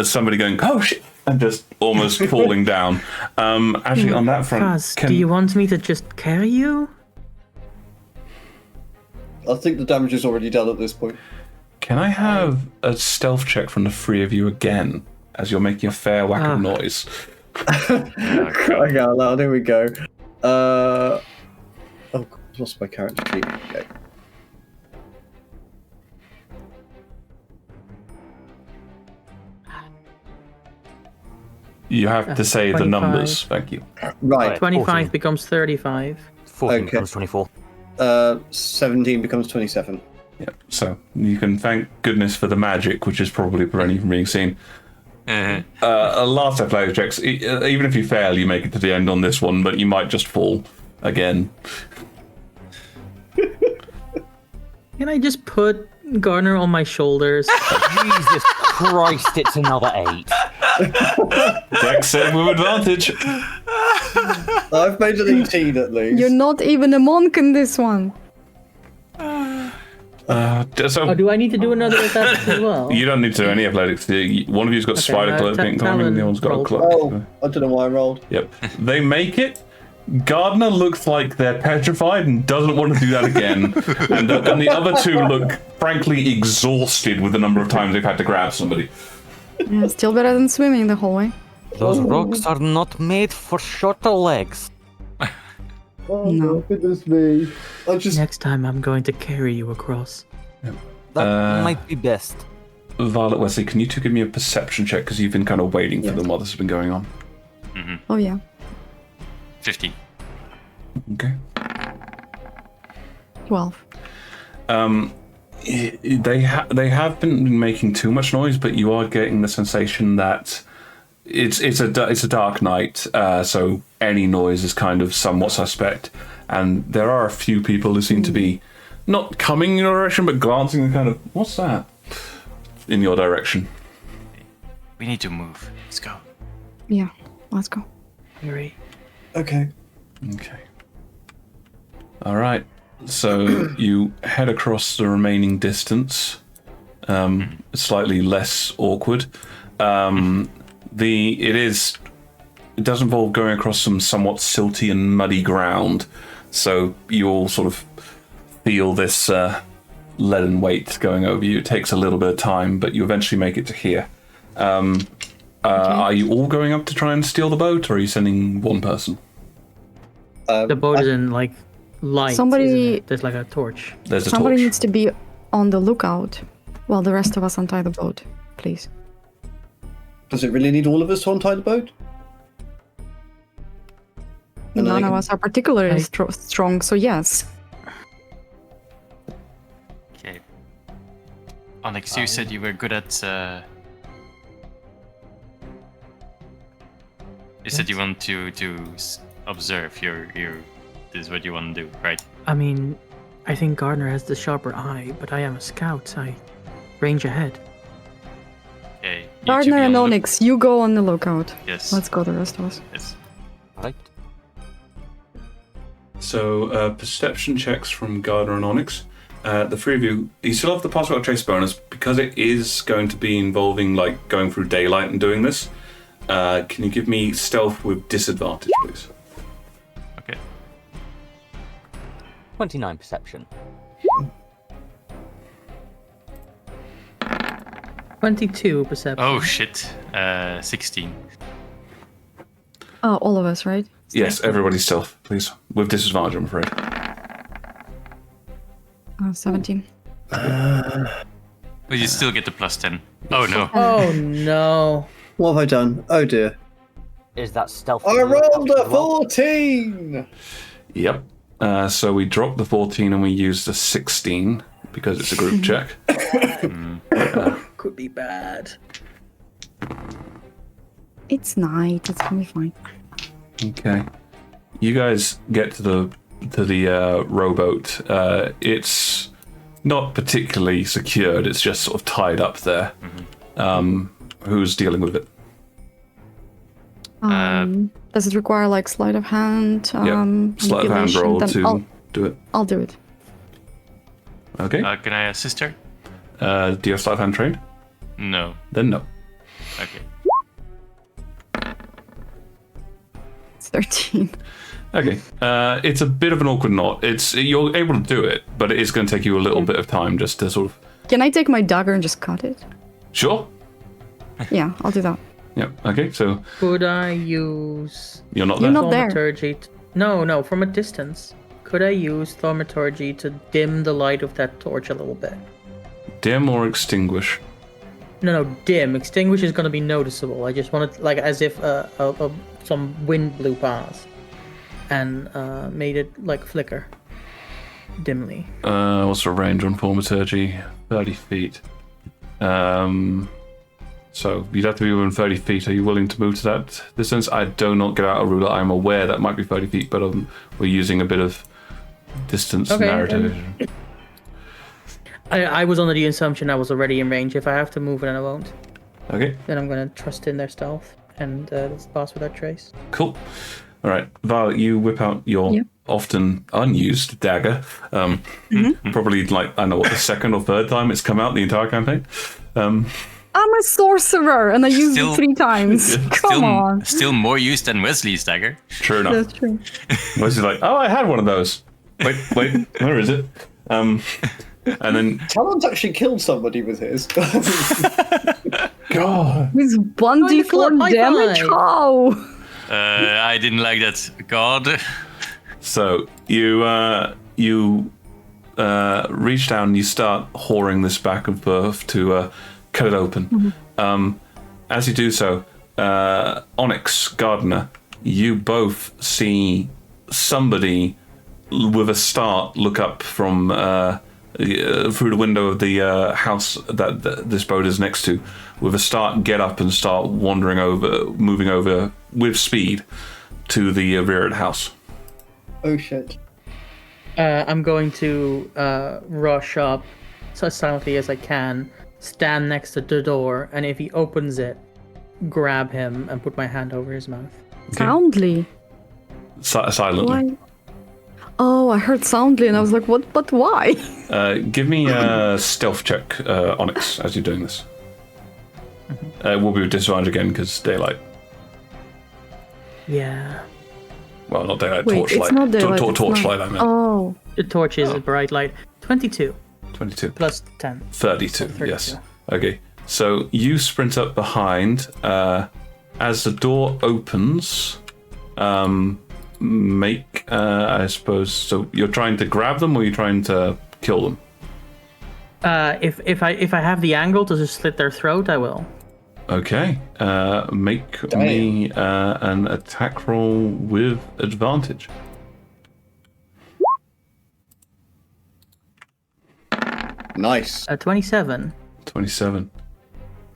somebody going, "Oh shit!" and just almost falling down. Actually, on that front, Kaz, do you want me to just carry you? I think the damage is already done at this point. can I have a stealth check from the three of you again, as you're making a fair whack of noise? Crying out loud, here we go. Oh, God, I've lost my character sheet. Okay. You have to say 25. the numbers. Thank you. Right. 25 14. becomes 35. 14 Okay. becomes 24. 17 becomes 27. Yeah. So you can thank goodness for the magic, which is probably preventing you from being seen. Last athletic checks. Even if you fail, you make it to the end on this one, but you might just fall again. Can I just put Garner on my shoulders? Jesus Christ, it's another 8. Dex save with advantage. I've made an 18 at least. You're not even a monk in this one. So Do I need to do another attack as well? you don't need to do any athletics. One of you's got spider climbing, and the other one's got a Talon cloak. Oh, I don't know why I rolled. Yep. They make it. Gardner looks like they're petrified and doesn't want to do that again. and the other two look, frankly, exhausted with the number of times they've had to grab somebody. Yeah, still better than swimming the whole way. Those rocks are not made for shorter legs. Oh, No. goodness me. Next time I'm going to carry you across. That might be best. Violet, Wesley, can you two give me a perception check? Because you've been kind of waiting for them while this has been going on. Oh, yeah. 15. Okay. 12. They have been making too much noise, but you are getting the sensation that it's a dark night, so any noise is kind of somewhat suspect. And there are a few people who seem to be not coming in your direction, but glancing and kind of, what's that? In your direction. We need to move. Let's go. Yeah, let's go. Hurry. Okay. Okay. All right. So you head across the remaining distance, slightly less awkward. It does involve going across some somewhat silty and muddy ground, so you all sort of feel this leaden weight going over you. It takes a little bit of time, but you eventually make it to here. Are you all going up to try and steal the boat, or are you sending one person? The boat is in like light. Somebody- isn't it? There's like a torch. There's a Somebody torch. needs to be on the lookout while the rest of us untie the boat, please. Does it really need all of us to untie the boat? And None I of can- us are particularly strong, so yes. Okay. Onyx, you said you were good at. You said you want to observe. Your. This is what you want to do, right? I mean, I think Gardner has the sharper eye, but I am a scout. I range ahead. Okay. you two Gardner be and on the- Onyx, you go on the lookout. Yes. Let's go, the rest of us. Yes. Right. So, perception checks from Gardner and Onyx. The three of you still have the pass without trace bonus because it is going to be involving like going through daylight and doing this. Can you give me stealth with disadvantage, please? Okay. 29 perception. 22 perception. Oh shit. 16. Oh, all of us, right? Yes, everybody stealth, please. With disadvantage, I'm afraid. 17. But you still get the plus 10. Oh no. Oh no. What have I done? Oh dear. Is that stealth? I rolled a 14! Yep. So we dropped the 14 and we used a 16 because it's a group check. Could be bad. It's night, it's gonna be fine. Okay. You guys get to the rowboat. It's not particularly secured. It's just sort of tied up there. Who's dealing with it? Does it require like sleight of hand? Sleight of hand manipulation? roll Then to do it. I'll do it. Okay. Can I assist her? Do you have sleight of hand trained? No. Then no. Okay. It's 13. Okay. It's a bit of an awkward knot. You're able to do it, but it is going to take you a little bit of time just to sort of. Can I take my dagger and just cut it? Sure. Yeah, I'll do that. Yeah. Okay. So Could I use you're not You're there. not there. thaumaturgy? No, from a distance. Could I use thaumaturgy to dim the light of that torch a little bit? Dim or extinguish? No, dim. Extinguish is going to be noticeable. I just wanted, like, as if some wind blew past and made it like flicker dimly. What's the range on thaumaturgy? 30 feet. So you'd have to be within 30 feet. Are you willing to move to that distance? I do not get out a ruler. I'm aware that might be 30 feet, but we're using a bit of distance narrative. I was under the assumption I was already in range. If I have to move, then I won't. Okay, Then I'm going to trust in their stealth and pass without trace. cool. All right, Violet, you whip out your often unused dagger. Probably like, I don't know what, the second or third time it's come out the entire campaign. I'm a sorcerer, and I used it 3 times. Come on. Still more use than Wesley's dagger. True enough. That's true. Wesley's like, oh, I had one of those. Wait, where is it? And then Talon's actually killed somebody with his. God. With 1d4 damage? How? I didn't like that. God. So you reach down and you start whoring this back and forth to cut it open. As you do so, Onyx, Gardener, you both see somebody with a start look up from through the window of the house that this boat is next to, with a start get up and start moving over with speed to the rear of the house. Oh shit. I'm going to rush up as silently as I can, stand next to the door, and if he opens it, grab him and put my hand over his mouth. Soundly. Silently. Why? Oh, I heard soundly, and I was like, "What? But why?" Give me a stealth check, Onyx, as you're doing this. It will be with disadvantage again because daylight. Yeah. Well, not daylight, Wait, torchlight. it's not daylight. It's Torchlight, not... I meant. Oh. The torch is a bright light. 22 22. plus 10. 32, 32. yes. Okay, so you sprint up behind. As the door opens, make, I suppose, so you're trying to grab them or you're trying to kill them? If I have the angle to just slit their throat, I will. Okay, make me an attack roll with advantage. Nice. 27. 27.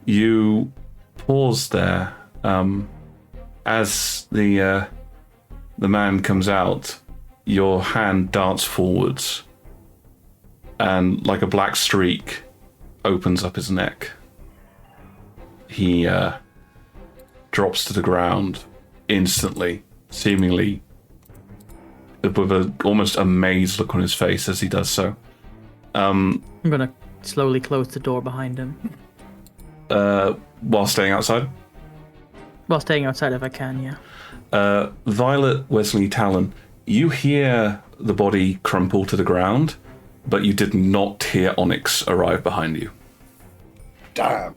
You pause there as the man comes out. Your hand darts forwards, and like a black streak, opens up his neck. He drops to the ground instantly, seemingly with a almost amazed look on his face as he does so. I'm gonna slowly close the door behind him. While staying outside? While staying outside if I can, yeah. Violet, Wesley, Talon, you hear the body crumple to the ground, but you did not hear Onyx arrive behind you. Damn.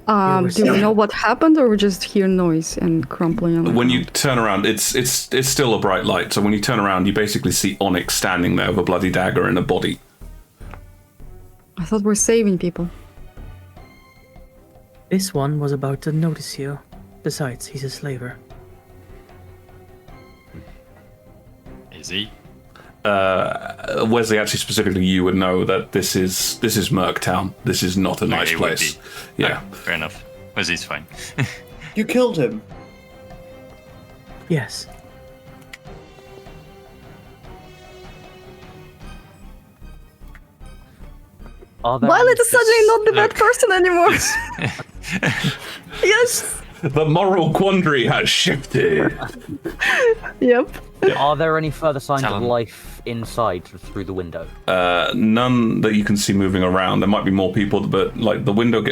Do we know what happened, or we just hear noise and crumpling on the When ground? you turn around, it's still a bright light. So when you turn around, you basically see Onyx standing there with a bloody dagger and a body. I thought we're saving people. This one was about to notice you. Besides, he's a slaver. Is he? Wesley, actually, specifically, you would know that this is Merktown. This is not a nice it would place. be. Yeah. Fair enough. Wesley's fine. You killed him. Yes. Violet is suddenly not the bad person anymore. Yes. The moral quandary has shifted. Yep. Are there any further signs Talon. of life inside through the window? None that you can see moving around. There might be more people, but like the window.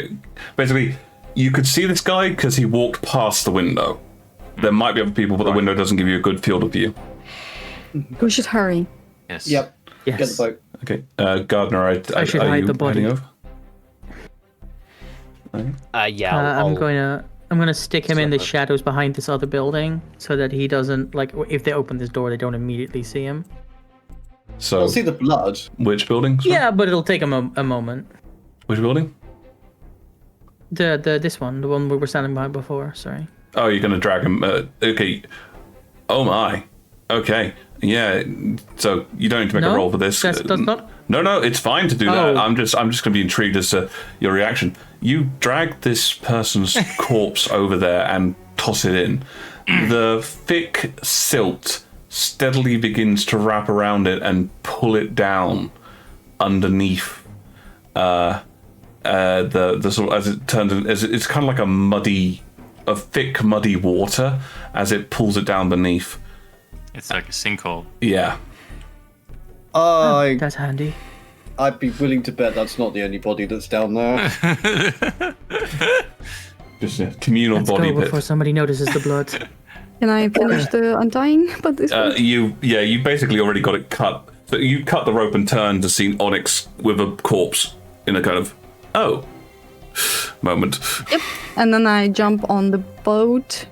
Basically, you could see this guy because he walked past the window. There might be other people, but the window doesn't give you a good field of view. We should hurry. Yes. Yep. Yes. Get the boat. Okay, Gardner, I should are hide you the body. heading over? Yeah. I'm gonna stick him in the shadows behind this other building so that he doesn't, like, if they open this door, they don't immediately see him. So, I'll see the blood. which building? Sorry? Yeah, but it'll take him a moment. Which building? This one, the one we were standing by before. Sorry. Oh, you're gonna drag him. Okay. Oh my. Okay. Yeah. So you don't need to make a roll for this. That's not. No, it's fine to do that. Oh. I'm just gonna be intrigued as to your reaction. You drag this person's corpse over there and toss it in. The thick silt steadily begins to wrap around it and pull it down underneath. The sort of, as it turns, it's kind of like a thick muddy water as it pulls it down beneath. It's like a sinkhole. Yeah. I That's handy. I'd be willing to bet that's not the only body that's down there. Just a communal Let's body go pit. before somebody notices the blood. Can I finish the untying? But this one? You basically already got it cut. So you cut the rope and turn to see Onyx with a corpse in a kind of moment. Yep. And then I jump on the boat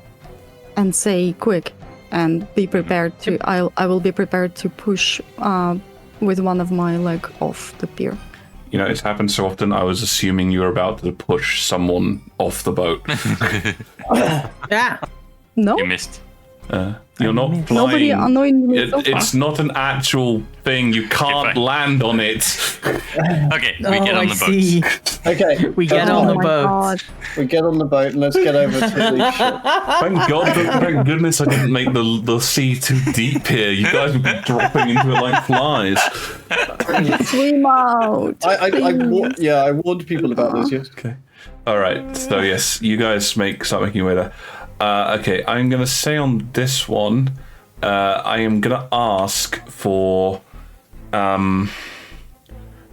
and say, "Quick!" and be prepared to. I will be prepared to push with one of my leg off the pier. You know, it's happened so often. I was assuming you were about to push someone off the boat. Yeah. No. You missed. You're not flying. Nobody annoyed me so far. It's not an actual thing. You can't fine. land on it. Okay, we get on the boat. See. Okay, We get on Oh the my boat. God. we get on the boat and let's get over to the ship. Thank goodness I didn't make the sea too deep here. You guys would be dropping into it like flies. Swim out. I warned people about this. Yes. Okay. All right. So yes, you guys start making your way there. Okay, I'm gonna say on this one, I am gonna ask for.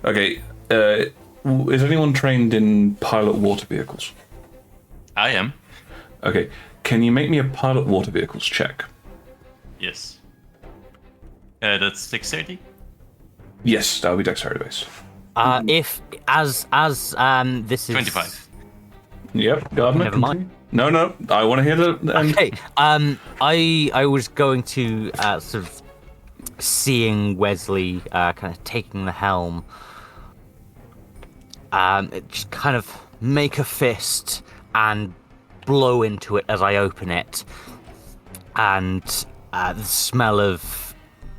Okay. Is anyone trained in pilot water vehicles? I am. Okay. Can you make me a pilot water vehicles check? Yes. That's 6:30. Yes, that'll be dexterity based. If as this is 25. Yep, Gardner. Never mind. No, I want to hear the. Okay. I was going to sort of seeing Wesley kind of taking the helm. Just kind of make a fist and blow into it as I open it, and the smell of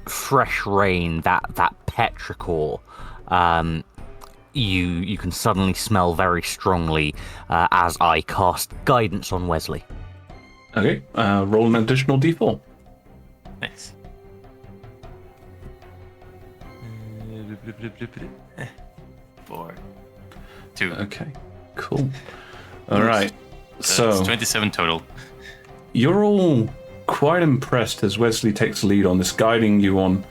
fresh rain, that petrichor, you can suddenly smell very strongly as I cast guidance on Wesley. Okay, roll an additional d4. Nice. 4. 2. Okay, cool. All right, so That's 27 total. you're all quite impressed as Wesley takes the lead on this, guiding you on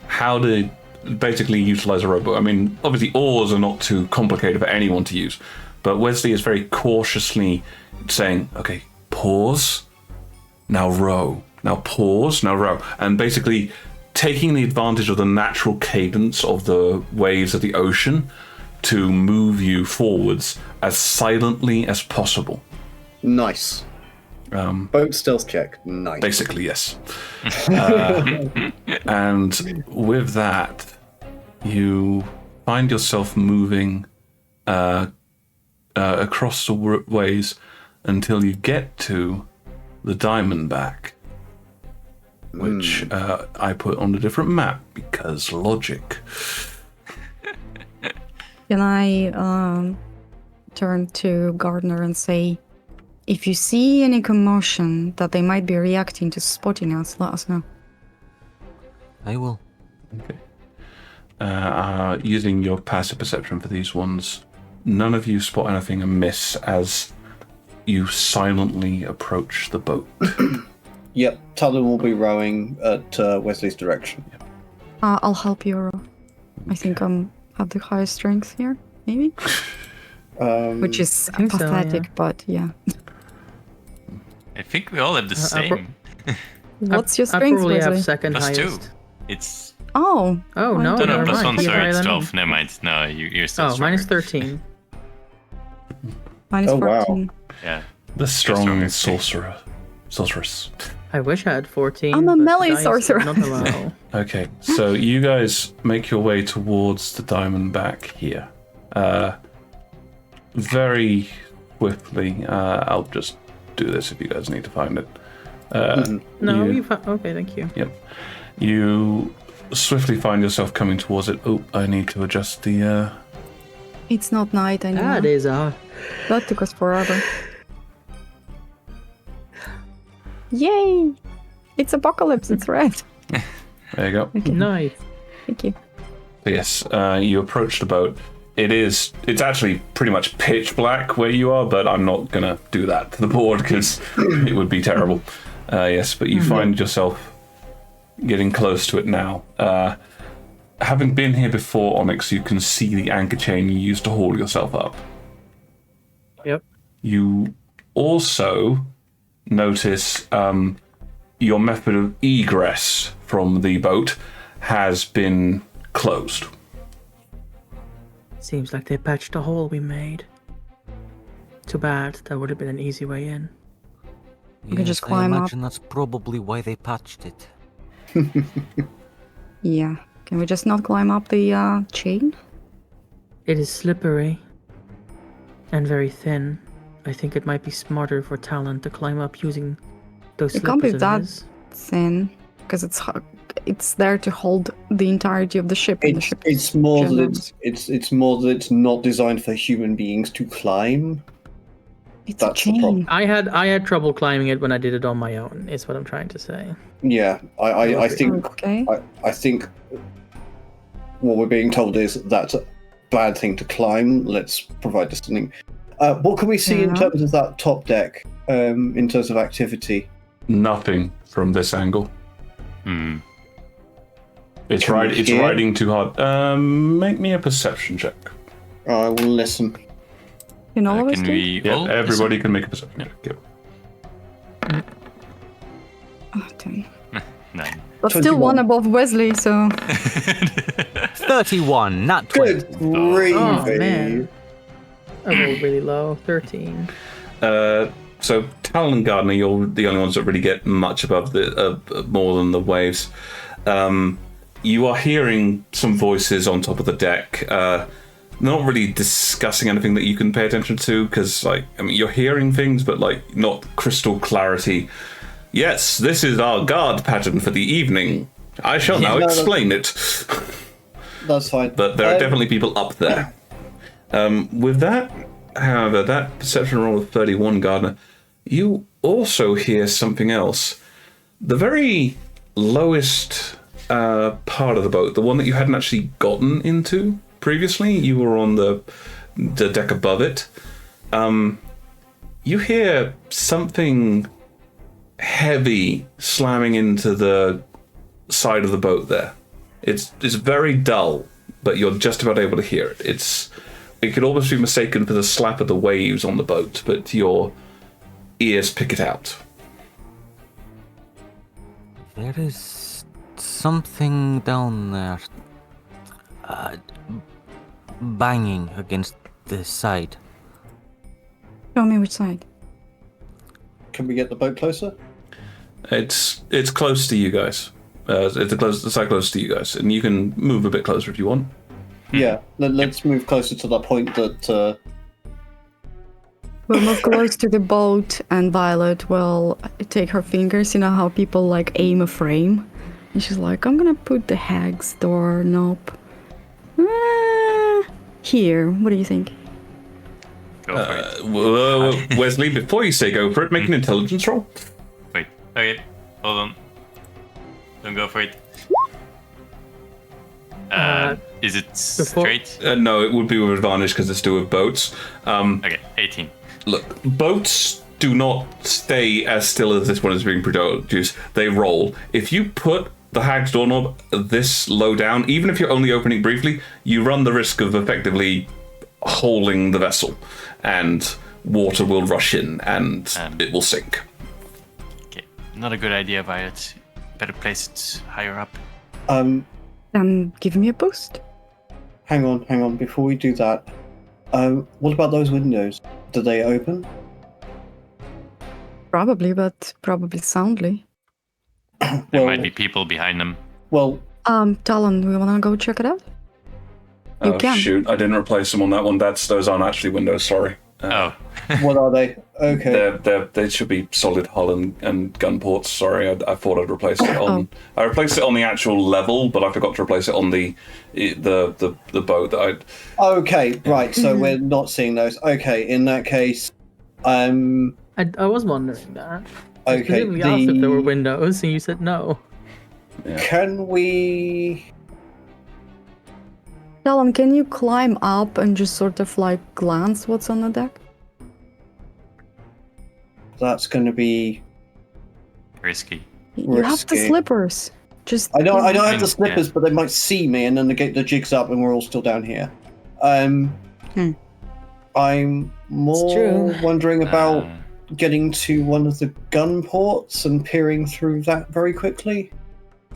how to basically utilize a rowboat. I mean, obviously oars are not too complicated for anyone to use, but Wesley is very cautiously saying, okay, pause, now row, now pause, now row, and basically taking the advantage of the natural cadence of the waves of the ocean to move you forwards as silently as possible. Nice. Boat stealth check. Nice. Basically, yes. And with that, you find yourself moving across the ways until you get to the Diamondback, which I put on a different map because logic. Can I turn to Gardner and say, if you see any commotion that they might be reacting to spotting us, let us know. I will. Okay. Using your passive perception for these ones, none of you spot anything amiss as you silently approach the boat. Yep, Talon will be rowing at Wesley's direction. I'll help you, row. I think have the highest strength here, maybe? Which is think so, pathetic, yeah. but yeah. I think we all have the same. What's your I strength, probably have Wesley? second Plus 2. highest. It's. Oh. Oh, no, No, never plus mind. 1, You're sorry, higher it's than me. 12. Never mind. No, you're still Oh, stronger. minus 13. Minus Oh, wow. 14. Yeah. The strong stronger. sorceress. I wish I had 14. I'm a but melee dice did sorcerer. Not allow. Okay, so you guys make your way towards the Diamondback here. Very swiftly. I'll just do this if you guys need to find it. No, you- you okay, thank you. Yep. You swiftly find yourself coming towards it. Oh, I need to adjust the. It's not night anymore. That is That took us forever. Yay! It's apocalypse, it's red. There you go. Okay, nice. thank you. But yes, you approach the boat. It's actually pretty much pitch black where you are, but I'm not gonna do that to the board because it would be terrible. Yes, but you find yourself getting close to it now. having been here before, Onyx, you can see the anchor chain you used to haul yourself up. Yep. You also notice your method of egress from the boat has been closed. Seems like they patched the hole we made. Too bad. That would have been an easy way in. We can just climb I up. imagine that's probably why they patched it. Yeah. Can we just not climb up the chain? It is slippery and very thin. I think it might be smarter for Talon to climb up using those It slippers can't be of that his. thin, because it's there to hold the entirety of the ship. And the ship It's more that ginormous. it's more that it's not designed for human beings to climb. It's that's a the problem. chain. I had trouble climbing it when I did it on my own, is what I'm trying to say. Yeah, I think Okay. I think what we're being told is that's a bad thing to climb. Let's provide us something. What can we see in Yeah. terms of that top deck? In terms of activity, Nothing from this angle. It's Can we it's hear? riding too hard. Make me a perception check. I will listen. You know what Can we Yeah, all everybody can make a perception check. Yep. Oh, damn. Nine. But still 21. one above Wesley, so 31, not 20. Good gravy. Oh, man. I rolled really low. 13. So Talon and Gardner, you're the only ones that really get much above the more than the waves. You are hearing some voices on top of the deck. Not really discussing anything that you can pay attention to, because you're hearing things, but not crystal clarity. Yes, this is our guard pattern for the evening. I shall now explain it. That's fine. But there are definitely people up there. With that, however, that perception roll of 31, Gardner, you also hear something else. The very lowest part of the boat, the one that you hadn't actually gotten into previously, you were on the deck above it. You hear something heavy slamming into the side of the boat there. It's very dull, but you're just about able to hear it. It could almost be mistaken for the slap of the waves on the boat, but your ears pick it out. There is something down there. Banging against the side. show me which side. Can we get the boat closer? It's close to you guys. The side close to you guys, and you can move a bit closer if you want. Yeah, let's move closer to that point that. We'll move close to the boat, and Violet will take her fingers. You know how people aim a frame? And she's like, I'm gonna put the hag's door knob here. What do you think? Go for it. Wesley, before you say go for it, make an intelligence roll. Wait. Okay. Hold on. Don't go for it. Is it straight? No, it would be with advantage because it's to do with boats. Okay, 18. Look, boats do not stay as still as this one is being produced. They roll. If you put the hag's doorknob this low down, even if you're only opening briefly, you run the risk of effectively holding the vessel, and water will rush in and it will sink. Okay, not a good idea, Violet. Better place it higher up. Then give me a boost. Hang on. Before we do that, what about those windows? Do they open? Probably, but probably soundly. There might be people behind them. Well, Talon, we wanna go check it out? You Oh, can. shoot, I didn't replace them on that one. Those aren't actually windows, sorry. what are they? Okay. They should be solid hull and gun ports. Sorry, I thought I'd replace it on. I replaced it on the actual level, but I forgot to replace it on the boat that I'd. Okay, right. So we're not seeing those. Okay, in that case, I was wondering that. I okay. specifically asked if there were windows, and you said no. Yeah. Can we? Talon, can you climb up and just sort of glance what's on the deck? That's going to be Risky. You have the Risky. slippers. Just. I know I have Yeah. the slippers, but they might see me, and then they get the jigs up, and we're all still down here. I'm more true. wondering about Uh, getting to one of the gun ports and peering through that very quickly.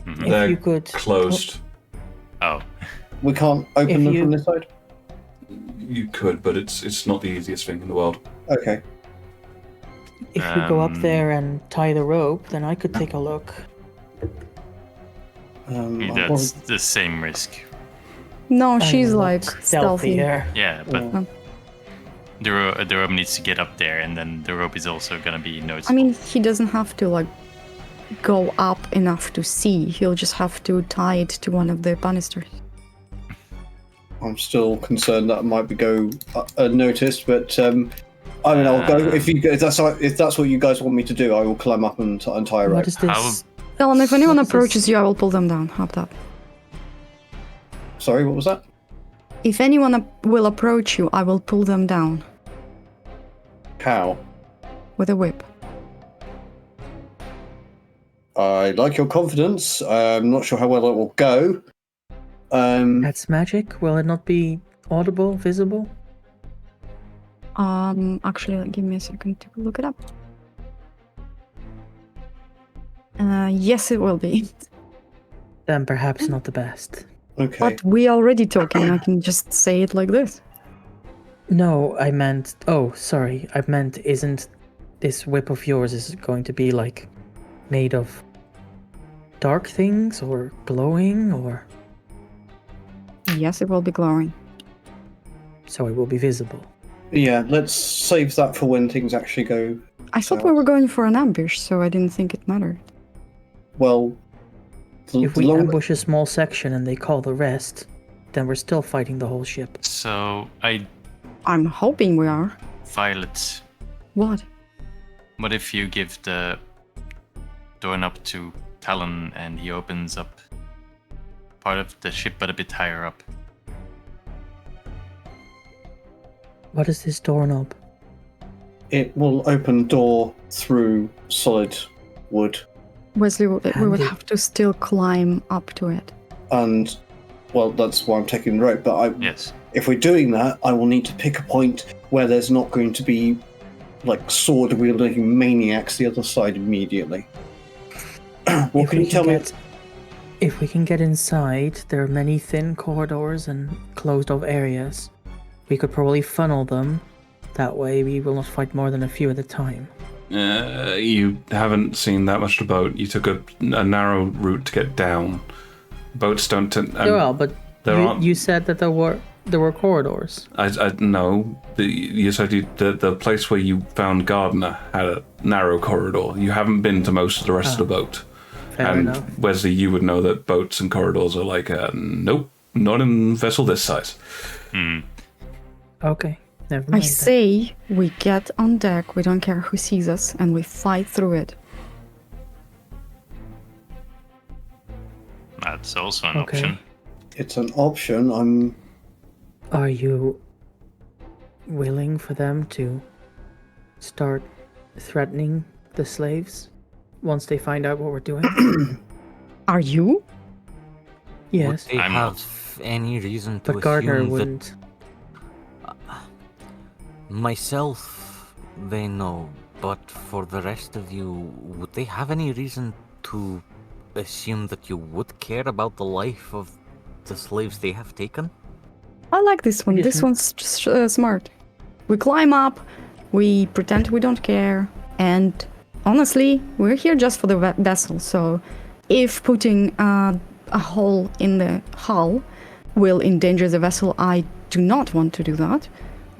mhm. If They're you could closed. Oh, We can't open If them you- from this side. You could, but it's not the easiest thing in the world. Okay. If you go up Um, there and tie the rope, then I could take a look. that's the same risk. No, I'm she's not like stealthy. here. Yeah, but Yeah. the rope needs to get up there, and then the rope is also gonna be noticeable. I mean, he doesn't have to like go up enough to see. He'll just have to tie it to one of the banisters. I'm still concerned that it might be go unnoticed, but I don't know. I'll go if that's what you guys want me to do. I will climb up and tie a rope. What is this? Well, and if anyone What is this? approaches you, I will pull them down. How about that? Sorry, what was that? If anyone will approach you, I will pull them down How? with a whip. I like your confidence. I'm not sure how well it will go. That's magic? Will it not be audible, visible? Actually, give me a second to look it up. Yes, it will be. Then perhaps not the best. Okay. But we already talking. I can just say it like this. No, I meant. Oh, sorry. I meant, isn't this whip of yours is going to be like made of dark things or glowing or Yes, it will be glowing. so it will be visible? Yeah, let's save that for when things actually go. I thought we were going for an ambush, so I didn't think it mattered. Well, If we ambush a small section and they call the rest, then we're still fighting the whole ship. So I'm hoping we are. Violet, What? what if you give the doorknob to Talon and he opens up part of the ship but a bit higher up? What is this doorknob? it will open door through solid wood, Wesley, we would Handy. have to still climb up to it. and well, that's why I'm taking the rope. But Yes. if we're doing that, I will need to pick a point where there's not going to be like sword wielding maniacs the other side immediately. What can you tell me? If we can get inside, there are many thin corridors and closed off areas. We could probably funnel them. That way we will not fight more than a few at a time. You haven't seen that much of the boat. You took a narrow route to get down. Boats don't. Well, but there aren't- you said that there were corridors. I no. You said the place where you found Gardner had a narrow corridor. You haven't been to most of the rest of the boat. Fair And enough. Wesley, you would know that boats and corridors are like, nope, not in vessel this size. Okay, never I mind. then. say we get on deck, we don't care who sees us, and we fight through it. That's also an Okay. option. It's an option. Are you willing for them to start threatening the slaves once they find out what we're doing? Are you? Yes, Would they I'm have not. any reason to but Gardner assume that wouldn't. myself they know, but for the rest of you, would they have any reason to assume that you would care about the life of the slaves they have taken? I like this one. Yes, This ma'am. one's smart. We climb up, we pretend we don't care, and honestly, we're here just for the vessel. So, if putting a hole in the hull will endanger the vessel, I do not want to do that.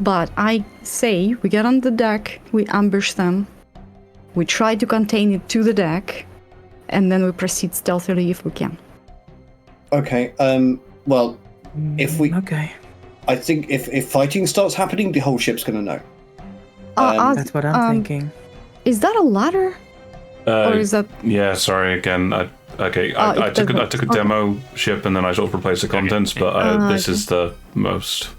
But I say we get on the deck, we ambush them, we try to contain it to the deck, and then we proceed stealthily if we can. Okay. Well, if we, Okay, I think if fighting starts happening, the whole ship's going to know. that's what I'm thinking. Is that a ladder? Or is that Yeah, sorry again. I it took a doesn't- demo ship and then I sort of replaced the contents, but this okay. is the most.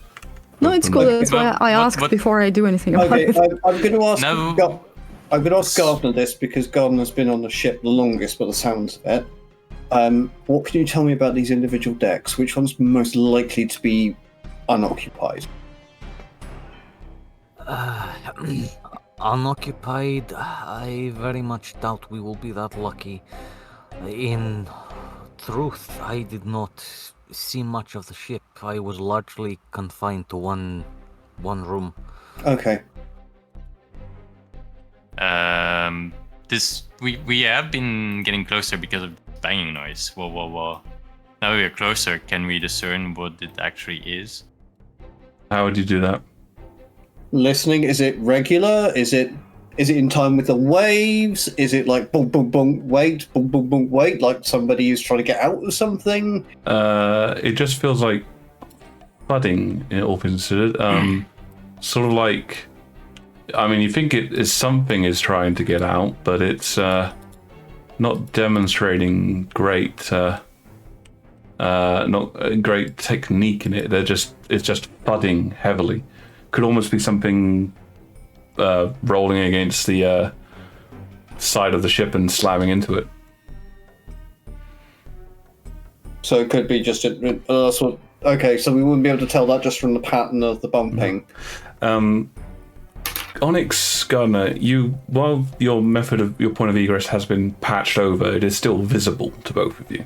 No, it's cool. That's why I asked what- before I do anything about Okay, it. I'm going to ask. No. I'm going to ask Gardner this because Gardner's been on the ship the longest, by the sounds of it. What can you tell me about these individual decks? Which one's most likely to be unoccupied? Unoccupied, I very much doubt we will be that lucky. In truth, I did not see much of the ship. I was largely confined to one room. Okay. We have been getting closer because of banging noise. Whoa. Now we are closer. Can we discern what it actually is? How would you do that? Listening, is it regular? Is it in time with the waves? Is it like boom, boom, boom, wait, boom, boom, boom, wait, like somebody is trying to get out of something? It just feels like thudding, all considered. Sort of like, I mean, you think it is something is trying to get out, but it's not demonstrating great, not a great technique in it. It's just thudding heavily. Could almost be something rolling against the side of the ship and slamming into it. So it could be just okay, so we wouldn't be able to tell that just from the pattern of the bumping. Onyx Gardner, while your point of egress has been patched over, it is still visible to both of you.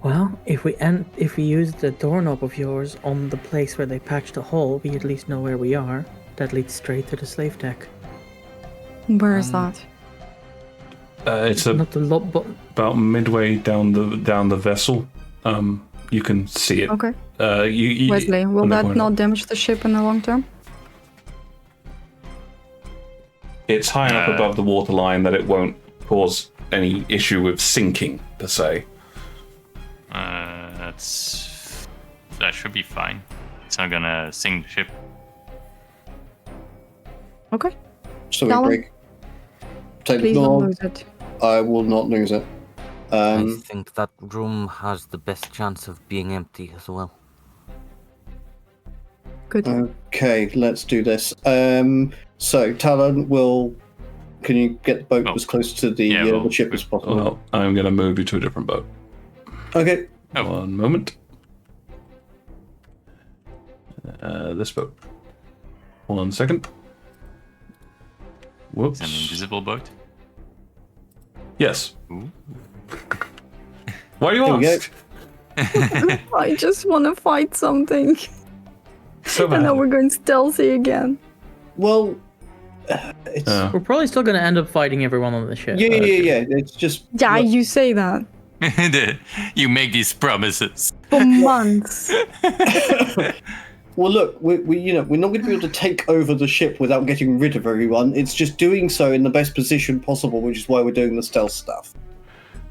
Well, if we use the doorknob of yours on the place where they patched the hole, we at least know where we are. That leads straight to the slave deck. Where is that? It's not the about midway down the vessel. You can see it. Okay. You, Wesley, will that not damage the ship in the long term? It's high enough above the waterline that it won't cause any issue with sinking per se. That should be fine. It's not gonna sink the ship. Okay. So we break. Take Please the don't door. lose it. I will not lose it. I think that room has the best chance of being empty as well. Good. Okay, let's do this. So Talon will. Can you get the boat as close to the ship as possible? Well, I'm going to move you to a different boat. Okay. One moment. This boat. 1 second. Whoops. An invisible boat? Yes. Ooh. Why do you ask? I just want to fight something. So And now bad. we're going stealthy again. Well, We're probably still going to end up fighting everyone on the ship. yeah. It's just. Yeah, you say that. You make these promises. For months. Well, look, we're not going to be able to take over the ship without getting rid of everyone. It's just doing so in the best position possible, which is why we're doing the stealth stuff.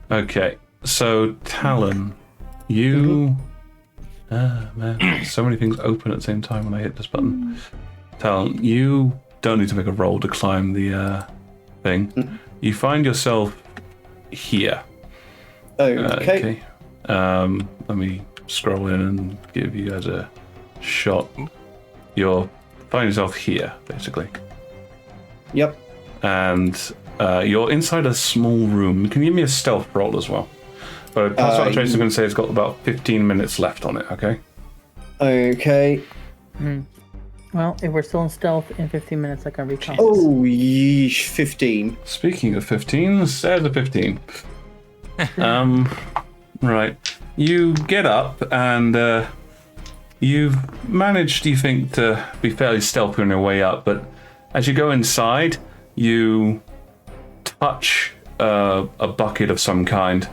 Okay, so Talon, you... man, so many things open at the same time when I hit this button. Talon, you don't need to make a roll to climb the thing. You find yourself here. Okay. Let me scroll in and give you guys a shot. You're finding yourself here, basically. Yep. And you're inside a small room. Can you give me a stealth roll as well? But that's what Tracy's going to say. It's got about 15 minutes left on it, okay? Okay. Well, if we're still in stealth, in 15 minutes I can recon. Oh, yeesh, 15. Speaking of 15, there's a 15. Right. You get up and you've managed, you think, to be fairly stealthy on your way up, but as you go inside, you touch a bucket of some kind,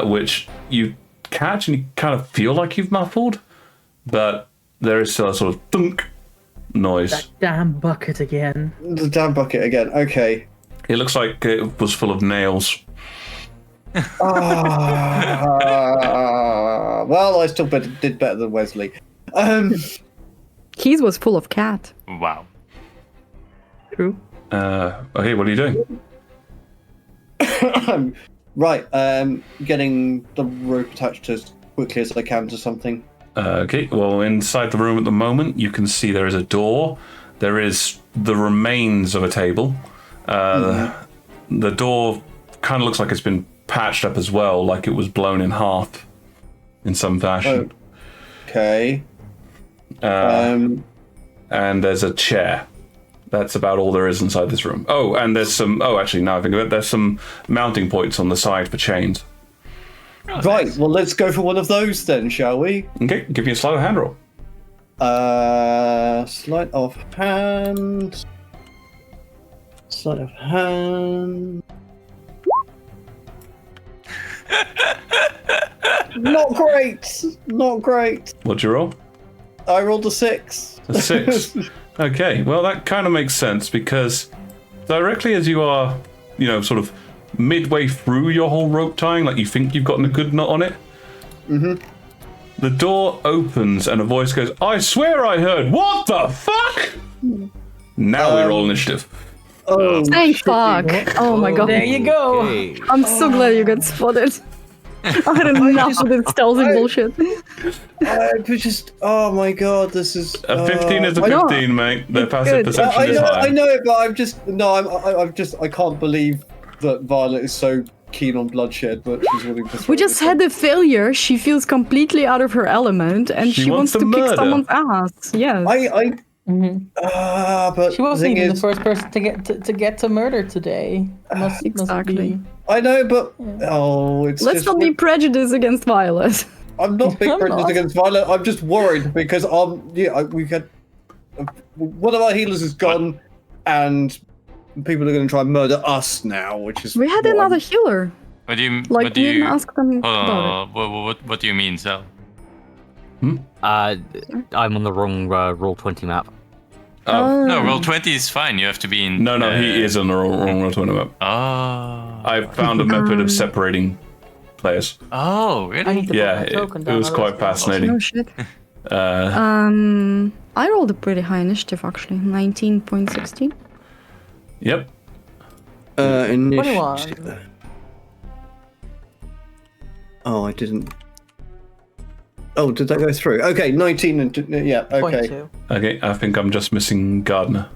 which you catch and you kind of feel like you've muffled, but there is still a sort of thunk noise. That damn bucket again. The damn bucket again. Okay. It looks like it was full of nails. Well, I still did better than Wesley. His was full of cat. Wow. True. Okay, what are you doing? Right, getting the rope attached as quickly as I can to something. Okay, well, inside the room at the moment, you can see there is a door. There is the remains of a table. The door kind of looks like it's been patched up as well, like it was blown in half in some fashion. Okay. And there's a chair. That's about all there is inside this room. Oh, and there's some... Oh, actually, now I think of it, there's some mounting points on the side for chains. Oh, Right, nice. well, let's go for one of those then, shall we? Okay, give me a sleight of hand roll. Sleight of hand. Sleight of hand. Not great. Not great. What'd you roll? I rolled a 6. A 6. Okay, well, that kind of makes sense because directly as you are, sort of midway through your whole rope tying, like you think you've gotten a good knot on it, the door opens and a voice goes, "I swear I heard, what the fuck?" Now we roll initiative. Oh, Hey, fuck. Oh my god. There you go. Okay. I'm so glad you got spotted. I had enough of this stealthy bullshit. oh my god, this is... A 15 is a I know. 15, mate. The It's passive good. perception I is know, high. I know it, but I can't believe that Violet is so keen on bloodshed, but she's willing to... We just had a failure. She feels completely out of her element, and She she wants wants to to kick murder. someone's ass. Yes. But She wasn't thing even is, the first person to get to murder today. Must Exactly. be. I know, but it's Let's just... not be prejudiced against Violet. I'm not being I'm prejudiced not. against Violet. I'm just worried because we've had one of our healers is gone, and people are going to try and murder us now, which is We had what another I'm- healer. What do you? Like, what do we didn't you? ask them Hold about it. on. What do you mean, Sal? I'm on the wrong Roll20 map. Oh. No, roll 20 is fine. You have to be in. No, he is on the wrong roll 20 map. Oh. I found a method of separating players. Oh, I really? need to Yeah, put my token it down. was Oh, quite that's fascinating. Oh shit. Uh, I rolled a pretty high initiative actually. 19.16. Yep. Initiative. 21. Oh, I didn't. Oh, did that go through? Okay, 19 and yeah. Okay. 0.2. Okay, I think I'm just missing Gardner.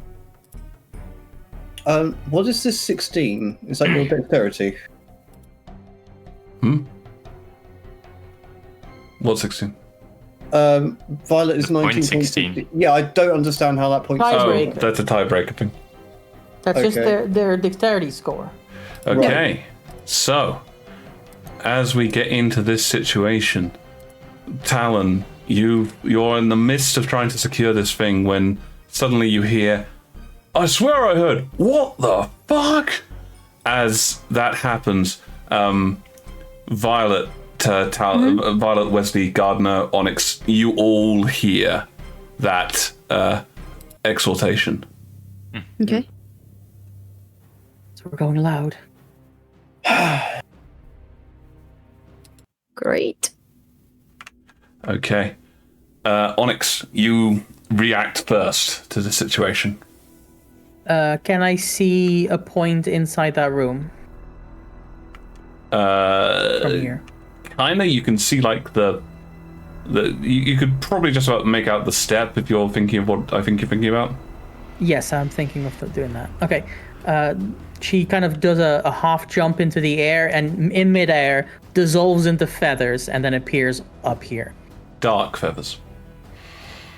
What is this 16? Is that your dexterity? What 16? Violet is 0.16. 19.16. Yeah, I don't understand how that point. Tie- Oh, Tiebreaker. that's a tiebreaker thing. That's just Okay. their dexterity score. Okay, so as we get into this situation, Talon, you're in the midst of trying to secure this thing when suddenly you hear, "I swear I heard, what the fuck?" As that happens, Violet, Violet, Wesley, Gardner, Onyx, you all hear that exhortation. Okay. So we're going loud. Great. Okay. Onyx, you react first to the situation. Can I see a point inside that room from here? Kinda, you can see like you could probably just about make out the step if you're thinking of what I think you're thinking about. Yes, I'm thinking of doing that. Okay. She kind of does a half jump into the air and in midair dissolves into feathers and then appears up here. Dark feathers.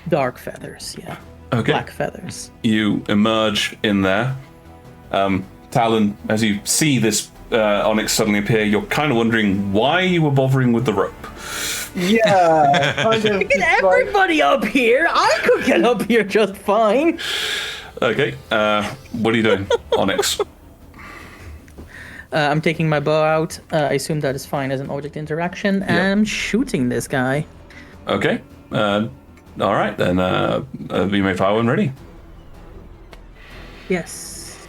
Dark feathers, yeah. Okay. Black feathers. You emerge in there. Talon, as you see this Onyx suddenly appear, you're kind of wondering why you were bothering with the rope. Yeah. Kind of, Get everybody up here! I could get up here just fine. Okay. What are you doing, Onyx? I'm taking my bow out. I assume that is fine as an object interaction. And I'm shooting this guy. Okay. All right, then you may fire when ready. Yes.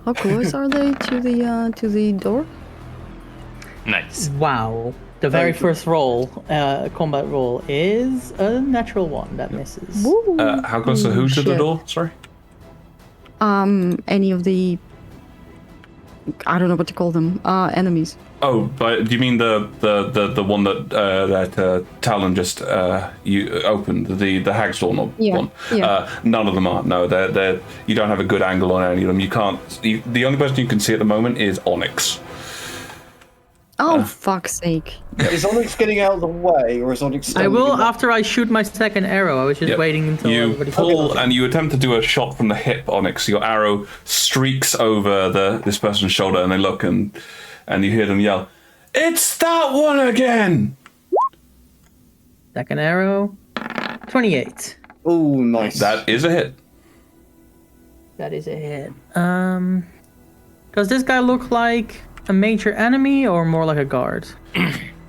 How close are they to the door? Nice. Wow. The very first roll, combat roll, is a natural one that misses. Woo. How close are who to the Shit. door? Sorry. Any of the, I don't know what to call them, enemies. Oh, but do you mean the one that Talon just you opened, the Hag's Door one? Yeah. None of them are. No, they're you don't have a good angle on any of them. You can't. The only person you can see at the moment is Onyx. Oh, fuck's sake. Is Onyx getting out of the way, or is Onyx? I will after I shoot my second arrow. I was just waiting until you everybody pull and you attempt to do a shot from the hip, Onyx. Your arrow streaks over this person's shoulder, and they look and you hear them yell, "It's that one again!" Second arrow, 28. Oh, nice. That is a hit. That is a hit. Does this guy look like a major enemy or more like a guard?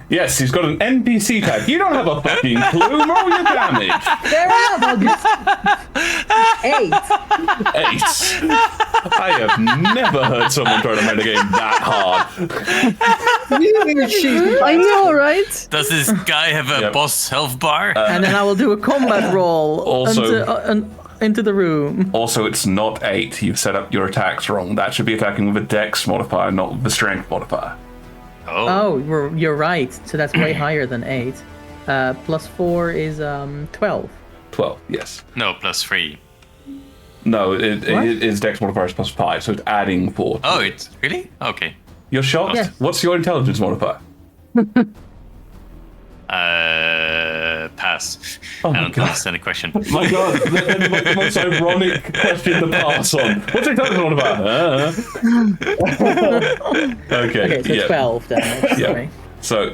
Yes, he's got an NPC tag. You don't have a fucking clue. Roll your damage. Fair enough, I'll get 8. 8. I have never heard someone try to metagame that hard. I know, right? Does this guy have a boss health bar? And then I will do a combat roll into the room. Also, it's not 8. You've set up your attacks wrong. That should be attacking with a dex modifier, not with a strength modifier. Oh, you're right. So that's way higher than 8. Plus 4 is 12. 12, yes. No, plus 3. No, it is dex modifier is plus 5, so it's adding 4. Oh, it's really? Okay. You're shocked? Yes. What's your intelligence modifier? Pass. Oh I my don't God. understand the question. My God, the most ironic question to pass on. What's your intelligence modifier? Okay, so 12 damage. Yeah. Sorry. So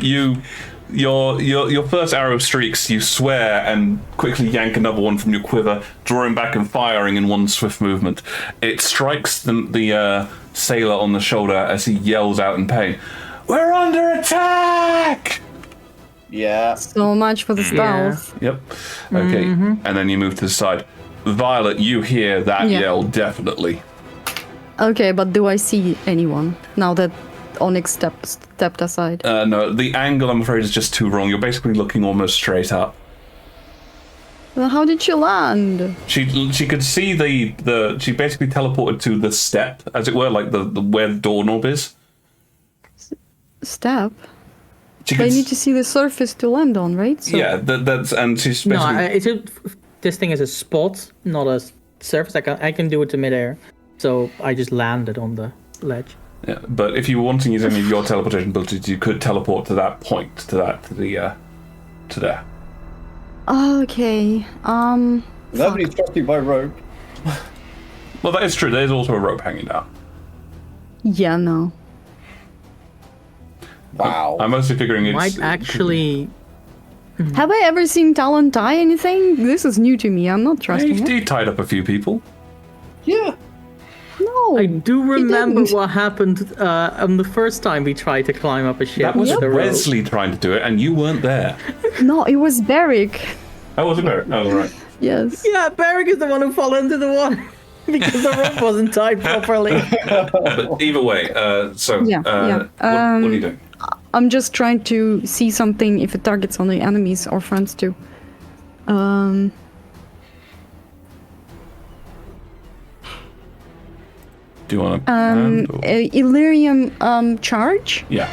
your first arrow streaks, you swear, and quickly yank another one from your quiver, drawing back and firing in one swift movement. It strikes the sailor on the shoulder as he yells out in pain, "We're under attack!" Yeah. So much for the stealth. Yep. Okay, and then you move to the side. Violet, you hear that yell definitely. Okay, but do I see anyone now that Onyx stepped aside? No, the angle, I'm afraid, is just too wrong. You're basically looking almost straight up. Well, how did she land? She could see she basically teleported to the step, as it were, like the where the doorknob is. Step? She But I could need to see the surface to land on, right? So, yeah, that's and she's basically This thing is a spot, not a surface. I can do it to midair. So I just landed on the ledge. yeah. But if you were wanting to use any of your teleportation abilities, you could teleport to that point, to there. Okay. Nobody's trusted by rope. Well, that is true. There's also a rope hanging down. Yeah, no. Wow. I'm mostly figuring it's Might actually. Have I ever seen Talon tie anything? This is new to me. I'm not trusting it. He tied up a few people. Yeah. No. I do remember didn't. what happened on the first time we tried to climb up a ship. That was with the rope. Wesley trying to do it, and you weren't there. No, it was Barrick. Oh, was it there? Oh, right. Yes. Yeah, Barrick is the one who fell into the water because the rope wasn't tied properly. But either way, so Yeah, what are you doing? I'm just trying to see something if it targets only enemies or friends too. Do you want to? Illyrium charge. Yeah.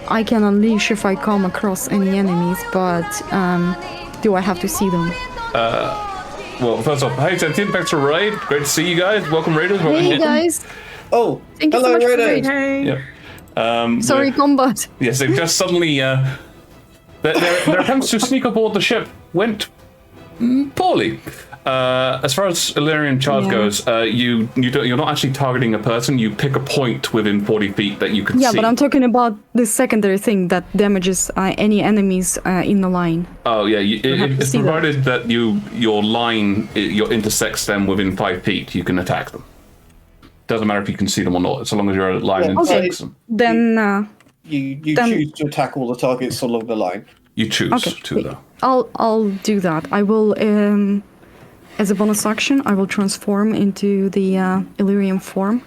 I can unleash if I come across any enemies, but do I have to see them? Well, first off, hey Sentient, thanks for the raid. Great to see you guys. Welcome, raiders. Welcome, Hey guys, Oh, thank you so hello, much for Raiders. raid. Hey. Yeah. Sorry, combat. Yes, they've just suddenly. Their attempts to sneak aboard the ship went poorly. As far as Illyrian charge goes, you're not actually targeting a person. You pick a point within 40 feet that you can see. Yeah, but I'm talking about the secondary thing that damages any enemies in the line. Oh yeah, have to it's see them. provided that your line intersects them within 5 feet, you can attack them. Doesn't matter if you can see them or not, so long as your line Yeah, intersects them. Then You Then- choose to attack all the targets along the line. You choose okay, to wait. though. I'll do that. I will as a bonus action, I will transform into the Illyrium form.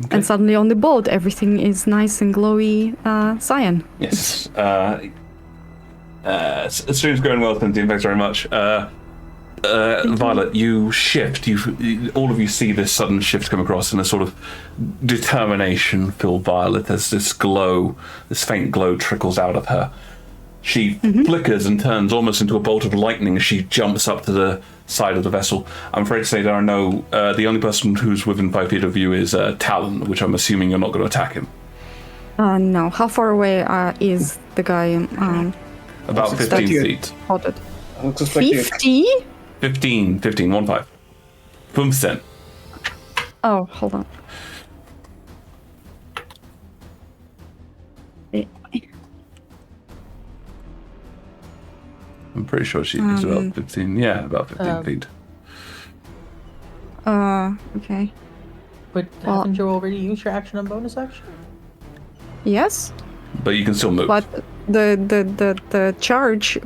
And suddenly on the boat, everything is nice and glowy cyan. Yes. Stream's going well, Cynthia. Thanks very much. Violet, you shift. All of you see this sudden shift come across, and a sort of determination fill Violet as this faint glow trickles out of her. She flickers and turns almost into a bolt of lightning as she jumps up to the side of the vessel. I'm afraid to say there are no... the only person who's within 5 feet of you is Talon, which I'm assuming you're not going to attack him. No. How far away is the guy? About 15 feet. Spotted. 50? 15, 1-5. 5%. Oh, hold on. I'm pretty sure she's about 15. Yeah, about 15 feet. Okay. But haven't you already used your action and bonus action? Yes, But you can still move. but the charge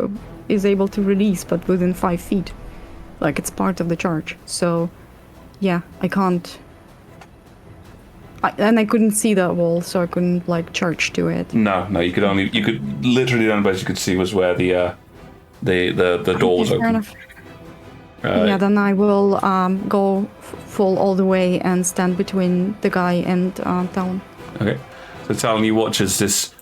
is able to release, but within 5 feet. Like, it's part of the charge. So, yeah, I can't... and I couldn't see that wall, so I couldn't, like, charge to it. No, you could literally the only place you could see was where the door was Fair open. enough. Yeah, then I will go full all the way and stand between the guy and Talon. Okay. So Talon, you watch as this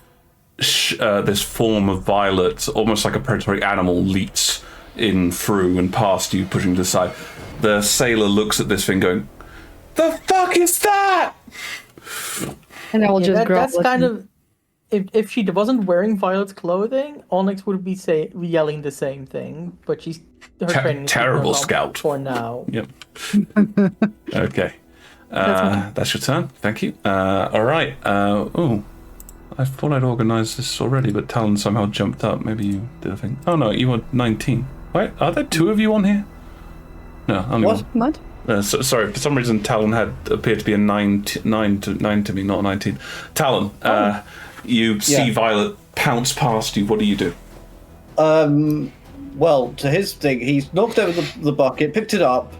form of Violet, almost like a predatory animal, leaps in through and past you, pushing to the side. The sailor looks at this thing going, "The fuck is that?" And I will just grab That's kind of... If she wasn't wearing Violet's clothing, Onyx would be yelling the same thing, but she's... Her training is terrible keeping her scout. for now. Yep. Okay. That's your turn. Thank you. All right. I thought I'd organised this already, but Talon somehow jumped up. Maybe you did a thing. Oh no, you were 19. Wait, are there 2 of you on here? No, only What? one. What? Sorry, for some reason Talon appeared to be a 9 to me, not a 19. Talon, you see Violet pounce past you. What do you do? Well, to his thing, he's knocked over the bucket, picked it up.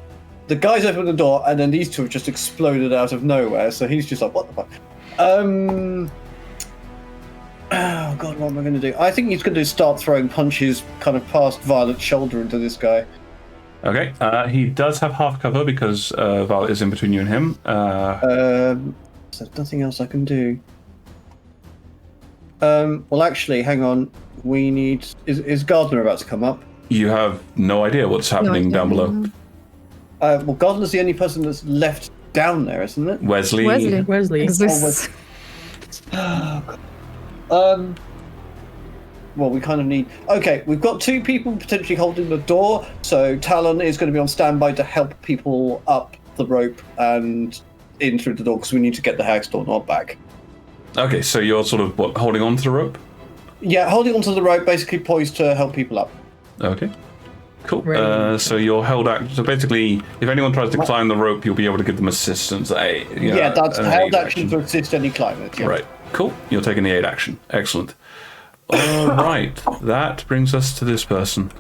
The guy's opened the door, and then these two have just exploded out of nowhere. So he's just like, "What the fuck?" Oh god, what am I going to do? I think he's going to start throwing punches, kind of past Violet's shoulder into this guy. Okay. He does have half cover because Violet is in between you and him. There's nothing else I can do. Well, actually, hang on. We need... Is Gardner about to come up? You have no idea what's happening down below. Well, Gardner's the only person that's left down there, isn't it? Wesley. Exists. Well, we kind of need... Okay, we've got 2 people potentially holding the door, so Talon is going to be on standby to help people up the rope and in through the door, because we need to get the hex door not back. Okay, so you're sort of, holding on to the rope? Yeah, holding onto the rope, basically poised to help people up. Okay. Cool. Right. So you're held action. So basically, if anyone tries to climb the rope, you'll be able to give them assistance. That's held action to assist any climbers. Yeah. Right. Cool. You're taking the aid action. Excellent. All right. That brings us to this person,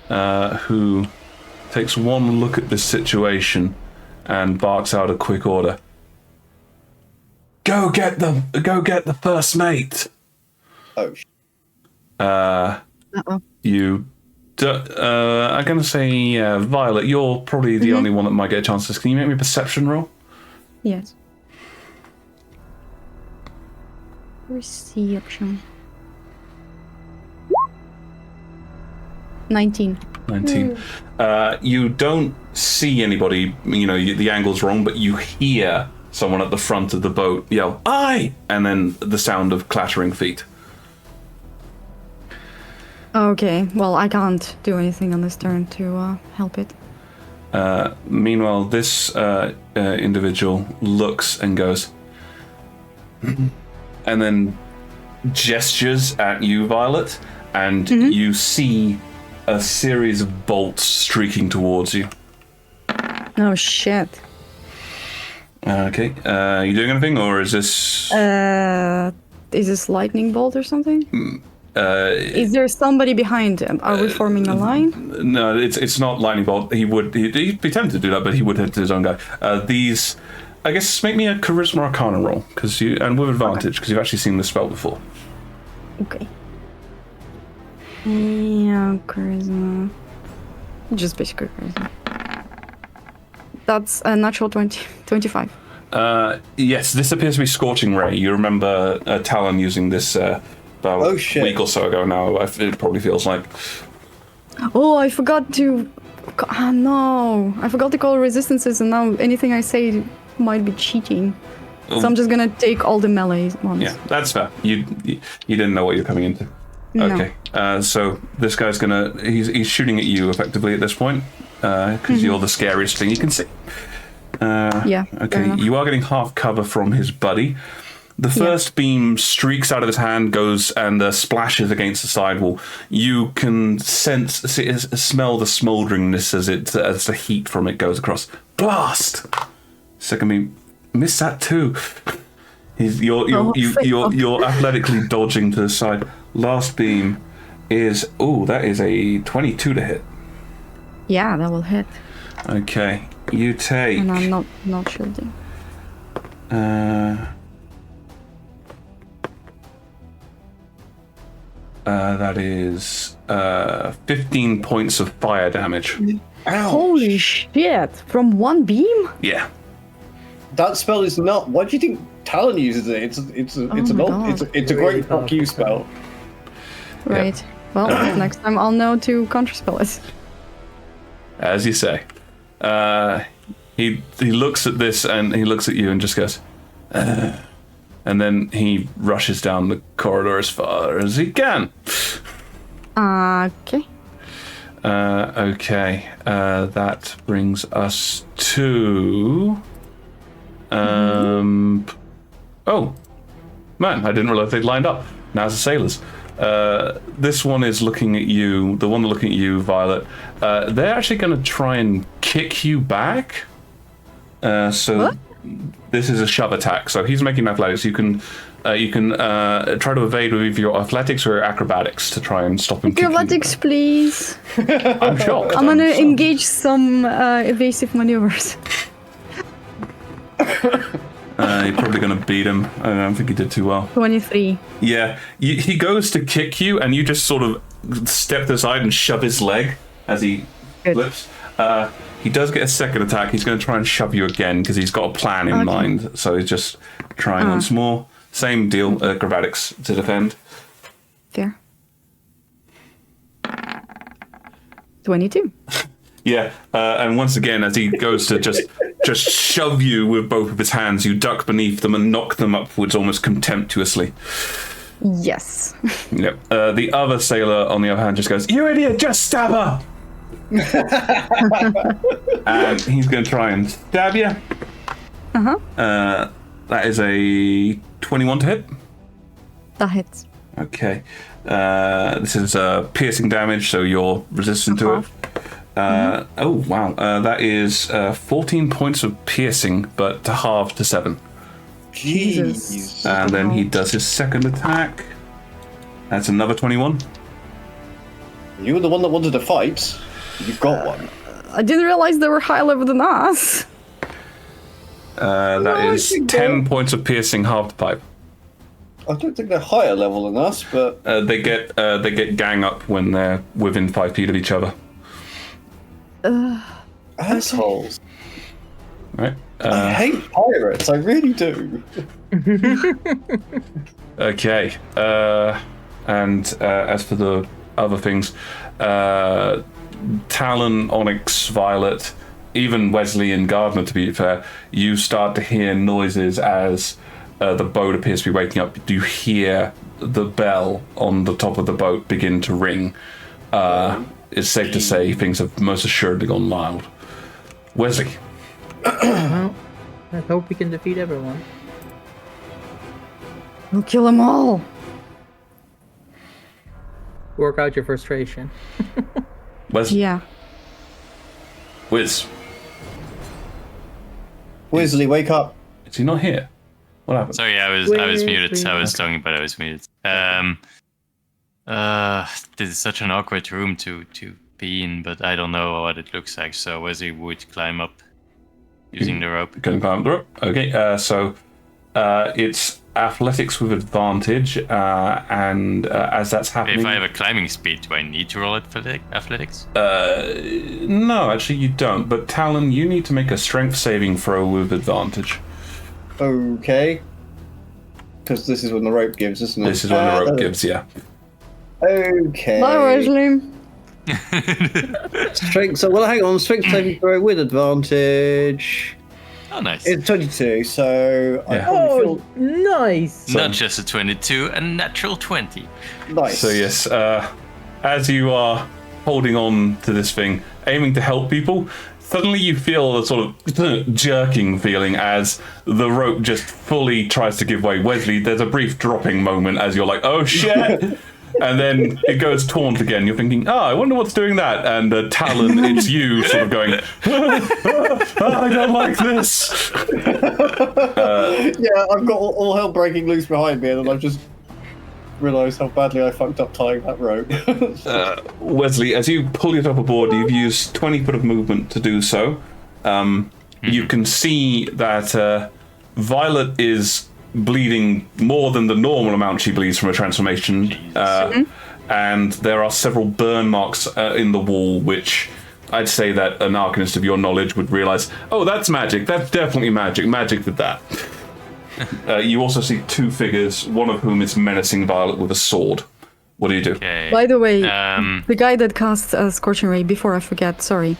who takes one look at this situation and barks out a quick order. Go get them. Go get the first mate. Oh. You. I'm going to say, Violet, you're probably the only one that might get a chance to. Can you make me a perception roll? Yes. Perception. 19. 19. You don't see anybody, the angle's wrong, but you hear someone at the front of the boat yell, "Aye!" and then the sound of clattering feet. Okay, well, I can't do anything on this turn to help it. Meanwhile, this individual looks and goes, and then gestures at you, Violet, and you see a series of bolts streaking towards you. Oh, shit. Okay, you doing anything, or is this... Is this lightning bolt or something? Is there somebody behind? Are we forming a line? No, it's not lightning bolt. He'd be tempted to do that, but he would hit his own guy. These, I guess, make me a charisma arcana roll, and with advantage, because you've actually seen this spell before. Okay. Yeah, charisma. Just basically crazy. That's a natural 25. Yes, this appears to be Scorching Ray. You remember Talon using this about a week or so ago now, it probably feels like. Oh, I forgot to... no. I forgot to call resistances, and now anything I say might be cheating. So I'm just gonna take all the melee ones. Yeah, that's fair. You didn't know what you're coming into. No. Okay, so this guy's gonna... He's shooting at you, effectively, at this point, because you're the scariest thing you can see. Yeah. Okay, you are getting half cover from his buddy. The first beam streaks out of his hand, goes and splashes against the sidewall. You can smell the smoulderingness as the heat from it goes across. Blast! Second beam, miss that too. You're athletically dodging to the side. Last beam is that is a 22 to hit. Yeah, that will hit. Okay, you take. And I'm not shielding. That is 15 points of fire damage. Ouch. Holy shit! From one beam? Yeah. That spell is not. Why do you think Talon uses it? It's a great fuck you spell. Right. Yeah. Well, next time I'll know to counterspell it. As you say. He looks at this and he looks at you and just goes, and then he rushes down the corridor as far as he can. Okay. Okay. That brings us to. Oh, man! I didn't realize they'd lined up. Now's the sailors. This one is looking at you. The one looking at you, Violet. They're actually going to try and kick you back. What? This is a shove attack. So he's making athletics. You can try to evade with your athletics or acrobatics to try and stop him. Acrobatics, please. I'm shocked. I'm gonna engage some evasive maneuvers. You're probably going to beat him. I don't think he did too well. 23. Yeah, he goes to kick you, and you just sort of step to the side and shove his leg as he flips. He does get a second attack. He's going to try and shove you again because he's got a plan in mind. So he's just trying once more. Same deal, acrobatics to defend. Fair. 22. Yeah, and once again, as he goes to just shove you with both of his hands, you duck beneath them and knock them upwards almost contemptuously. Yes. Yep. The other sailor, on the other hand, just goes, "You idiot, just stab her!" And he's going to try and stab you. That is a 21 to hit. That hits. Okay. This is piercing damage, so you're resistant to it. Oh, wow. That is 14 points of piercing, but to halve to 7. Jeez. And then he does his second attack. That's another 21. You were the one that wanted to fight. You've got one. I didn't realize they were higher level than us. That is 10 points of piercing, halved pipe. I don't think they're higher level than us, but They get gang up when they're within 5 feet of each other. assholes. Right. I hate pirates. I really do. Okay. And as for the other things, Talon, Onyx, Violet, even Wesley and Gardner, to be fair, you start to hear noises as the boat appears to be waking up. You hear the bell on the top of the boat begin to ring. It's safe to say things have most assuredly gone wild. Wesley. Well, I hope we can defeat everyone. We'll kill them all. Work out your frustration. Wesley. Yeah. Wiz. Wesley, wake up. Is he not here? What happened? Sorry, I was muted. I was talking, but I was muted. This is such an awkward room to be in, but I don't know what it looks like. So Wesley would climb up using the rope. Can climb up the rope. Okay, so it's athletics with advantage, and as that's happening... If I have a climbing speed, do I need to roll athletics? No, actually you don't. But Talon, you need to make a strength saving throw with advantage. Okay. Because this is when the rope gives, isn't it? This is when the rope gives, yeah. Okay. Bye, Wesley. Strength. So, well, hang on. Strength saving throw with advantage. Oh, nice. It's 22, so I Yeah. probably Oh, nice. Not just a 22, a natural 20. feel nice. So yes, as you are holding on to this thing, aiming to help people, suddenly you feel a sort of jerking feeling as the rope just fully tries to give way. Wesley, there's a brief dropping moment as you're like, oh shit! And then it goes taunt again. You're thinking, I wonder what's doing that. And Talon, it's you sort of going, I don't like this. Yeah, I've got all hell breaking loose behind me, and then I've just realised how badly I fucked up tying that rope. Wesley, as you pull yourself aboard, you've used 20 foot of movement to do so. You can see that Violet is bleeding more than the normal amount she bleeds from a transformation. And there are several burn marks in the wall, which I'd say that an arcanist of your knowledge would realise, oh, that's magic. That's definitely magic. Magic did that. You also see two figures, one of whom is menacing Violet with a sword. What do you do? Okay. By the way, the guy that casts Scorching Ray, before I forget, sorry,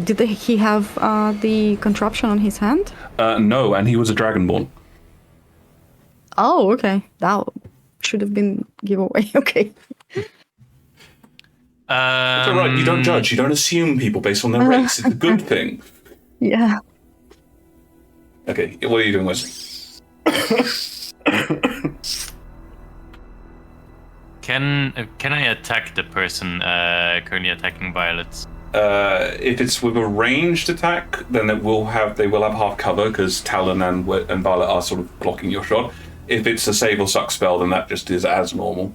did he have the contraption on his hand? No, and he was a dragonborn. Oh, okay. That should have been giveaway. Okay. It's all right. You don't judge. You don't assume people based on their race. It's a good thing. Yeah. Okay, what are you doing, Wesley? Can I attack the person currently attacking Violet? If it's with a ranged attack, then they will have half cover because Talon and Violet are sort of blocking your shot. If it's a save or suck spell, then that just is as normal.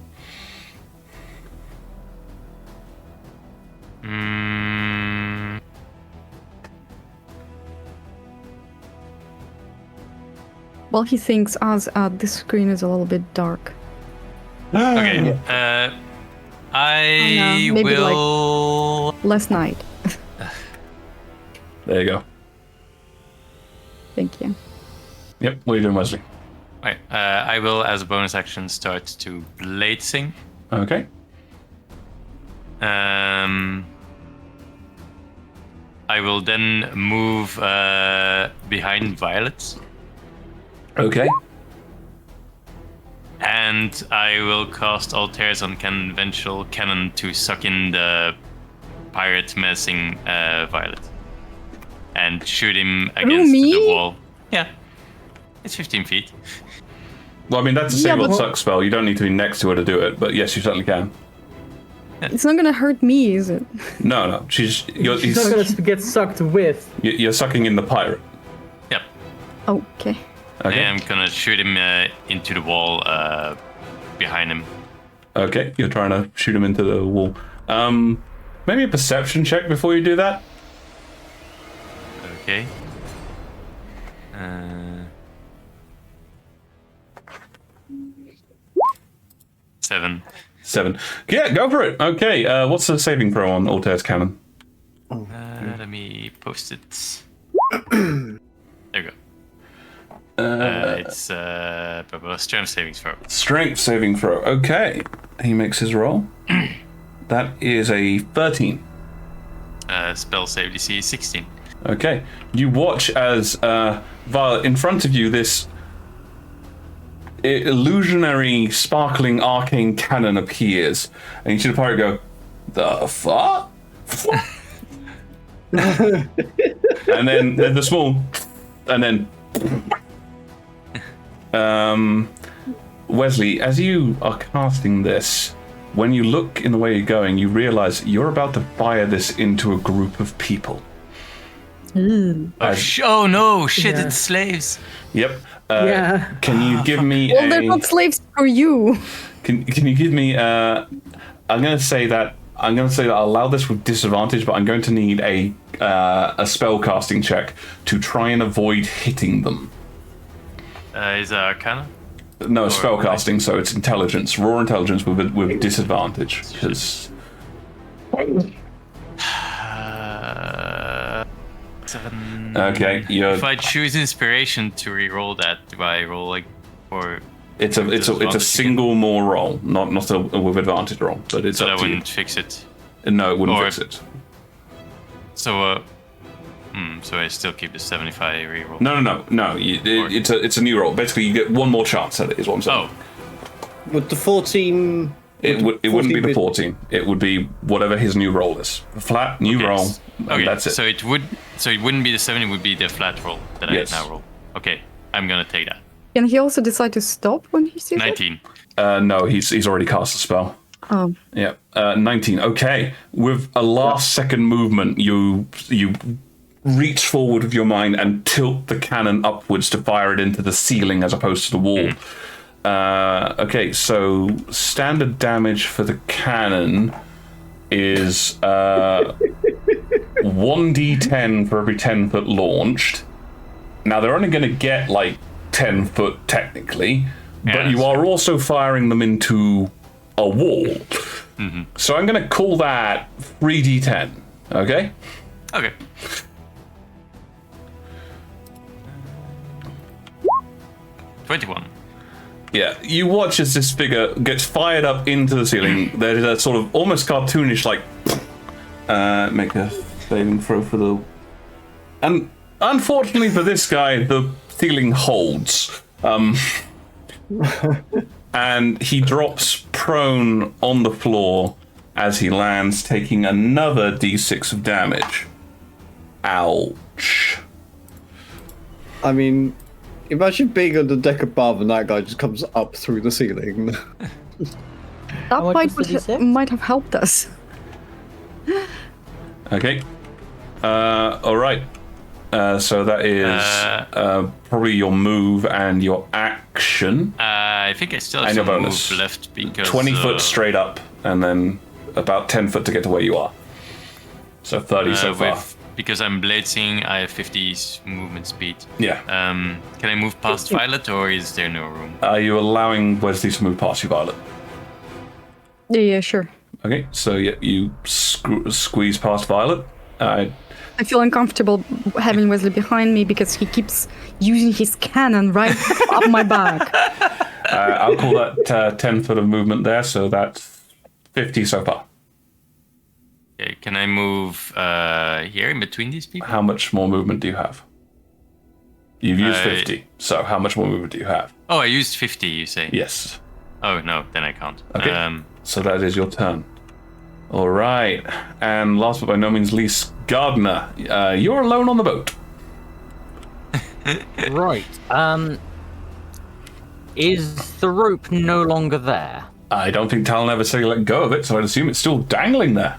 Well, he thinks as this screen is a little bit dark. Okay. I maybe will. Last night. There you go. Thank you. Yep, what are you doing, Wesley? Right. I will, as a bonus action, start to blade sing. Okay. I will then move behind Violet. Okay. And I will cast Altairs on Conventional Cannon to suck in the pirate menacing Violet. And shoot him against the wall. Yeah. It's 15 feet. Well, I mean, that's a save or but- suck spell. You don't need to be next to her to do it, but yes, you certainly can. It's not gonna hurt me, is it? No. He's not gonna get sucked with. You're sucking in the pirate. Yep. Okay. Okay. I am gonna shoot him into the wall behind him. Okay, you're trying to shoot him into the wall. Maybe a perception check before you do that. Okay. 7. Yeah, go for it. Okay, what's the saving throw on Altair's cannon? Let me post it. There you go. It's strength savings throw. Strength saving throw. Okay, he makes his roll. That is a 13. Spell save DC 16. Okay, you watch as Violet, in front of you, this illusionary, sparkling, arcane cannon appears, and you see the pirate go, "The fuck?" And then the small, and then Wesley, as you are casting this, when you look in the way you're going, you realize you're about to fire this into a group of people. Oh no! Shit! Yeah. It's slaves. Yep. Yeah. Can you give me Well, they're not slaves for you. Can you give me? I'm going to say that I'll allow this with disadvantage, but I'm going to need a spell casting check to try and avoid hitting them. Is Arcana? No, spellcasting, so it's intelligence. Raw intelligence with disadvantage. Because... 7. Okay, If I choose inspiration to reroll that, do I roll like or? It's a single more roll, not a with advantage roll, but it's so up that to you. wouldn't fix it. No, it wouldn't fix it. So so I still keep the 75 reroll. No. It's a new roll. Basically, you get one more chance at it. Is what I'm saying. Oh. Would the 14? It wouldn't be the 14. It would be whatever his new roll is. Flat new roll. Okay, that's it. So it wouldn't be the 7. It would be the flat roll that I now roll. Okay, I'm gonna take that. Can he also decide to stop when he sees 19. No, he's already cast a spell. Oh. Yeah, 19. Okay, with a last second movement, you reach forward with your mind and tilt the cannon upwards to fire it into the ceiling as opposed to the wall. Okay, so standard damage for the cannon is 1d10 for every 10 foot launched. Now they're only going to get like 10 foot technically, but you are also firing them into a wall. Mm-hmm. So I'm going to call that 3d10. Okay? Okay. $21. Yeah, you watch as this figure gets fired up into the ceiling. There's a sort of almost cartoonish, like, make a saving throw for the... And unfortunately for this guy, the ceiling holds. And he drops prone on the floor as he lands, taking another d6 of damage. Ouch. I mean... Imagine being on the deck above and that guy just comes up through the ceiling. That might have helped us. Okay. All right. So that is probably your move and your action. I think I still have and your some bonus move left because 20 foot straight up, and then about 10 foot to get to where you are. So 30 so far. Because I'm blitzing, I have 50 movement speed. Yeah. Can I move past Violet, or is there no room? Are you allowing Wesley to move past you, Violet? Yeah, sure. Okay, so yeah, you squeeze past Violet. I feel uncomfortable having Wesley behind me because he keeps using his cannon right up my back. I'll call that 10 foot of movement there, so that's 50 so far. Okay, can I move here in between these people? How much more movement do you have? You've used 50, so how much more movement do you have? Oh, I used 50, you say? Yes. Oh, no, then I can't. Okay, so that is your turn. All right, and last but by no means least, Gardner, you're alone on the boat. Right. Is the rope no longer there? I don't think Talon ever said he let go of it, so I'd assume it's still dangling there.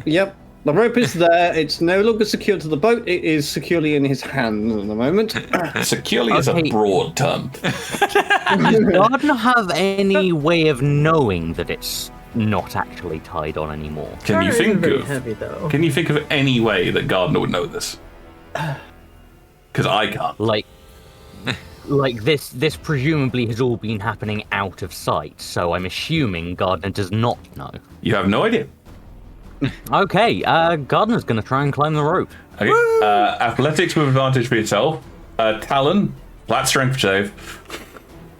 Yep, the rope is there. It's no longer secured to the boat. It is securely in his hand at the moment. Securely is a broad term. Does Gardner have any way of knowing that it's not actually tied on anymore? Can you think of? Heavy, though. Can you think of any way that Gardner would know this? Because I can't. Like this presumably has all been happening out of sight, so I'm assuming Gardner does not know. You have no idea. Okay, Gardner's gonna try and climb the rope. Okay, athletics with advantage for yourself. Talon, flat strength save.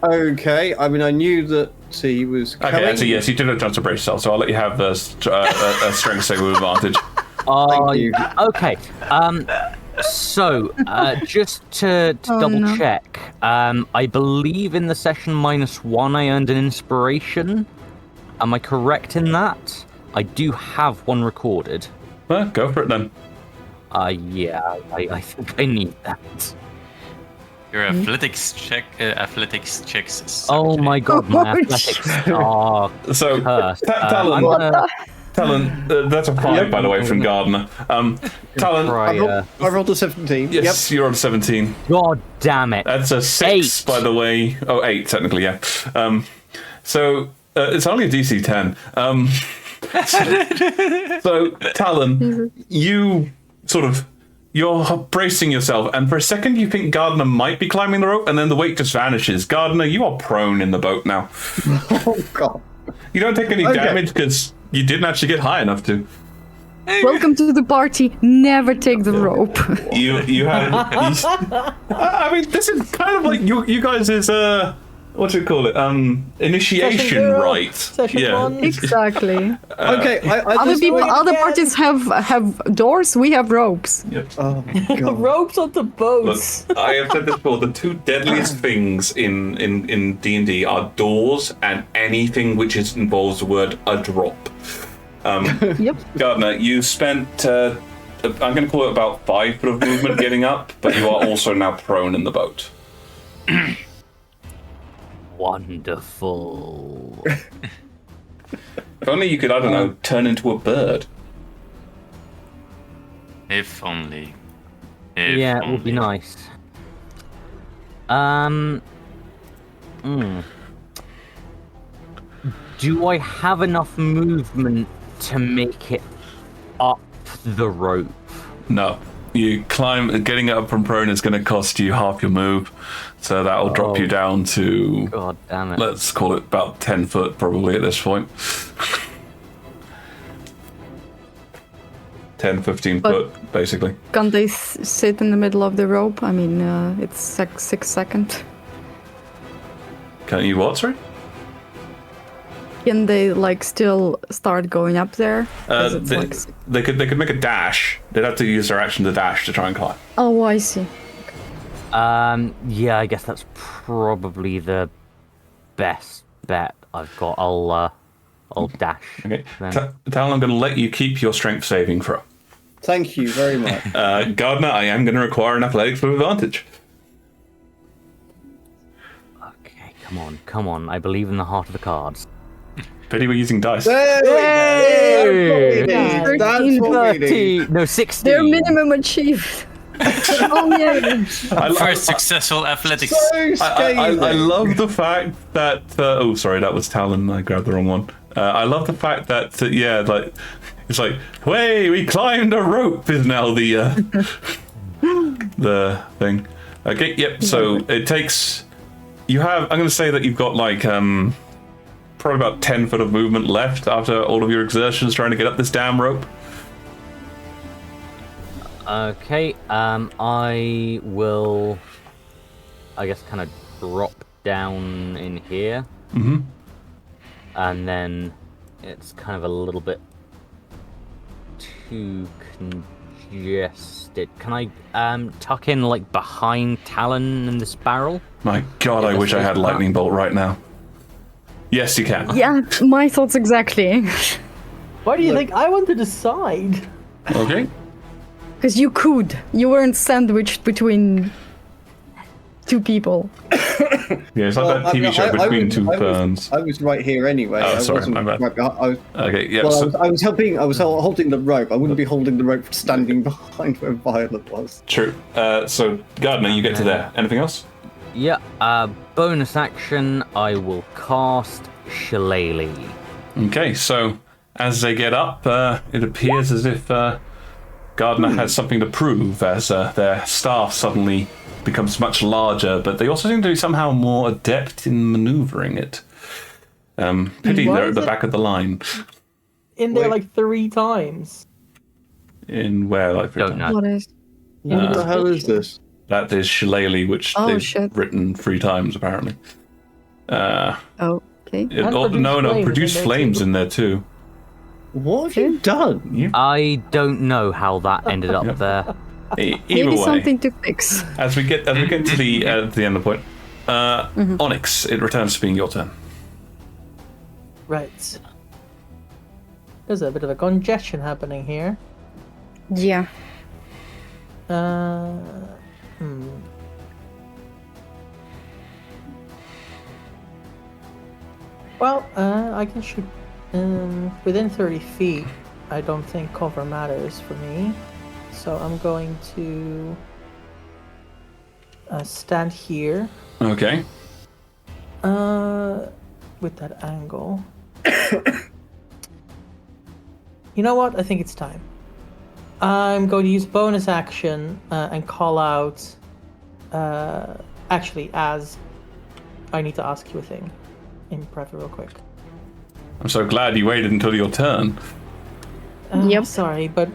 Okay, I mean, I knew that he was coming. Okay, actually, yes, you did have a chance to brace yourself, so I'll let you have a strength save with advantage. Thank you. Okay, so just to double check, I believe in the session -1 I earned an inspiration. Am I correct in that? I do have one recorded. Well, go for it then. Yeah, I think I need that. Your athletics checks. Suck Oh my god, my athletics are So, cursed. Talon, that's a 5, by the way, from Gardner. Talon, I rolled a 17. yes, you're on 17. God damn it. That's a 6, 8. by the way. Oh, 8, technically, yeah. So, it's only a DC 10. So, Talon, you sort of you're bracing yourself, and for a second you think Gardner might be climbing the rope, and then the weight just vanishes. Gardner, you are prone in the boat now. Oh, God. You don't take any damage because you didn't actually get high enough to. Welcome to the party. Never take the rope. You have. I mean, this is kind of like you guys is what do you call it? Initiation rite. Session 1. Exactly. Okay, Other parties have doors. We have ropes. Yep. Oh, my God. Ropes on the boats. Look, I have said this before. The two deadliest things in D&D are doors and anything which involves the word a drop. Yep. Gardner, you spent. I'm going to call it about 5 foot of movement getting up, but you are also now prone in the boat. Wonderful. If only you could, I don't know, turn into a bird. If only. Yeah, it would be nice. Do I have enough movement to make it up the rope? No. You climb, getting up from prone is going to cost you half your move, so that'll drop you down to, God damn it. let's call it about 10 foot probably at this point. 10, 15 foot, basically. Can't they sit in the middle of the rope? I mean, it's 6 seconds. Can you what, sorry? Can they like still start going up there? 'Cause it's They could make a dash. They'd have to use their action to dash to try and climb. Oh, I see. Yeah, I guess that's probably the best bet I've got. I'll dash. Okay. then. Talon, I'm going to let you keep your strength saving throw. Thank you very much. Gardner, I am going to require an athletics with advantage. Okay, come on. I believe in the heart of the cards. Pity we're using dice. Hey! That's what we need. No, 16. Their minimum achieved. Oh yeah. First successful athletics. So scathing. I love the fact that. Oh, sorry, that was Talon. I grabbed the wrong one. I love the fact that, like, it's like, hey, we climbed a rope is now the the thing. Okay, yep. So it takes. You have. I'm going to say that you've got like probably about 10 foot of movement left after all of your exertions trying to get up this damn rope. Okay, I will, I guess, kind of drop down in here. Mm-hmm. And then it's kind of a little bit too congested. Can I tuck in, like, behind Talon in this barrel? My God, I wish I had lightning bolt right now. Yes, you can. Yeah, my thoughts exactly. Why do you think I want to decide? Okay. Because you could. You weren't sandwiched between 2 people. Yeah, it's like that TV show Between Two Ferns. I was right here anyway. Oh, sorry, wasn't my bad. right behind- Okay, yeah. well, So, I was helping. I was holding the rope. I wouldn't be holding the rope standing behind where Violet was. true. So, Gardner, you get to there. Anything else? Yeah, bonus action, I will cast Shillelagh. Okay, so as they get up, it appears as if Gardner has something to prove as their staff suddenly becomes much larger, but they also seem to be somehow more adept in maneuvering it. Pity Why they're at is the it- back of the line. In there Wait. like 3 times. In where, like, for Don't example? know. What is? What the hell is this? That is Shillelagh, which Oh, they've shit. written 3 times, apparently. Okay. And produce flames in there too. What have you done? I don't know how that ended up there. Either Maybe way, something to fix. as we get to the end of the point, Onyx, it returns to being your turn. Right. There's a bit of a congestion happening here. Yeah. Well, I can shoot within 30 feet. I don't think cover matters for me. So I'm going to stand here Okay. with that angle. You know what? I think it's time. I'm going to use bonus action and call out. Actually, as I need to ask you a thing in private real quick. I'm so glad you waited until your turn. Yep. Sorry, but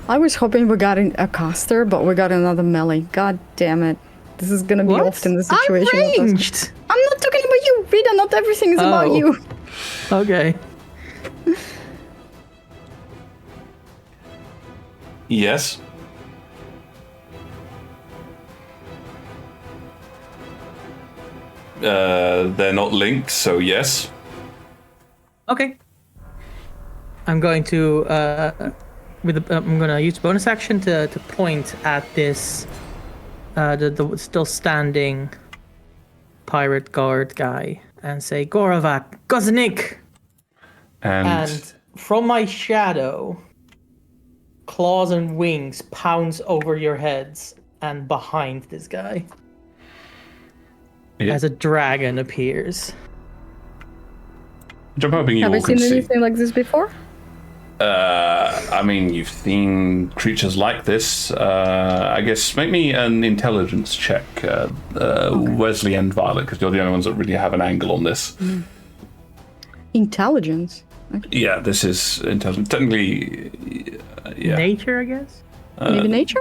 I was hoping we got a caster, but we got another melee. God damn it. This is gonna be what? often the situation. I'm ranged. I'm not talking about you, Rita. Not everything is about you. Okay. Yes. They're not linked, so yes. Okay. I'm going to I'm going to use bonus action to point at this the still standing pirate guard guy and say Gorovak, Goznik. And from my shadow, claws and wings pounds over your heads and behind this guy. Yeah. As a dragon appears. Which I'm hoping you Have all I can seen see. anything like this before? I mean, you've seen creatures like this. I guess make me an intelligence check, Wesley and Violet, because you're the only ones that really have an angle on this. Intelligence? Okay. Yeah, this is intelligence. Technically, yeah. Nature, I guess? Maybe nature?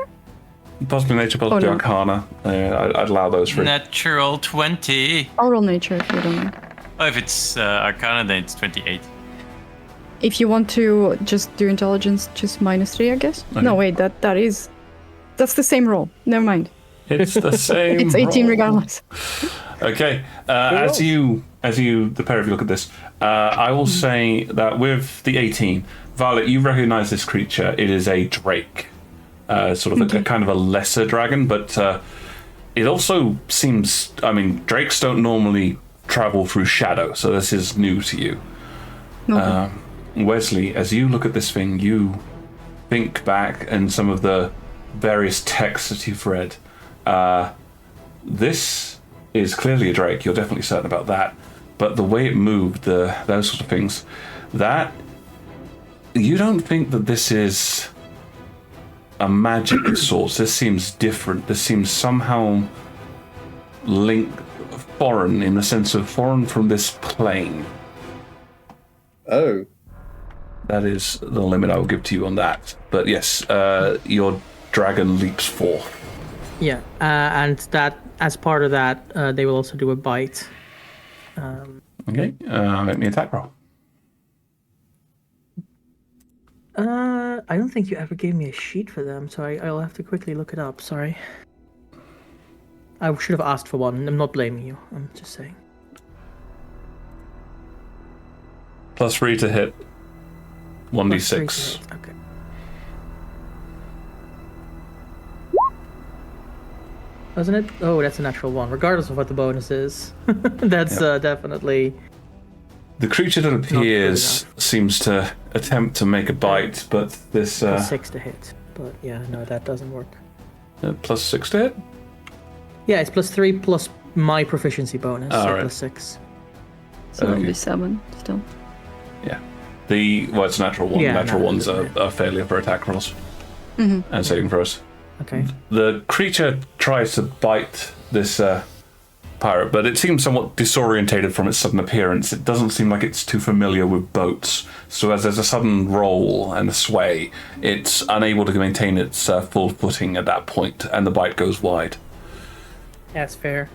Possibly nature, possibly no. arcana. I'd allow those for Natural 20. I'll roll nature if you don't mind. Oh, if it's arcana, then it's 28. If you want to just do intelligence, just -3, I guess. Okay. No, wait, that's the same roll. Never mind. It's the same. It's 18 roll. regardless. Okay. As you, the pair of you look at this, I will say that with the 18, Violet, you recognize this creature. It is a drake, sort of a kind of a lesser dragon, but it also seems. I mean, drakes don't normally travel through shadow, so this is new to you. Okay. Wesley, as you look at this thing, you think back and some of the various texts that you've read. This is clearly a drake. You're definitely certain about that. But the way it moved, those sort of things, that you don't think that this is a magic of sorts. This seems different. This seems somehow linked, foreign in the sense of foreign from this plane. Oh. That is the limit I will give to you on that. But yes, your dragon leaps forth. Yeah, and that as part of that, they will also do a bite. Okay, make me attack roll. I don't think you ever gave me a sheet for them, so I'll have to quickly look it up. Sorry. I should have asked for one. I'm not blaming you. I'm just saying. +3 to hit. 1d6. Okay. Wasn't it? Oh, that's a natural one. Regardless of what the bonus is, that's definitely. The creature that appears enough. seems to attempt to make a bite, but this +6 to hit. But yeah, no, that doesn't work. +6 to hit. Yeah, it's +3 plus my proficiency bonus, so right. +6. So it'll okay. be 7 still. Yeah. It's a natural one. Yeah, Natural no, ones it are failure for attack rolls and saving throws. Okay. The creature tries to bite this pirate, but it seems somewhat disorientated from its sudden appearance. It doesn't seem like it's too familiar with boats, so as there's a sudden roll and a sway, it's unable to maintain its full footing at that point, and the bite goes wide. That's fair.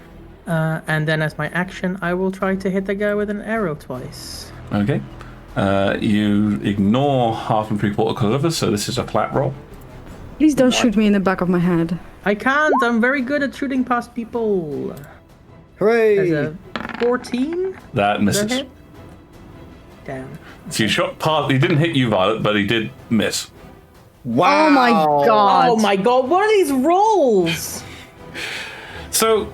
And then as my action, I will try to hit the guy with an arrow twice. Okay. You ignore 1/2 and 3/4 clovers, so this is a flat roll. Please don't shoot me in the back of my head. I can't. I'm very good at shooting past people. Hooray! There's a 14. That Does misses. that hit? Damn. So you shot past. He didn't hit you, Violet, but he did miss. Wow! Oh my god! Oh my god! What are these rolls? So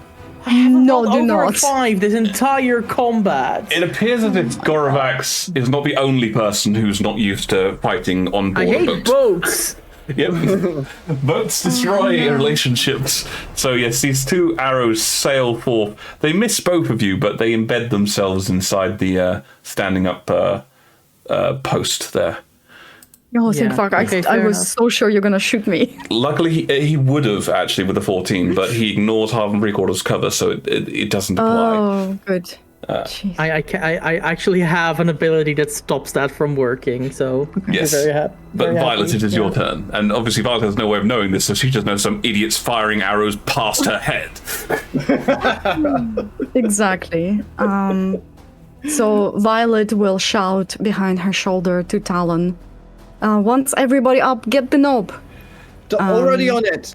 No, do Over a not. 5 this entire combat. it appears as if Gorovax is not the only person who's not used to fighting on board I a hate boat. boats. Yep. Boats destroy relationships. So yes, these two arrows sail forth. They miss both of you, but they embed themselves inside the standing up post there. Oh, thank fuck. okay, I fair was enough. so sure you're gonna shoot me. Luckily, he would have actually with the 14, but he ignores half and 3/4 cover, so it doesn't apply. Oh, good. Jeez. I actually have an ability that stops that from working, so Yes. I'm very happy. But Violet, it is your turn, and obviously Violet has no way of knowing this, so she just knows some idiots firing arrows past her head. Exactly. So Violet will shout behind her shoulder to Talon. Once everybody up, get the knob. Already on it.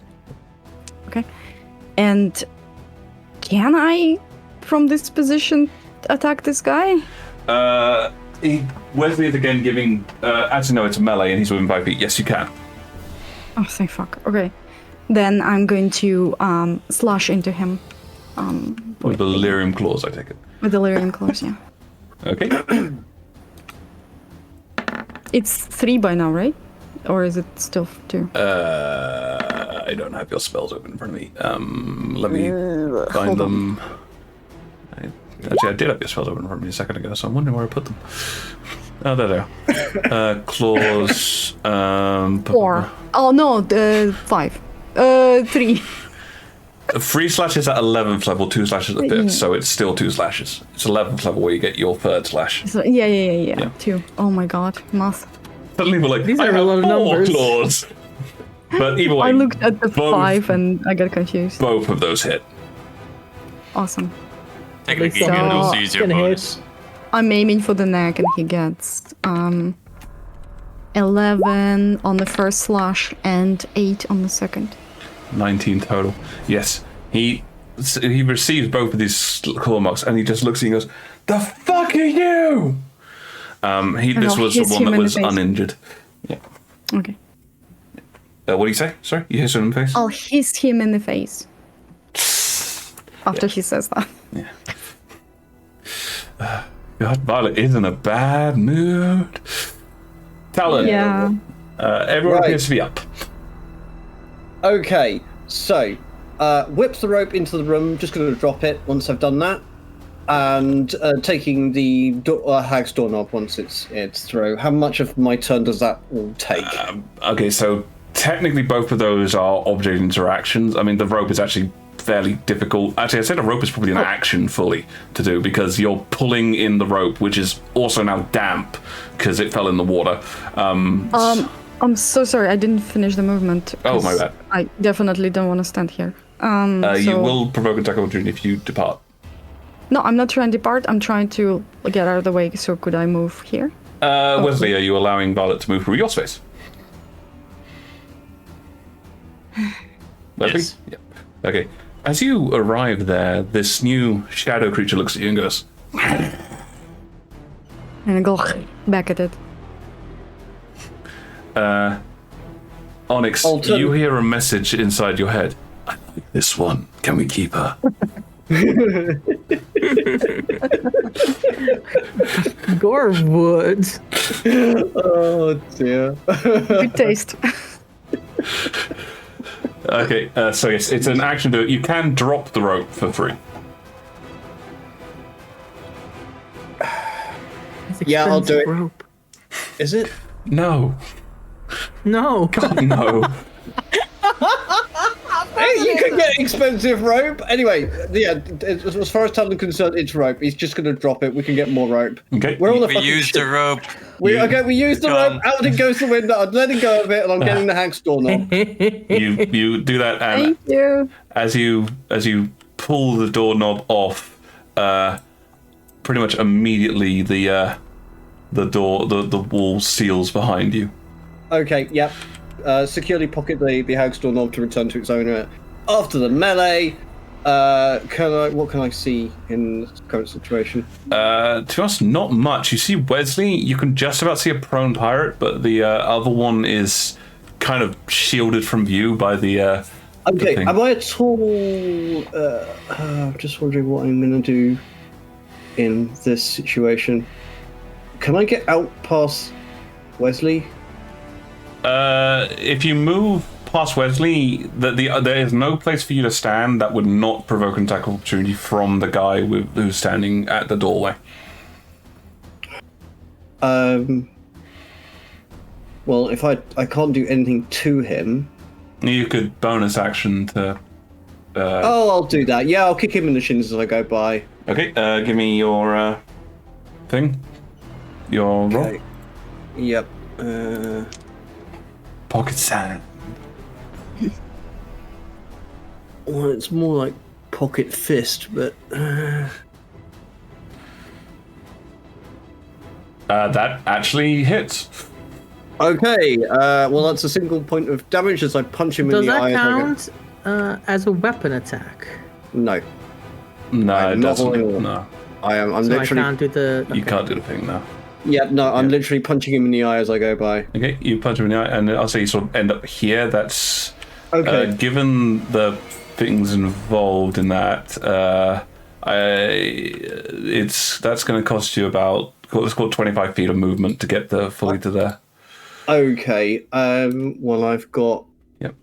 Okay. And can I, from this position, attack this guy? Wesley is again giving. Actually, no, it's a melee, and he's within 5 feet. Yes, you can. Oh, thank fuck. Okay. Then I'm going to slash into him. With the Delirium Claws, I take it. With Delirium Claws, yeah. Okay. It's 3 by now, right? Or is it still 2? I don't have your spells open in front of me. Let me find them. Actually, I did have your spells open in front of me a second ago, so I'm wondering where I put them. Oh, there they are. Claws. 4. Oh, no, 5. 3. 3 slashes at 11th level, 2 slashes at 5th, so it's still 2 slashes. It's 11th level where you get your 3rd slash. So, yeah. 2. Oh my god, math. Suddenly we're like, These I are a have lot of 4 numbers. claws. But either way, I looked at the both- 5 and I got confused. both of those hit. Awesome. Technically, you So- can also use your Gonna hit. bonus. I'm aiming for the neck and he gets 11 on the first slash and 8 on the second. 19 total. Yes, he receives both of these claw marks, and he just looks at you and goes, "The fuck are you?" This was the hits one him that in the was face. uninjured. Yeah. Okay. What do you say? Sorry, you hit him in the face. I'll hiss him in the face. After he says that. God, Violet is in a bad mood. Talon. Yeah. Everyone Right. appears to be up. Okay, so whips the rope into the room. Just going to drop it once I've done that, and taking the hag's doorknob once it's through. How much of my turn does that all take? Okay, so technically both of those are object interactions. I mean, the rope is actually fairly difficult. Actually, I'd say the rope is probably an action fully to do because you're pulling in the rope, which is also now damp because it fell in the water. I'm so sorry, I didn't finish the movement. Oh, my 'cause bad. I definitely don't want to stand here. You so- will provoke an attack of opportunity if you depart. No, I'm not trying to depart. I'm trying to get out of the way. So could I move here? Wesley, are you allowing Violet to move through your space? Wesley? Yes. Yep. Okay. As you arrive there, this new shadow creature looks at you and goes, And I go back at it. Onyx, Alton. you hear a message inside your head. I like this one. Can we keep her? Gore would. Oh dear. Good taste. Okay, so yes, it's an action to it. You can drop the rope for free. Yeah, I'll do it. Rope. Is it? No. No. No. Hey, you can get expensive rope. Anyway, yeah. As far as Talon concerned, it's rope. He's just going to drop it. We can get more rope. Okay. We're on the We fucking used the ship. rope. We use the Gone. rope. Out it goes the window. I'm letting go of it, and I'm getting the hag's doorknob. You do that, and Thank you. as you pull the doorknob off, pretty much immediately the wall seals behind you. Okay, yep. Securely pocket the hag's doorknob to return to its owner. After the melee, what can I see in this current situation? To be honest, not much. You see Wesley, you can just about see a prone pirate, but the other one is kind of shielded from view by the Okay, thing. am I at all? I'm just wondering what I'm gonna do in this situation. Can I get out past Wesley? If you move past Wesley, there is no place for you to stand that would not provoke an attack of opportunity from the guy who's standing at the doorway. Well, if I can't do anything to him. You could bonus action to. I'll do that. Yeah, I'll kick him in the shins as I go by. Okay, give me your thing. Your roll. Yep. Pocket sand. Well, it's more like pocket fist, but. That actually hits. Okay. Well, that's a single point of damage as I punch him in the eye. Does that count as a weapon attack? No. No, it doesn't. No. I'm So literally. I can't do the. You can't do the thing now. Yeah, no, I'm literally punching him in the eye as I go by. Okay, you punch him in the eye, and I'll say you sort of end up here. That's okay. Given the things involved in that, that's going to cost you about, let's call it 25 feet of movement to get fully to there. Okay. Well, I've got. Yep.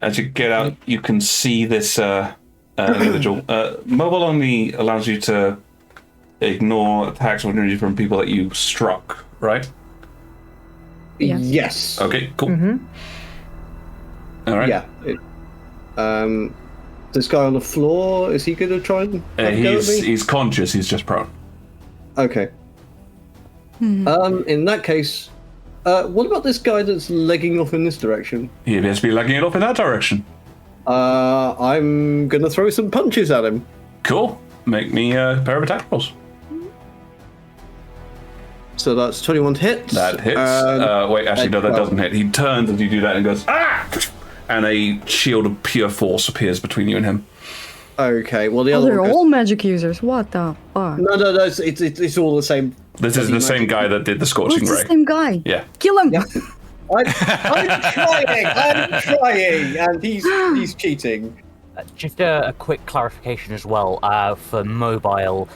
As you get out, you can see this individual. Mobile only allows you to ignore attacks or energy from people that you struck, right? Yes. Okay, cool. Mm-hmm. All right. Yeah. This guy on the floor, is he going to try and have a go at me? He's conscious, he's just prone. Okay. In that case, what about this guy that's legging off in this direction? He appears to be legging it off in that direction. I'm going to throw some punches at him. Cool. Make me a pair of attack rolls. So that's 21 to hit. That hits. Wait, actually, no, that doesn't hit. He turns as you do that and goes, ah! And a shield of pure force appears between you and him. Okay, well, the other they're one goes... all magic users. What the fuck? No, it's all the same. This is the same guy that did the Scorching It's Ray. the same guy. Yeah. Kill him! Yeah. I'm trying, and he's cheating. Just a quick clarification as well. For mobile,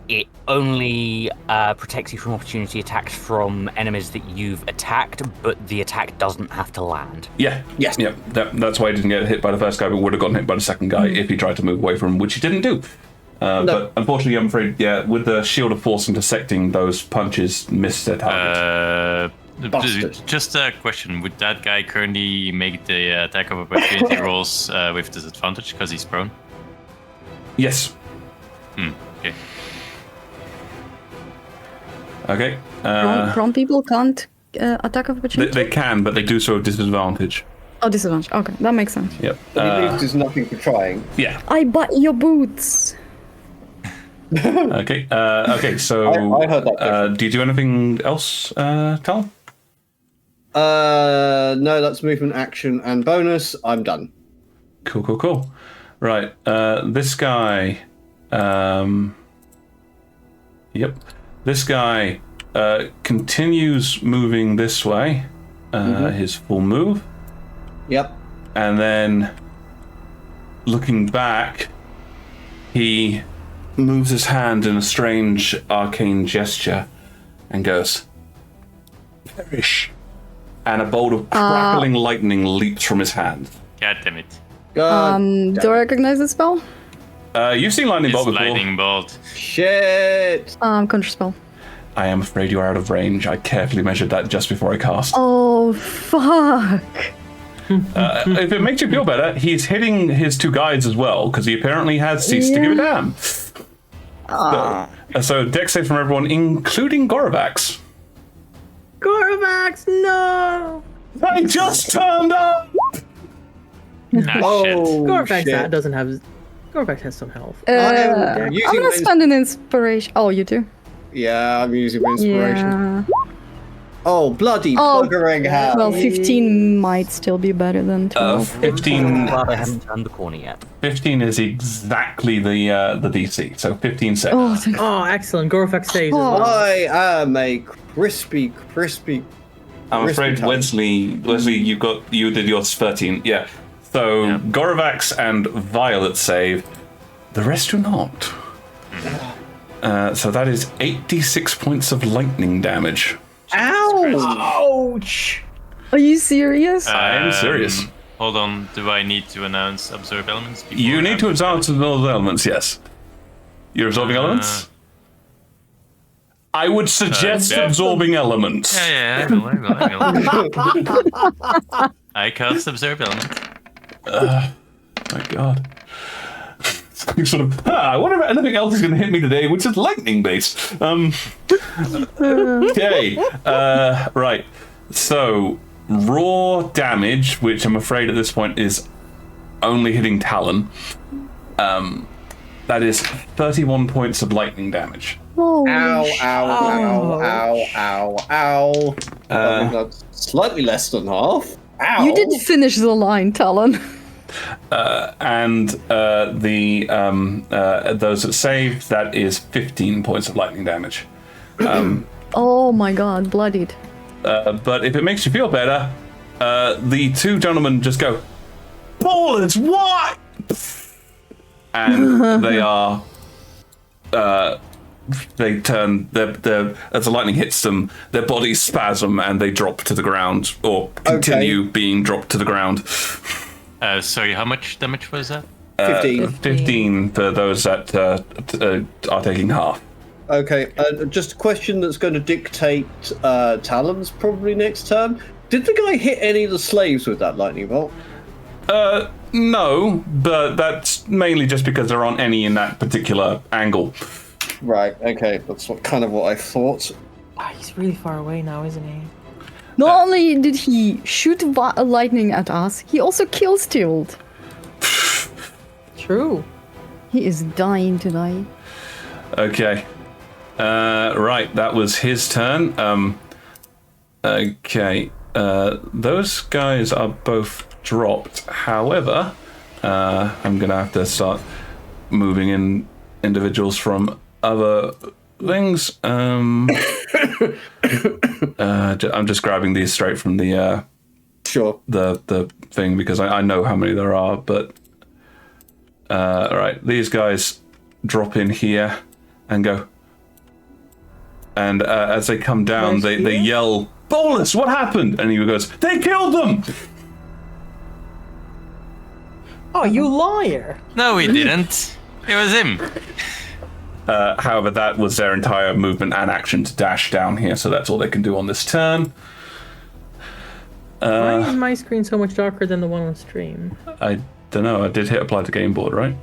it only protects you from opportunity attacks from enemies that you've attacked, but the attack doesn't have to land. Yeah. Yes. Yeah. That's why he didn't get hit by the first guy, but would have gotten hit by the second guy if he tried to move away from him, which he didn't do. No. But unfortunately, I'm afraid, with the shield of force intersecting, those punches missed their target. Bastard. Just a question: would that guy currently make the attack of opportunity rolls with disadvantage because he's prone? Yes. Okay. Okay. Prone people can't attack of opportunity? They can, but they do so at disadvantage. Oh, disadvantage. Okay, that makes sense. Yep. He loses nothing for trying. Yeah. I bought your boots. Okay. Okay. So, I heard that. do you do anything else, Tal? No, that's movement, action, and bonus. I'm done. Cool. Right. This guy. Yep. This guy continues moving this way. His full move. Yep. And then, looking back, he moves his hand in a strange arcane gesture and goes, perish. And a bolt of crackling lightning leaps from his hand. God damn it! Do I recognize the spell? You've seen lightning It's bolt before. lightning bolt. Shit! Contra spell. I am afraid you are out of range. I carefully measured that just before I cast. Oh, fuck. If it makes you feel better, he's hitting his two guides as well, because he apparently has ceased to give a damn. So dex save from everyone, including Gorovax. Gorvax, no! They just turned up! Gorvax shit. doesn't have. Gorvax has some health. I'm gonna spend an inspiration. Oh, you do? Yeah, I'm using my inspiration. Yeah. Oh, bloody buggering hell. Well, 15 might still be better than 12. 15. Glad I haven't turned the corner yet. 15 is exactly the DC, so 15 saves. Oh, thank Oh, excellent. Gorvax saves as well. I am a crispy. I'm afraid tongue. Wesley, you did yours 13. Yeah. So Gorovax and Violet save. The rest do not. So that is 86 points of lightning damage. Ow! Ouch! Are you serious? I am serious. Hold on. Do I need to announce absorb elements? You need to absorb those elements, yes. You're absorbing elements? I would suggest absorbing elements. Yeah, I will. I cast Absorb Element. My God. Sort of, I wonder if anything else is going to hit me today, which is lightning based. Okay. Right. So, raw damage, which I'm afraid at this point is only hitting Talon. That is 31 points of lightning damage. Holy Ow, ow. I think that's slightly less than half. Ow. You didn't finish the line, Talon. And those that saved, that is 15 points of lightning damage. Oh my god, bloodied. But if it makes you feel better, the two gentlemen just go, "Ballers, what?" And they are, they turn, as the lightning hits them, their bodies spasm and they drop to the ground, or continue being dropped to the ground. Sorry, how much damage was that? 15. 15 for those that are taking half. Okay, just a question that's going to dictate Talon's probably next turn. Did the guy hit any of the slaves with that lightning bolt? No, but that's mainly just because there aren't any in that particular angle. Right, okay, that's kind of what I thought. He's really far away now, isn't he? Not only did he shoot lightning at us, he also kill-stealed. True. He is dying to die. Okay. Right, that was his turn. Okay. Those guys are both dropped. However, I'm going to have to start moving in individuals from other things. I'm just grabbing these straight from the the thing because I know how many there are. But all right, these guys drop in here and go. And as they come down, they yell, "Bolus, what happened?" And he goes, "They killed them!" Oh, you liar! No, we didn't. It was him. However, that was their entire movement and action to dash down here, so that's all they can do on this turn. Why is my screen so much darker than the one on stream? I don't know. I did hit apply to game board, right?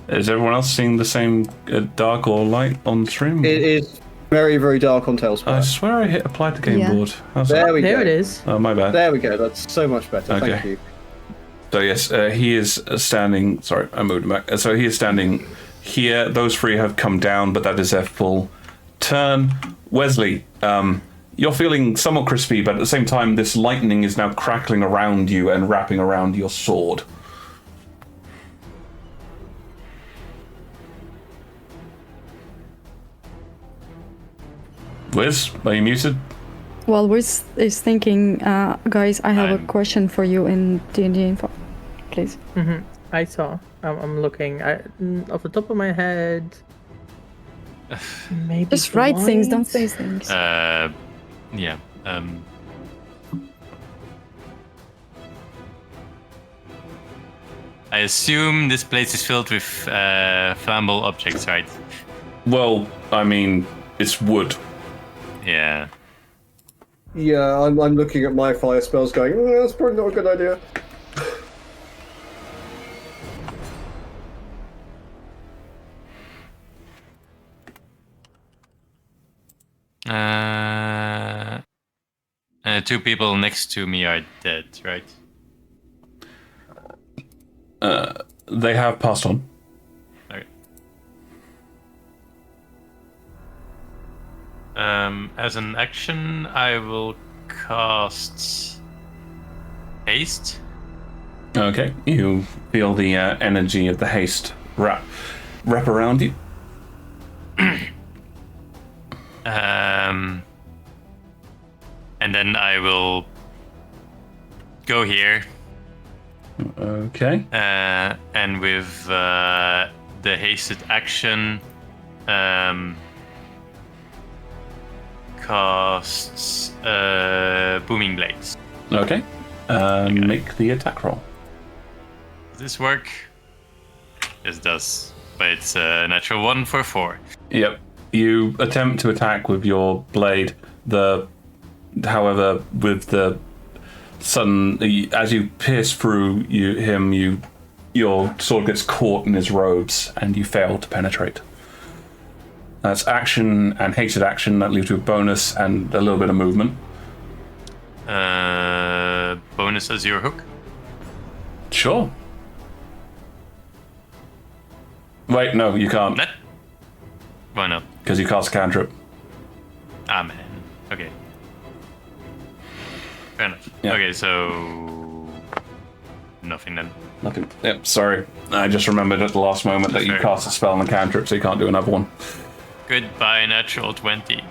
Is everyone else seeing the same dark or light on stream? It is very, very dark on Tailspire. I swear I hit apply to game board. How's There that? we go. There it is. Oh, my bad. There we go. That's so much better. Okay. Thank you. So yes, he is standing. Sorry, I moved him back. So he is standing here. Those three have come down, but that is their full turn. Wesley, you're feeling somewhat crispy, but at the same time, this lightning is now crackling around you and wrapping around your sword. Wiz, are you muted? Well, Wiz is thinking, guys, I have a question for you in D&D info. Please. Mm-hmm. I saw. I'm looking. Off the top of my head, maybe. Just write things, don't say things. Yeah. I assume this place is filled with flammable objects, right? Well, I mean, it's wood. Yeah. Yeah, I'm looking at my fire spells going, that's probably not a good idea. Two people next to me are dead, right? They have passed on. Okay. As an action, I will cast haste. Okay, you feel the energy of the haste wrap around you. And then I will go here. Okay. And with the hasted action, casts booming blades. Okay. Make the attack roll. Does this work? Yes, it does. But it's a natural 1 for 4. Yep. You attempt to attack with your blade. However, with the sudden, as you pierce through your sword gets caught in his robes, and you fail to penetrate. That's action and hasted action. That leaves you a bonus and a little bit of movement. Bonus as your hook? Sure. Wait, no, you can't. That? Why not? Because you cast a cantrip. Ah, man. Okay. Fair enough. Yeah. Okay, so... Nothing then. Nothing. Yep, sorry. I just remembered at the last moment that you Fair. cast a spell on the cantrip, so you can't do another one. Goodbye, natural 20.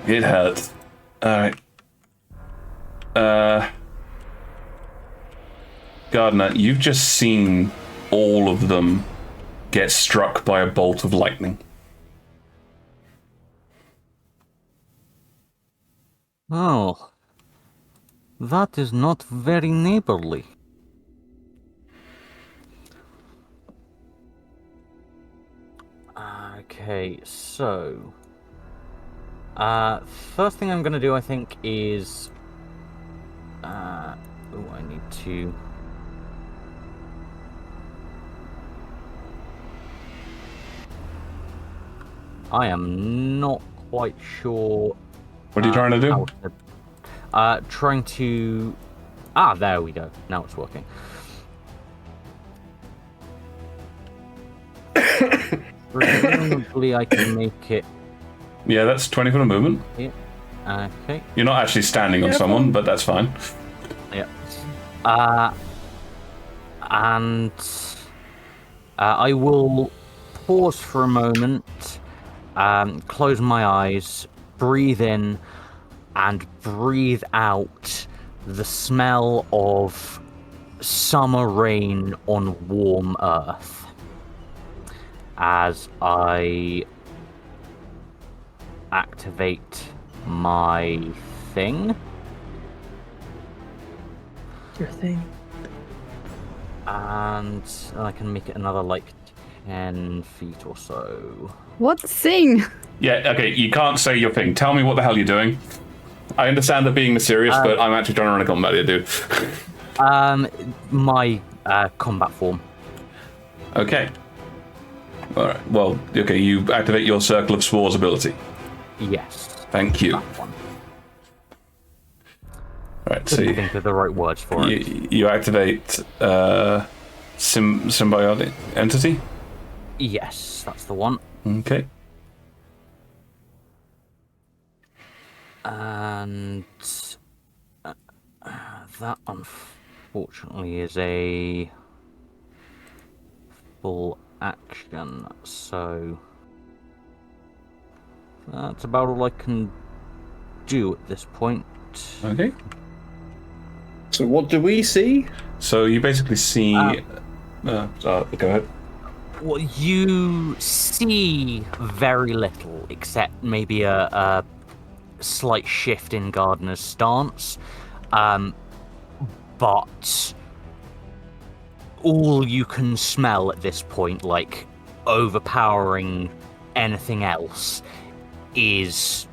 It hurts. Alright. Gardner, you've just seen all of them get struck by a bolt of lightning. Oh, that is not very neighborly. Okay, so... first thing I'm going to do, I think, is... I need to... I am not quite sure... What are you trying to do? Trying to... Ah, there we go. Now it's working. Presumably I can make it... Yeah, that's 20 foot of movement. Yeah. Okay. You're not actually standing on someone, but that's fine. Yeah. And... I will pause for a moment, close my eyes, breathe in, and breathe out the smell of summer rain on warm earth as I activate my thing. Your thing. And I can make it another, 10 feet or so. What thing? Yeah, okay, you can't say your thing. Tell me what the hell you're doing. I understand that being mysterious, but I'm actually trying to run a combat here, dude. My combat form. Okay. Alright, well, okay, you activate your Circle of Spores ability. Yes. Thank you. That one. Alright, so Couldn't think of the right words for it. you activate symbiotic entity? Yes, that's the one. Okay. And that unfortunately is a full action, so that's about all I can do at this point. Okay. So what do we see? So you basically see... go ahead. Well, you see very little, except maybe a slight shift in Gardner's stance. But all you can smell at this point, overpowering anything else, is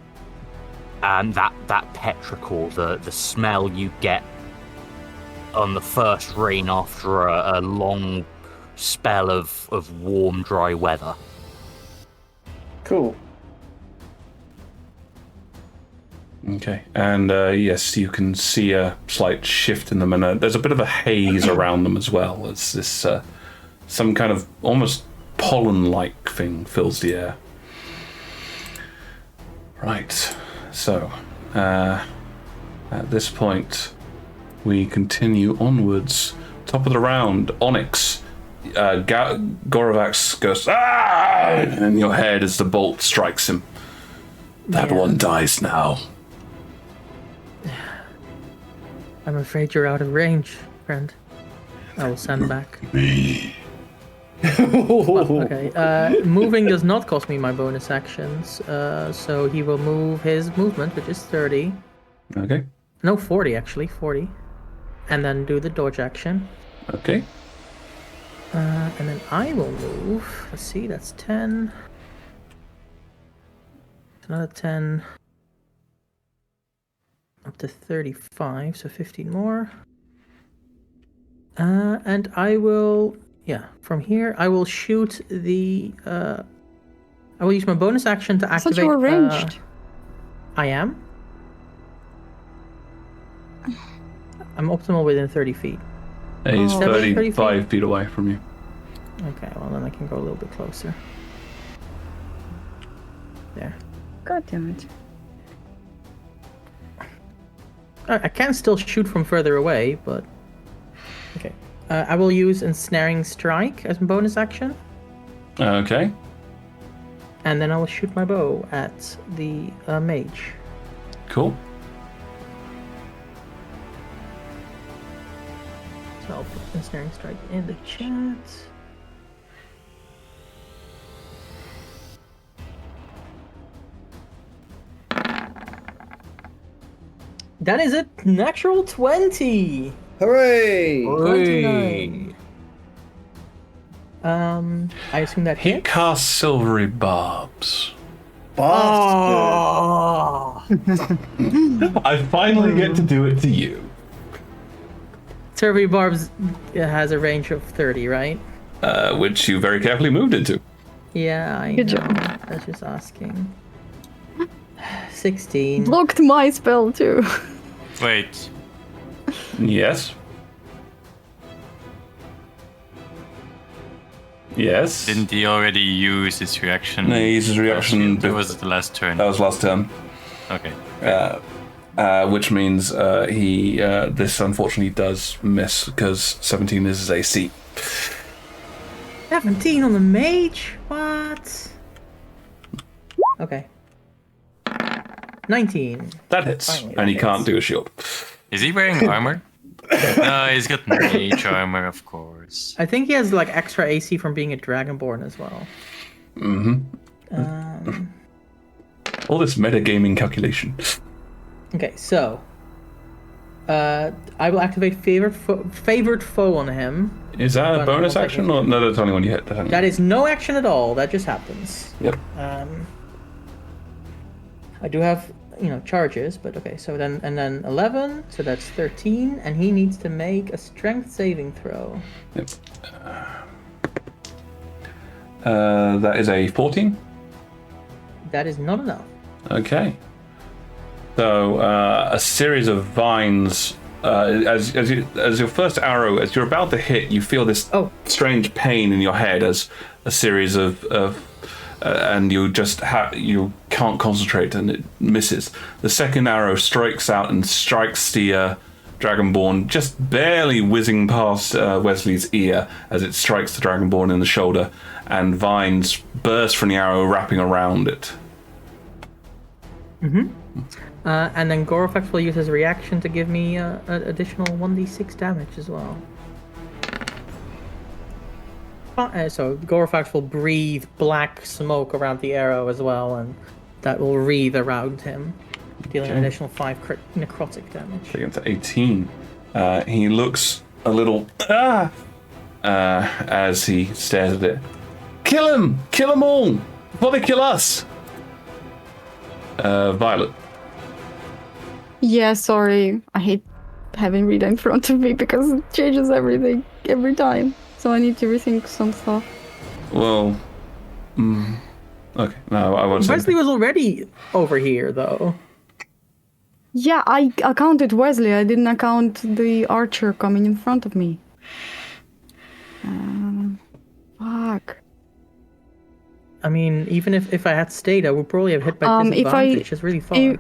that petrichor, the smell you get on the first rain after a long spell of warm, dry weather. Cool. Okay, and yes, you can see a slight shift in them, and there's a bit of a haze around them as well. It's this some kind of almost pollen-like thing fills the air. Right, so at this point, we continue onwards. Top of the round, Onyx. Gorovax goes, "Ah!" in your head as the bolt strikes him. That one dies now. I'm afraid you're out of range, friend. I will stand back. Well, okay. Moving does not cost me my bonus actions, so he will move his movement, which is 30. Okay. No, 40 actually, 40. And then do the dodge action. Okay. And then I will move. Let's see, that's 10. another 10. Up to 35, so 15 more. And I will, from here, I will shoot the, I will use my bonus action to I thought activate. you were ranged. I am. I'm optimal within 30 feet. He's Oh. 35 feet away from you. Okay, well then I can go a little bit closer. There. God damn it. I can still shoot from further away, but... Okay. I will use Ensnaring Strike as a bonus action. Okay. And then I will shoot my bow at the mage. Cool. So I'll put Ensnaring Strike in the chat. That is a natural 20! Hooray! 29. I assume that He hits. casts silvery barbs. Bastard! I finally get to do it to you. Silvery Barbs has a range of 30, right? Which you very carefully moved into. Yeah, I Good know. job. I was just asking. 16. Blocked my spell too. Wait, Yes. Yes. didn't he already use his reaction? No, he used his reaction Or was it the last turn? That was last turn. Okay. Which means this unfortunately does miss because 17 is his AC. 17 on the mage? What? Okay. 19. That hits, Finally, and he that can't hits. do a shield. Is he wearing armor? No, he's got mage armor, of course. I think he has like extra AC from being a Dragonborn as well. All this metagaming calculation. Okay, so I will activate favored foe on him. Is that a But bonus I'll take action it. or no? That's only when you hit. That's only- That is no action at all. That just happens. Yep. I do have, charges, but okay. So then 11, so that's 13, and he needs to make a strength saving throw. Yep. That is a 14. That is not enough. Okay. So a series of vines, as your first arrow, as you're about to hit, you feel this strange pain in your head as a series of and you just you can't concentrate and it misses. The second arrow strikes out and strikes the Dragonborn, just barely whizzing past Wesley's ear as it strikes the Dragonborn in the shoulder, and vines burst from the arrow, wrapping around it. And then Gorofax will use his reaction to give me an additional 1d6 damage as well. So Gorofax will breathe black smoke around the arrow as well, and that will wreathe around him, dealing an additional 5 necrotic damage. Taking to 18. He looks a little as he stares at it. Kill him! Kill them all! Before they kill us! Violet. Yeah, sorry. I hate having Rita in front of me because it changes everything every time. So I need to rethink some stuff. Well, okay. No, I won't say Wesley anything. was already over here, though. Yeah, I accounted Wesley. I didn't account the archer coming in front of me. Fuck. I mean, even if I had stayed, I would probably have hit by disadvantage. It's really far.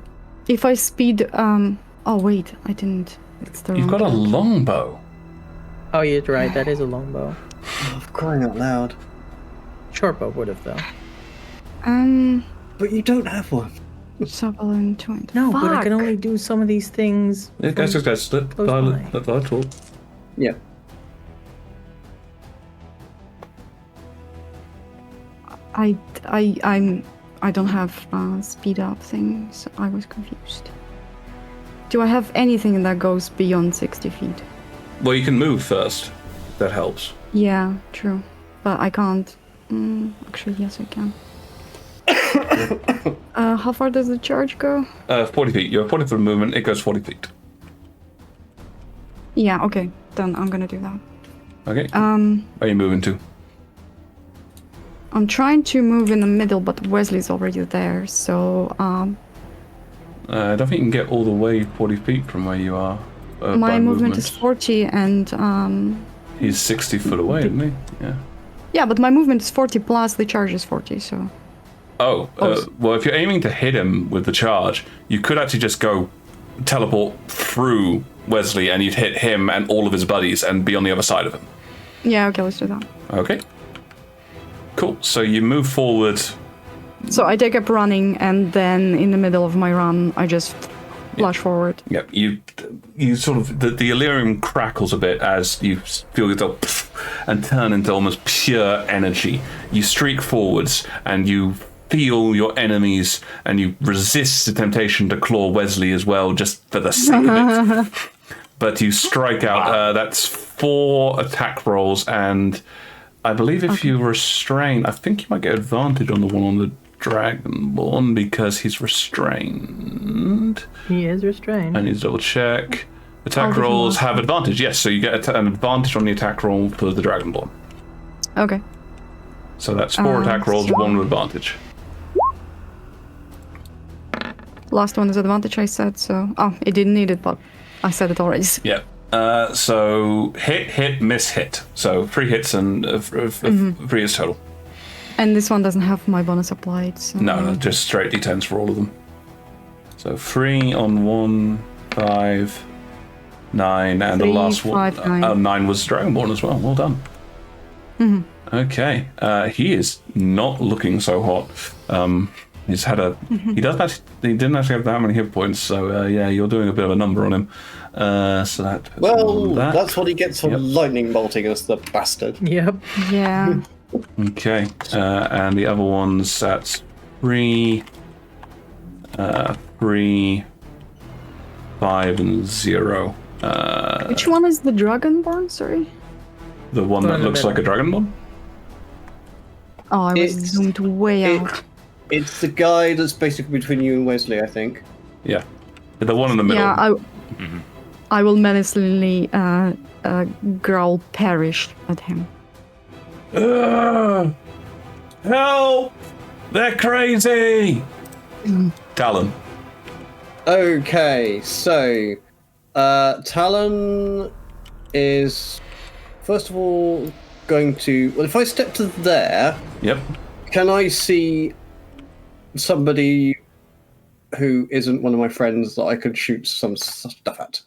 If I speed, oh wait, I didn't. It's the You've wrong got a count. longbow. Oh, you're right. That is a longbow. Oh, crying out loud. Shortbow would have, though. But you don't have one. Javelin 20. No, but I can Fuck. only do some of these things. Guys, let close Violet by. talk. Yeah. I don't have speed up thing, so I was confused. Do I have anything that goes beyond 60 feet? Well, you can move first. That helps. Yeah, true. But I can't. Actually, yes, I can. How far does the charge go? 40 feet. You have 40 foot of movement. It goes 40 feet. Yeah, okay. Then I'm gonna do that. Okay. Where are you moving to? I'm trying to move in the middle, but Wesley's already there, so I don't think you can get all the way 40 feet from where you are. my movement is 40, and He's 60 foot away, isn't he? Yeah. yeah, but my movement is 40 plus the charge is 40, so Well, if you're aiming to hit him with the charge, you could actually just go teleport through Wesley, and you'd hit him and all of his buddies, and be on the other side of him. yeah, okay, let's do that. Okay. Cool. So you move forward. So I take up running, and then in the middle of my run, I just flash forward. Yep. You sort of the Illyrium crackles a bit as you feel yourself and turn into almost pure energy. You streak forwards, and you feel your enemies, and you resist the temptation to claw Wesley as well, just for the sake of it. But you strike out. That's 4 attack rolls, and I believe if you restrain, I think you might get advantage on the one on the Dragonborn because he's restrained. He is restrained. I need to double check. Attack rolls have advantage, yes, so you get an advantage on the attack roll for the Dragonborn. Okay. So that's 4 attack rolls, 1 with advantage. Last one is advantage, I said, so... Oh, it didn't need it, but I said it already. Yeah. So hit, miss, hit. So 3 hits and 3 is total. And this one doesn't have my bonus applied, so... No, just straight d10s for all of them. So 3 on 1, 5, 9, and 3, the last 5, one. 9. 9 was Dragonborn as well. Well done. Okay. He is not looking so hot. He's had a. He didn't actually have that many hit points. So yeah, you're doing a bit of a number on him. So that. Puts him on that. That's what he gets for lightning bolting us, the bastard. Yep. Yeah. Okay. And the other ones, that's 3, 3, 5, and 0. Which one is the Dragonborn, sorry? The one that looks like a Dragonborn? Oh, I was zoomed way out. It's the guy that's basically between you and Wesley, I think. Yeah. The one in the middle. Yeah, I will menacingly growl perish at him. Help! They're crazy! Talon. Okay, so Talon is first of all going to. Well, if I step to there, Yep. can I see somebody who isn't one of my friends that I could shoot some stuff at?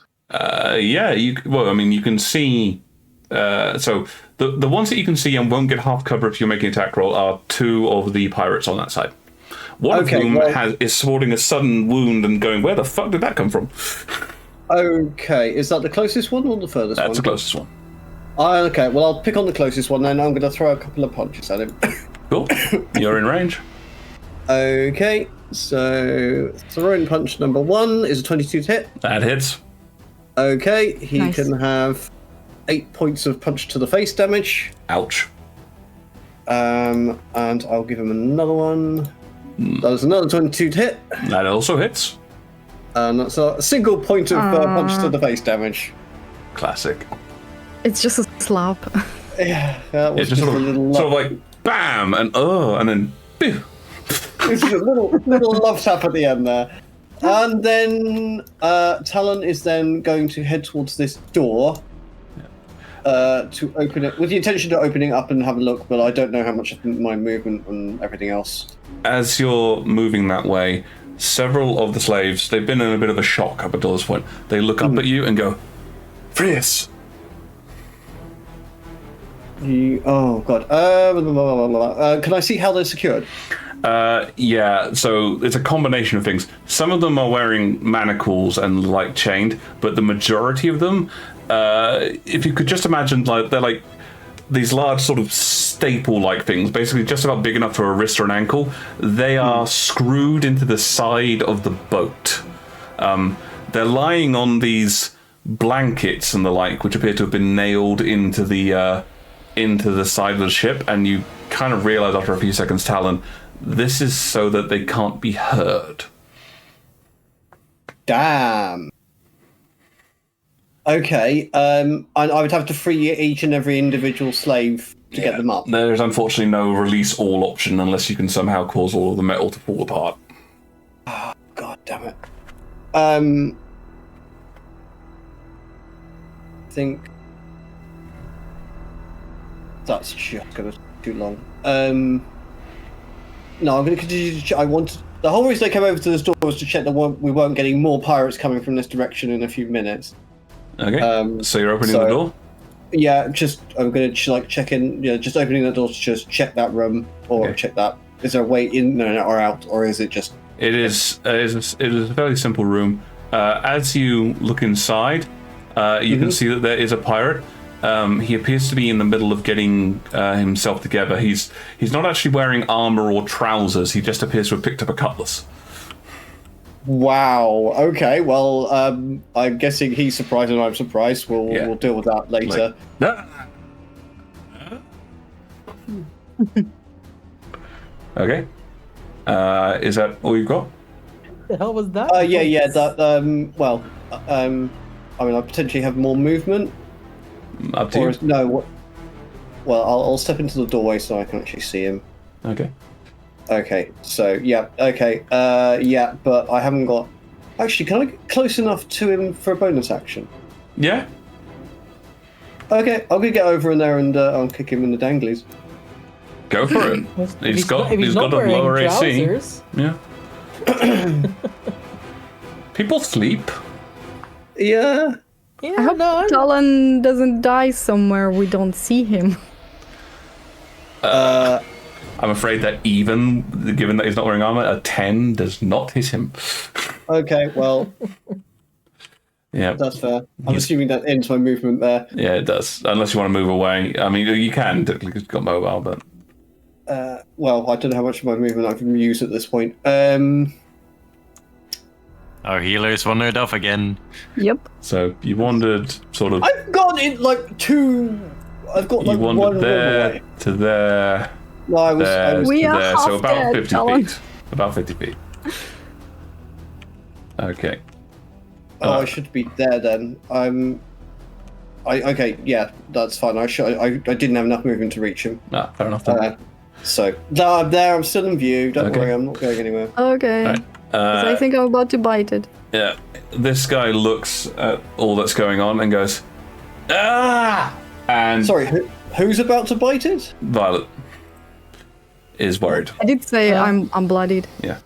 Yeah, you can see. So the ones that you can see and won't get half cover if you're making an attack roll are 2 of the pirates on that side. One of whom is sporting a sudden wound and going, where the fuck did that come from? Okay, is that the closest one or the furthest one? That's the closest one. Okay, well, I'll pick on the closest one, then I'm going to throw a couple of punches at him. Cool. You're in range. Okay, so throwing punch number 1 is a 22 to hit. That hits. Okay, he Nice. can have 8 points of punch to the face damage. Ouch. And I'll give him another one. That was another 22 to hit. That also hits. And that's a single point of punch to the face damage. Classic. It's just a slap. Yeah, that was It's just just a little sort of like bam and then pew. It's a little love tap at the end there. And then Talon is then going to head towards this door to open it, with the intention to opening up and have a look, but I don't know how much of my movement and everything else. As you're moving that way, several of the slaves, they've been in a bit of a shock up until this point. They look up at you and go, free us. Oh, God. Can I see how they're secured? Yeah, so it's a combination of things. Some of them are wearing manacles and like chained, but the majority of them, if you could just imagine, like they're like these large sort of staple-like things, basically just about big enough for a wrist or an ankle. They are screwed into the side of the boat. They're lying on these blankets and the like, which appear to have been nailed into the side of the ship, and you kind of realize after a few seconds, Talon, This is so that they can't be heard. Damn. Okay. I would have to free each and every individual slave to get them up. There's unfortunately no release all option unless you can somehow cause all of the metal to fall apart. Oh, God damn it. I think that's just going to take too long. No, I'm going to continue to the whole reason I came over to the store was to check that we weren't getting more pirates coming from this direction in a few minutes. Okay. So you're opening the door? Yeah, I'm going to check in. Yeah, just opening the door to just check that room or check that. Is there a way in or out, or is it just? It is a fairly simple room. As you look inside, you can see that there is a pirate. He appears to be in the middle of getting himself together. He's not actually wearing armor or trousers. He just appears to have picked up a cutlass. Wow. Okay. Well, I'm guessing he's surprised and I'm surprised. We'll deal with that later. Okay. Is that all you've got? The hell was that? Yeah. That. Well. I mean, I potentially have more movement. Up to you. No. What? Well, I'll step into the doorway so I can actually see him. Okay. Okay. So yeah. Okay. Yeah. But I haven't got. Actually, can I get close enough to him for a bonus action? Yeah. Okay. I'm gonna get over in there and I'll kick him in the danglies. Go for it. He's got a lower AC. Yeah. People sleep. Yeah. Yeah, I hope Talon doesn't die somewhere we don't see him. I'm afraid that even given that he's not wearing armor, a 10 does not hit him. Okay, well, yeah, that's fair. I'm assuming that ends my movement there. Yeah, it does. Unless you want to move away. I mean, you can technically because you've got mobile, but well, I don't know how much of my movement I can use at this point. Our healers wandered off again. Yep. So you wandered sort of. I've got it like two. I've got like you wandered one there away. to there. No, I was We to are there, half so about dead, 50 Talon. feet. About 50 feet. Okay. I should be there then. Okay, yeah, that's fine. I didn't have enough movement to reach him. Ah, fair enough. Then. So no, I'm there. I'm still in view. Don't Okay. worry, I'm not going anywhere. Okay. Right. 'Cause I think I'm about to bite it. Yeah, this guy looks at all that's going on and goes, "Ah!" And Sorry, who's about to bite it? Violet is worried. I did say I'm bloodied. Yeah.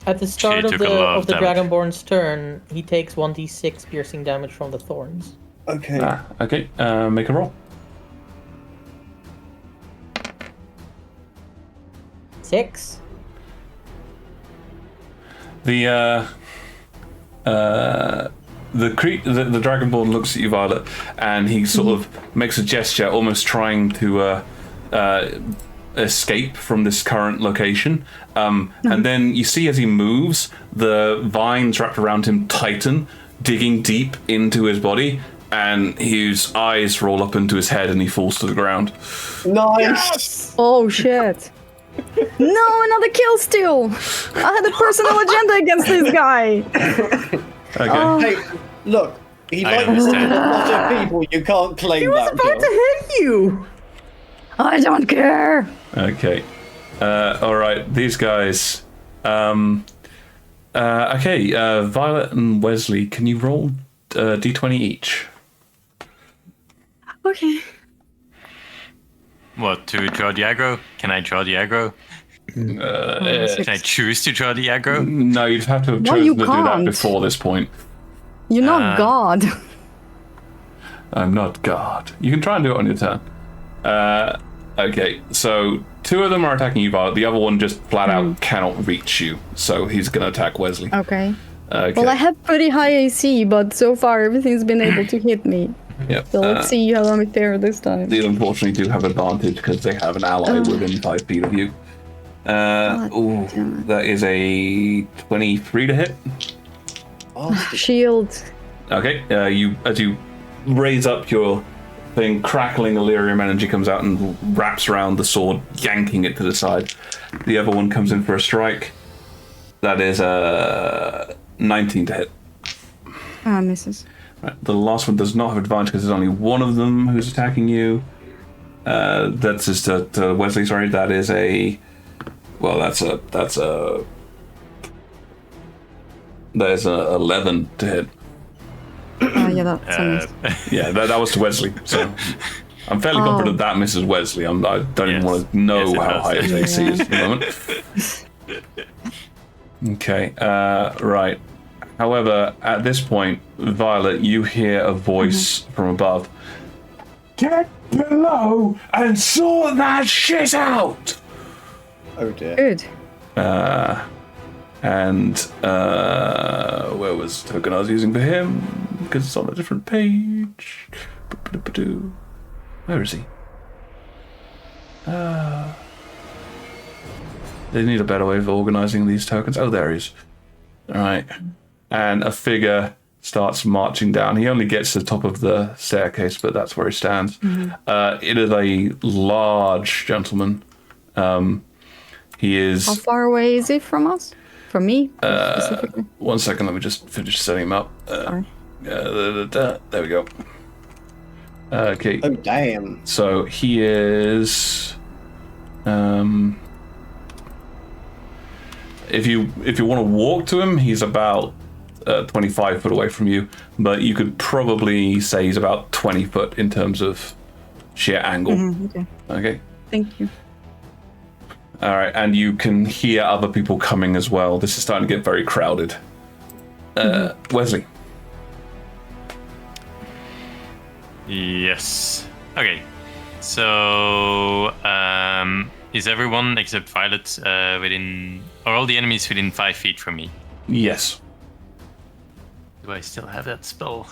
At the start She of took a lot the of damage. Dragonborn's turn, he takes 1d6 piercing damage from the thorns. Okay. Okay. Make a roll. 6. The Dragonborn looks at you, Violet, and he sort of makes a gesture, almost trying to escape from this current location. And then you see as he moves, the vines wrapped around him tighten, digging deep into his body, and his eyes roll up into his head, and he falls to the ground. Nice. Oh shit. No, another kill steal! I had a personal agenda against this guy! Okay. Oh. Hey, look. He I likes understand. a lot of people. You can't claim He was that. about Bill. to hit you! I don't care! Okay. All right. These guys. Okay. Violet and Wesley, can you roll d20 each? Okay. What, to draw the aggro? Can I draw the aggro? Can I choose to draw the aggro? No, you'd have to have No, chosen you to do that can't. before this point. You're not God. I'm not God. You can try and do it on your turn. Okay, so 2 of them are attacking you, Violet. The other one just flat out cannot reach you, so he's going to attack Wesley. Okay. Okay. Well, I have pretty high AC, but so far everything's been able to hit me. Yep. So let's see how I'm fair this time. They unfortunately do have advantage because they have an ally within 5 feet of you. That is a 23 to hit. Shield. Okay, as you raise up your thing, crackling Illyrium energy comes out and wraps around the sword, yanking it to the side. The other one comes in for a strike. That is a 19 to hit. Misses. Right, the last one does not have advantage because there's only one of them who's attacking you. That's just to Wesley. Sorry, that is a. Well, that's a 11 to hit. Yeah, that's a miss. Yeah, that was to Wesley. So I'm fairly confident that misses Wesley. I don't even want to know how high his AC is at the moment. Okay, right. However, at this point, Violet, you hear a voice from above. Get below and sort that shit out! Oh dear. Good. And where was the token I was using for him? Because it's on a different page. Where is he? They need a better way of organizing these tokens. Oh, there he is. All right. And a figure starts marching down. He only gets to the top of the staircase, but that's where he stands. It is a large gentleman. He is... How far away is he from us? From me, specifically? 1 second, let me just finish setting him up. Sorry. There we go. Okay. Oh, damn. So he is... If you want to walk to him, he's about 25 foot away from you, but you could probably say he's about 20 foot in terms of sheer angle. Okay. Thank you. All right, and you can hear other people coming as well. This is starting to get very crowded. Wesley. Yes. Okay. So, is everyone except Violet within, or all the enemies within 5 feet from me? Yes. Do I still have that spell?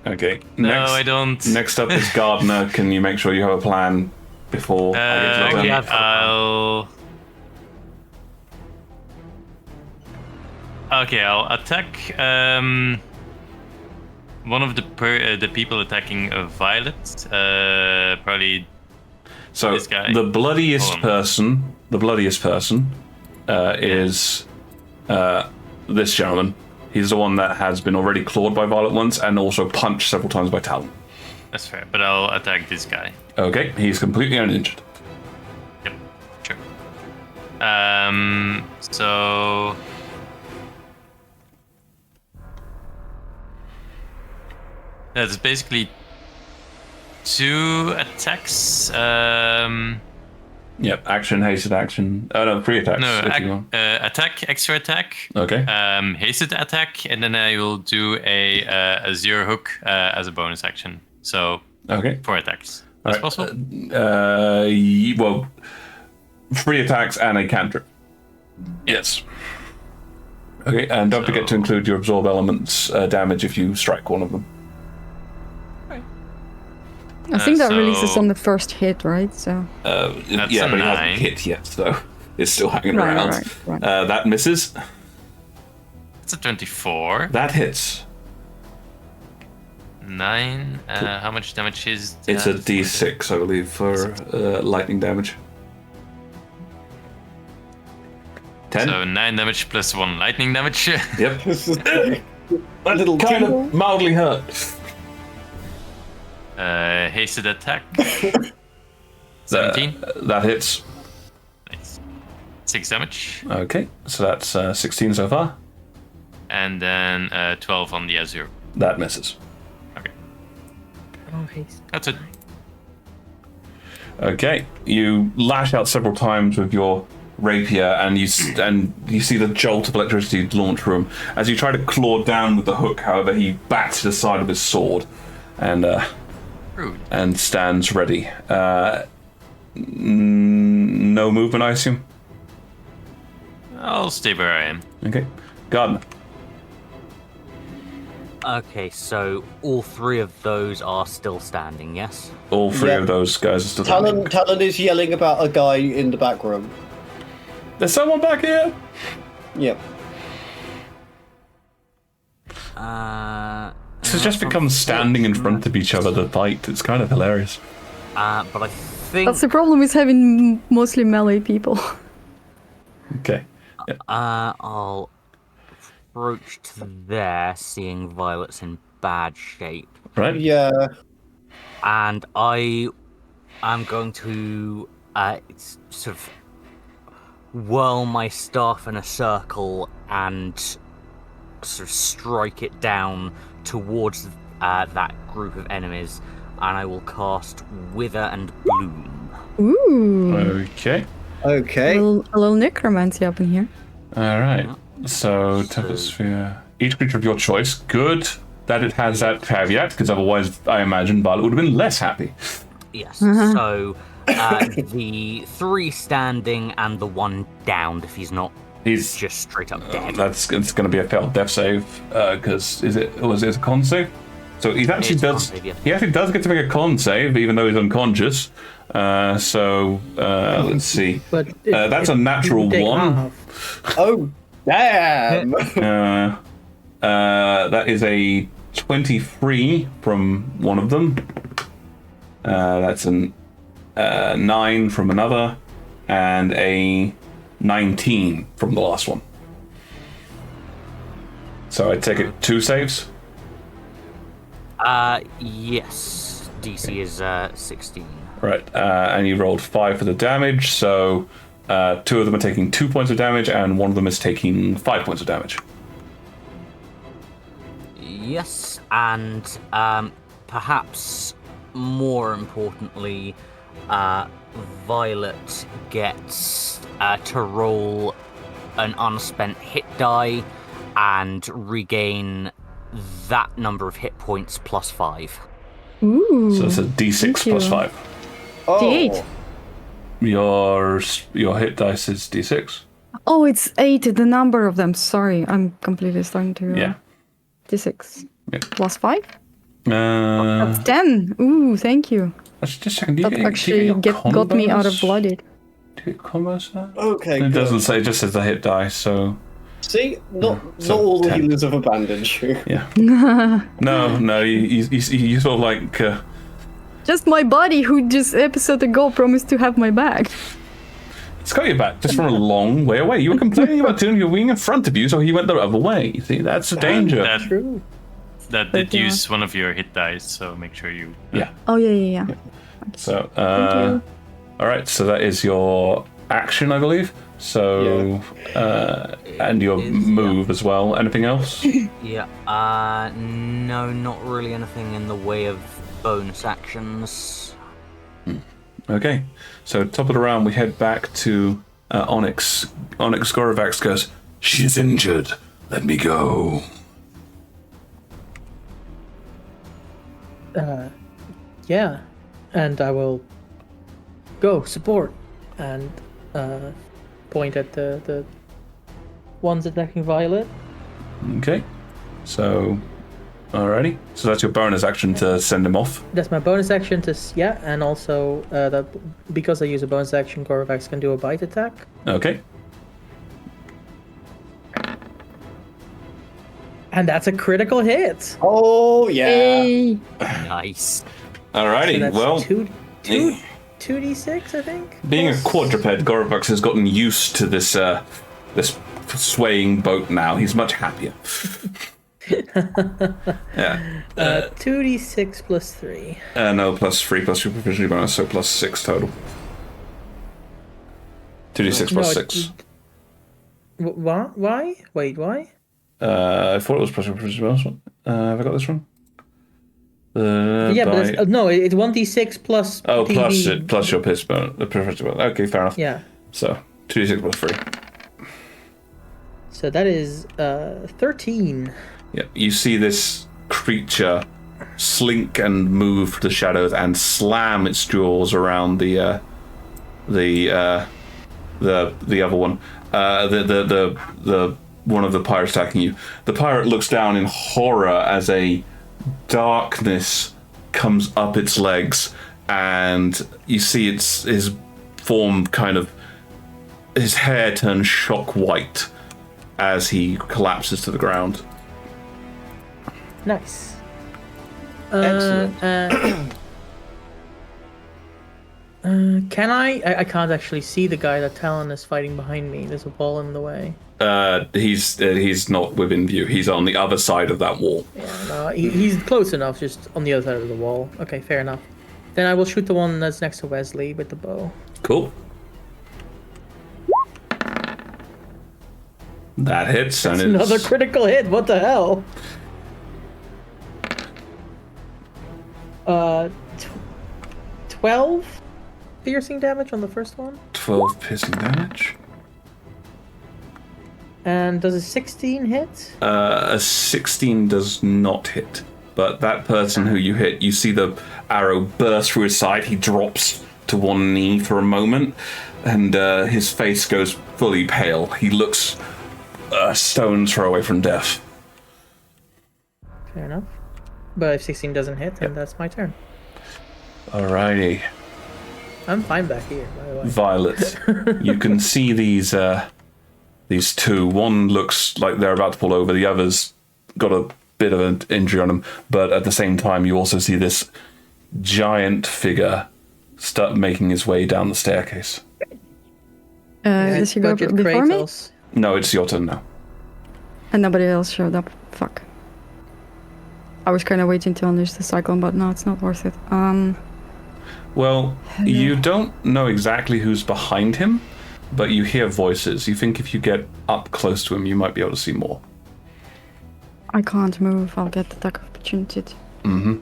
Okay. No, I don't. Next up is Gardner. Can you make sure you have a plan before I get to the Okay, turn? I'll attack one of the people attacking Violet. Probably. So this guy. the bloodiest person is this gentleman. He's the one that has been already clawed by Violet once and also punched several times by Talon. That's fair, but I'll attack this guy. Okay, he's completely uninjured. Yep, sure. So... That's basically 2 attacks. Yep, action, hasted action. Oh no, 3 attacks. No, if you want. attack, extra attack. Okay. Hasted attack, and then I will do a zero hook as a bonus action. So Okay. 4 attacks. That's possible. Well, 3 attacks and a cantrip. Yes. Okay, and don't forget to include your absorb elements damage if you strike one of them. I think that releases on the first hit, right? So. Yeah, but he hasn't hit yet, so it's still hanging around. Right. That misses. It's a 24. That hits. 9. How much damage is that? It's a D6, I believe, for lightning damage. 10. So 9 damage plus 1 lightning damage. Yep. A little kind of mildly hurt. Hasted attack. 17. That hits. Nice. 6 damage. Okay, so that's 16 so far. And then 12 on the Azure. That misses. Okay. Oh, haste. That's it. Okay, you lash out several times with your rapier, and you see the jolt of electricity launch from him. As you try to claw down with the hook, however, he bats to the side of his sword, and Rude. and stands ready. No movement, I assume? I'll stay where I am. Okay. Gardner. Okay, so all 3 of those are still standing, yes? All 3 of those guys are still standing. Talon is yelling about a guy in the back room. There's someone back here? Yep. So it's just become standing in front of each other to fight. It's kind of hilarious. But I think That's the problem with having mostly melee people. Okay. Yeah. I'll approach to there, seeing Violet's in bad shape, Right? Yeah. and I am going to sort of whirl my staff in a circle and sort of strike it down towards that group of enemies, and I will cast Wither and Bloom. Ooh. Okay. Okay. A little necromancy up in here. All right. So, Temposphere. Each creature of your choice. Good that it has that caveat, because otherwise, I imagine Violet would have been less happy. Yes. So the 3 standing and the 1 downed if he's not He's just straight up dead. it's going to be a failed death save because was it a con save? So he actually It's a con does. save, yeah. He actually does get to make a con save even though he's unconscious. Let's see. But That's a natural take 1. half. Oh, damn. That is a 23 from one of them. That's a 9 from another, and a 19 from the last one. So I take it 2 saves. Yes. DC is 16. Right, and you rolled 5 for the damage, so 2 of them are taking 2 points of damage, and 1 of them is taking 5 points of damage. Yes, and perhaps more importantly, Violet gets to roll an unspent hit die and regain that number of hit points plus 5. Ooh. So it's a d6 Thank you. plus 5. Oh. D8. Your hit dice is d6. Oh, it's 8, the number of them. Sorry, I'm completely starting to... Yeah. D6. Yeah. Plus 5? Uh, That's 10. Ooh, thank you. just checking. Do you That get, actually do you get your got me out of combos? blooded. Do you get combos for that? Okay, It good. doesn't say. It just says the hit dice. So See, not So, all the 10. healers have abandoned you. yeah. No. You sort of like. Just my buddy who just episode ago promised to have my back. It's got your back just from a long way away. You were complaining about doing your wing in front of you, so he went the other way. See, that's the danger. That did use one of your hit dice, so make sure you. Yeah. Oh, yeah. So, Thank you. all right. So that is your action, I believe. So, and your move as well. Anything else? Yeah. No, not really anything in the way of bonus actions. Okay. So top of the round, we head back to Onyx. Onyx Gorovax goes, "She's injured. Let me go." Yeah, and I will go support and point at the ones attacking Violet. Okay. So, alrighty. So that's your bonus action to send him off. That's my bonus action to and also that because I use a bonus action, Gorovax can do a bite attack. Okay. And that's a critical hit. Oh, yeah. Hey. Nice. Alrighty. So that's Well, 2d6, I think. being a Plus- quadruped, Gorovax has gotten used to this this swaying boat now. He's much happier. Yeah. 2d6 plus 3. No, plus 3 plus your proficiency bonus, so plus 6 total. 2d6 plus 6. What? Why? Wait, why? I thought it was plus your proficiency bonus. Have I got this wrong? Yeah, but it's, no, it's 1d6 plus. Oh, PV. plus your piss bonus, the proficiency bonus. Okay, fair enough. Yeah. So 2d6 plus 3. So that is 13. Yeah, you see this creature slink and move to the shadows and slam its jaws around the other one. The one of the pirates attacking you. The pirate looks down in horror as a darkness comes up its legs, and you see his form kind of, his hair turns shock white as he collapses to the ground. Nice. Excellent. Can I can't actually see the guy that Talon is fighting behind me. There's a wall in the way. He's not within view. He's on the other side of that wall. Yeah, no, he's close enough, just on the other side of the wall. Okay, fair enough. Then I will shoot the one that's next to Wesley with the bow. Cool. That hits, and it's Another critical hit. What the hell? 12 piercing damage on the first one. 12 piercing damage. And does a 16 hit? A 16 does not hit. But that person who you hit, you see the arrow burst through his side. He drops to one knee for a moment, and his face goes fully pale. He looks a stone's throw away from death. Fair enough. But if 16 doesn't hit, then that's my turn. Alrighty. I'm fine back here, by the way. Violet, you can see these two. One looks like they're about to fall over. The other's got a bit of an injury on him. But at the same time, you also see this giant figure start making his way down the staircase. Does he go Budget before me? Kratos. No, it's your turn now. And nobody else showed up. Fuck. I was kind of waiting to unleash the cyclone, but no, it's not worth it. Well, you don't know exactly who's behind him, but you hear voices. You think if you get up close to him, you might be able to see more. I can't move. I'll get the attack of opportunity. Mm-hmm.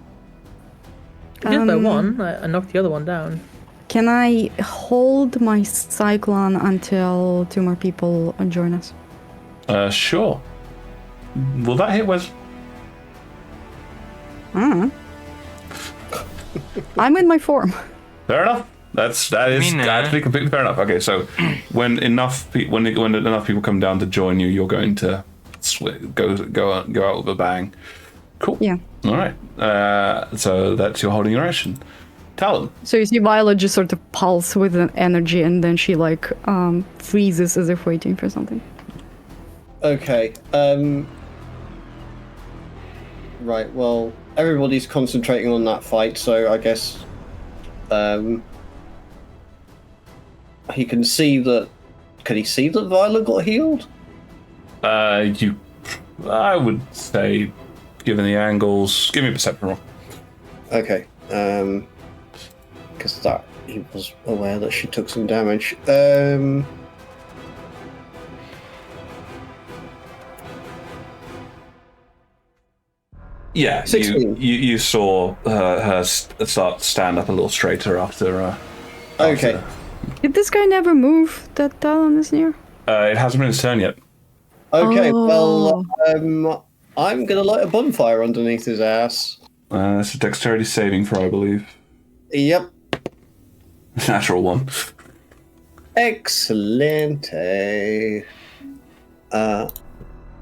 Just by one, I knocked the other one down. Can I hold my cyclone until 2 more people join us? Sure. Will that hit Wes? I'm in my form. Fair enough. That is actually completely fair enough. Okay, so when enough people come down to join you, you're going to go out with a bang. Cool. Yeah. All right. So that's your holding your action. Talon. So you see Violet just sort of pulse with an energy, and then she freezes as if waiting for something. Okay. Right. Well, everybody's concentrating on that fight, so I guess he can see that. Can he see that Violet got healed? I would say, given the angles, give me a perception roll. Okay. Because that he was aware that she took some damage. Yeah, 16. you saw her stand up a little straighter after. Okay. Did this guy never move that Talon is near? It hasn't been his turn yet. Okay. Oh. Well, I'm gonna light a bonfire underneath his ass. It's a dexterity saving throw, I believe. Yep. Natural one. Excellent.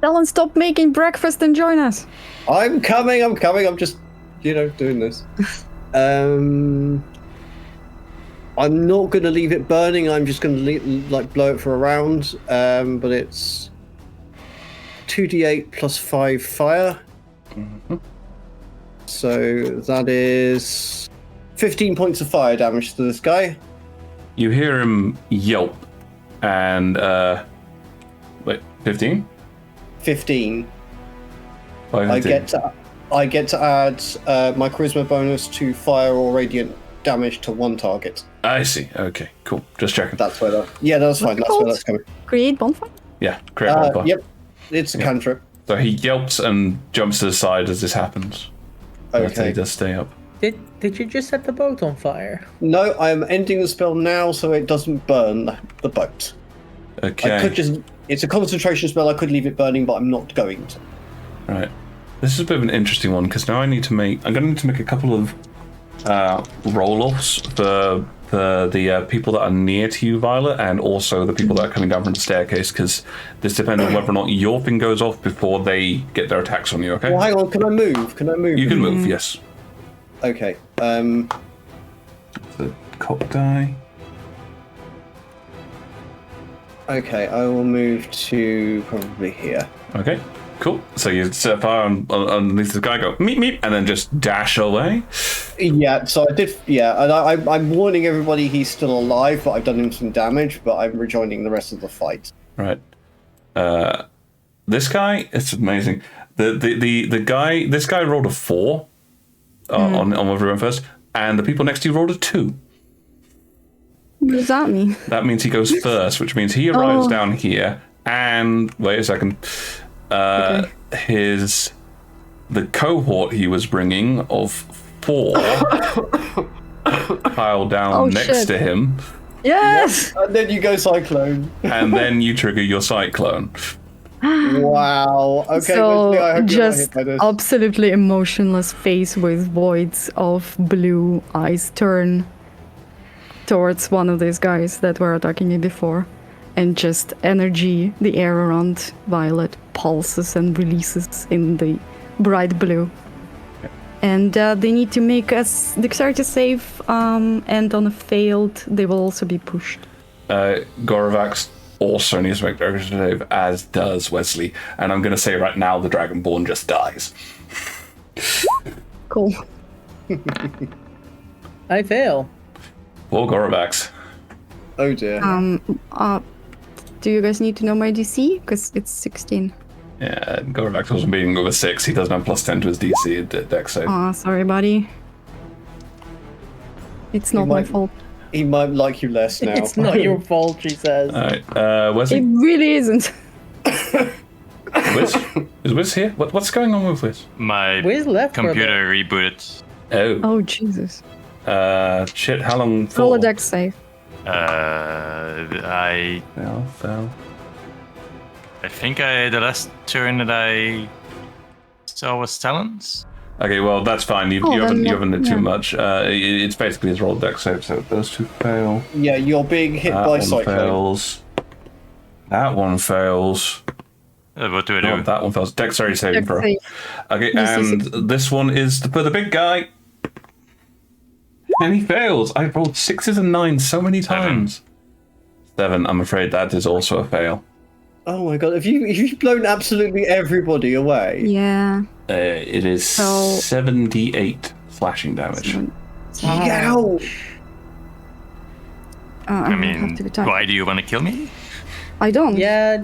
Talon, stop making breakfast and join us. I'm coming. I'm just, doing this. I'm not going to leave it burning. I'm just going to blow it for a round. But it's 2d8 plus 5 fire. Mm-hmm. So that is 15 points of fire damage to this guy. You hear him yelp, and 15? 15. I get to add my charisma bonus to fire or radiant damage to one target. I see. Okay, cool. Just checking. That's where that. Yeah, that's fine. That's where that's coming. Create bonfire? Yeah, create bonfire. Yep, it's a cantrip. So he yelps and jumps to the side as this happens. Okay. He does stay up. Did you just set the boat on fire? No, I'm ending the spell now so it doesn't burn the boat. Okay. I could just. It's a concentration spell. I could leave it burning, but I'm not going to. Right. This is a bit of an interesting one because now I'm going to need to make a couple of roll-offs for the people that are near to you, Violet, and also the people that are coming down from the staircase, because this depends on whether or not your thing goes off before they get their attacks on you, okay? Well, hang on. Can I move? You can move, yes. Okay. The cop die. Okay, I will move to probably here. Okay. Cool. So you set fire underneath the guy, go meep meep, and then just dash away. Yeah, so I did. Yeah, and I'm warning everybody he's still alive, but I've done him some damage. But I'm rejoining the rest of the fight. Right. This guy, it's amazing. The guy, this guy rolled a 4 on everyone first, and the people next to you rolled a 2. What does that mean? That means he goes first, which means he arrives down here. And wait a second, the cohort he was bringing of 4 piled down next to him. Yes! And then you go cyclone. And then you trigger your cyclone. Wow. Okay. So Wesley, I hope you're not just hit by this. absolutely emotionless face with voids of blue eyes turn towards one of these guys that were attacking you before, and just energy, the air around Violet pulses and releases in the bright blue. And they need to make a dexterity save, and on a failed, they will also be pushed. Gorovax also needs to make dexterity save, as does Wesley. And I'm going to say right now, the Dragonborn just dies. Cool. I fail. Poor Gorovax. Oh dear. Do you guys need to know my DC? Because it's 16. Yeah, Gorovax wasn't beating with a 6. He doesn't have +10 to his DC dex save. Aw, sorry, buddy. It's not my fault. He might like you less now. It's not your fault, she says. Alright, Wesley? It really isn't. Wiz? Is Wiz here? What's going on with Wiz? My Wiz left for a computer rebooted. Oh. Oh, Jesus. Shit, how long for? Roll a dex save. I Fell. I think the last turn that I saw was Talons. Okay, well, that's fine. You haven't done too much. It's basically his roll dex save, so those 2 fail. Yeah, you're being hit That by one cyclone. fails. That one fails. What do I do? No, that one fails. Dexterity saving Dex throw. save. Okay, DC and 16. this one is for the big guy. And he fails. I've rolled 6s and 9s so many times. 7. I'm afraid that is also a fail. Oh my god, have you blown absolutely everybody away? Yeah. It is So- 78 slashing damage. Yow! I have mean, to be tight. why do you want to kill me? I don't. Yeah,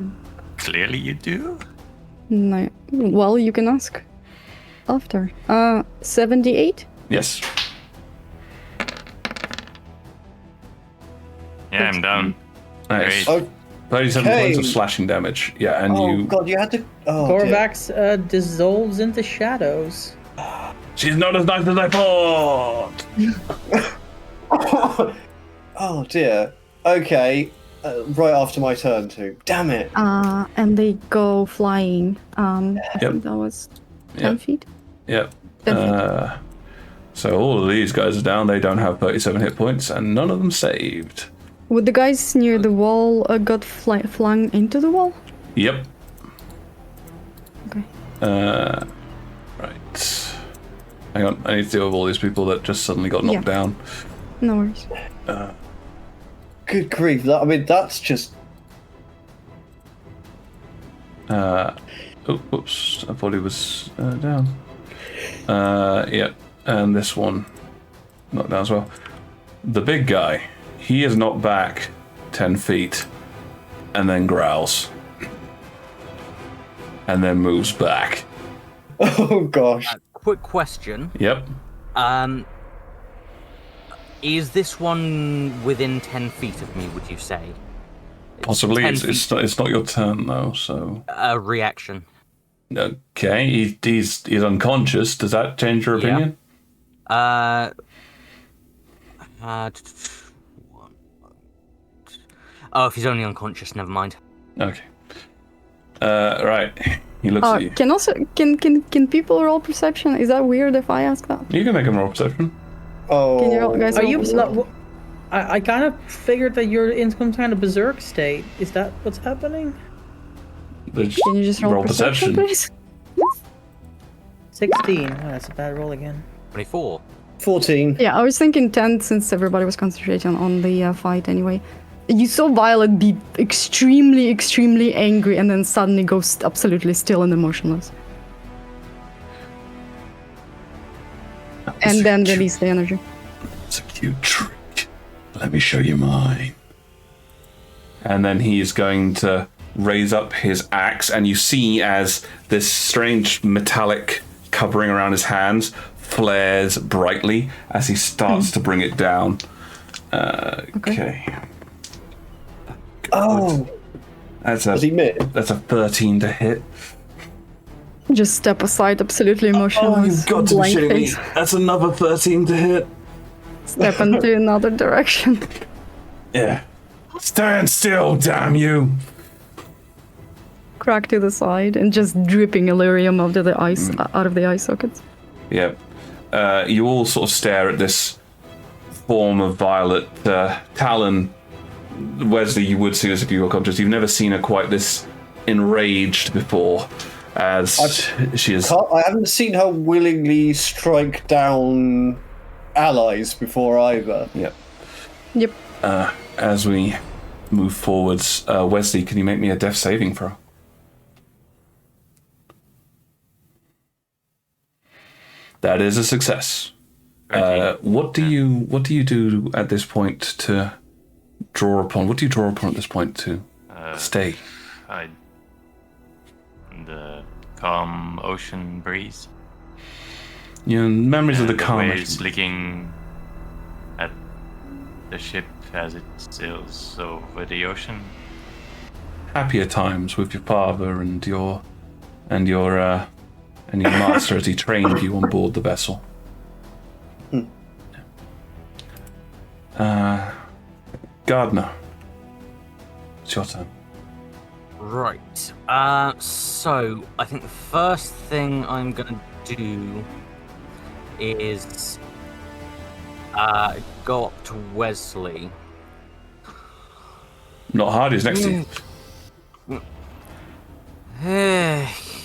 Clearly you do. No. Well, you can ask after. 78? Yes. Yeah, I'm down. Nice. Great. Oh, 37 points of Okay. slashing damage. Yeah, and oh you... god, you had to. Oh, dear. Corvax dissolves into shadows. She's not as nice as I thought! Oh dear. Okay. Right after my turn too. Damn it. And they go flying. I Yep. think that was 10 Yep. feet. Yep. 10 feet. So all of these guys are down. They don't have 37 hit points, and none of them saved. Would the guys near the wall got flung into the wall? Yep. Okay. Right. Hang on. I need to deal with all these people that just suddenly got knocked down. No worries. Good grief. I mean, that's just. Oh, whoops. I thought he was down. Yep. And this one knocked down as well. The big guy. He is knocked back 10 feet and then growls. And then moves back. Oh gosh. Quick question. Yep. Is this one within 10 feet of me, would you say? Possibly. 10 It's not your turn, though, so... A reaction. Okay, he's unconscious. Does that change your Yeah. opinion? Oh, if he's only unconscious, never mind. Okay. Right. He looks at you. Can people roll perception? Is that weird if I ask that? You can make him roll perception. Oh. Can you roll, guys? Are roll you? perception? I kind of figured that you're in some kind of berserk state. Is that what's happening? Can you just roll perception, please? 16. Oh, that's a bad roll again. 24. 14. Yeah, I was thinking 10 since everybody was concentrating on the fight anyway. You saw Violet be extremely, extremely angry and then suddenly go absolutely still and emotionless. And then release the energy. It's a cute trick. Let me show you mine. And then he is going to raise up his axe, and you see as this strange metallic covering around his hands flares brightly as he starts to bring it down. Okay. Oh. Does he miss? That's a 13 to hit. Just step aside, absolutely emotionless. Oh, you've got to be blank shitting me. face. That's another 13 to hit. Step into another direction. Yeah. Stand still, damn you. Crack to the side and just dripping Illyrium out of the ice sockets. Yep. You all sort of stare at this form of Violet. Talon, Wesley, you would see this if you were conscious. You've never seen her quite this enraged before, as she is. I haven't seen her willingly strike down allies before either. Yep. Yep. As we move forwards, Wesley, can you make me a death saving throw? That is a success. What do you do at this point to draw upon? What do you draw upon at this point to stay? The calm ocean breeze. Your memories of the The calm. waves licking at the ship as it sails over the ocean. Happier times with your father and your master as he trained you on board the vessel. Gardner, it's your turn. Right. So I think the first thing I'm gonna do is go up to Wesley. Not hard, he's next to you.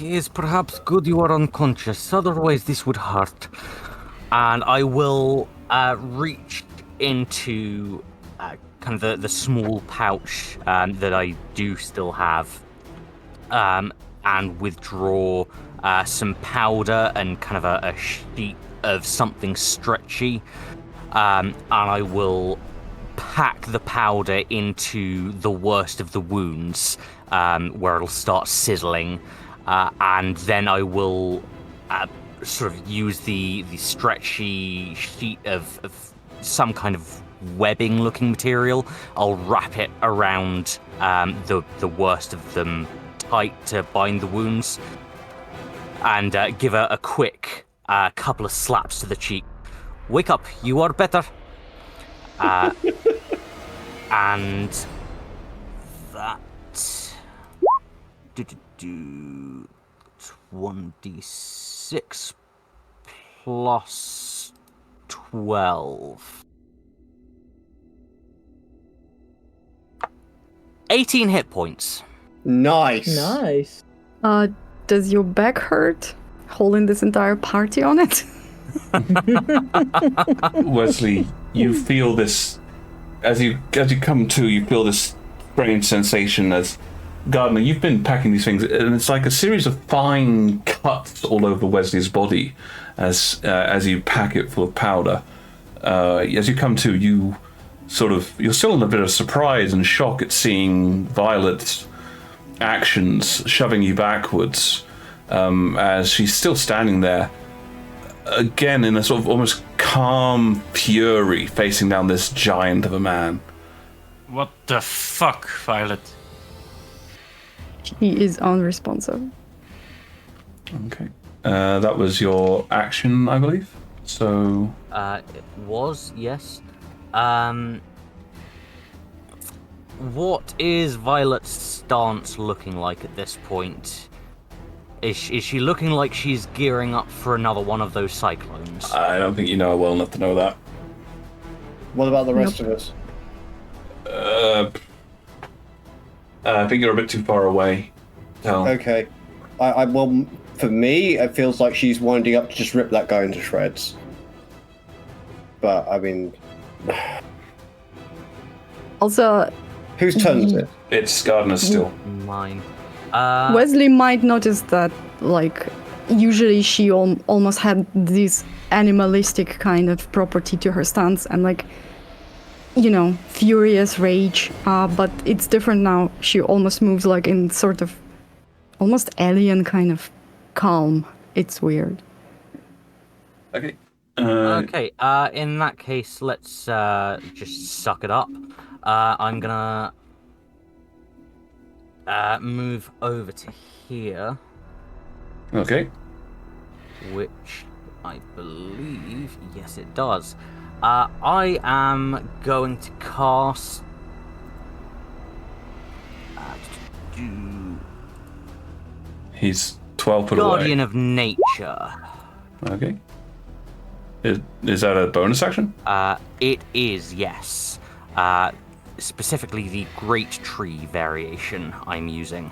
It's perhaps good you are unconscious, otherwise this would hurt. And I will reach into kind of the small pouch that I do still have, and withdraw some powder and kind of a sheet of something stretchy, and I will pack the powder into the worst of the wounds, where it'll start sizzling, and then I will sort of use the stretchy sheet of some kind of webbing looking material. I'll wrap it around the worst of them tight to bind the wounds, and give a quick couple of slaps to the cheek. Wake up, you are better. And that 1d6 plus 12. 18 hit points. Nice. Nice. Does your back hurt holding this entire party on it? Wesley, you feel this as you come to. You feel this strange sensation as Gardner. You've been packing these things, and it's like a series of fine cuts all over Wesley's body as you pack it full of powder. As you come to, you're still in a bit of surprise and shock at seeing Violet's actions shoving you backwards, as she's still standing there, again in a sort of almost calm fury, facing down this giant of a man. What the fuck, Violet? He is unresponsive. Okay. That was your action, I believe. So... It was, yes. What is Violet's stance looking like at this point? Is she looking like she's gearing up for another one of those cyclones? I don't think you know her well enough to know that. What about the rest of us? I think you're a bit too far away. Okay. Well, for me, it feels like she's winding up to just rip that guy into shreds. But, I mean... Also, Whose turn is it? It's Gardner's still. Mine. Wesley might notice that, like, usually she almost had this animalistic kind of property to her stance and, like, you know, furious rage. But it's different now. She almost moves, like, in sort of almost alien kind of calm. It's weird. Okay. Okay, in that case, let's just suck it up. I'm gonna move over to here, Okay. which I believe, yes, it does. I am going to cast. He's 12 foot Guardian away. of Nature. Okay. Is that a bonus action? It is, yes. Specifically the Great Tree variation I'm using.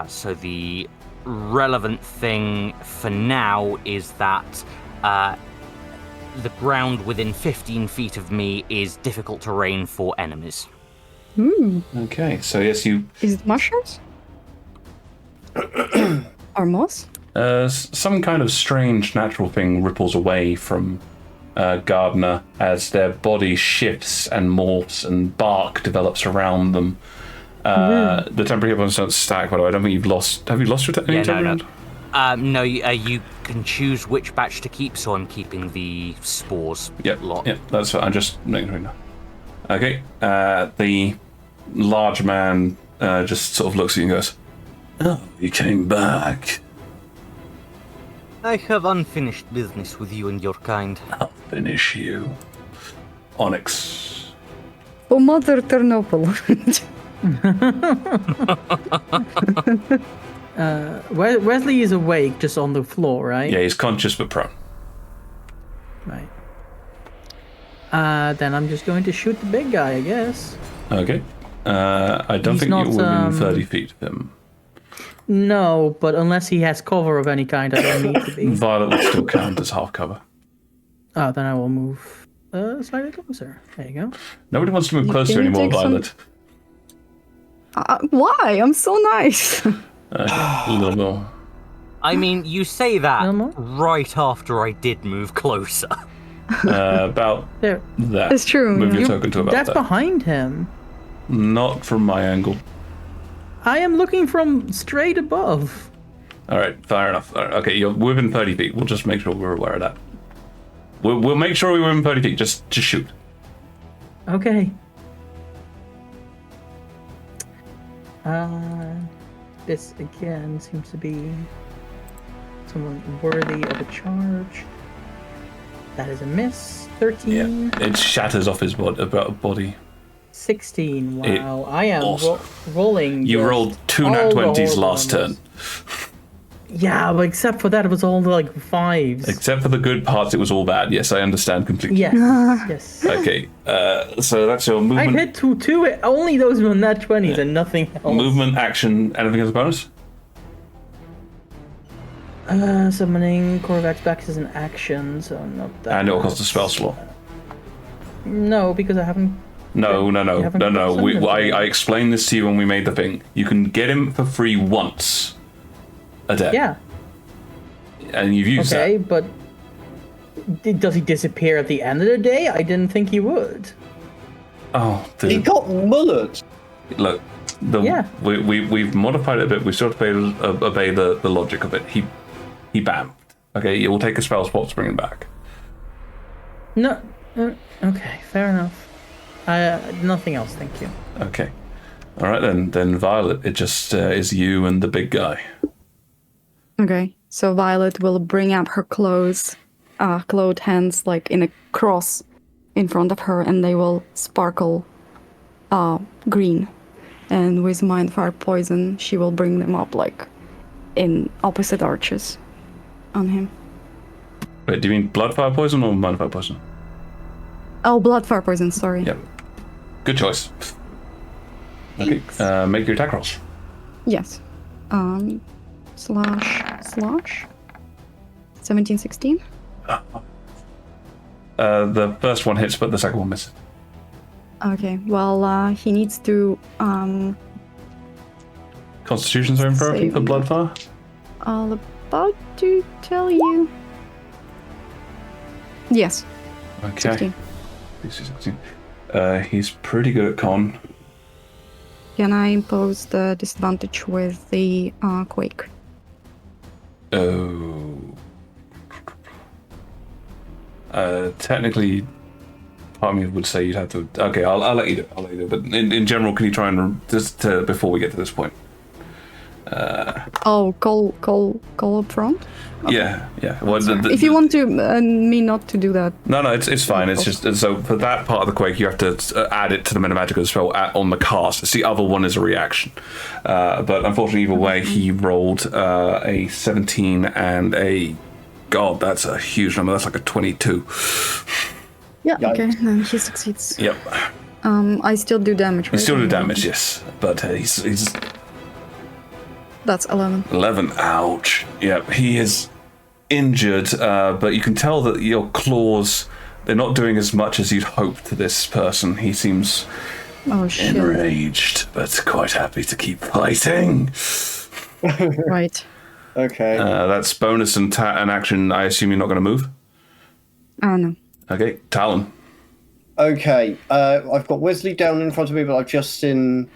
So the relevant thing for now is that the ground within 15 feet of me is difficult terrain for enemies. Okay, so yes, you. Is it mushrooms? Or moss? Some kind of strange natural thing ripples away from Gardner as their body shifts and morphs and bark develops around them. The temporary hit points don't stack, by the way. I don't think you've lost. Have you lost your temporary? No, you can choose which batch to keep, so I'm keeping the spores lot. Yep, that's fine. I'm just making sure now. Okay, the large man just sort of looks at you and goes, "Oh, you came back. I have unfinished business with you and your kind. I'll finish you." Onyx. Oh, Mother Ternopil. Wesley is awake, just on the floor, right? Yeah, he's conscious but prone. Right. Then I'm just going to shoot the big guy, I guess. Okay. I don't He's think not, you're within 30 feet of him. No, but unless he has cover of any kind, I don't need to be. Violet will still count as half cover. Oh, then I will move slightly closer. There you go. Nobody wants to move closer Can you anymore, take some- Violet. Why? I'm so nice. A little more. I mean, you say that No more? right after I did move closer. About There. that. It's true, Move yeah. your token to about That's that. behind him. Not from my angle. I am looking from straight above. All right, fair enough. All right, okay, you're within 30 feet. We'll just make sure we're aware of that. We'll make sure we're within 30 feet. Just shoot. Okay. This again seems to be someone worthy of a charge. That is a miss. 13. Yeah, it shatters off his body. 16. Wow. I am awesome. rolling. You just rolled two all nat the 20s horrible last turn. numbers. Yeah, but except for that, it was all like 5s. Except for the good parts, it was all bad. Yes, I understand completely. Yes. Yes. Okay, so that's your I movement. hit two only those were nat 20s and nothing else. Movement, action, anything as a bonus? Summoning Korvax back is an action, so not that. And it will cost a spell slot. No, because I haven't. No. haven't summoned I explained this to you when we made the thing. You can get him for free once a day. Yeah. And you've used Okay, but does he disappear at the end of the day? I didn't think he would. that. Oh, He dude. got mullered. Look, Yeah. we've modified it a bit. We still have to obey the logic of it. He bammed. Okay, it will take a spell spot to bring him back. No. Okay, fair enough. Nothing else, thank you. Okay. All right, then Violet, it just is you and the big guy. Okay, so Violet will bring up her clothed hands like in a cross in front of her, and they will sparkle green. And with Mind Fire Poison, she will bring them up like in opposite arches on him. Wait, do you mean blood fire poison or mind fire poison? Oh, Blood Fire Poison, sorry. Yep. Good choice. Okay, make your attack rolls. Yes. Slash. 17, 16? The first one hits, but the second one misses. Okay, well, he needs to, Constitution saving throw Save. for Bloodfire? I'll about to tell you. Yes, Okay. 16. DC 16. He's pretty good at con. Can I impose the disadvantage with the quake? Oh. Technically, part of me would say you'd have to. Okay, I'll let you do it. I'll let you do it. But in general, can you try and just before we get to this point? Call up front? Yeah. Well, If you want to me not to do that. No, it's fine. It's just so for that part of the quake, you have to add it to the Metamagical spell on the cast. It's the other one is a reaction. But unfortunately, either way, he rolled a 17 and a. God, that's a huge number. That's like a 22. Yeah, okay, then he succeeds. Yep. I still do damage, right? You still do damage, yes. But he's That's 11. 11. Ouch. Yep, he is injured, but you can tell that your claws, they're not doing as much as you'd hope to this person. He seems enraged, but quite happy to keep fighting. Right. Okay. That's bonus and action. I assume you're not going to move? No. Okay, Talon. Okay. I've got Wesley down in front of me, but I've just seen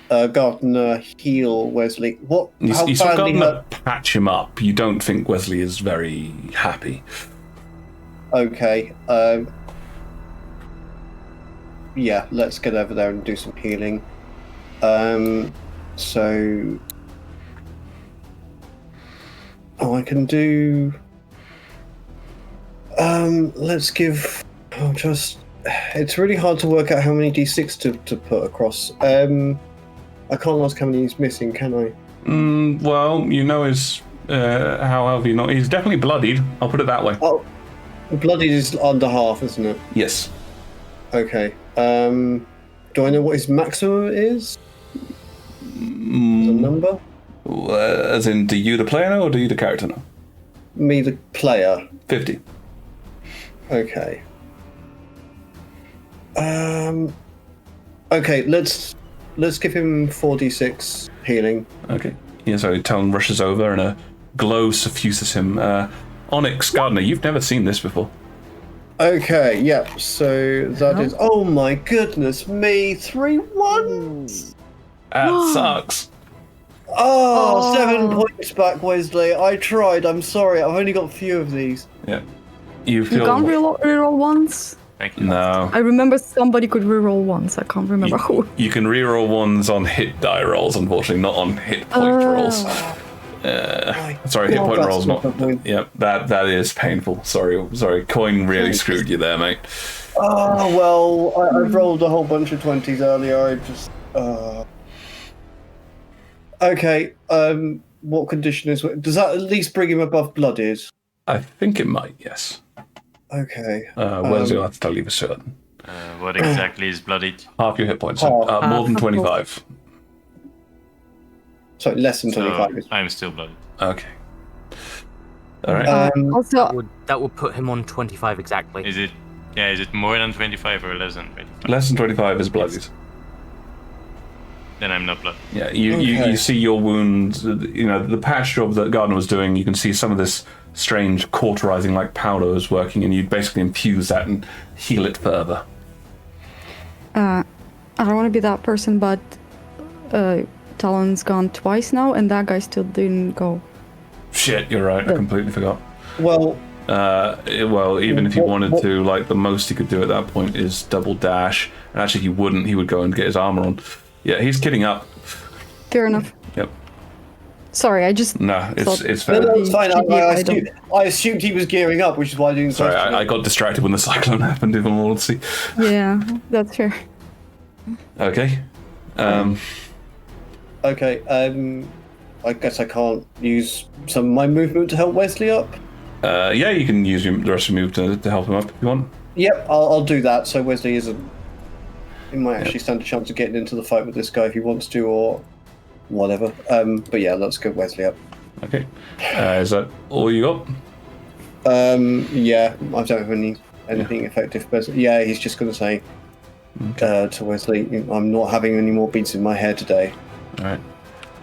Gardner heal Wesley. What? You How saw badly Gardner hurt? patch him up. You don't think Wesley is very happy. Okay. Yeah, let's get over there and do some healing. So. Oh, I can do. Let's give. It's really hard to work out how many d6 to put across. I can't ask how many he's missing, can I? Well, you know his. However, you know he's definitely bloodied. I'll put it that way. Oh, bloodied is under half, isn't it? Yes. Okay. Do I know what his maximum is? As a number? As in, do you the player know, or do you the character know? Me, the player. 50. Okay. Okay, let's give him 4d6 healing. Okay. Yeah, so Talon rushes over and a glow suffuses him. Onyx Gardner, you've never seen this before. Okay, yeah, so that is. Oh my goodness me, 3 1s! That sucks. Oh, 7 points back, Wesley. I tried, I'm sorry, I've only got a few of these. Yeah. You You can't reroll once? Thank you. No. I remember somebody could reroll once. I can't remember who. You can reroll ones on hit die rolls, unfortunately, not on hit point rolls. Sorry, hit point rolls, not. Yeah, that is painful. Sorry. Coin really screwed you there, mate. Oh, well, I rolled a whole bunch of 20s earlier. I just. Okay, what condition is. Does that at least bring him above bloodied? I think it might, yes. Okay. Wesley will have to tell you for certain. What exactly is bloodied? Half your hit points, so, more than 25. Sorry, less than 25. So I'm still bloodied. Okay. All right. Also, That would put him on 25 exactly. Is it more than 25 or less than 25? Less than 25 is bloodied. Then I'm not bloodied. Yeah, you see your wounds, the patch job that Gardner was doing, you can see some of this strange cauterizing like powder is working, and you basically infuse that and heal it further. I don't want to be that person, but Talon's gone twice now, and that guy still didn't go. Shit, you're right, I completely forgot. Well, even if he wanted to, like, the most he could do at that point is double dash, and actually he wouldn't, he would go and get his armor on. Yeah, he's kidding up. Fair enough. Yep. Sorry, I just. No, it's fair. no, it's fine. I assumed he was gearing up, which is why I didn't. Sorry, I got distracted when the cyclone happened, in all honesty. Yeah, that's fair. Okay. Okay, I guess I can't use some of my movement to help Wesley up? Yeah, you can use the rest of your move to help him up if you want. Yep, I'll do that, so Wesley isn't... He might actually stand a chance of getting into the fight with this guy if he wants to, or whatever. But yeah, let's get Wesley up. Okay. Is that all you got? Yeah, I don't have anything effective, but yeah, he's just going to say, to Wesley. I'm not having any more beads in my hair today. All right.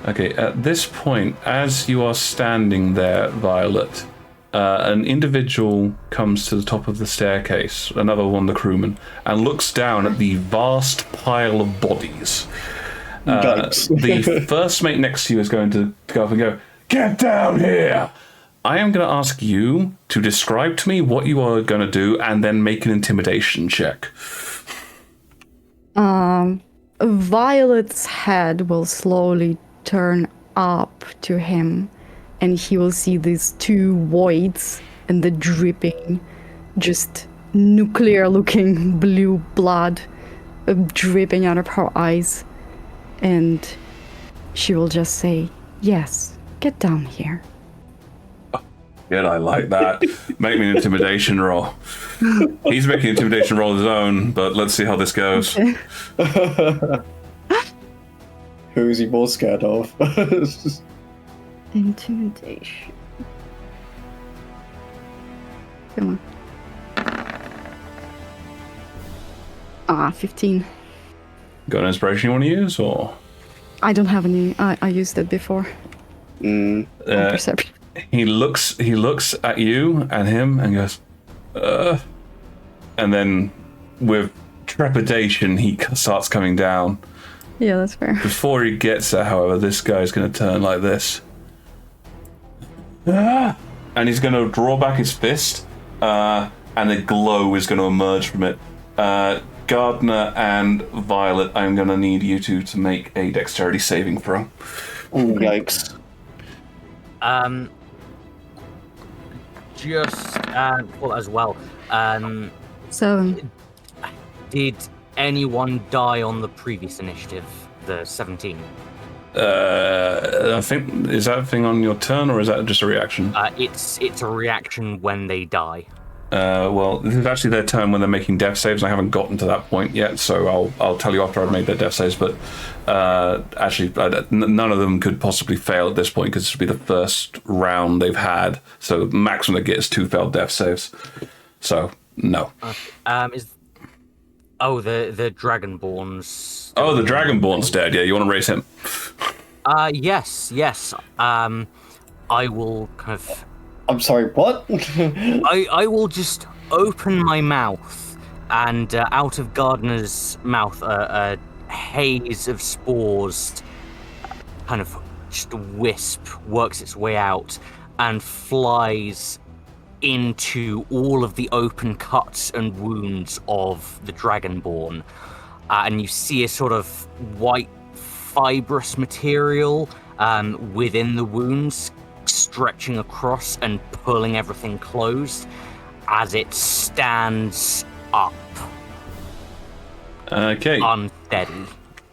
Okay, at this point, as you are standing there, Violet, an individual comes to the top of the staircase, another one of the crewmen, and looks down at the vast pile of bodies. The first mate next to you is going to go up and go, "Get down here!" I am going to ask you to describe to me what you are going to do and then make an intimidation check. Violet's head will slowly turn up to him, and he will see these two voids and the dripping, just nuclear-looking blue blood dripping out of her eyes. And she will just say, "Yes, get down here." Good, I like that. Make me an intimidation roll. He's making an intimidation roll of his own, but let's see how this goes. Okay. Who is he more scared of? Intimidation. Come on. 15. Got an inspiration you want to use, or? I don't have any. I used it before. Perception. He looks at you and him and goes, and then with trepidation he starts coming down. Yeah, that's fair. Before he gets there, however, this guy's going to turn like this. And he's going to draw back his fist, and a glow is going to emerge from it. Gardner and Violet, I'm going to need you two to make a dexterity saving throw. Ooh, yikes. Well, as well. 7. Did anyone die on the previous initiative, the 17? I think, is that a thing on your turn, or is that just a reaction? It's a reaction when they die. Well, this is actually their turn when they're making death saves. I haven't gotten to that point yet, so I'll tell you after I've made their death saves. But actually, none of them could possibly fail at this point because this would be the first round they've had. So maximum they get is 2 failed death saves. So no. The Dragonborn's. Oh, the Dragonborn's dead. Yeah, you want to raise him? Yes. I will kind of. I'm sorry, what? I will just open my mouth, and out of Gardner's mouth, a haze of spores kind of just a wisp works its way out and flies into all of the open cuts and wounds of the Dragonborn. And you see a sort of white fibrous material within the wounds, stretching across and pulling everything closed as it stands up. Okay. Unsteady.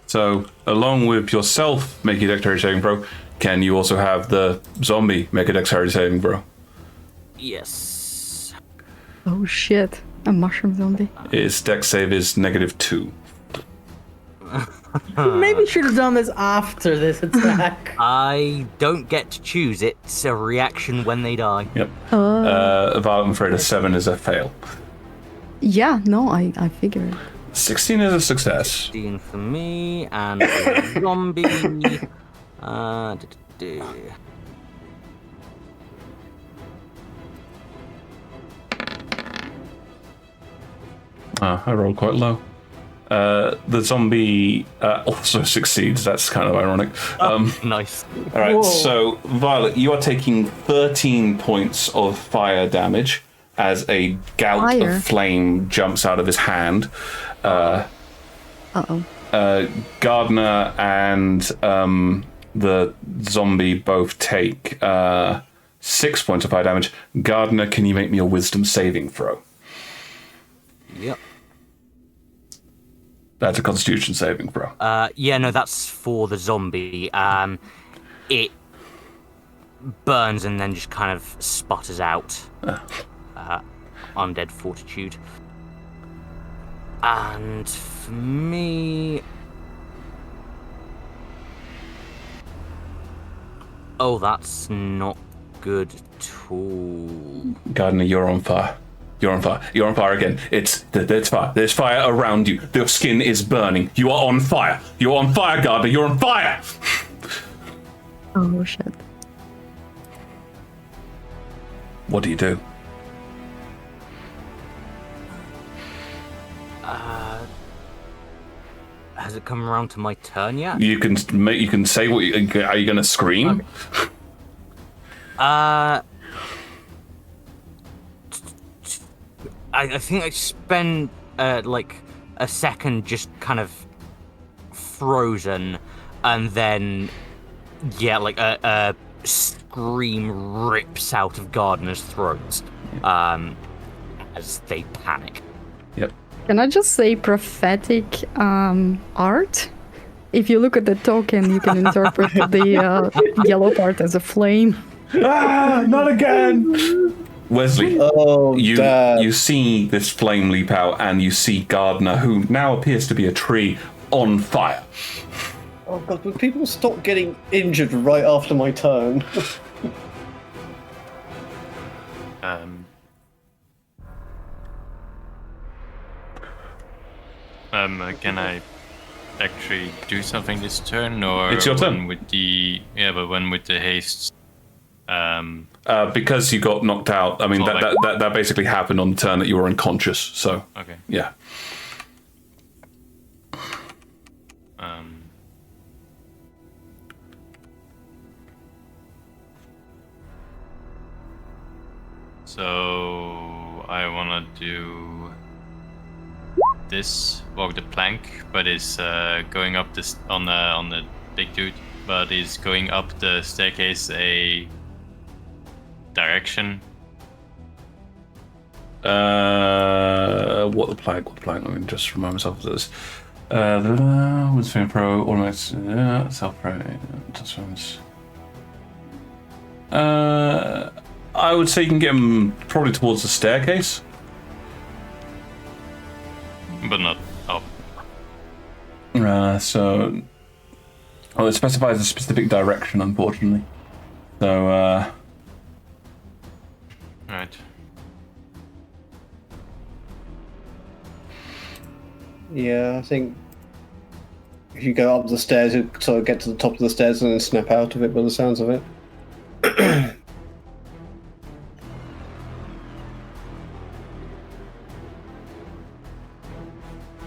So, along with yourself making a dexterity saving throw, can you also have the zombie make a dexterity saving throw? Yes. Oh shit. A mushroom zombie. His dex save is -2. Maybe should have done this after this attack. I don't get to choose. It's a reaction when they die. Yep. Violet, I'm afraid a 7 is a fail. Yeah, no, I figured. 16 is a success. 16 for me, and a zombie. I rolled quite low. The zombie also succeeds. That's kind of ironic. Nice. All right, Whoa. so Violet, you are taking 13 points of fire damage as a gout Fire? of flame jumps out of his hand. Gardner and the zombie both take 6 points of fire damage. Gardner, can you make me a wisdom saving throw? Yep. That's a constitution saving throw. No, that's for the zombie. It burns and then just kind of sputters out. Undead fortitude. And for me... Oh, that's not good at all. Gardner, you're on fire. You're on fire. You're on fire again. It's fire. There's fire around you. Your skin is burning. You are on fire. You're on fire, Gardner. You're on fire. Oh shit. What do you do? Has it come around to my turn yet? You can say what. Are you gonna scream? Okay. I think I spend like a second just kind of frozen, and then like a scream rips out of Gardner's throat as they panic. Yep. Can I just say prophetic art? If you look at the token, you can interpret the yellow part as a flame. Not again! Wesley, you see this flame leap out, and you see Gardner, who now appears to be a tree, on fire. Oh god, would people stop getting injured right after my turn? Can I actually do something this turn, or it's your turn? When with the haste? Because you got knocked out. I mean, that basically happened on the turn that you were unconscious. So okay, yeah. So I wanna do this, walk the plank, but is going up this on the big dude, but is going up the staircase a direction. What the plank? Let me just remind myself of this. With Spin Pro, automates, self-pro, transforms. I would say you can get him probably towards the staircase. But not up. It specifies a specific direction, unfortunately. So, Right. Yeah, I think if you go up the stairs, you sort of get to the top of the stairs and then snap out of it by the sounds of it.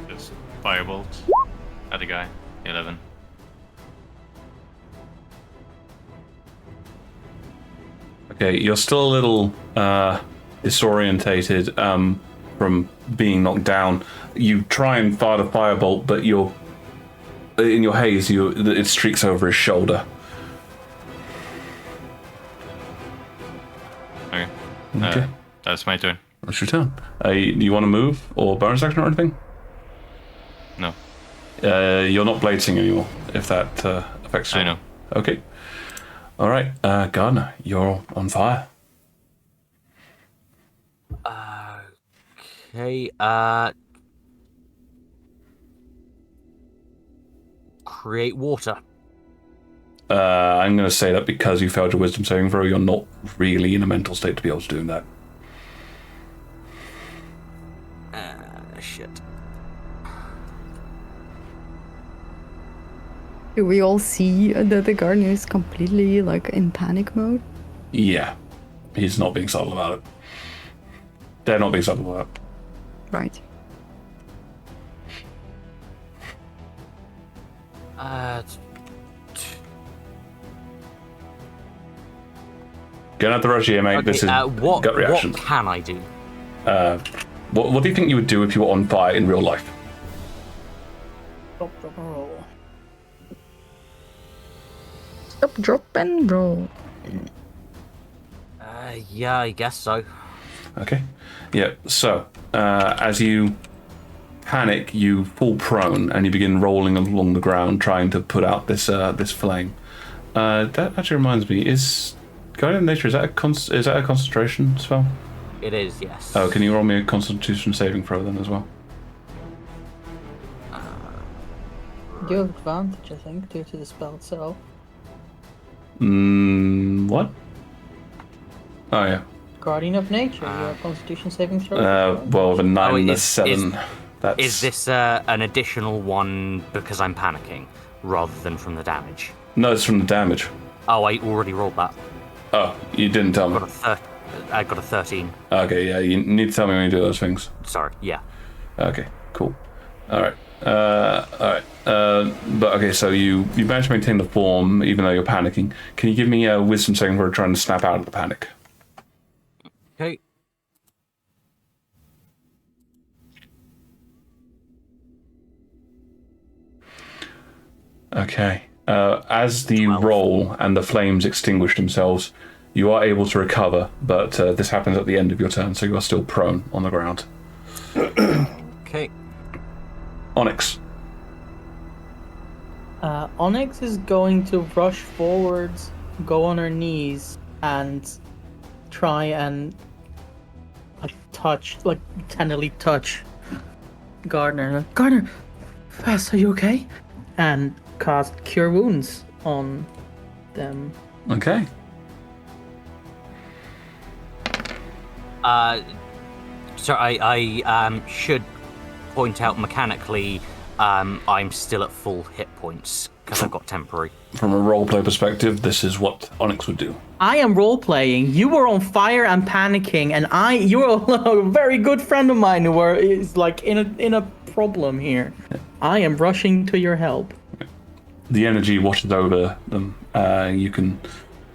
Just firebolt at the guy. 11. okay, you're still a little disorientated from being knocked down. You try and fire the firebolt, but you're in your haze. It streaks over his shoulder. Okay. That's my turn. That's your turn. Do you want to move or bonus action or anything? No. You're not blading anymore, if that affects you. I know. Okay. All right, Gardner, you're on fire. Okay. Create water. I'm going to say that because you failed your wisdom saving throw, you're not really in a mental state to be able to do that. Shit. Do we all see that the gardener is completely like in panic mode? Yeah, he's not being subtle about it. They're not being subtle about it. Right. Going out the rush here, mate. Okay, this is what, gut reaction. What can I do? What do you think you would do if you were on fire in real life? Stop, drop, and roll. Stop, drop, and roll. Yeah, I guess so. Okay. Yeah, so as you panic, you fall prone and you begin rolling along the ground trying to put out this flame. That actually reminds me, is Guardian Nature, is that a concentration spell? It is, yes. Oh, can you roll me a Constitution saving throw then as well? You have advantage, I think, due to the spell itself. What? Oh, yeah. Guardian of Nature. Your Constitution saving throw. Well, the 9 and the is- 7. That's... Is this an additional one because I'm panicking, rather than from the damage? No, it's from the damage. Oh, I already rolled that. Oh, you didn't tell me. I got a 13. Okay, yeah, you need to tell me when you do those things. Sorry, yeah. Okay, cool. Alright. But okay, so you managed to maintain the form even though you're panicking. Can you give me a wisdom saving for trying to snap out of the panic? Okay. Okay. As the roll and the flames extinguish themselves, you are able to recover, but this happens at the end of your turn, so you are still prone on the ground. Okay. Onyx. Onyx is going to rush forwards, go on her knees, and try and tenderly touch Gardner. Gardner, fast, are you okay? And cast Cure Wounds on them. Okay. So I should point out mechanically, I'm still at full hit points because I've got temporary. From a roleplay perspective, this is what Onyx would do. I am role playing. You were on fire and panicking, and you were a very good friend of mine who is like in a problem here. Yeah. I am rushing to your help. The energy washes over them. You can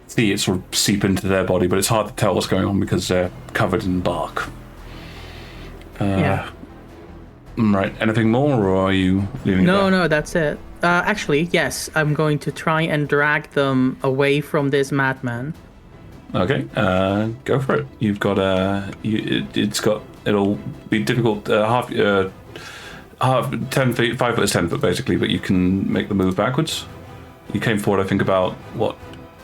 see it sort of seep into their body, but it's hard to tell what's going on because they're covered in bark. Yeah. Right. Anything more, or are you leaving it there? No, that's it. Actually, yes, I'm going to try and drag them away from this madman. Okay. Go for it. You've got it'll be difficult. Half 10 feet, 5 foot is 10 foot basically, but you can make the move backwards. You came forward, I think, about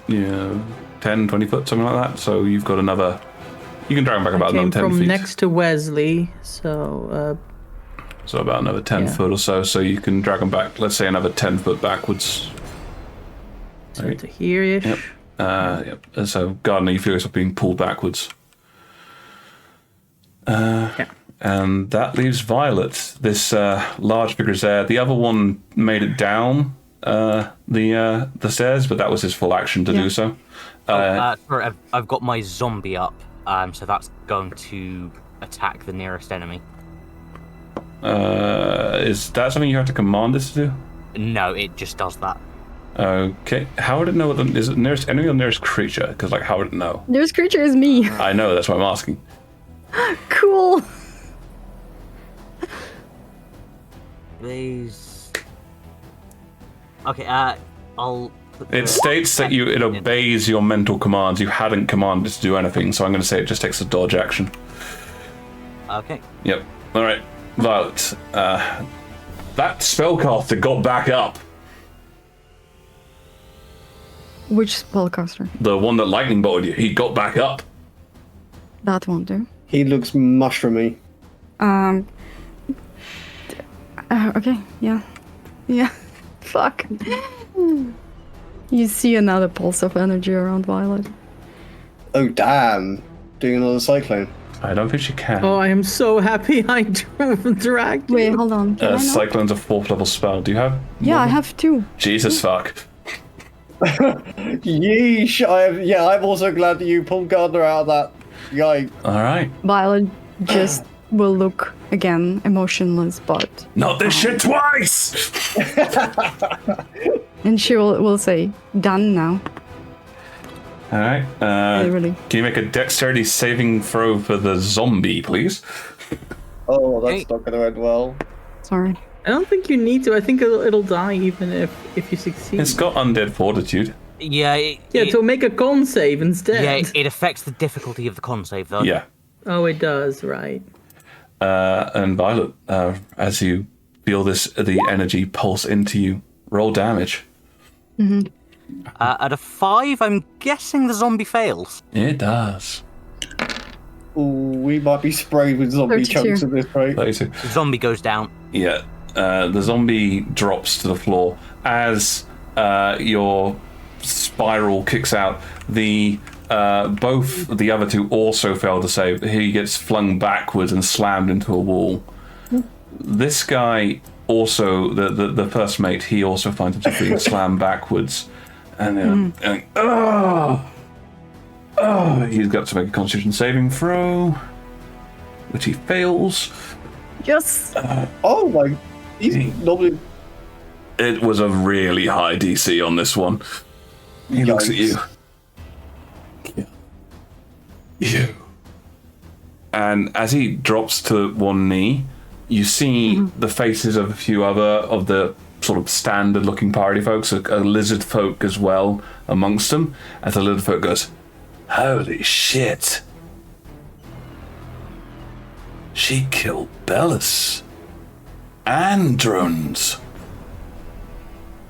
10, 20 foot, something like that. So you've got another. You can drag them back about another 10 feet. I came from next to Wesley, so. So about another 10 foot or so. So you can drag them back. Let's say another 10 foot backwards. So right. To here-ish. Yep. Yep. So Gardner, you feel yourself being pulled backwards. Yeah. And that leaves Violet. This large figure is there. The other one made it down the stairs, but that was his full action to do so. Sorry, I've got my zombie up, so that's going to attack the nearest enemy. Is that something you have to command this to do? No, it just does that. Okay. How would it know? Is it nearest enemy or nearest creature? Because how would it know? Nearest creature is me. I know. That's why I'm asking. Cool. Please. Okay. I'll. It states that it obeys your mental commands. You hadn't commanded it to do anything, so I'm going to say it just takes a dodge action. Okay. Yep. All right, Violet. That spellcaster got back up. Which spellcaster? The one that lightning bolted you. He got back up. That won't do. He looks mushroomy. Okay. Yeah. Fuck. You see another pulse of energy around Violet. Oh damn! Doing another cyclone. I don't think she can. Oh, I am so happy I dragged you. Wait, hold on. Cyclone's a 4th level spell. Do you have? Yeah, I have 2. Jesus fuck. Yeesh! I'm also glad that you pulled Gardner out of that guy. All right. Violet just will look again emotionless, but not this shit twice. And she will say, "Done now." All right. Really. Can you make a dexterity saving throw for the zombie, please? Oh, that's not going to end well. Sorry. I don't think you need to. I think it'll die even if you succeed. It's got undead fortitude. Yeah. To make a con save instead. Yeah, it affects the difficulty of the con save, though. Yeah. Oh, it does, right. And Violet, as you feel the energy pulse into you, roll damage. Mm-hmm. At a 5, I'm guessing the zombie fails. It does. Ooh, we might be sprayed with zombie 32. chunks at this rate. 32. The zombie goes down. Yeah. The zombie drops to the floor as your spiral kicks out. The Both the other two also fail to save. He gets flung backwards and slammed into a wall. This guy also, the first mate, he also finds himself being slammed backwards. And he's got to make a Constitution saving throw, which he fails. Yes. Oh my! He's normally. It was a really high DC on this one. He looks at you. You. And as he drops to one knee, you see the faces of a few other of the sort of standard-looking party folks, a lizard folk as well amongst them, as the lizard folk goes, "Holy shit! She killed Bellis and drones."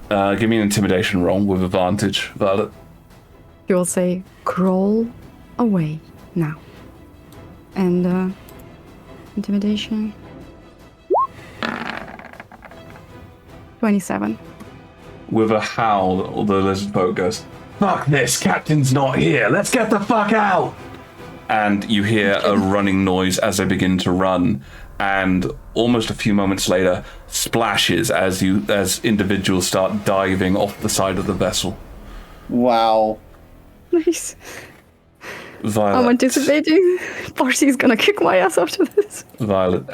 Give me an intimidation roll with advantage, Violet. You will say, "Crawl away now," and intimidation. 27. With a howl, the lizard folk goes, "Fuck this, Captain's not here, let's get the fuck out!" And you hear a running noise as they begin to run, and almost a few moments later, splashes as individuals start diving off the side of the vessel. Wow. Nice. Violet, I'm anticipating Parsy's gonna kick my ass after this. Violet,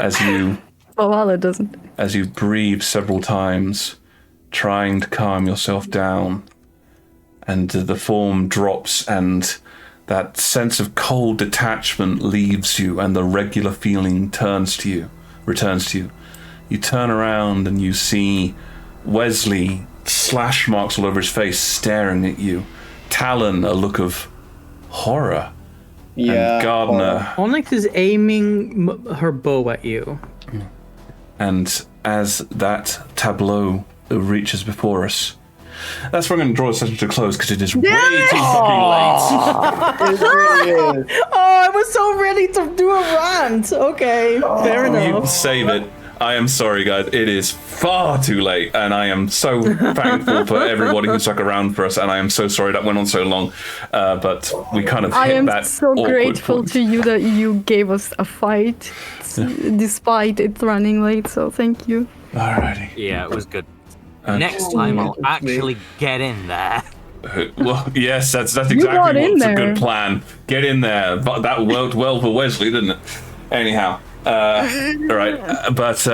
Well, Violet doesn't. As you breathe several times, trying to calm yourself down, and the form drops, and that sense of cold detachment leaves you, and the regular feeling returns to you. You turn around and you see Wesley, slash marks all over his face, staring at you. Talon, a look of horror. Yeah. And Gardner. Onyx is aiming her bow at you. And as that tableau reaches before us, that's where I'm going to draw the session to close because it is way too fucking late. It really is. Oh, I was so ready to do a rant. Okay, fair You enough. save it. I am sorry, guys. It is far too late, and I am so thankful for everybody who stuck around for us, and I am so sorry that went on so long. But we kind of I hit am that so awkward grateful point. to you that you gave us a fight despite it running late, so thank you. Alrighty. Yeah, it was good. Okay. Next time I'll actually get in there. Well, yes, that's got exactly in what's a there. good plan. Get in there. But that worked well for Wesley, didn't it? Anyhow, all right. But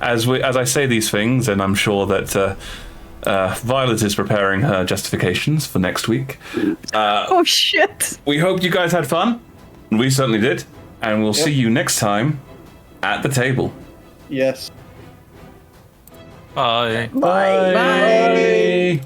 as I say these things, and I'm sure that Violet is preparing her justifications for next week. Oh shit! We hope you guys had fun. We certainly did, and we'll see you next time at the table. Yes. Bye. Bye. Bye.